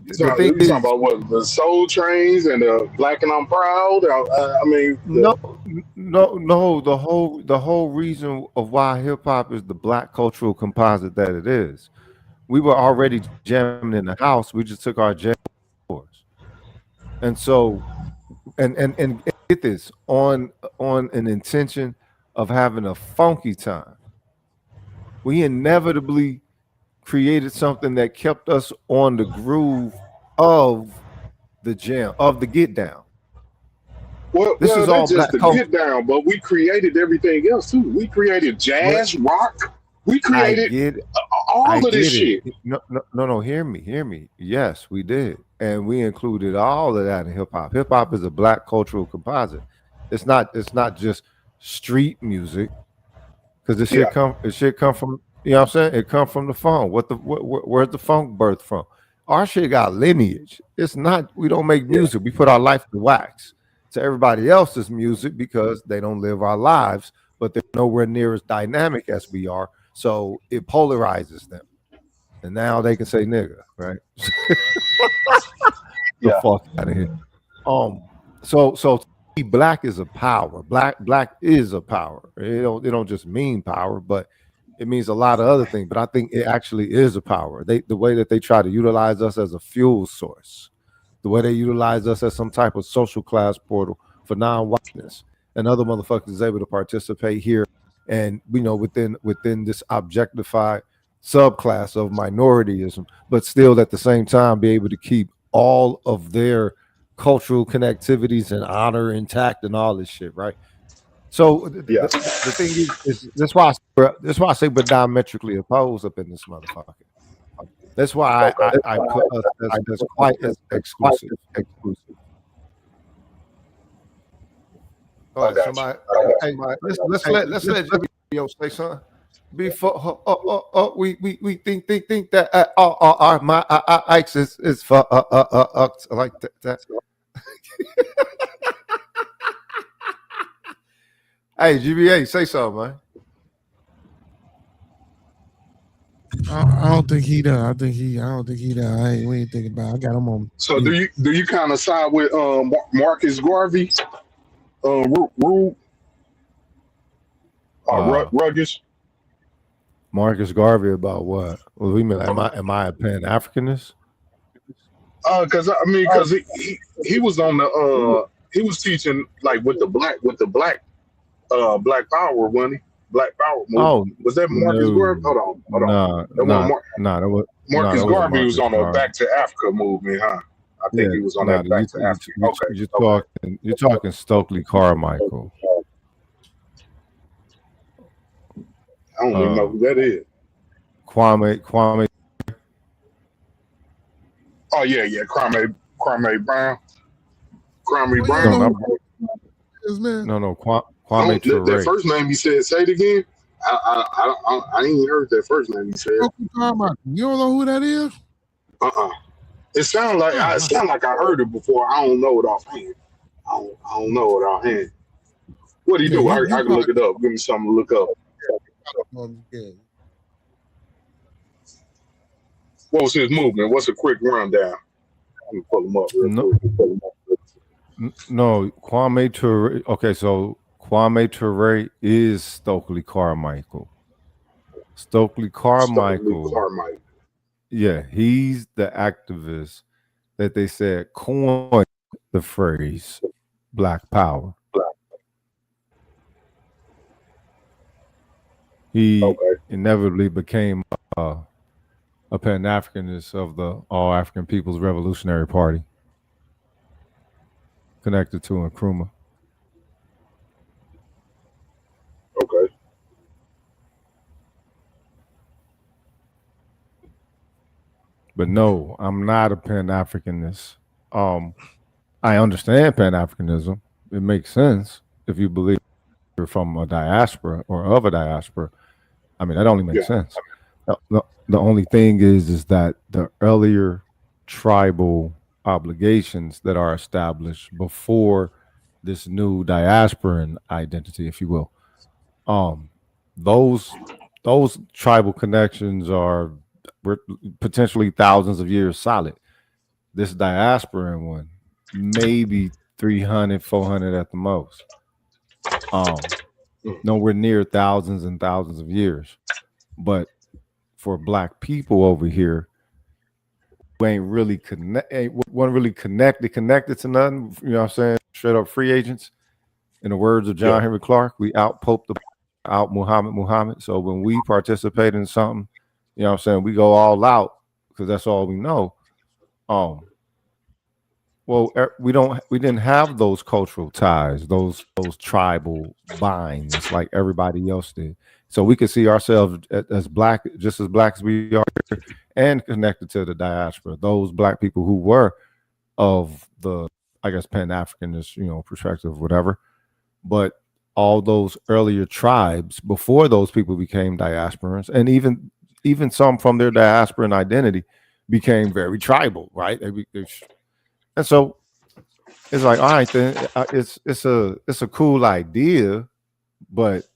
the thing You is, talking about what, the Soul Trains and the Black and I'm Proud? I mean, no. The whole reason of why hip hop is the Black cultural composite that it is. We were already jamming in the house. We just took our jam floors, and so and get this on an intention of having a funky time. We inevitably created something that kept us on the groove of the jam, of the get down. Well, This is all that's just Black the culture. get down, but we created everything else too. We created jazz, rock. We created all of this shit. No. Hear me. Yes, we did, and we included all of that in hip hop. Hip hop is a Black cultural composite. It's not just street music, because this shit come from, you know what I'm saying? It come from the funk. Where's the funk birth from? Our shit got lineage. It's not. We don't make music. We put our life to wax. To everybody else's music because they don't live our lives, but they're nowhere near as dynamic as we are. So it polarizes them, and now they can say nigga, right? The fuck out of here. So Black is a power. Black is a power. It don't just mean power, but it means a lot of other things. But I think it actually is a power. The way that they try to utilize us as a fuel source, the way they utilize us as some type of social class portal for non-whiteness, and other motherfuckers is able to participate here, and within this objectified subclass of minorityism, but still at the same time be able to keep all of their cultural connectivities and honor intact and all this shit, right? So the thing is that's why I say we're diametrically opposed up in this motherfucker. That's why I put us as quite as exclusive. All right, somebody. Hey, let's let Jimmy say something. Before we think that my Ike's is for like that. Hey, GBA, say something, man. I don't think he does. I don't think he does. We ain't thinking about it. I got him on. So do you kind of side with Marcus Garvey, Ruggers? Marcus Garvey about what? Well, we mean, am I a Pan-Africanist? Because he was on the he was teaching like with the black power, wasn't he? Black Power movement. Oh, was that Marcus Garvey? Hold on. Marcus Garvey was on the Back to Africa movement, huh? I think he was on that Back to Africa. You're talking Stokely Carmichael. I don't even know who that is. Kwame. Oh yeah, Kwame Brown. Kwame Brown. No, Kwame Ture. That first name he said. Say it again. I ain't heard that first name he said. You don't know who that is? It sounds like I heard it before. I don't know it offhand. I don't know it offhand. What do you do? I can look it up. Give me something to look up. What was his movement? What's a quick rundown? Let me pull him up real quick. No, Kwame Ture. Okay, so Kwame Ture is Stokely Carmichael. Stokely Carmichael. Yeah, he's the activist that they said coined the phrase Black Power. He inevitably became a Pan-Africanist of the All African People's Revolutionary Party, connected to Nkrumah. Okay. But no, I'm not a Pan-Africanist. I understand Pan-Africanism. It makes sense if you believe you're from a diaspora or of a diaspora. I mean, that only makes sense. The only thing is that the earlier tribal obligations that are established before this new diasporan identity, if you will, those tribal connections are potentially thousands of years solid. This diasporan one, maybe 300, 400 at the most. Nowhere near thousands and thousands of years. But for Black people over here, we ain't really connected to nothing. You know what I'm saying? Straight up free agents. In the words of John Henry Clark, we out-poped out Muhammad. So when we participate in something, you know what I'm saying, we go all out because that's all we know. Well, we didn't have those cultural ties, those tribal binds like everybody else did. So we could see ourselves as Black, just as Black as we are, and connected to the diaspora, those Black people who were of the, I guess, Pan-Africanist, perspective, whatever. But all those earlier tribes before those people became diasporans, and even some from their diasporan identity became very tribal, right? And so it's like, all right, then it's a cool idea, but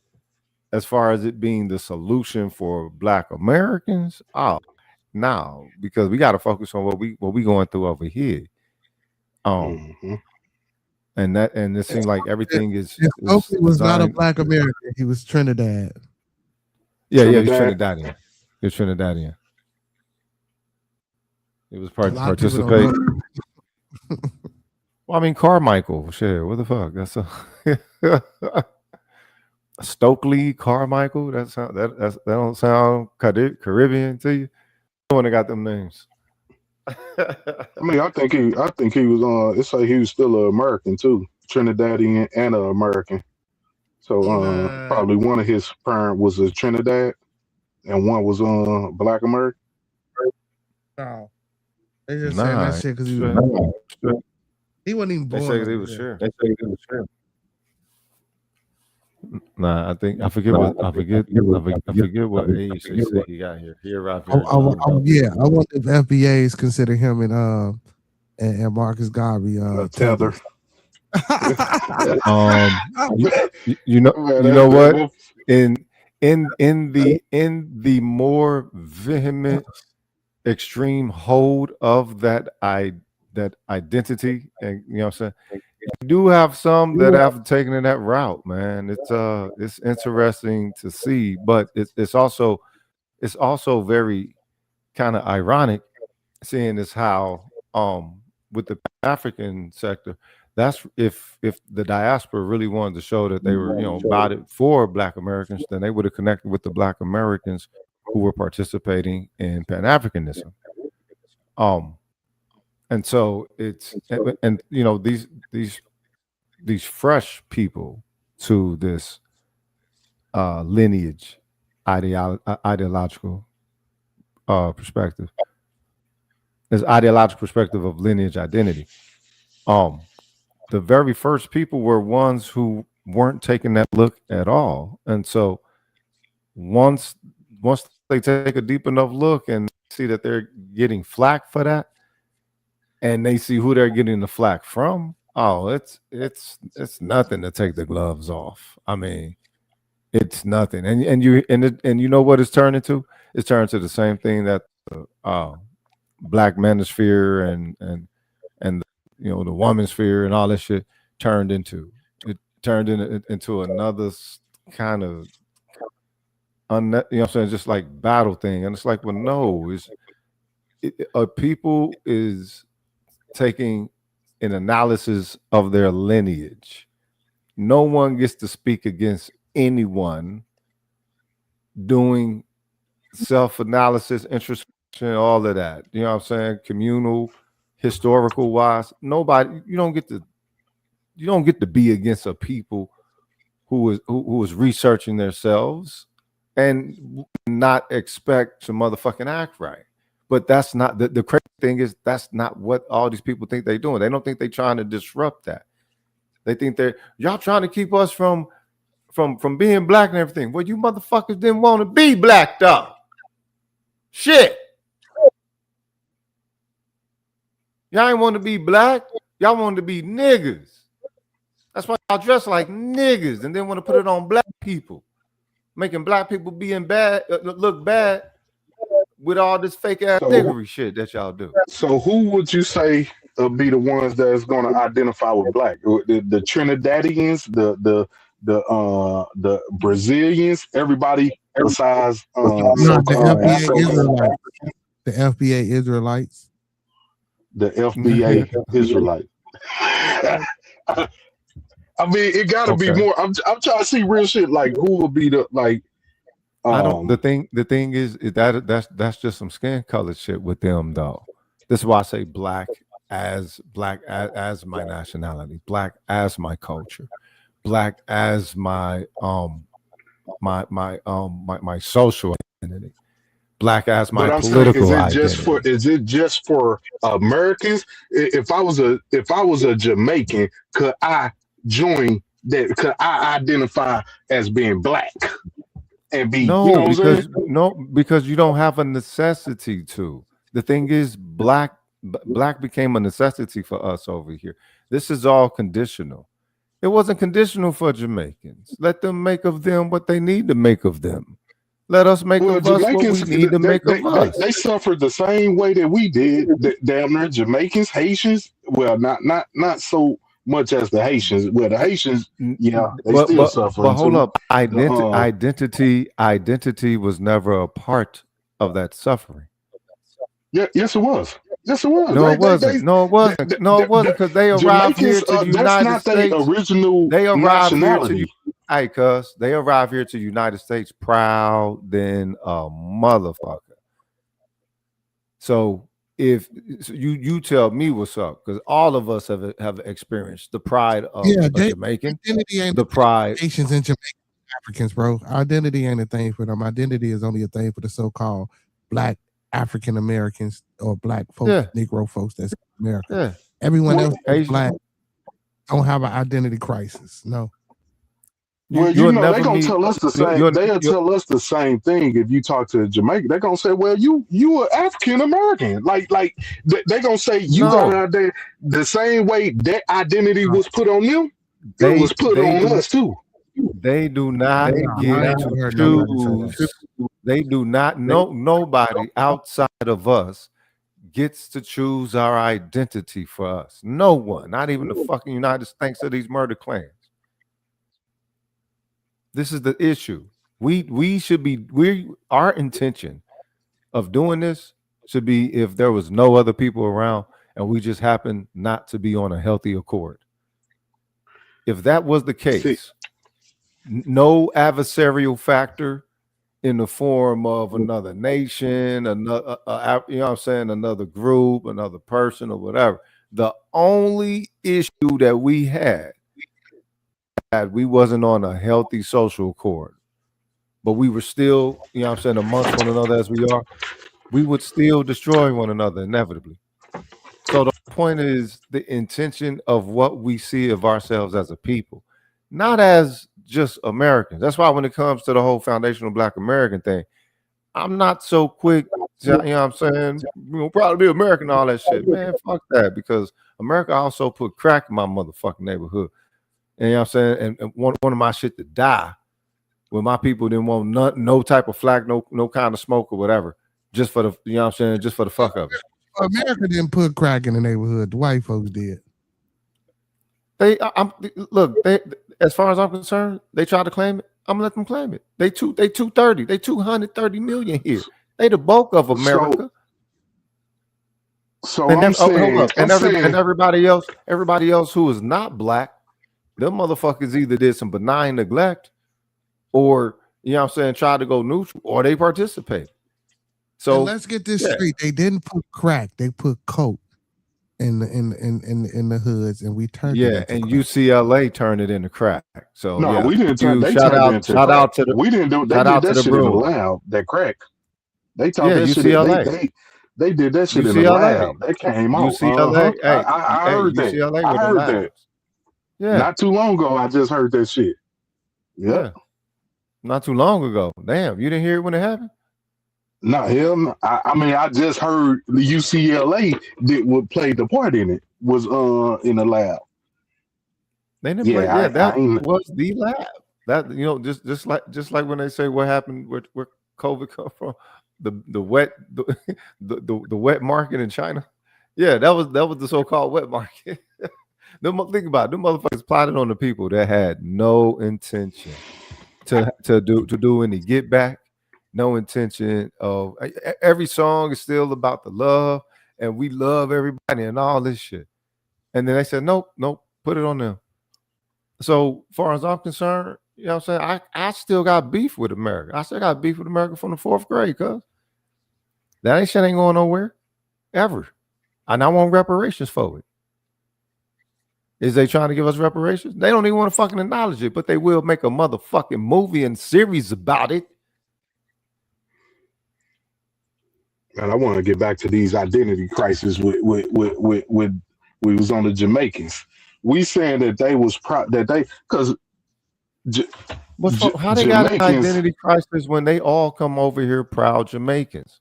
as far as it being the solution for Black Americans, no, because we got to focus on what we going through over here. And it seemed like everything is Stokely was not a Black American. He was Trinidad. Yeah, he's Trinidadian. He was Trinidadian. He was participating. Well, I mean, Carmichael, shit, what the fuck? That's a Stokely, Carmichael. That don't sound Caribbean to you. No one got them names. I mean, I think he was it's like he was still an American too, Trinidadian and an American. So probably one of his parents was a Trinidad, and one was Black American. No, they just saying that shit because he wasn't even born. They say they was sure. Nah, I forget what age they said he got here. He arrived here. I wonder if FBA's consider him and Marcus Garvey tether. You know what? In the more vehement, extreme hold of that identity, and you know what I'm saying, you do have some that have taken that route, man. It's interesting to see, but it's also very kind of ironic seeing as how with the African sector, that's if the diaspora really wanted to show that they were about it for Black Americans, then they would have connected with the Black Americans who were participating in Pan-Africanism. And so it's and these fresh people to this lineage ideological perspective. This ideological perspective of lineage identity. The very first people were ones who weren't taking that look at all. And so once they take a deep enough look and see that they're getting flack for that, and they see who they're getting the flack from, it's nothing to take the gloves off. I mean, it's nothing. And you know what it's turned into? It's turned to the same thing that the Black manosphere and the woman sphere and all that shit turned into. It turned into another kind of what I'm saying, just like battle thing. And it's like, well, no, a people is taking an analysis of their lineage. No one gets to speak against anyone doing self-analysis, introspection, all of that. You know what I'm saying? Communal, historical wise. Nobody, you don't get to be against a people who is researching themselves and not expect to motherfucking act right. But that's not the crazy thing is that's not what all these people think they're doing. They don't think they're trying to disrupt that. They think y'all trying to keep us from being Black and everything. Well, you motherfuckers didn't want to be Black though. Shit. Y'all ain't want to be black. Y'all want to be niggas. That's why y'all dress like niggas and then want to put it on black people, making black people being bad, look bad with all this fake ass niggery shit that y'all do. So who would you say be the ones that's going to identify with black? The Trinidadians, the Brazilians, everybody besides the FBA Israelites. The FBA Israelites. The FBA Israelites. I mean, it got to be more. I'm trying to see real shit. Like, who would be the like? I don't. The thing is that's just some skin color shit with them though. This is why I say black as my nationality, black as my culture, black as my my social identity, black as my political identity. Is it just for Americans? If I was a Jamaican, could I join that? Could I identify as being black and be? No, because you don't have a necessity to. The thing is, black became a necessity for us over here. This is all conditional. It wasn't conditional for Jamaicans. Let them make of them what they need to make of them. Let us make of us what we need to make of us. They suffered the same way that we did. Damn near Jamaicans, Haitians. Well, not so much as the Haitians. Well, the Haitians, yeah, they still suffer. But hold up, identity was never a part of that suffering. Yeah, yes, it was. Yes, it was. No, it wasn't. No, it wasn't. No, it wasn't because they arrived here to the United States. Original they arrived nationality. Here to, hey, cuz they arrived here to the United States proud than a motherfucker. So if you tell me what's up, because all of us have experienced the pride of a Jamaican, the pride Haitians and Jamaican Africans, bro. Identity ain't a thing for them. Identity is only a thing for the so-called black African Americans or black folks, Negro folks that's in America. Yeah. Everyone else is black don't have an identity crisis. No. Well, they're gonna tell us the same. They'll tell us the same thing if you talk to Jamaica. They're gonna say, "Well, you are African American." Like they're gonna say you got out there the same way that identity was put on them. It was put on us too. They do not get to choose. They do not. Nobody outside of us gets to choose our identity for us. No one, not even the fucking United States of these murder clans. This is the issue. We should be. Our intention of doing this should be if there was no other people around and we just happen not to be on a healthy accord. If that was the case, no adversarial factor in the form of another nation, another, you know what I'm saying, another group, another person, or whatever. The only issue that we had, we wasn't on a healthy social accord, but we were still, you know what I'm saying, amongst one another as we are. We would still destroy one another inevitably. So the point is the intention of what we see of ourselves as a people, not as just Americans. That's why when it comes to the whole foundational Black American thing, I'm not so quick to, you know what I'm saying, probably be American, all that shit. Man, fuck that, because America also put crack in my motherfucking neighborhood. And you know what I'm saying? And one of my shit to die when my people didn't want no type of flag, no kind of smoke or whatever, just for the, you know what I'm saying, just for the fuck of it. America didn't put crack in the neighborhood. The white folks did. Look, as far as I'm concerned, they try to claim it. I'm gonna let them claim it. They 230. They 230 million here. They the bulk of America. So I'm saying, and everybody else who is not black, them motherfuckers either did some benign neglect, or you know what I'm saying, try to go neutral, or they participate. So and let's get this straight. They didn't put crack. They put coke in the hoods, and we turned it into and crack. UCLA turned it into crack. So no, we didn't turn. They shout turned it into shout crack. out to the. We didn't do. They shout did out that to the shit in the brewer. lab. That crack. They taught that UCLA. shit. They did that shit in the lab. That came out. UCLA. I heard that. UCLA I heard that. Yeah. Not too long ago, I just heard that shit. Yeah. Not too long ago. Damn, you didn't hear it when it happened? No, him. I mean, I just heard the UCLA would play the part in it was in the lab. They didn't play. Yeah, that was the lab. That just like when they say what happened where COVID come from, the wet the wet market in China. Yeah, that was the so-called wet market. Think about it. Them motherfuckers plotted on the people that had no intention to do any get back, no intention of every song is still about the love and we love everybody and all this shit. And then they said, nope, put it on them. So far as I'm concerned, you know what I'm saying? I still got beef with America. I still got beef with America from the 4th grade, cuz that shit ain't going nowhere ever. And I want reparations for it. Is they trying to give us reparations? They don't even want to fucking acknowledge it, but they will make a motherfucking movie and series about it. And I want to get back to these identity crises with we was on the Jamaicans. We saying that they was because how they got an identity crisis when they all come over here proud Jamaicans?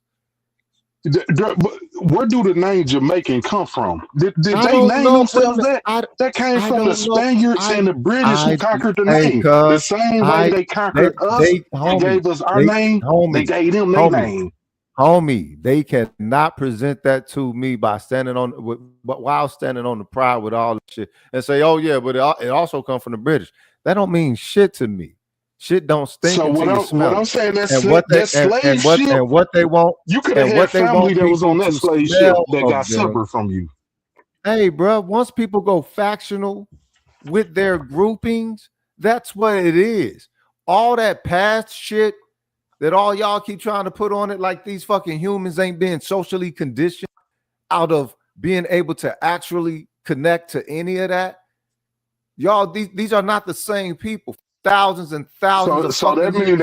Where do the name Jamaican come from? Did they name themselves that? That came from the Spaniards and the British who conquered the name. The same way they conquered us and gave us our name, they gave them their name. Homie, they cannot present that to me by while standing on the pride with all this shit and say, "Oh yeah, but it also comes from the British." That don't mean shit to me. Shit don't stink. So what I'm saying that's slave shit. And what they want, you could have had family that was on that slave ship that got separate from you. Hey, bro, once people go factional with their groupings, that's what it is. All that past shit that all y'all keep trying to put on it, like these fucking humans ain't being socially conditioned out of being able to actually connect to any of that. Y'all, these are not the same people. Thousands and thousands so that mean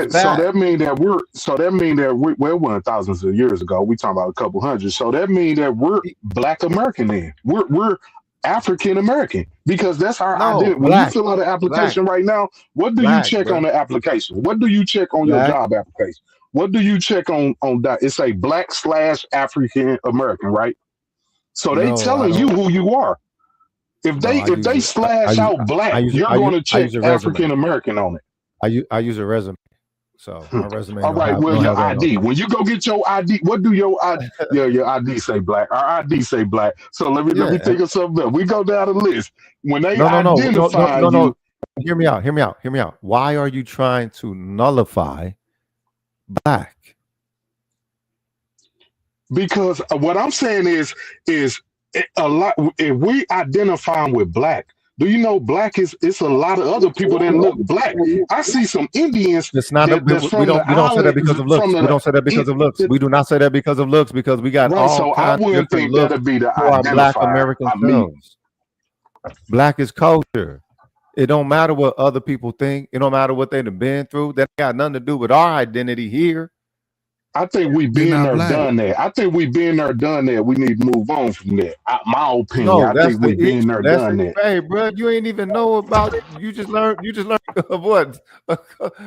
that we went thousands of years ago. We talking about a couple hundred. So that means that we're Black American then. We're African American because that's our identity. When you fill out an application right now, what do you check on the application? What do you check on your job application? What do you check on that? It say Black/African American, right? So they telling you who you are. If they slash out Black, you're going to check African American on it. I use a resume. So my resume. All right, well, your ID. When you go get your ID, what do your ID? Your ID say Black. Our ID say Black. So let me think of something else. We go down the list. When they identify you, hear me out. Why are you trying to nullify Black? Because what I'm saying is a lot. If we identify with Black, do you know Black it's a lot of other people that look Black. I see some Indians. It's not. We don't say that because of looks. We don't say that because of looks. We do not say that because of looks because we got all so kinds I wouldn't of different think that'd be the our Black American selves. Black is culture. It don't matter what other people think. It don't matter what they've been through. That got nothing to do with our identity here. I think we've been there, done that. We need to move on from that. My opinion, I think we've been there, done that. Hey, bro, you ain't even know about it. You just learned what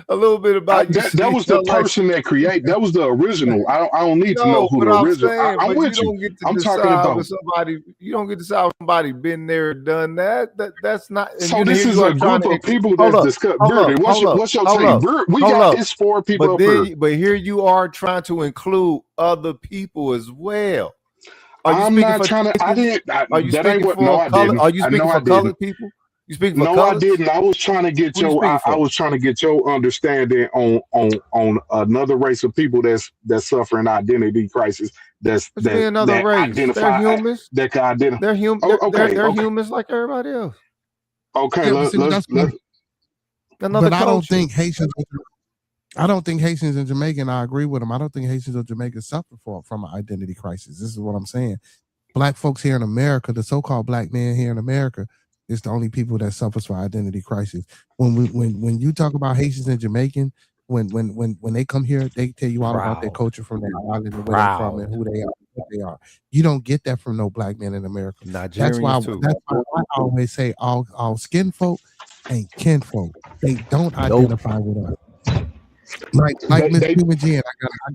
a little bit about you. That was the person that created. That was the original. I don't need to know who the original. I'm with you. I'm talking about somebody. You don't get to decide somebody been there, done that. That's not. So this is a group of people that's discussed. What's your take? We got this 4 people up here. But here you are trying to include other people as well. I'm not trying to. I didn't. Are you speaking for color? Are you speaking for colored people? You speaking for I didn't. I was trying to get I was trying to get your understanding on another race of people that's suffering identity crisis. Another race. They're humans. That can identify. They're human. They're humans like everybody else. Okay, let's. But I don't think Haitians. I don't think Haitians and Jamaican, I agree with them. I don't think Haitians or Jamaicans suffer from an identity crisis. This is what I'm saying. Black folks here in America, the so-called Black man here in America, is the only people that suffers from identity crisis. When you talk about Haitians and Jamaican, when they come here, they tell you all about their culture from their island and where they're from and who they are, what they are. You don't get that from no Black man in America. That's why I always say all skin folk ain't kinfolk. They don't identify with us. Like Miss they Cuban Jen,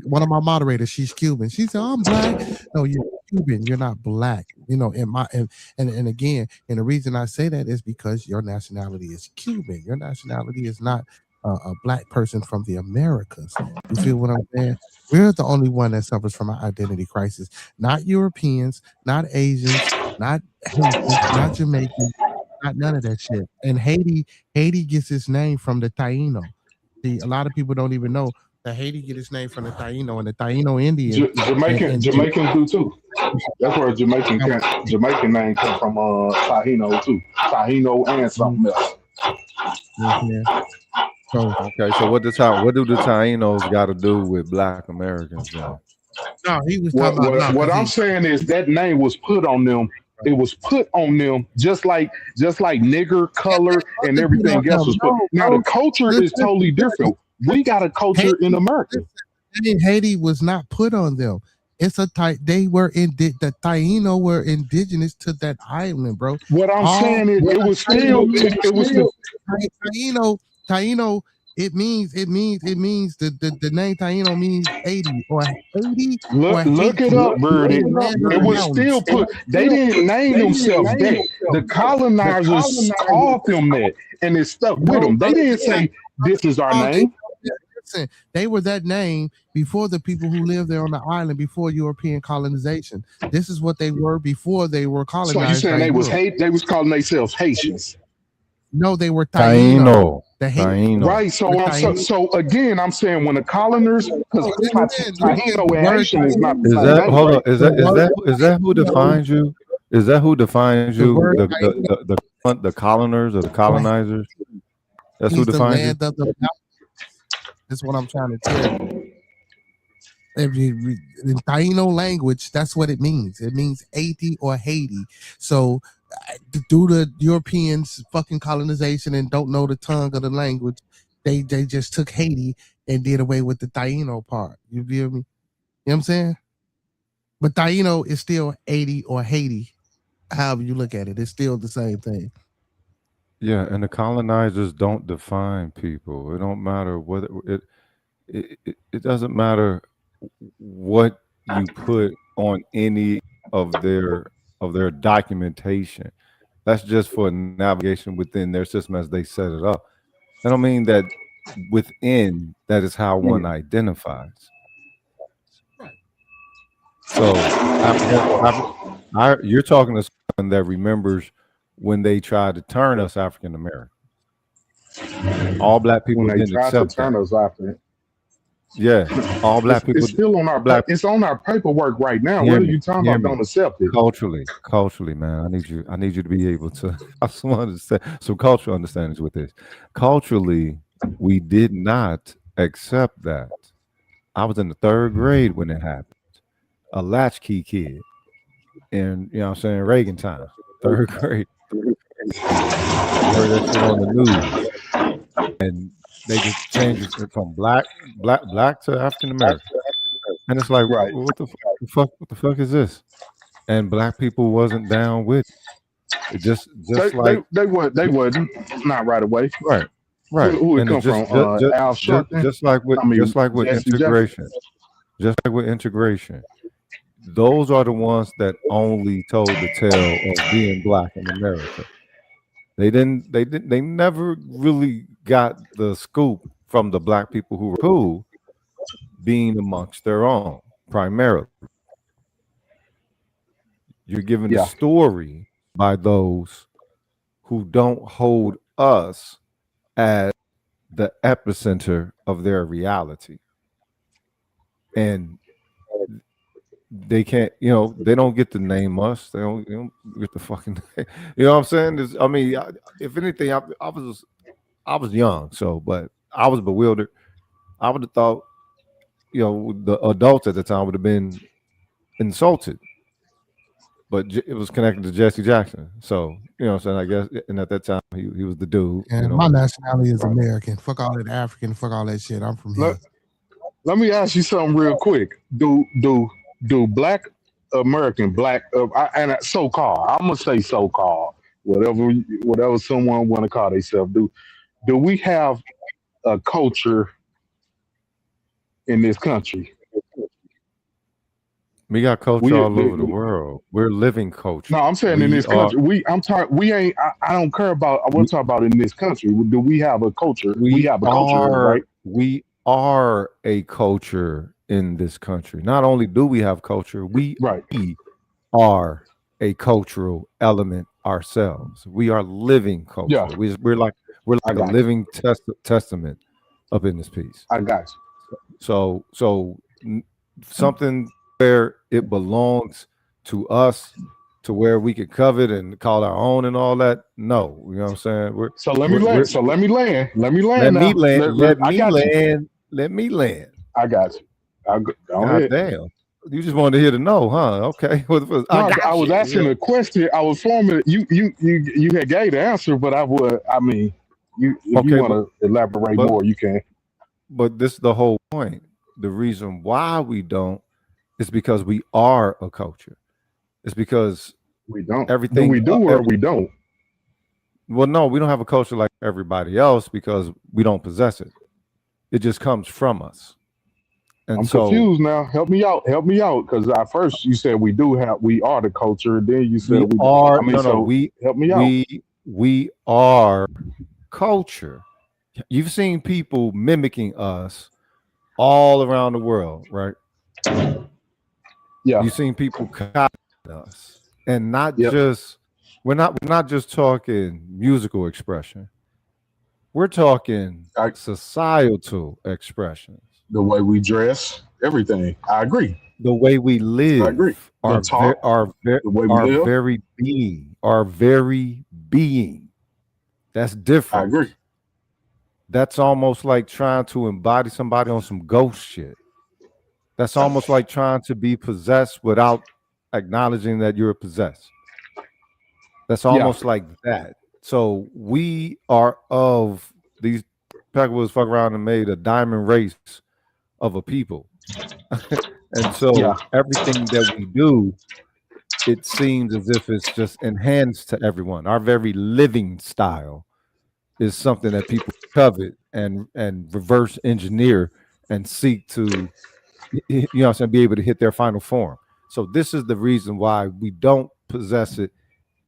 one of my moderators. She's Cuban. She said, "I'm black." No, you're Cuban. You're not black. You know, and again, and the reason I say that is because your nationality is Cuban. Your nationality is not a black person from the Americas. You feel what I'm saying? We're the only one that suffers from an identity crisis. Not Europeans, not Asians, not Haitians, not Jamaicans, not none of that shit. And Haiti gets its name from the Taino. See, a lot of people don't even know that Haiti get its name from the Taino, and the Taino Indians. Jamaican do too. That's where Jamaican name come from. Tahino too. Tahino and something else. Yeah. So okay, so what do the Tainos got to do with Black Americans? Then? No, he was talking about. What I'm saying is that name was put on them. It was put on them just like nigger, color, and everything else was put. Now the culture is totally different. We got a culture in America. Haiti was not put on them. It's a they were the Taino were indigenous to that island, bro. What I'm saying is it was still Taino. It means the name Taino means 80 or 80. Look it up, Birdie. It was still put. They didn't name themselves that. The colonizers called them that, and it stuck with them. They didn't say this is our name. Listen, they were that name before the people who lived there on the island, before European colonization. This is what they were before they were colonized. So you saying they was calling themselves Haitians? No, they were Taino. Right. So again, I'm saying when the colonizers, because Taino and Haitian is not. Is that hold on? Is that who defines you? Is that who defines you? The coloners or the colonizers? That's who defines you. That's what I'm trying to tell you. In Taino language, that's what it means. It means 80 or Haiti. So due to Europeans fucking colonization and don't know the tongue of the language, they just took Haiti and did away with the Taino part. You feel me? You know what I'm saying? But Taino is still 80 or Haiti. However you look at it, it's still the same thing. Yeah, and the colonizers don't define people. It don't matter whether it doesn't matter what you put on any of their documentation. That's just for navigation within their system as they set it up. I don't mean that within that is how one identifies. So you're talking to someone that remembers when they tried to turn us African American. All black people didn't accept turn us African. Yeah, all black people. It's still on our It's on our paperwork right now. What are you talking about? Don't accept it. Culturally, man. I need you to be able to. I just want to say some cultural understandings with this. Culturally, we did not accept that. I was in the 3rd grade when it happened. A latchkey kid, and you know what I'm saying, Reagan time, 3rd grade. I heard that shit on the news, and they just changed it from black to African American, and it's like, right. What the fuck is this? And black people wasn't down with it. They wasn't not right away. Right. Who it come from? Al Sharpton? Just like with integration. Just like with integration. Those are the ones that only told the tale of being black in America. They never really got the scoop from the black people who were cool being amongst their own primarily. You're given the story by those who don't hold us as the epicenter of their reality. And they can't, they don't get to name us. They don't get the fucking name. You know what I'm saying? If anything, I was young, but I was bewildered. I would have thought, the adults at the time would have been insulted. But it was connected to Jesse Jackson. So, you know what I'm saying? I guess, and at that time, he was the dude. And my nationality is American. Fuck all that African. Fuck all that shit. I'm from here. Let me ask you something real quick. Do black American, and so-called, I'm going to say so-called, whatever someone want to call themselves, do we have a culture in this country. We got culture We- all over the world. We're living culture. No, I'm saying in We this are- country. We ain't. I don't care about. I want to talk about in this country. Do we have a culture? We have a culture, right? We are a culture in this country. Not only do we have culture, we are a cultural element ourselves. We are living culture. Yeah. We're like a got living testament up in this piece. I got you. So something where it belongs to us, to where we could covet and call our own and all that. No, you know what I'm saying? So let me land. Let me land. Let now. me land. Let I me got you. land. Let me land. I got you. Go God ahead. damn. You just wanted to hear the no, huh? Okay. No, I was asking a question. I was forming. You had gave the answer, but I would. I mean, if you want to elaborate more, you can. But this is the whole point. The reason why we don't is because we are a culture. It's because we don't. Everything Do we do or we don't? Well, no, we don't have a culture like everybody else because we don't possess it. It just comes from us. And I'm so confused now. Help me out. Because at first you said we are the culture. Then you said we are. I mean, help me out. We are culture. You've seen people mimicking us all around the world, right? Yeah. You've seen people copy us, and not just we're not just talking musical expression. We're talking societal expressions. The way we dress, everything. I agree. The way we live, I agree. Our very being. That's different. I agree. That's almost like trying to embody somebody on some ghost shit. That's almost like trying to be possessed without acknowledging that you're possessed. That's almost like that. So we are of these Peckerwoods fuck around and made a diamond race of a people. And so everything that we do, it seems as if it's just enhanced to everyone. Our very living style is something that people covet and reverse engineer and seek to, you know what I'm saying, be able to hit their final form. So this is the reason why we don't possess it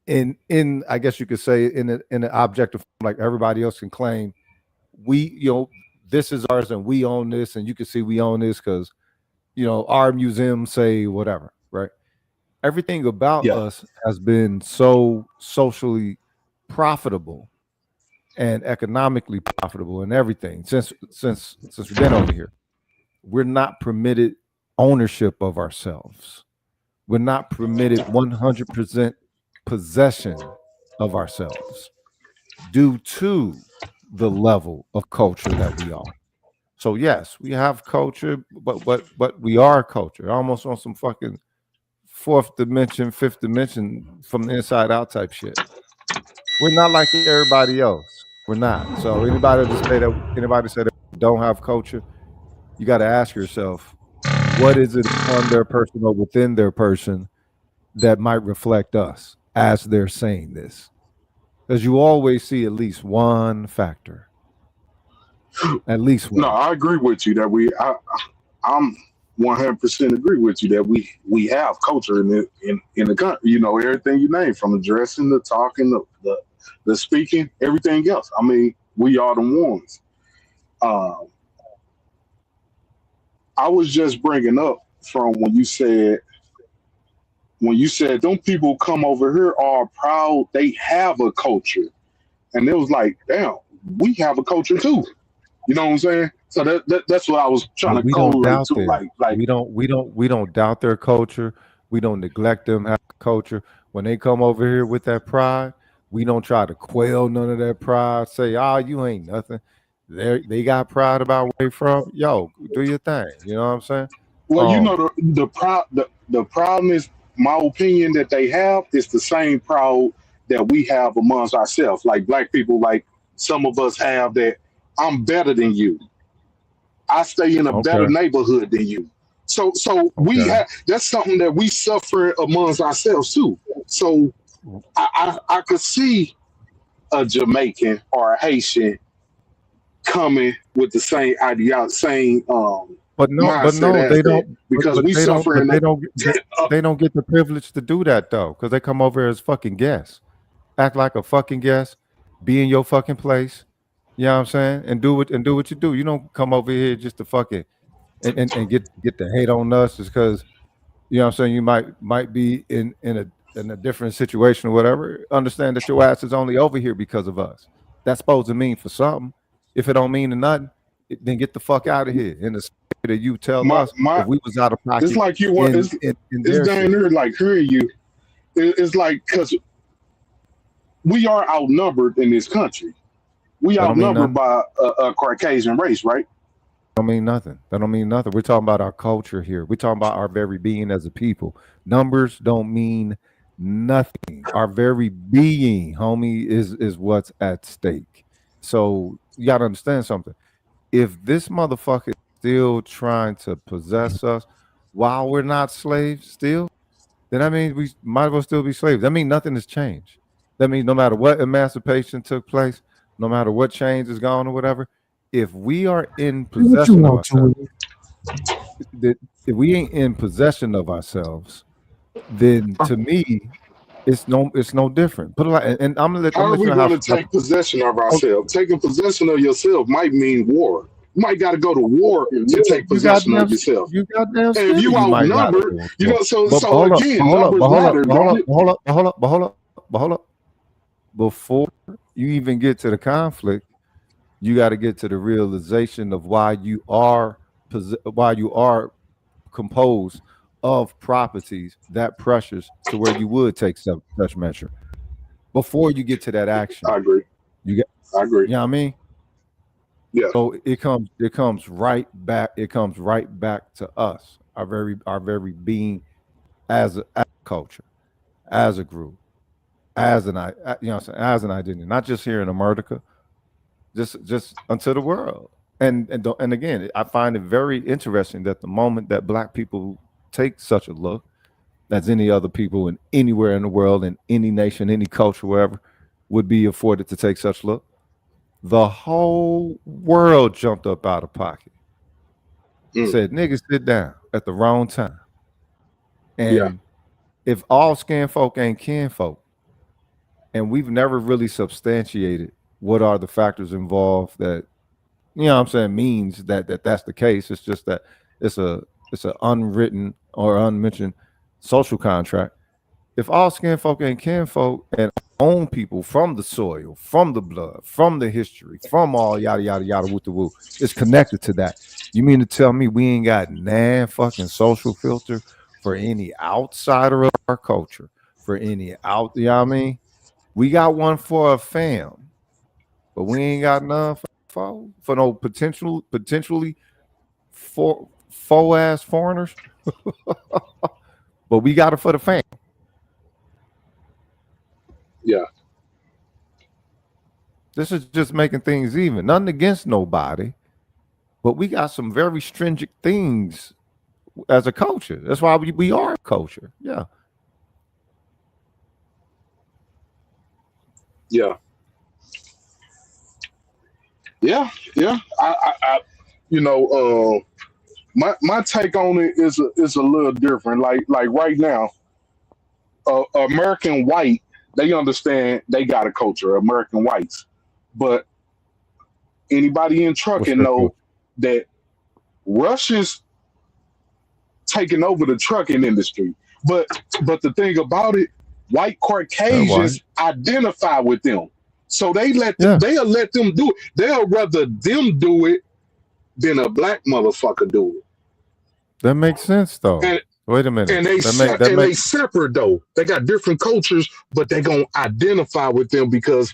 in I guess you could say in an objective form, like everybody else can claim this is ours and we own this, and you can see we own this because our museum say whatever, right? Everything about us has been so socially profitable and economically profitable and everything since we've been over here. We're not permitted ownership of ourselves. We're not permitted 100% possession of ourselves due to the level of culture that we are. So yes, we have culture, but we are culture, almost on some fucking fourth dimension, fifth dimension, from the inside out type shit. We're not like everybody else. We're not. So anybody say that we don't have culture, you got to ask yourself, what is it on their person or within their person that might reflect us as they're saying this? Because you always see at least one factor. At least one. No, I agree with you that I'm 100% agree with you that we have culture in the country. Everything you name, from the dressing, the talking, the speaking, everything else. I mean, we are the ones. I was just bringing up from when you said them people come over here are proud they have a culture, and it was like, damn, we have a culture too. You know what I'm saying? So that's what I was trying to correlate to. Like we don't doubt their culture. We don't neglect them have culture. When they come over here with that pride, we don't try to quell none of that pride. Say, you ain't nothing. They got pride about where they from. Yo, do your thing. You know what I'm saying? Well, the problem is, my opinion, that they have is the same pride that we have amongst ourselves. Like black people, like some of us have that. I'm better than you. I stay in a better neighborhood than you. So we have, that's something that we suffer amongst ourselves too. So I could see a Jamaican or a Haitian coming with the same ideology, mindset they aspect don't. because But we they don't. suffer But in they don't. They don't get the privilege to do that though, because they come over as fucking guests, act like a fucking guest, be in your fucking place. You know what I'm saying? And do what you do. You don't come over here just to fucking and get the hate on us just because you know what I'm saying. You might be in a different situation or whatever. Understand that your ass is only over here because of us. That's supposed to mean for something. If it don't mean to nothing, then get the fuck out of here. In the state that you tell us if we was out of it's pocket like you want in it's their down shit. there like hearing you. It's like because we are outnumbered in this country. We That don't mean outnumbered nothing. by a Caucasian race, right? Don't mean nothing. That don't mean nothing. We're talking about our culture here. We're talking about our very being as a people. Numbers don't mean nothing. Our very being, homie, is what's at stake. So you gotta understand something. If this motherfucker is still trying to possess us while we're not slaves still, then that means we might as well still be slaves. That means nothing has changed. That means no matter what emancipation took place, no matter what change is gone or whatever, if we are in Do what you possession of want to. ourselves, if we ain't in possession of ourselves, then to me, it's no different. Put it like, and I'm gonna let How are we you know going how. to take possession of ourselves? Taking possession of yourself might mean war. You might got to go to war to take You possession goddamn, of yourself. you goddamn And if steady. you You might gotta outnumbered, go. you know, so But hold up, again, hold up, numbers matter, don't it? hold up. Before you even get to the conflict, you got to get to the realization of why you are composed of properties that precious to where you would take such measure. Before you get to that action, I agree. I agree. You know what I mean? Yeah. So it comes right back. It comes right back to us, our very being as a culture, as a group, as an as an identity, not just here in America, just unto the world. And again, I find it very interesting that the moment that Black people take such a look, as any other people in anywhere in the world, in any nation, any culture, wherever, would be afforded to take such a look, the whole world jumped up out of pocket. Said, niggas, sit down at the wrong time. And if all skin folk ain't kin folk, and we've never really substantiated what are the factors involved that, you know what I'm saying, means that's the case. It's just that it's an unwritten or unmentioned social contract. If all skin folk ain't kin folk and own people from the soil, from the blood, from the history, from all yada yada yada woo the woo, is connected to that. You mean to tell me we ain't got nan fucking social filter for any outsider of our culture, for any out, you know what I mean? We got one for a fam, but we ain't got none for no potentially faux ass foreigners. But we got it for the fam. Yeah. This is just making things even. Nothing against nobody, but we got some very stringent things as a culture. That's why we are a culture. Yeah. Yeah. Yeah. Yeah. I my take on it is a little different. Like right now, American white, they understand they got a culture, American whites. But anybody in trucking know that Russia's taking over the trucking industry. But the thing about it, white Caucasians identify with them. So they'll let them do it. They'll rather them do it than a Black motherfucker do it. That makes sense though. Wait a minute. And they they separate though. They got different cultures, but they gonna identify with them because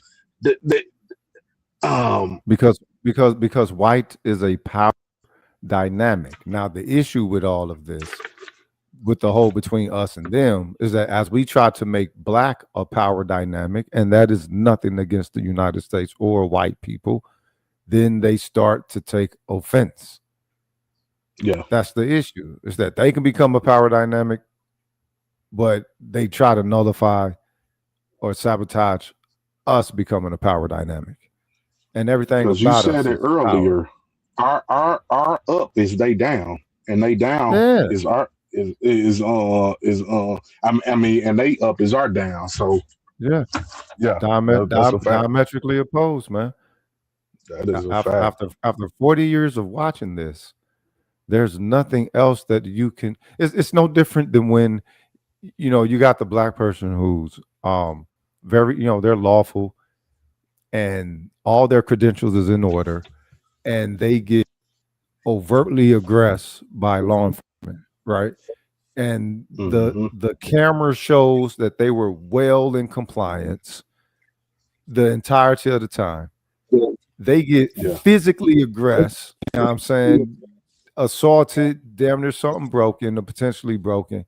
because white is a power dynamic. Now the issue with all of this, with the whole between us and them, is that as we try to make Black a power dynamic, and that is nothing against the United States or white people, then they start to take offense. Yeah, that's the issue, is that they can become a power dynamic, but they try to nullify or sabotage us becoming a power dynamic. And everything because you about said us it earlier. power. our up is they down, and they down Yeah. is our I mean, and they up is our down. So Yeah. yeah, that's a fact. Diametrically opposed, man. That is a fact. After 40 years of watching this, there's nothing else that you can. It's no different than when, you got the black person who's very, they're lawful, and all their credentials is in order, and they get overtly aggressed by law enforcement, right? And the camera shows that they were well in compliance the entirety of the time. They get physically aggressed, you know what I'm saying, assaulted, damn near something broken or potentially broken.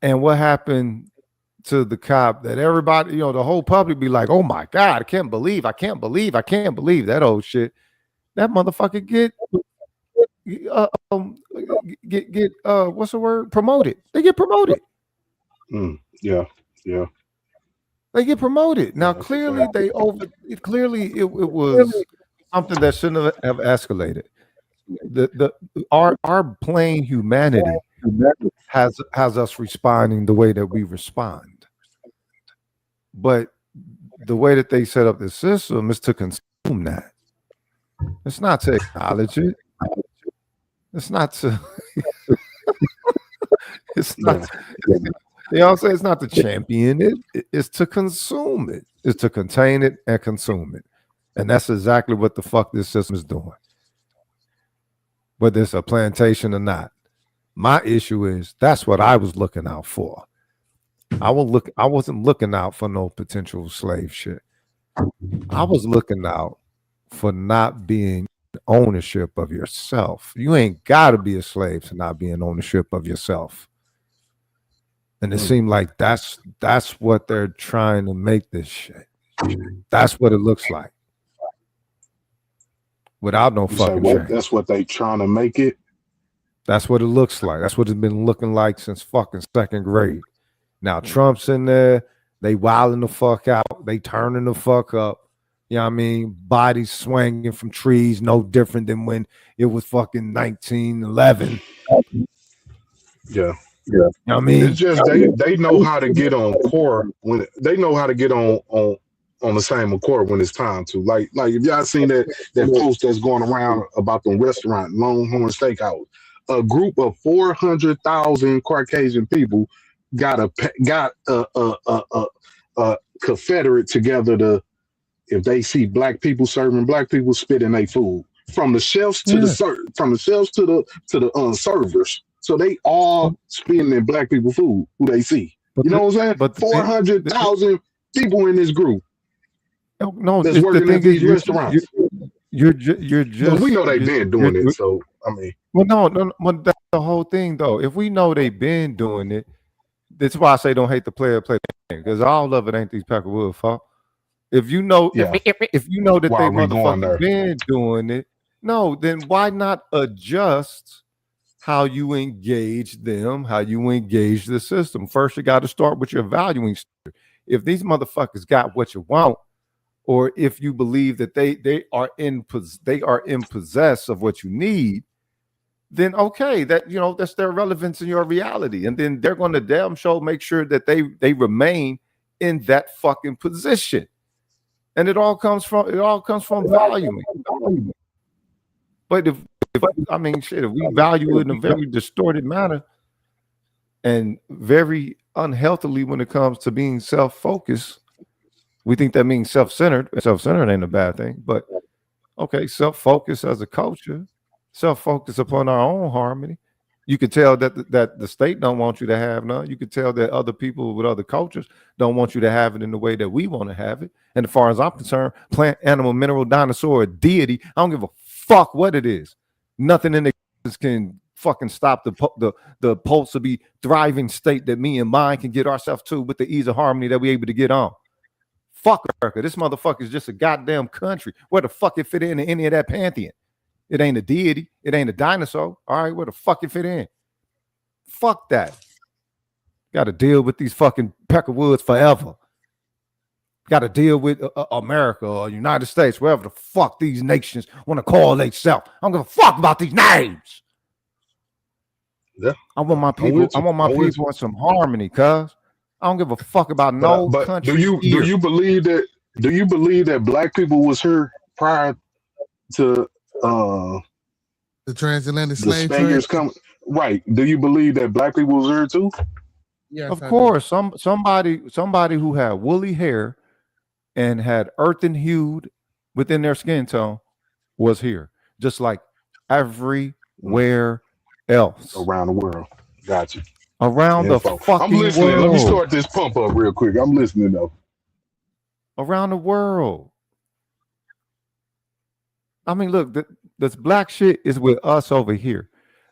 And what happened to the cop that everybody, the whole public be like, oh my God, I can't believe that old shit. That motherfucker get what's the word? Promoted. They get promoted. Yeah. They get promoted. Now clearly it was something that shouldn't have escalated. Our plain humanity has us responding the way that we respond. But the way that they set up the system is to consume that. It's not to acknowledge it. It's not to it's not I'm saying? It's not to champion it, it's to consume it. It's to contain it and consume it. And that's exactly what the fuck this system is doing. Whether it's a plantation or not. My issue is that's what I was looking out for. I wasn't looking out for no potential slave shit. I was looking out for not being ownership of yourself. You ain't got to be a slave to not be in ownership of yourself. And it seemed like that's what they're trying to make this shit. That's what it looks like. Without no fucking change. That's what they trying to make it. That's what it looks like. That's what it's been looking like since fucking second grade. Now Trump's in there. They wilding the fuck out. They turning the fuck up. You know what I mean? Bodies swinging from trees, no different than when it was fucking 1911. Yeah. You know what I mean? It's just they know how to get on court when they know how to get on the same accord when it's time to. Like if y'all seen that post that's going around about the restaurant Longhorn Steakhouse, a group of 400,000 Caucasian people got a Confederate together to, if they see black people serving black people, spit in their food from the shelves to the servers. So they all spitting in black people food who they see. You know what I'm saying? But 400,000 people in this group. No, that's working at these restaurants. You're just. But we know they've been doing it. So I mean, well, no. That's the whole thing, though. If we know they've been doing it, that's why I say don't hate the player, play the game, because all of it ain't these Peckerwood fault. If you know, if you know that they motherfucking been doing it, no, then why not adjust how you engage them, how you engage the system? First, you got to start with your valuing standard. If these motherfuckers got what you want, or if you believe that they are in possess of what you need, then okay, that that's their relevance in your reality, and then they're going to damn sure make sure that they remain in that fucking position. And it all comes from valuing. But if we value it in a very distorted manner and very unhealthily when it comes to being self-focused, we think that means self-centered. Self-centered ain't a bad thing, but okay, self-focus as a culture, self-focus upon our own harmony. You could tell that the state don't want you to have none. You could tell that other people with other cultures don't want you to have it in the way that we want to have it. And as far as I'm concerned, plant, animal, mineral, dinosaur, deity, I don't give a fuck what it is. Nothing in existence can fucking stop the pulse of the thriving state that me and mine can get ourselves to with the ease of harmony that we're able to get on. Fuck America. This motherfucker is just a goddamn country. Where the fuck it fit in any of that pantheon? It ain't a deity. It ain't a dinosaur. All right, where the fuck it fit in? Fuck that. Got to deal with these fucking Peckerwoods forever. got to deal with America or United States, wherever the fuck these nations want to call themselves. I don't give a fuck about these names. Yeah, I want my people. I want my people in some harmony, cuz I don't give a fuck about no but country. do you believe that? Do you believe that black people was here prior to the transatlantic the slave Spaniards trade? coming? Right. Do you believe that black people was here too? Yes, of course, somebody who had woolly hair and had earthen hued within their skin tone was here, just like everywhere else around the world. Gotcha. Around the fucking I'm listening. world. Let me start this pump up real quick. I'm listening though. Around the world. I mean, look, this black shit is with us over here.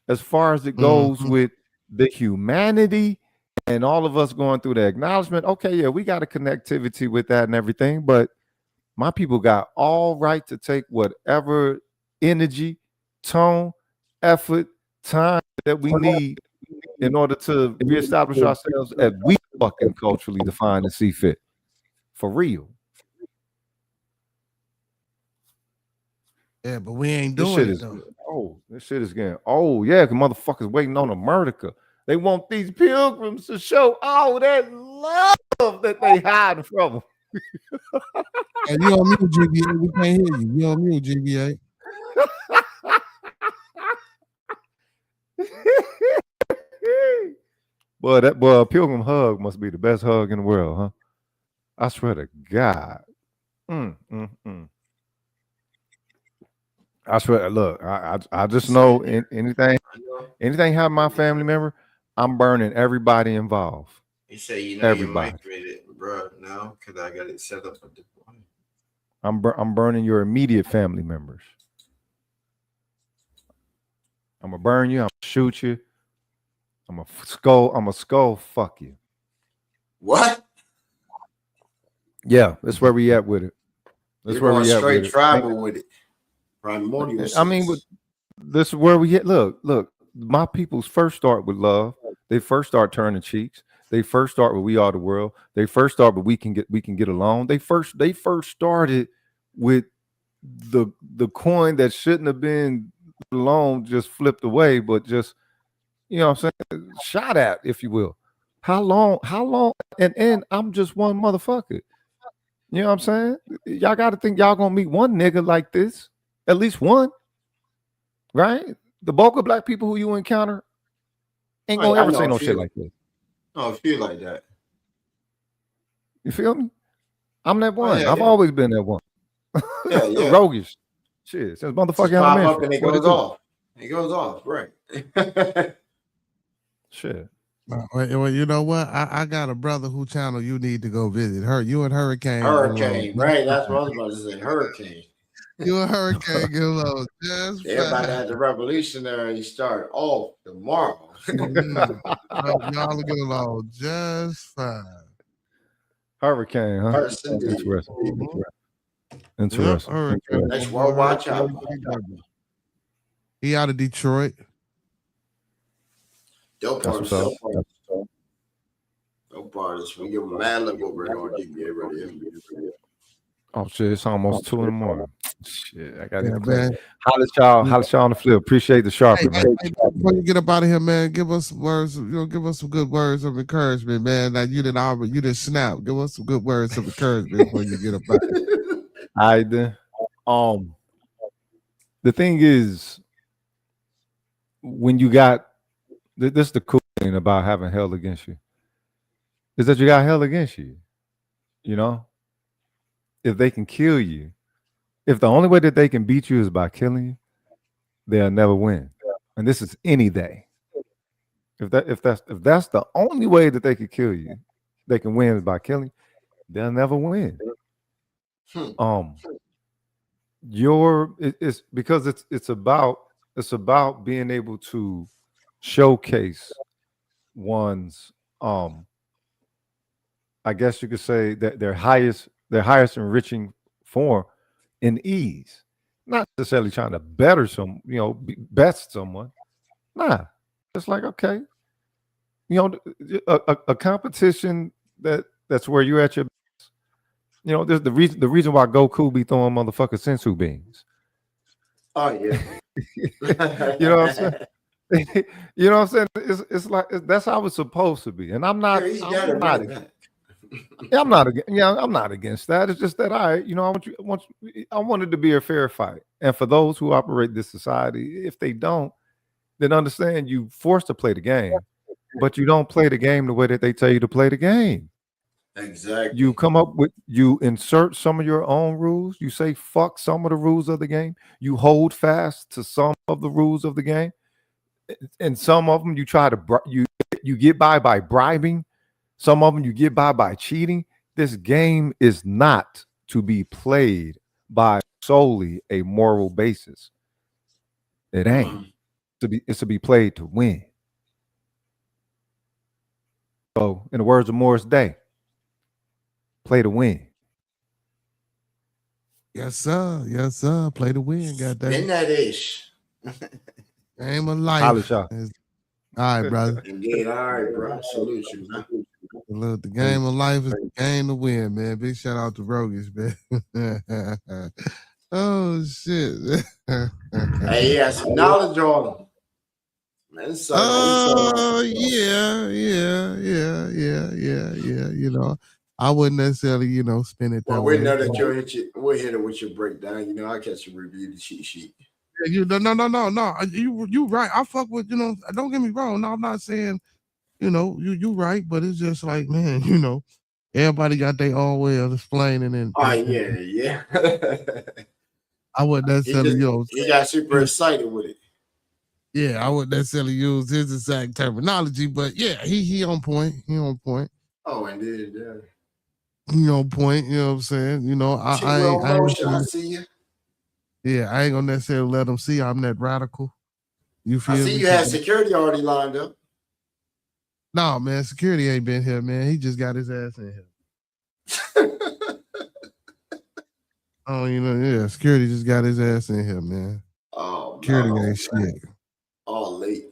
As far as it goes with the humanity and all of us going through the acknowledgement, okay, yeah, we got a connectivity with that and everything, but my people got all right to take whatever energy, tone, effort, time that we need in order to reestablish ourselves as we fucking culturally define and see fit. For real. Yeah, but we ain't This doing shit it is though. this shit is getting yeah, cause motherfuckers waiting on America. They want these pilgrims to show all that love that they hiding from them. Hey, you on mute, GBA? We can't hear you. You on mute, GBA? Boy, that boy, a pilgrim hug must be the best hug in the world, huh? I swear to God. I swear, look, I just know anything have my family member, I'm burning everybody involved. You say you everybody. might create it, bro, now because I got it set up at the point. I'm burning your immediate family members. I'm gonna burn you. I'm gonna shoot you. I'm a skull fuck you. What? Yeah, that's where we at with it. That's You're where we going at straight with it. tribal with it. Primordial. I mean, this is where we get. Look. My peoples first start with love. They first start turning cheeks. They first start with we are the world. They first start with we can get along. They first started with the coin that shouldn't have been alone, just flipped away, but just, you know what I'm saying, shot at, if you will. How long? And I'm just one motherfucker. You know what I'm saying? Y'all got to think y'all gonna meet one nigga like this, at least one, right? The bulk of black people who you encounter ain't gonna ever say no shit like this. No, feel like that. You feel me? I'm that one. yeah, I've always been that one. Yeah. Roguish. Shit, since motherfucking Pop elementary. up and it goes off. It goes off, right? Shit. Well, you know what? I got a brother who channel you need to go visit. You and Hurricane. Hurricane, right? That's what I was about to say. Hurricane. You and Hurricane get along just Everybody fine. had the revolutionary start off tomorrow. Y'all get along just fine. Hurricane, huh? Interesting. Interesting. Next world, watch out. He out of Detroit. Dope artist. Dope artist. We give him mad love over here on GBA Radio. Oh shit, it's almost 2 a.m. Shit, I got it. Man. Holla at y'all on the flip. Appreciate the sharpie, man. Hey, before you get up out of here, man, give us words. Give us some good words of encouragement, man. Like you didn't snap. Give us some good words of encouragement before you get up out of here. I then, the thing is, when you got this, is the cool thing about having held against you, is that you got held against you. You know, if they can kill you, if the only way that they can beat you is by killing you, they'll never win. And this is any day. If that's the only way that they can kill you, they can win is by killing you, they'll never win. It's because it's about being able to showcase one's I guess you could say that their highest enriching form in ease, not necessarily trying to better best someone. Nah, it's like, okay, a competition that's where you're at your best. You know, there's the reason why Goku be throwing motherfucking sensu beans. Oh yeah. You know what I'm saying? You know what I'm saying? It's like that's how it's supposed to be. And I'm not against that. It's just that I want it to be a fair fight. And for those who operate this society, if they don't, then understand you forced to play the game, but you don't play the game the way that they tell you to play the game. Exactly. You insert some of your own rules. You say fuck some of the rules of the game. You hold fast to some of the rules of the game, and some of them you try to you get by bribing. Some of them you get by cheating. This game is not to be played by solely a moral basis. It ain't. It's to be played to win. So, in the words of Morris Day, play to win. Yes, sir. Yes, sir. Play to win. Goddamn. In that ish. Game of life. All right, brother. Indeed. All right, bro. Salute you, man. Look, the game of life is the game to win, man. Big shout out to Rogish, man. Oh shit. Hey, he has some knowledge on him. Man, oh yeah. You know, I wouldn't necessarily, spin it that well, way. we know that we'll hit it with your breakdown. You know, I catch a review the cheat sheet. Yeah, no. You right. I fuck with, don't get me wrong. No, I'm not saying, you right, but it's just like, man, everybody got their own way of explaining it. Oh, yeah. I wouldn't necessarily, he got super excited with it. Yeah, I wouldn't necessarily use his exact terminology, but yeah, he on point. He on point. Oh, indeed, yeah. He on point, you know what I'm saying? I see you. Yeah, I ain't gonna necessarily let them see I'm that radical. You feel I me? see you had security already lined up. No, man, security ain't been here, man. He just got his ass in here. Oh, security just got his ass in here, man. Oh, security ain't shit. All late.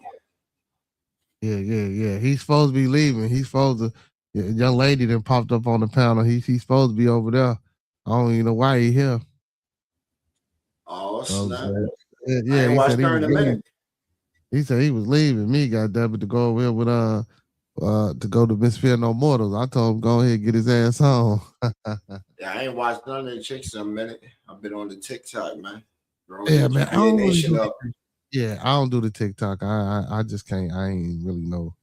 Yeah. He's supposed to be leaving. He's supposed to. A young lady that popped up on the panel. He's supposed to be over there. I don't even know why he here. Oh snap! Yeah, he said he was leaving. He said he was leaving me, goddamn, to go over here with to go to Misfit No Mortals. I told him go ahead and get his ass home. Yeah, I ain't watched none of the chicks in a minute. I've been on the TikTok, man. Yeah, man. I don't do the TikTok. I just can't. I ain't really know.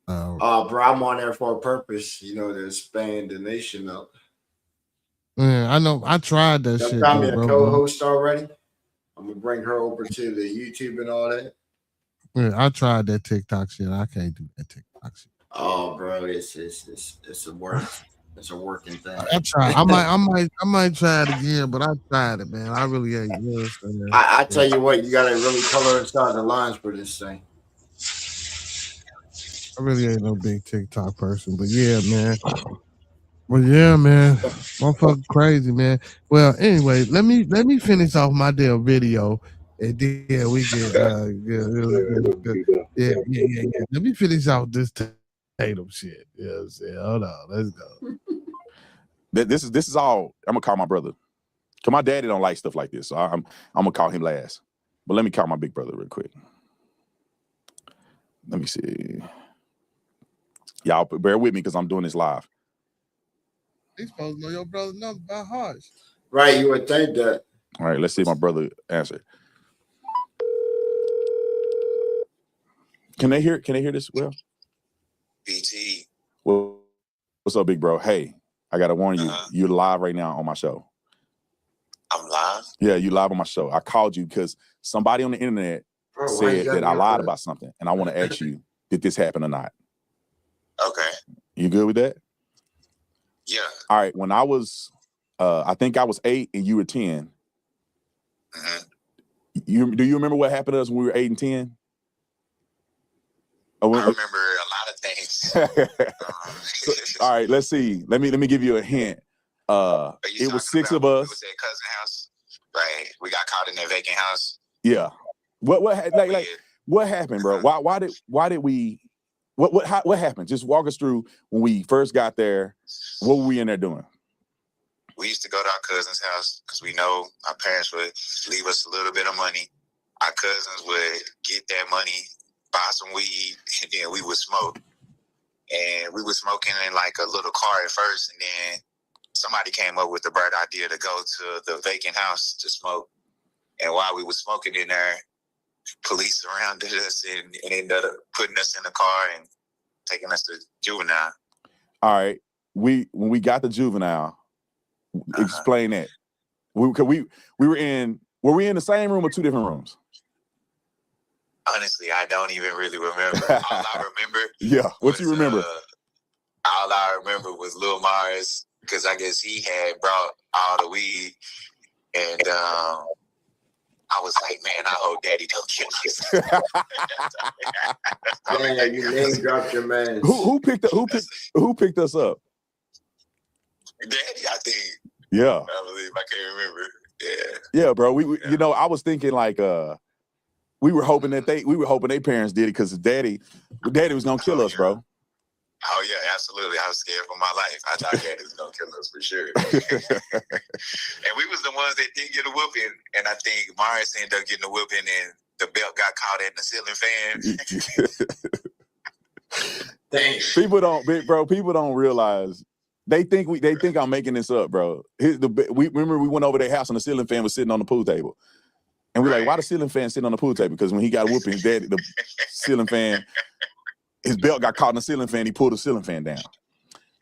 Bro, I'm on there for a purpose, to expand the nation up. Yeah, I know. I tried that shit. Got me a co-host already. I'm gonna bring her over to the YouTube and all that. Yeah, I tried that TikTok shit. I can't do that TikTok shit. Oh, bro, it's a work. It's a working thing. I tried. I might try it again, but I tried it, man. I really ain't. I tell you what, you gotta really color inside the lines for this thing. I really ain't no big TikTok person, but yeah, man. Well, yeah, man. Motherfucker crazy, man. Well, anyway, let me finish off my damn video, and then we get yeah. Let me finish off this Tatum shit. You know what I'm saying? Hold on, let's go. This is all. I'm gonna call my brother, cause my daddy don't like stuff like this, so I'm gonna call him last. But let me call my big brother real quick. Let me see. Y'all bear with me because I'm doing this live. He's supposed to know your brother's number by heart. Right, you would think that. All right, let's see if my brother answer. Can they hear this well? BT. Well, what's up, big bro? Hey, I gotta warn you, you're live right now on my show. I'm live? Yeah, you live on my show. I called you because somebody on the internet said that I lied about something, and I want to ask you, did this happen or not? Okay. You good with that? Yeah. All right. When I was, I think I was 8 and you were 10. Do you remember what happened to us when we were 8 and 10? I remember a lot of things. All right. Let's see. Let me give you a hint. It was 6 of us. We was at cousin house. Right. We got caught in that vacant house. Yeah. What happened, bro? Why did we? What happened? Just walk us through when we first got there. What were we in there doing? we used to go to our cousin's house because we know our parents would leave us a little bit of money. Our cousins would get that money, buy some weed, and then we would smoke. And we were smoking in like a little car at first, and then somebody came up with the bright idea to go to the vacant house to smoke. And while we were smoking in there, police surrounded us and ended up putting us in the car and taking us to juvenile. All right. When we got to juvenile, explain that. We were in the same room or two different rooms? Honestly, I don't even really remember. All I remember yeah, what you remember? All I remember was Lil Mars, because I guess he had brought all the weed, and I was like, man, I hope Daddy don't kill us. Man, you name dropped your man. Who picked us up? Daddy, I think. Yeah. I believe, I can't remember. Yeah. Yeah, bro. We you know, I was thinking like we were hoping their parents did it because daddy was gonna kill us, bro. Oh yeah, absolutely. I was scared for my life. I thought Daddy was gonna kill us for sure. And we was the ones that didn't get a whooping, and I think Mars ended up getting a whooping, and the belt got caught in the ceiling fan. Dang. People don't realize. They think I'm making this up, bro. We went over their house and the ceiling fan was sitting on the pool table. And we're like, why the ceiling fan sitting on the pool table? Because when he got a whooping, his daddy, the ceiling fan, his belt got caught in the ceiling fan. He pulled the ceiling fan down.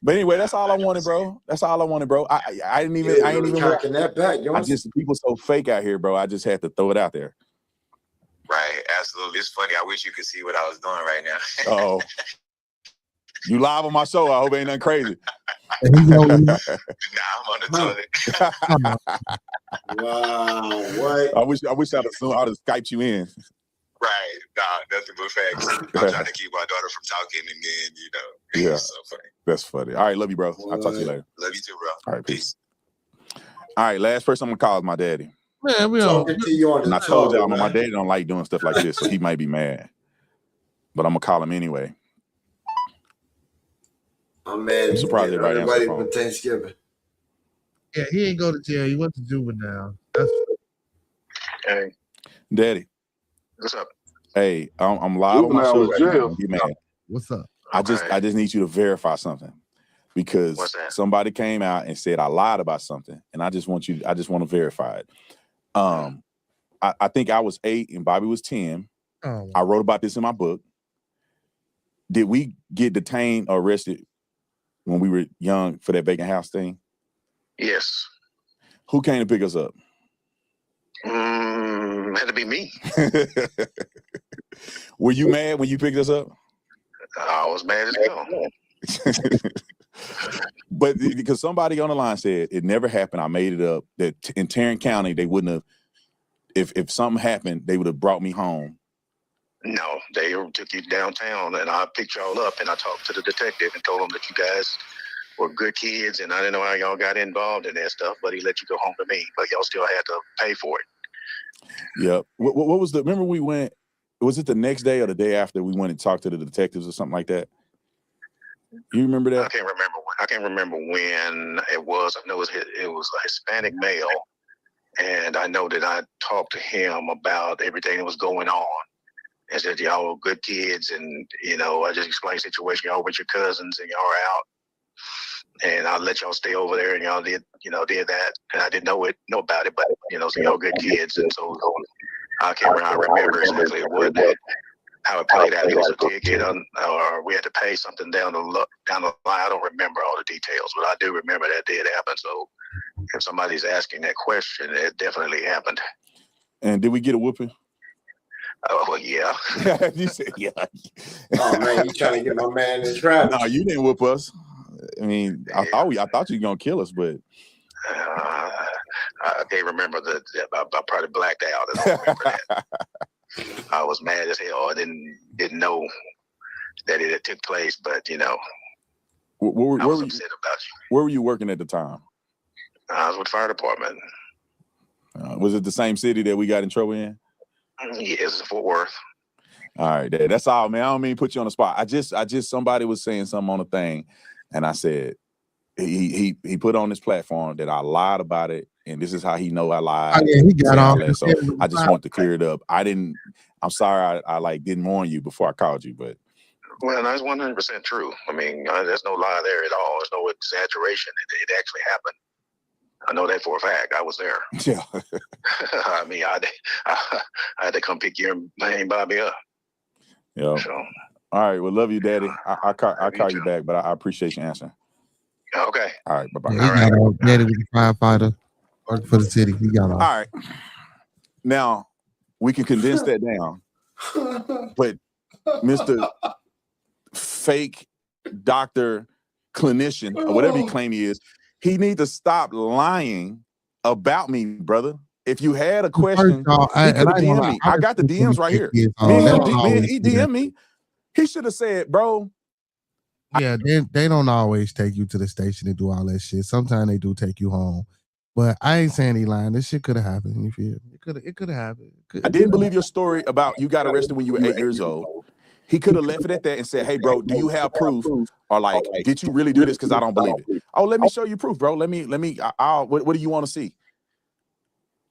But anyway, that's all I wanted, bro. That's all I wanted, bro. I ain't even that back, people so fake out here, bro. I just had to throw it out there. Right, absolutely. It's funny. I wish you could see what I was doing right now. Oh, you live on my show. I hope it ain't nothing crazy. Nah, I'm on the toilet. Wow, what? I wish I'd have Skyped you in. Right, nah, nothing but facts. I'm trying to keep my daughter from talking, and then Yeah, it's so funny. That's funny. All right, love you, bro. I'll talk to you later. Love you too, bro. All right, peace. All right, last person I'm gonna call is my daddy. Man, we all. And I told y'all, my daddy don't like doing stuff like this, so he might be mad. But I'm gonna call him anyway. I'm mad. I'm surprised everybody for Thanksgiving. Yeah, he ain't go to jail. He went to juvenile. That's Hey, Daddy. What's up? Hey, I'm live on my show right now. Don't get mad. What's up? I just need you to verify something because somebody came out and said I lied about something, and I just want to verify it. I think I was 8 and Bobby was 10. Oh. I wrote about this in my book. Did we get detained or arrested when we were young for that vacant house thing? Yes. Who came to pick us up? Had to be me. Were you mad when you picked us up? I was mad as hell. But because somebody on the line said it never happened, I made it up. That in Tarrant County they wouldn't have. If something happened, they would have brought me home. No, they took you downtown, and I picked y'all up, and I talked to the detective and told him that you guys were good kids, and I didn't know how y'all got involved in that stuff, but he let you go home to me, but y'all still had to pay for it. Yep. What was the? Remember we went. Was it the next day or the day after we went and talked to the detectives or something like that? You remember that? I can't remember when it was. I know it was a Hispanic male, and I know that I talked to him about everything that was going on. And said y'all were good kids, and I just explained the situation. Y'all with your cousins, and y'all are out, and I let y'all stay over there, and y'all did that, and I didn't know about it, but so y'all good kids, and so I can't remember exactly what how it played out. It was a ticket, or we had to pay something down the line. I don't remember all the details, but I do remember that did happen. So if somebody's asking that question, it definitely happened. And did we get a whooping? Oh, well, yeah. You said yeah. Oh man, you trying to get my man in trap? No, you didn't whoop us. I mean, I thought you were gonna kill us, but I can't remember I probably blacked out. I don't remember that. I was mad as hell. I didn't know that it had took place, but I was upset about you. Where were you working at the time? I was with the fire department. Was it the same city that we got in trouble in? Yes, it's Fort Worth. All right, that's all, man. I don't mean to put you on the spot. I just somebody was saying something on the thing, and I said, he put on this platform that I lied about it, and this is how he know I lied. Oh, yeah, he got all off. that. So I just want to clear it up. I'm sorry I like didn't warn you before I called you, but well, that's 100% true. I mean, there's no lie there at all. There's no exaggeration. It actually happened. I know that for a fact. I was there. Yeah. I mean, I had to come pick your name Bobby up. Yeah. So, all right. Well, love you, Daddy. I'll call you back, but I appreciate your answer. okay. All right. Bye-bye. Yeah, he got off. Daddy was a firefighter, worked for the city. He got off. All right. Now, we can condense that down. But Mr. Fake doctor, clinician, or whatever he claim he is, he needs to stop lying about me, brother. If you had a question, he could have DM'd me. I got the DMs right here. He DM'd me. He should have said, bro. Yeah, they don't always take you to the station and do all that shit. Sometimes they do take you home. But I ain't saying he lying. This shit could have happened. You feel? It could have happened. I didn't believe your story about you got arrested when you were 8 years old. He could have left it at that and said, hey, bro, do you have proof? Or like, did you really do this? Because I don't believe it. Oh, let me show you proof, bro. What do you want to see?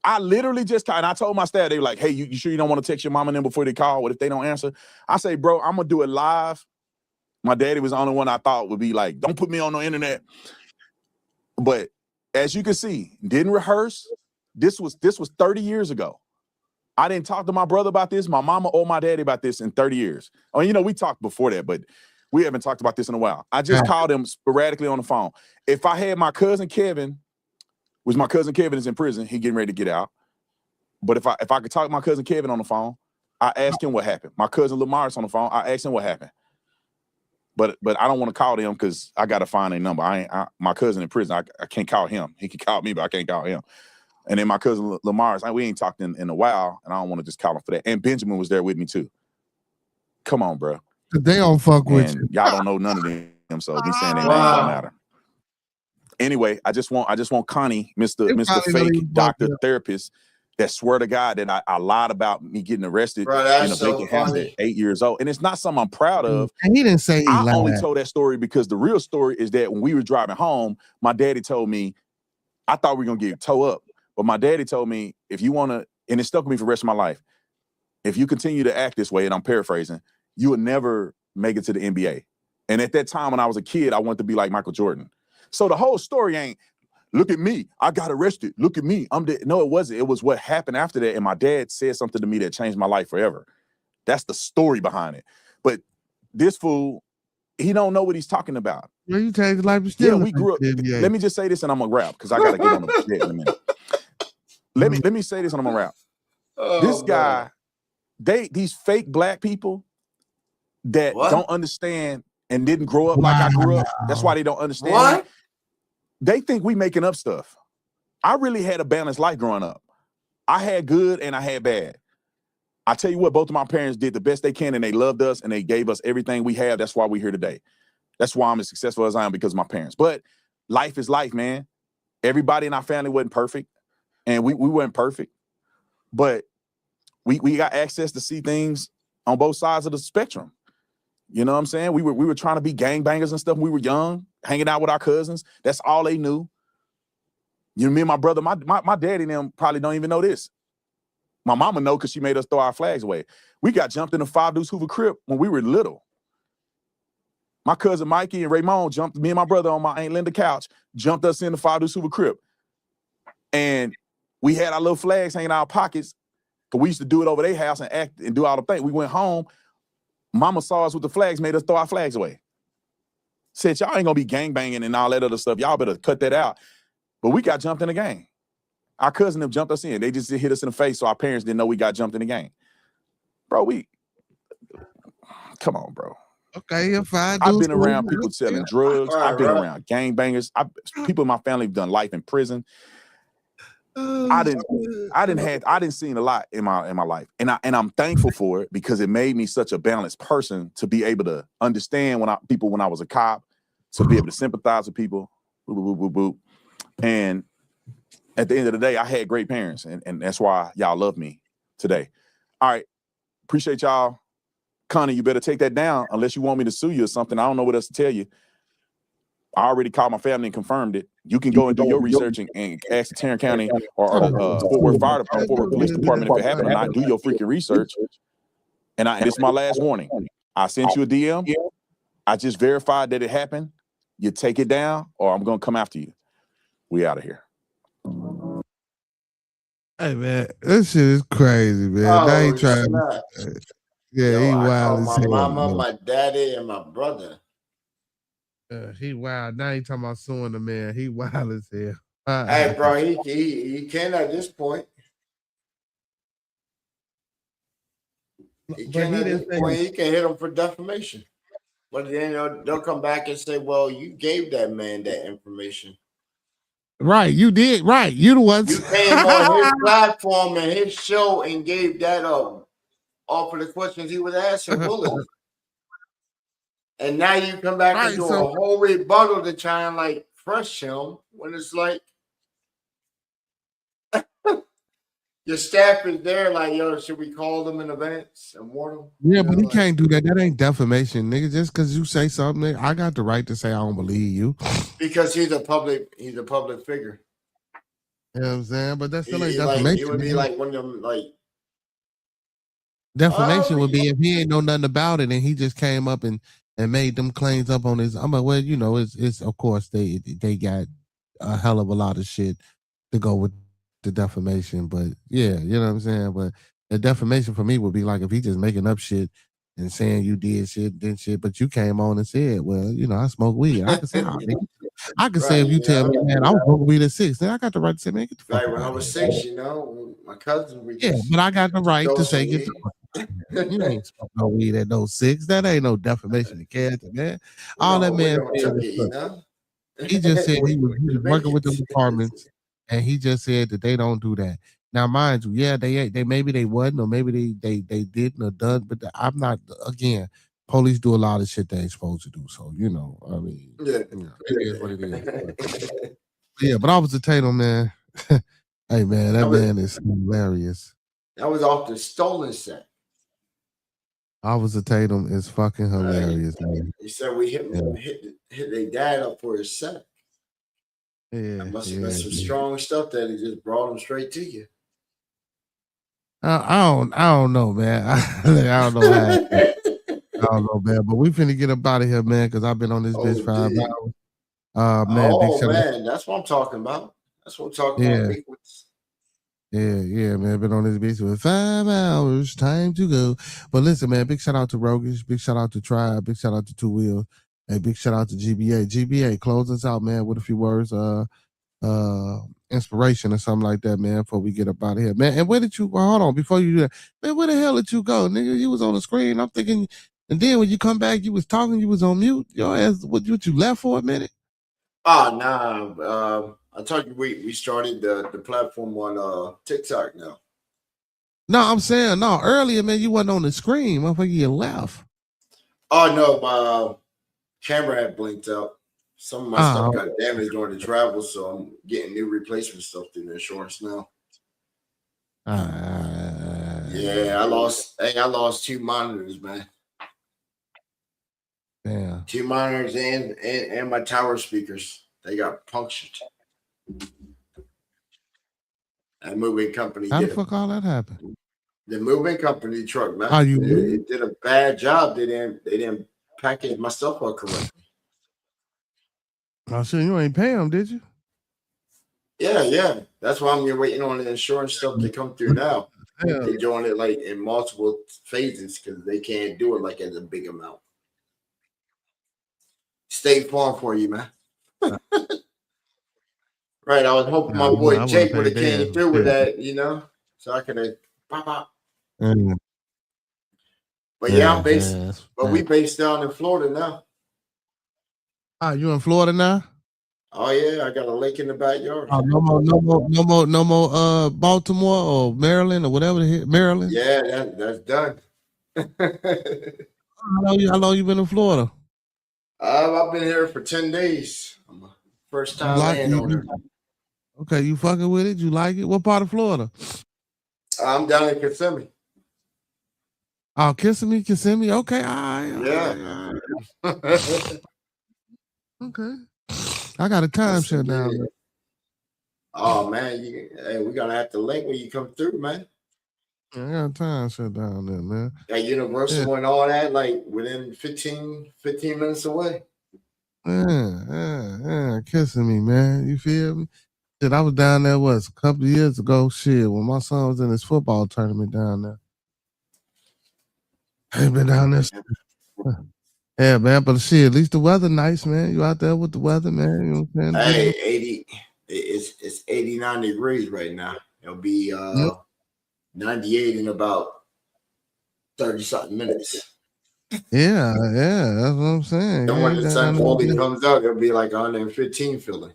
I literally just, and I told my staff, they were like, hey, you sure you don't want to text your mom and them before they call? What if they don't answer? I say, bro, I'm going to do it live. My daddy was the only one I thought would be like, don't put me on the internet. But as you can see, didn't rehearse. This was 30 years ago. I didn't talk to my brother about this, my mama or my daddy about this in 30 years. Oh, you know, we talked before that, but we haven't talked about this in a while. I just called him sporadically on the phone. If I had my cousin Kevin, which my cousin Kevin is in prison, he getting ready to get out. But if I could talk to my cousin Kevin on the phone, I ask him what happened. My cousin Lamar's on the phone, I ask him what happened. But I don't want to call them because I got to find a number. My cousin in prison, I can't call him. He can call me, but I can't call him. And then my cousin Lamar's, we ain't talked in a while, and I don't want to just call him for that. And Benjamin was there with me too. Come on, bro. They don't fuck with you. Y'all don't know none of them, so me saying that don't matter. Anyway, I just want Connie, Mr. Fake doctor therapist, that swear to God that I lied about me getting arrested in a vacant house at 8 years old. And it's not something I'm proud of. And he didn't say he lied. I only told that story because the real story is that when we were driving home, my daddy told me, I thought we were going to get towed up. But my daddy told me, if you want to, and it stuck with me for the rest of my life, if you continue to act this way, and I'm paraphrasing, you would never make it to the NBA. And at that time, when I was a kid, I wanted to be like Michael Jordan. So the whole story ain't, look at me, I got arrested, look at me, I'm dead. No, it wasn't. It was what happened after that. And my dad said something to me that changed my life forever. That's the story behind it. But this fool, he don't know what he's talking about. Yeah, you changed life. Still, we grew up. Let me just say this, and I'm gonna wrap because I gotta get on the bed in a minute. Let me say this, and I'm gonna wrap. This guy, these fake black people that don't understand and didn't grow up like I grew up. That's why they don't understand me. They think we making up stuff. I really had a balanced life growing up. I had good and I had bad. I tell you what, both of my parents did the best they can, and they loved us and they gave us everything we have. That's why we're here today. That's why I'm as successful as I am, because of my parents. But life is life, man. Everybody in our family wasn't perfect, and we weren't perfect. But we got access to see things on both sides of the spectrum. You know what I'm saying? We were trying to be gangbangers and stuff when we were young, hanging out with our cousins. That's all they knew. You know, me and my brother, my daddy and them probably don't even know this. My mama know because she made us throw our flags away. We got jumped in a 5 Deuce Hoover Crip when we were little. My cousin Mikey and Raymond jumped me and my brother on my Aunt Linda couch, jumped us in the 5 Deuce Hoover Crip. And we had our little flags hanging in our pockets, because we used to do it over their house and act and do all the things. We went home. Mama saw us with the flags, made us throw our flags away. Said, y'all ain't gonna be gangbanging and all that other stuff. Y'all better cut that out. But we got jumped in the game. Our cousin them jumped us in. They just hit us in the face, so our parents didn't know we got jumped in the game. Bro, come on, bro. Okay, if I've been around people selling drugs. I've been around gangbangers. People in my family have done life in prison. I didn't see a lot in my life, and I'm thankful for it, because it made me such a balanced person to be able to understand when I was a cop, to be able to sympathize with people, and at the end of the day, I had great parents, and that's why y'all love me today. All right, appreciate y'all. Connie, you better take that down unless you want me to sue you or something. I don't know what else to tell you. I already called my family and confirmed it. You can go and do your research and ask the Tarrant County or Fort Worth Police Department if it happened or not. Do your freaking research. And this is my last warning. I sent you a DM. I just verified that it happened. You take it down, or I'm gonna come after you. We out of here. Hey man, this shit is crazy, man. Now he trying. Yeah, he wild as my hell. mama, Man. my daddy, and my brother. He wild. Now he talking about suing the man. He wild as hell. Hey, bro, he can at this point. He can at this point. He can hit him for defamation. But then they'll come back and say, "Well, you gave that man that information." Right, you did. Right, you the ones. You came on his platform and his show and gave that up off of the questions he was asking Willis. And now you come back and do a whole rebuttal to try and like crush him when it's like your staff is there, like, yo, should we call them in advance and warn them? Yeah, but he can't do that. That ain't defamation, nigga. Just because you say something, nigga, I got the right to say I don't believe you. Because he's a public figure. You know what I'm saying? But that still ain't defamation. He would be like one of them, like defamation would be if he ain't know nothing about it and he just came up and made them claims up on his. I'm like, well, you know, it's of course they got a hell of a lot of shit to go with the defamation, but yeah, you know what I'm saying. But the defamation for me would be like if he just making up shit and saying you did shit, but you came on and said, well, you know, I smoke weed. I can say, I can say if you tell me, man, I was smoking weed at 6, then I got the right to say, man, get the fuck when I was 6, you know, my cousin. But I got the right to say, get the fuck. You ain't smoking no weed at no 6. That ain't no defamation of character, man. All that man said, he just said he was working with the departments, and he just said that they don't do that. Now, mind you, yeah, they maybe they wasn't, or maybe they didn't or done, but I'm not. Again, police do a lot of shit they ain't supposed to do. So you know, I mean, it is what it is. Yeah, but I was a Tatum, man. Hey, man, that man is hilarious. That was off the stolen set. I was a Tatum is fucking hilarious, man. He said we hit their dad up for his set. Yeah, that must have been some strong stuff that he just brought him straight to you. I don't know, man. I don't know how. I don't know, man. But we finna get up out of here, man, because I've been on this bitch 5 hours. Man, big shout out. That's what I'm talking about. That's what I'm talking about. Yeah, man. Been on this bitch for 5 hours. Time to go. But listen, man, big shout out to Rogish. Big shout out to Tribe. Big shout out to Two Wheel. Hey, big shout out to GBA. GBA, close us out, man, with a few words, inspiration or something like that, man, before we get up out of here, man. And where did you hold on before you do that, man? Where the hell did you go, nigga? You was on the screen. I'm thinking, and then when you come back, you was talking, you was on mute. Your ass, what you left for a minute? Oh nah. I told you we started the platform on TikTok now. No, I'm saying no. Earlier, man, you wasn't on the screen. Motherfucker, you left. Oh no, my camera had blinked out. Some of my stuff got damaged during the travel, so I'm getting new replacement stuff through the insurance now. Yeah, I lost 2 monitors, man. Yeah. 2 monitors and my tower speakers. They got punctured. That moving company. How the fuck all that happened? The moving company truck, man. It did a bad job. They didn't package my stuff up correctly. Oh shit, you ain't pay them, did you? Yeah. That's why I'm waiting on the insurance stuff to come through now. Yeah. They're doing it like in multiple phases because they can't do it like as a big amount. State Farm for you, man. Right. I was hoping my boy Jake would have came through with that, you know, so I could have pop. But yeah, I'm based. But we based down in Florida now. You in Florida now? Oh yeah, I got a lake in the backyard. No more Baltimore or Maryland or whatever the hell. Maryland? Yeah, that's done. How long you been in Florida? I've been here for 10 days. I'm a first time landowner. Okay, you fucking with it? You like it? What part of Florida? I'm down in Kissimmee. Oh, Kissimmee. Okay, all right. Yeah. Okay. I got a time Yes, shut down indeed. there. Oh man, hey, we're gonna have to link when you come through, man. I got a time shut down there, man. That Universal and all that, like within 15 minutes away. Kissing me, man. You feel me? Shit, I was down there, a couple of years ago, shit, when my son was in his football tournament down there. I ain't been down there. Yeah, man, but shit, at least the weather nice, man. You out there with the weather, man. You know what I'm saying? Hey, 80, it's 89 degrees right now. It'll be 98 in about 30-something minutes. Yeah, that's what I'm saying. And when the sun fully comes out, it'll be like 115 feeling.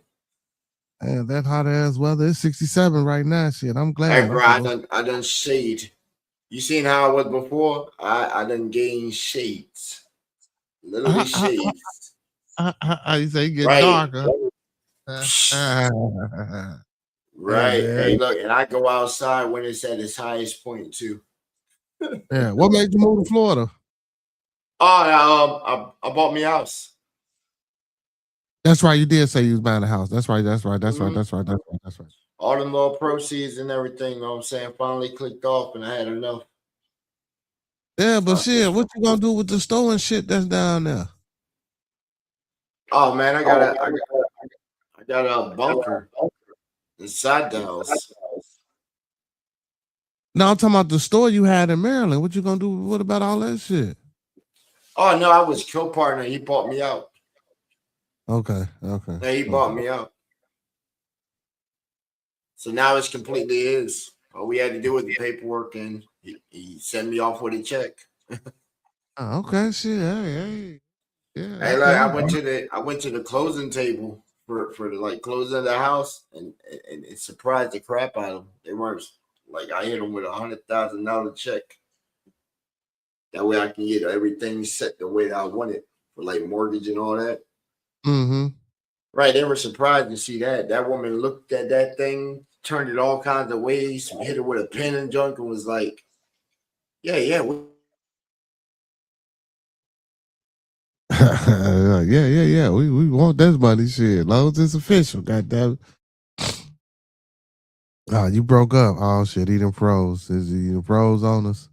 Yeah, that hot ass weather. It's 67 right now. Shit, I'm glad. Hey, bro, I done shade. You seen how I was before? I done gained shades. Literally shades. You say you get Right. darker. Right. Yeah, Hey, look, and I go outside when it's at its highest point too. Yeah. What made you move to Florida? Oh, I bought me a house. That's right. You did say you was buying a house. That's right. That's right. All the little proceeds and everything, you know what I'm saying, finally clicked off and I had enough. Yeah, but shit, what you gonna do with the store and shit that's down there? Oh man, I got a bunker inside the house. No, I'm talking about the store you had in Maryland. What you gonna do? What about all that shit? Oh no, I was co-partner. He bought me out. Okay. Yeah, he bought me out. So now it's completely his. All we had to do was the paperwork, and he sent me off with a check. Okay, shit. Hey. Yeah. Hey, like I went to the closing table for the like closing of the house, and it surprised the crap out of them. They weren't like I hit them with $100,000 check. That way I can get everything set the way that I want it for like mortgage and all that. Mm-hmm. Right, they were surprised to see that. That woman looked at that thing, turned it all kinds of ways, hit it with a pen and junk, and was like, "Yeah." yeah. We want that money, shit. As long as it's official, goddamn. Oh, you broke up. Oh shit, he done froze. He done froze on us?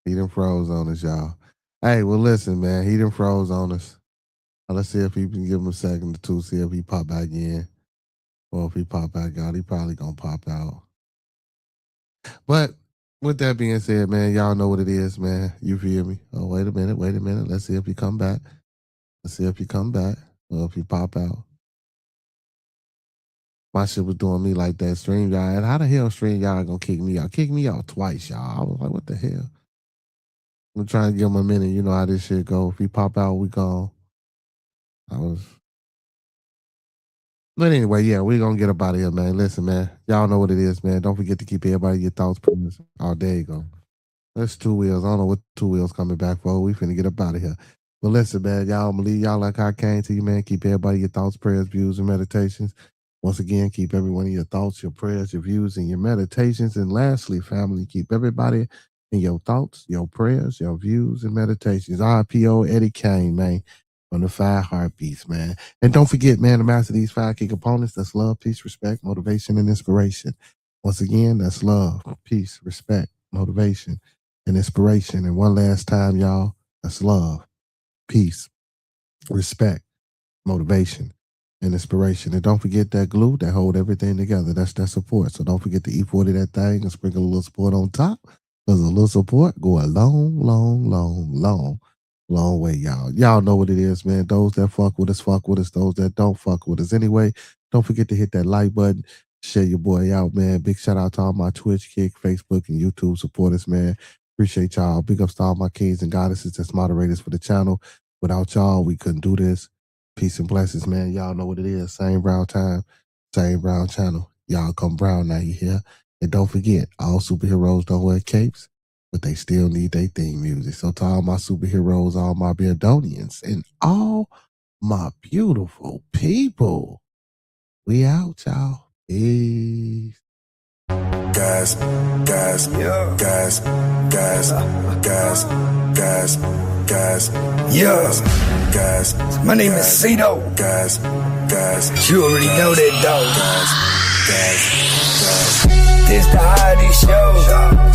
He done froze on us, y'all. Hey, well listen, man. He done froze on us. Let's see if he can give him a second or two, see if he pop back in. Or if he pop back out, he probably gonna pop out. But with that being said, man, y'all know what it is, man. You feel me? Oh, wait a minute. Let's see if he come back. Or if he pop out. My shit was doing me like that. StreamYard. How the hell StreamYard gonna kick me out? Kick me out twice, y'all. I was like, what the hell? I'm trying to give him a minute. You know how this shit go. If he pop out, we gone. But anyway, yeah, we're gonna get up out of here, man. Listen, man. Y'all know what it is, man. Don't forget to keep everybody your thoughts, prayers. Oh, there you go. That's two wheels. I don't know what two wheels coming back for. We finna get up out of here. But listen, man, y'all, I'm gonna leave y'all like I came to you, man. Keep everybody your thoughts, prayers, views, and meditations. Once again, keep every one of your thoughts, your prayers, your views, and your meditations. And lastly, family, keep everybody in your thoughts, your prayers, your views, and meditations. RPO Eddie Kane, man, on the 5 heartbeats, man. And don't forget, man, to master these 5 key components. That's love, peace, respect, motivation, and inspiration. Once again, that's love, peace, respect, motivation, and inspiration. And one last time, y'all, that's love, peace, respect, motivation, and inspiration. And don't forget that glue that hold everything together. That's that support. So don't forget to E40 that thing and sprinkle a little support on top. Because a little support go a long, long, long, long, long way, y'all. Y'all know what it is, man. Those that fuck with us, fuck with us. Those that don't fuck with us anyway. Don't forget to hit that like button. Share your boy out, man. Big shout out to all my Twitch, Kick, Facebook, and YouTube supporters, man. Appreciate y'all. Big ups to all my kings and goddesses that's moderators for the channel. Without y'all, we couldn't do this. Peace and blessings, man. Y'all know what it is. Same brown time, same brown channel. Y'all come brown now, you hear? And don't forget, all superheroes don't wear capes, but they still need their theme music. So to all my superheroes, all my Beardonians, and all my beautiful people, we out, y'all. Peace. gas, gas, gas, gas, gas, gas, gas, yeah. gas. My name is Cito. Gas, gas. You already know that, dog. Gas, gas, gas. This the hottest show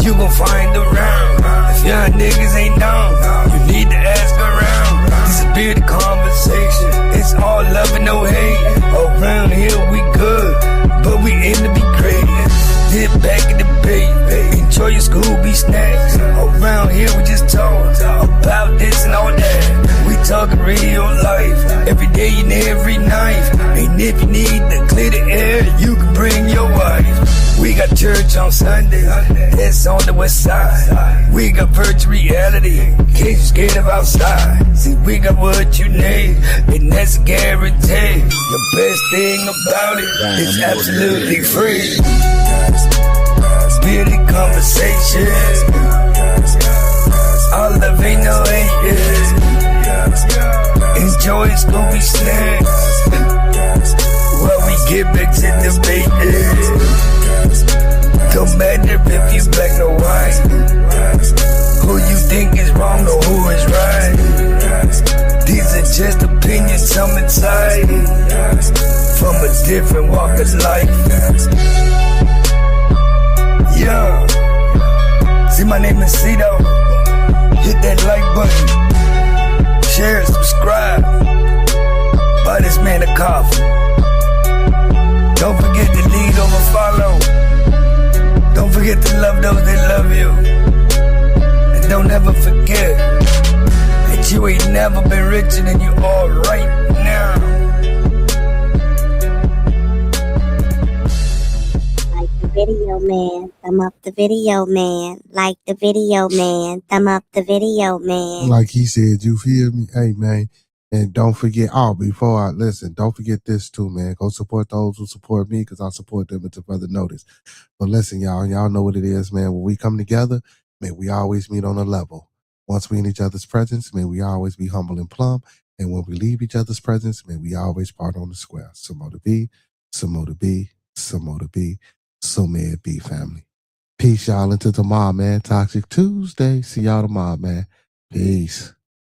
you gon' find around. If young niggas ain't known, you need to ask around. This is beer conversation. It's all love and no hate. Around here we good, but we aim to be great. Dip back in the bay, enjoy your Scooby snacks. Around here we just talk about this and all that. We talking real life, every day and every night. And if you need to clear the air, you can bring your wife. We got church on Sunday, that's on the west side. We got virtual reality, in case you're scared of outside. See, we got what you need, and that's a guarantee. The best thing about it, it's absolutely free. Beauty conversations, all love ain't no haters. Enjoy Scooby snacks, while we get back to the business. Don't matter if you black or white, who you think is wrong or who is right. These are just opinions, some inside, from a different walk of life. Yeah, see, my name is Cito. Hit that like button, share, subscribe, buy this man a coffee. Don't forget to lead over follow. Don't forget to love those that love you. And don't ever forget that you ain't never been richer than you are right now. Video man, thumb up the video man. Like the video man, thumb up the video man. Like he said, you feel me? Hey, man. And don't forget, before I listen, don't forget this too, man. Go support those who support me, because I support them until further notice. But listen, y'all know what it is, man. When we come together, man, we always meet on a level. Once we in each other's presence, man, we always be humble and plumb. And when we leave each other's presence, man, we always part on the square. Some more to be, some more to be, some more to be. So may it be, family. Peace, y'all, until tomorrow, man. Toxic Tuesday. See y'all tomorrow, man. Peace.